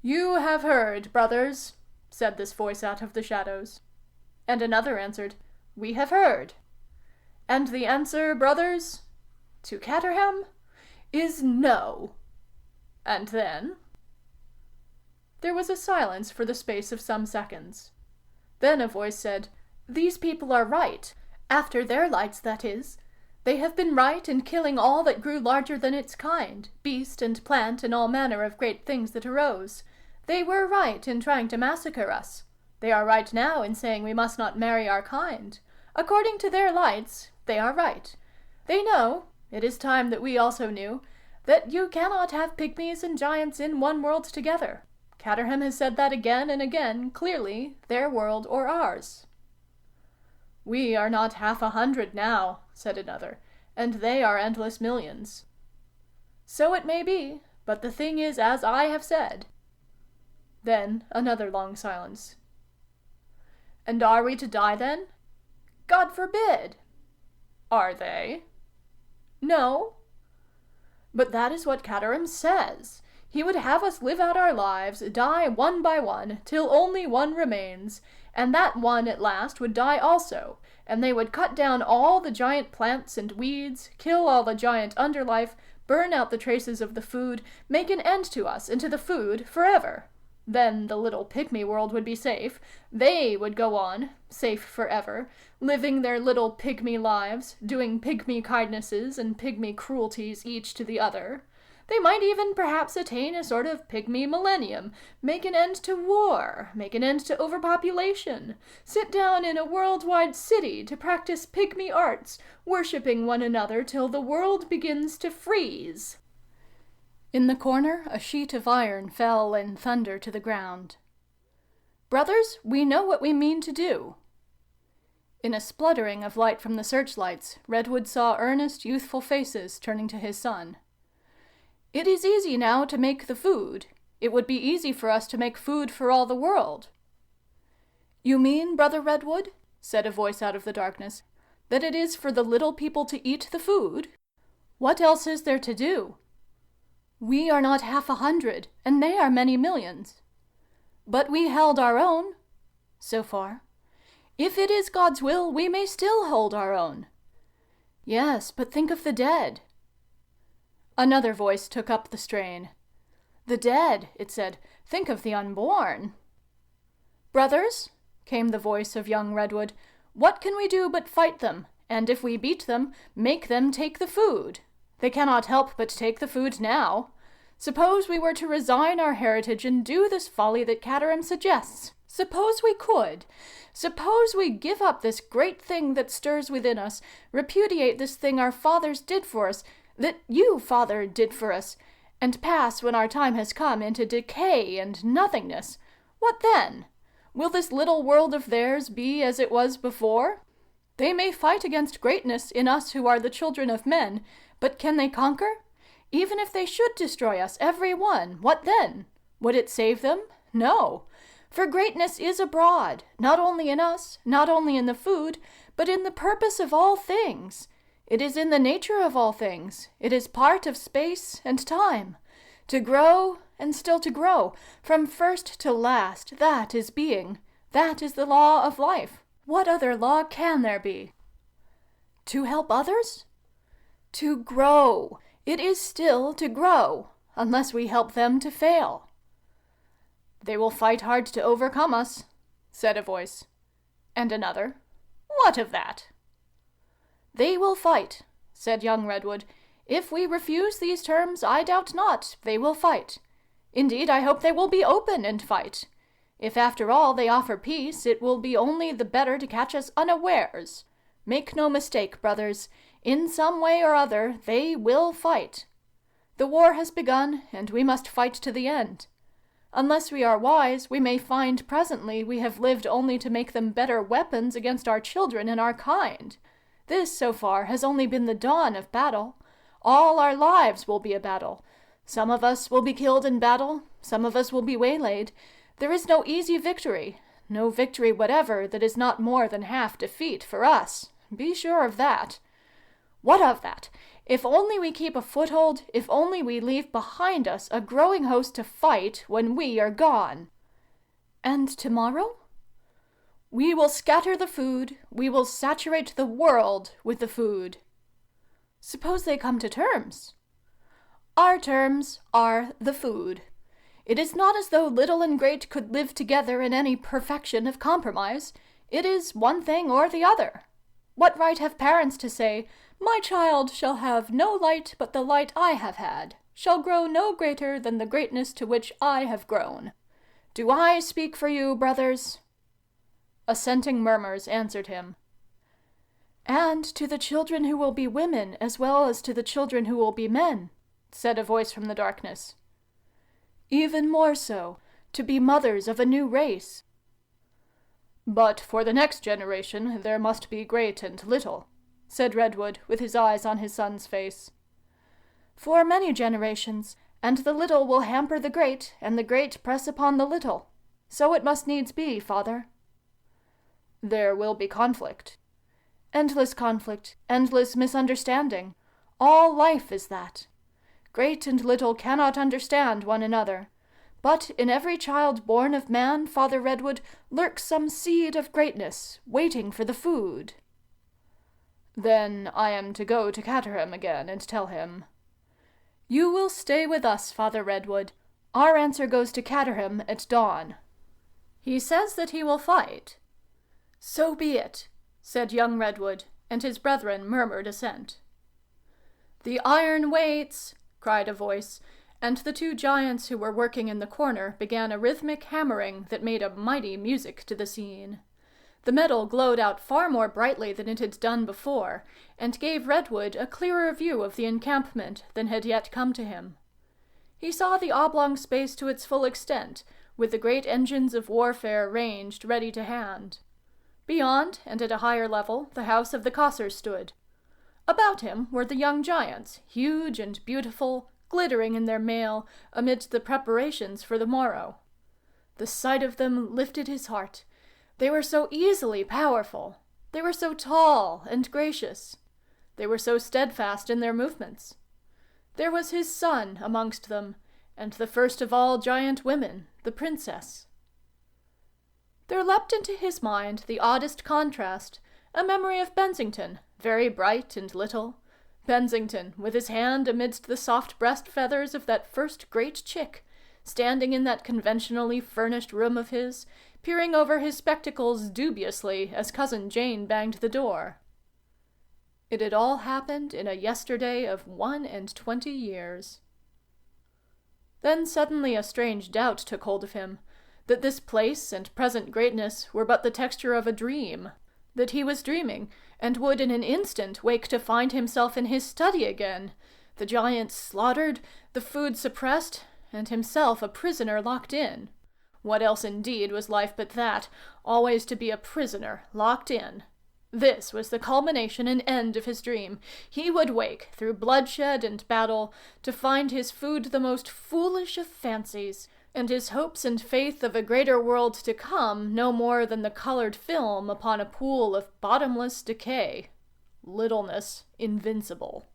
"You have heard, brothers," said this voice out of the shadows. And another answered, "We have heard." And the answer, brothers, to Caterham, is no. And then? There was a silence for the space of some seconds. Then a voice said, "These people are right. After their lights, that is. They have been right in killing all that grew larger than its kind, beast and plant and all manner of great things that arose. They were right in trying to massacre us. They are right now in saying we must not marry our kind. According to their lights, they are right. They know, it is time that we also knew, that you cannot have pygmies and giants in one world together. Caterham has said that again and again, clearly, their world or ours." "We are not 100 now," said another, "and they are endless millions." "So it may be, but the thing is as I have said." Then another long silence. "And are we to die then?" "God forbid!" "Are they?" "No." "But that is what Caterham says. He would have us live out our lives, die one by one, till only one remains, and that one at last would die also, and they would cut down all the giant plants and weeds, kill all the giant underlife, burn out the traces of the food, make an end to us and to the food forever. Then the little pygmy world would be safe. They would go on, safe forever, living their little pygmy lives, doing pygmy kindnesses and pygmy cruelties each to the other. They might even perhaps attain a sort of pygmy millennium, make an end to war, make an end to overpopulation, sit down in a worldwide city to practice pygmy arts, worshipping one another till the world begins to freeze." In the corner, a sheet of iron fell in thunder to the ground. "Brothers, we know what we mean to do." In a spluttering of light from the searchlights, Redwood saw earnest, youthful faces turning to his son. "It is easy now to make the food. It would be easy for us to make food for all the world." "You mean, Brother Redwood," said a voice out of the darkness. "That it is for the little people to eat the food? What else is there to do? We are not 100, and they are many millions. But we held our own, so far. If it is God's will, we may still hold our own. Yes, but think of the dead." Another voice took up the strain. "The dead," it said. "Think of the unborn." "Brothers," came the voice of young Redwood, "what can we do but fight them, and if we beat them, make them take the food? They cannot help but take the food now. Suppose we were to resign our heritage and do this folly that Caterham suggests. Suppose we could. Suppose we give up this great thing that stirs within us, repudiate this thing our fathers did for us, that you, father, did for us, and pass, when our time has come, into decay and nothingness. What then? Will this little world of theirs be as it was before? They may fight against greatness in us who are the children of men, but can they conquer? Even if they should destroy us, every one, what then? Would it save them? No. For greatness is abroad, not only in us, not only in the food, but in the purpose of all things. It is in the nature of all things. It is part of space and time. To grow, and still to grow, from first to last, that is being. That is the law of life. What other law can there be? To help others? To grow. It is still to grow, unless we help them to fail. They will fight hard to overcome us, said a voice. And another, what of that? They will fight, said young Redwood. If we refuse these terms, I doubt not they will fight. Indeed, I hope they will be open and fight. If after all they offer peace, it will be only the better to catch us unawares. Make no mistake, brothers. In some way or other, they will fight. The war has begun, and we must fight to the end. Unless we are wise, we may find presently we have lived only to make them better weapons against our children and our kind. This, so far, has only been the dawn of battle. All our lives will be a battle. Some of us will be killed in battle, some of us will be waylaid. There is no easy victory, no victory whatever that is not more than half defeat for us. Be sure of that. What of that? If only we keep a foothold, if only we leave behind us a growing host to fight when we are gone. And tomorrow? We will scatter the food, we will saturate the world with the food. Suppose they come to terms? Our terms are the food. It is not as though little and great could live together in any perfection of compromise. It is one thing or the other. What right have parents to say, "My child shall have no light but the light I have had, shall grow no greater than the greatness to which I have grown"? Do I speak for you, brothers? Assenting murmurs answered him. And to the children who will be women as well as to the children who will be men, said a voice from the darkness. Even more so, to be mothers of a new race. But for the next generation there must be great and little, said Redwood, with his eyes on his son's face. For many generations, and the little will hamper the great, and the great press upon the little. So it must needs be, father. There will be conflict. Endless conflict, endless misunderstanding. All life is that. Great and little cannot understand one another. But in every child born of man, Father Redwood, lurks some seed of greatness, waiting for the food. Then I am to go to Caterham again and tell him. You will stay with us, Father Redwood. Our answer goes to Caterham at dawn. He says that he will fight. So be it, said young Redwood, and his brethren murmured assent. The iron waits, cried a voice, and the two giants who were working in the corner began a rhythmic hammering that made a mighty music to the scene. The metal glowed out far more brightly than it had done before, and gave Redwood a clearer view of the encampment than had yet come to him. He saw the oblong space to its full extent, with the great engines of warfare ranged ready to hand. Beyond, and at a higher level, the house of the Cossers stood. About him were the young giants, huge and beautiful, glittering in their mail, amid the preparations for the morrow. The sight of them lifted his heart. They were so easily powerful. They were so tall and gracious. They were so steadfast in their movements. There was his son amongst them, and the first of all giant women, the princess. There leapt into his mind the oddest contrast, a memory of Bensington, very bright and little. Bensington, with his hand amidst the soft breast feathers of that first great chick, standing in that conventionally furnished room of his, peering over his spectacles dubiously as Cousin Jane banged the door. It had all happened in a yesterday of 21 years. Then suddenly a strange doubt took hold of him, that this place and present greatness were but the texture of a dream, that he was dreaming, and would in an instant wake to find himself in his study again, the giants slaughtered, the food suppressed, and himself a prisoner locked in. What else indeed was life but that, always to be a prisoner, locked in? This was the culmination and end of his dream. He would wake, through bloodshed and battle, to find his food the most foolish of fancies, and his hopes and faith of a greater world to come no more than the colored film upon a pool of bottomless decay. Littleness invincible.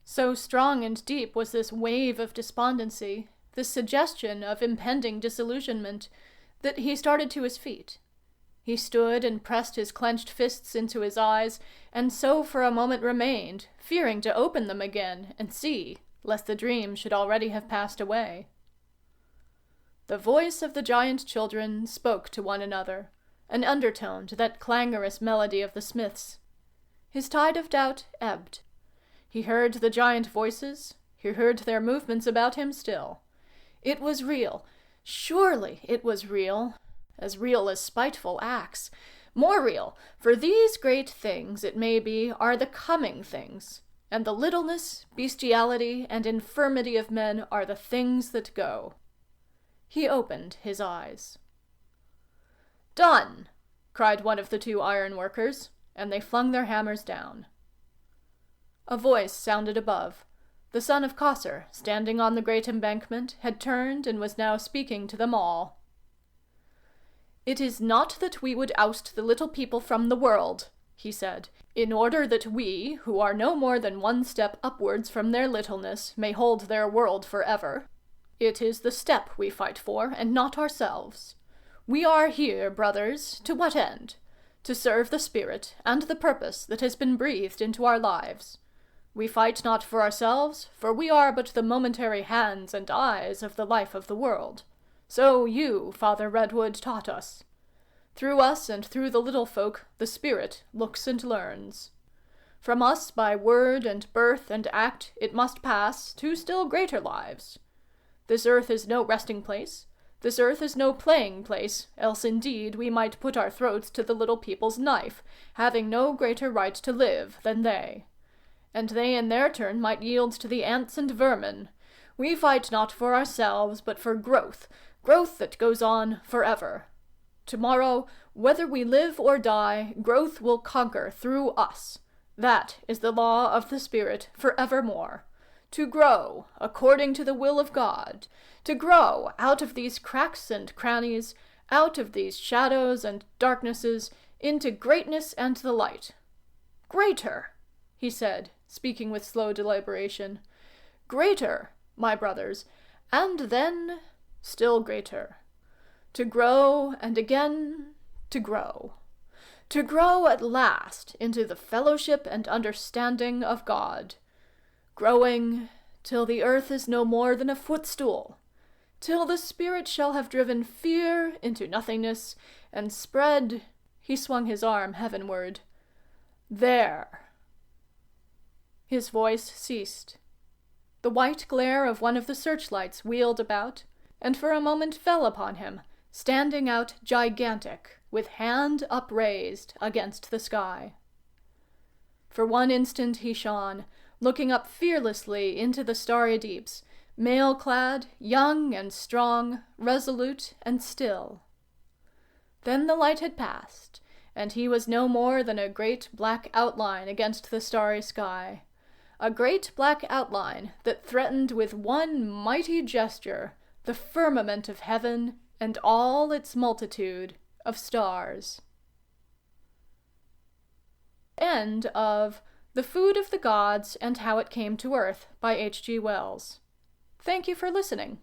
So strong and deep was this wave of despondency, this suggestion of impending disillusionment, that he started to his feet. He stood and pressed his clenched fists into his eyes, and so for a moment remained, fearing to open them again and see, lest the dream should already have passed away. The voice of the giant children spoke to one another, an undertone to that clangorous melody of the smiths. His tide of doubt ebbed. He heard the giant voices, he heard their movements about him still. It was real. Surely it was real. As real as spiteful acts. More real, for these great things, it may be, are the coming things, and the littleness, bestiality, and infirmity of men are the things that go. He opened his eyes. "Done!" cried one of the two ironworkers, and they flung their hammers down. A voice sounded above. The son of Cossor, standing on the great embankment, had turned and was now speaking to them all. "It is not that we would oust the little people from the world," he said, "in order that we, who are no more than one step upwards from their littleness, may hold their world forever. It is the step we fight for, and not ourselves. We are here, brothers, to what end? To serve the spirit and the purpose that has been breathed into our lives. We fight not for ourselves, for we are but the momentary hands and eyes of the life of the world. So you, Father Redwood, taught us. Through us and through the little folk, the spirit looks and learns. From us by word and birth and act it must pass to still greater lives. This earth is no resting place. This earth is no playing place, else indeed we might put our throats to the little people's knife, having no greater right to live than they. And they in their turn might yield to the ants and vermin. We fight not for ourselves, but for growth that goes on forever. Tomorrow, whether we live or die, growth will conquer through us. That is the law of the spirit forevermore. To grow, according to the will of God, to grow out of these cracks and crannies, out of these shadows and darknesses, into greatness and the light. Greater, he said, speaking with slow deliberation. Greater, my brothers, and then still greater. To grow, and again to grow. To grow at last into the fellowship and understanding of God. Growing till the earth is no more than a footstool, till the spirit shall have driven fear into nothingness, and spread, he swung his arm heavenward, there. His voice ceased. The white glare of one of the searchlights wheeled about, and for a moment fell upon him, standing out gigantic, with hand upraised against the sky. For one instant he shone, looking up fearlessly into the starry deeps, mail-clad, young and strong, resolute and still. Then the light had passed, and he was no more than a great black outline against the starry sky, a great black outline that threatened with one mighty gesture the firmament of heaven and all its multitude of stars. End of The Food of the Gods and How It Came to Earth by H.G. Wells. Thank you for listening.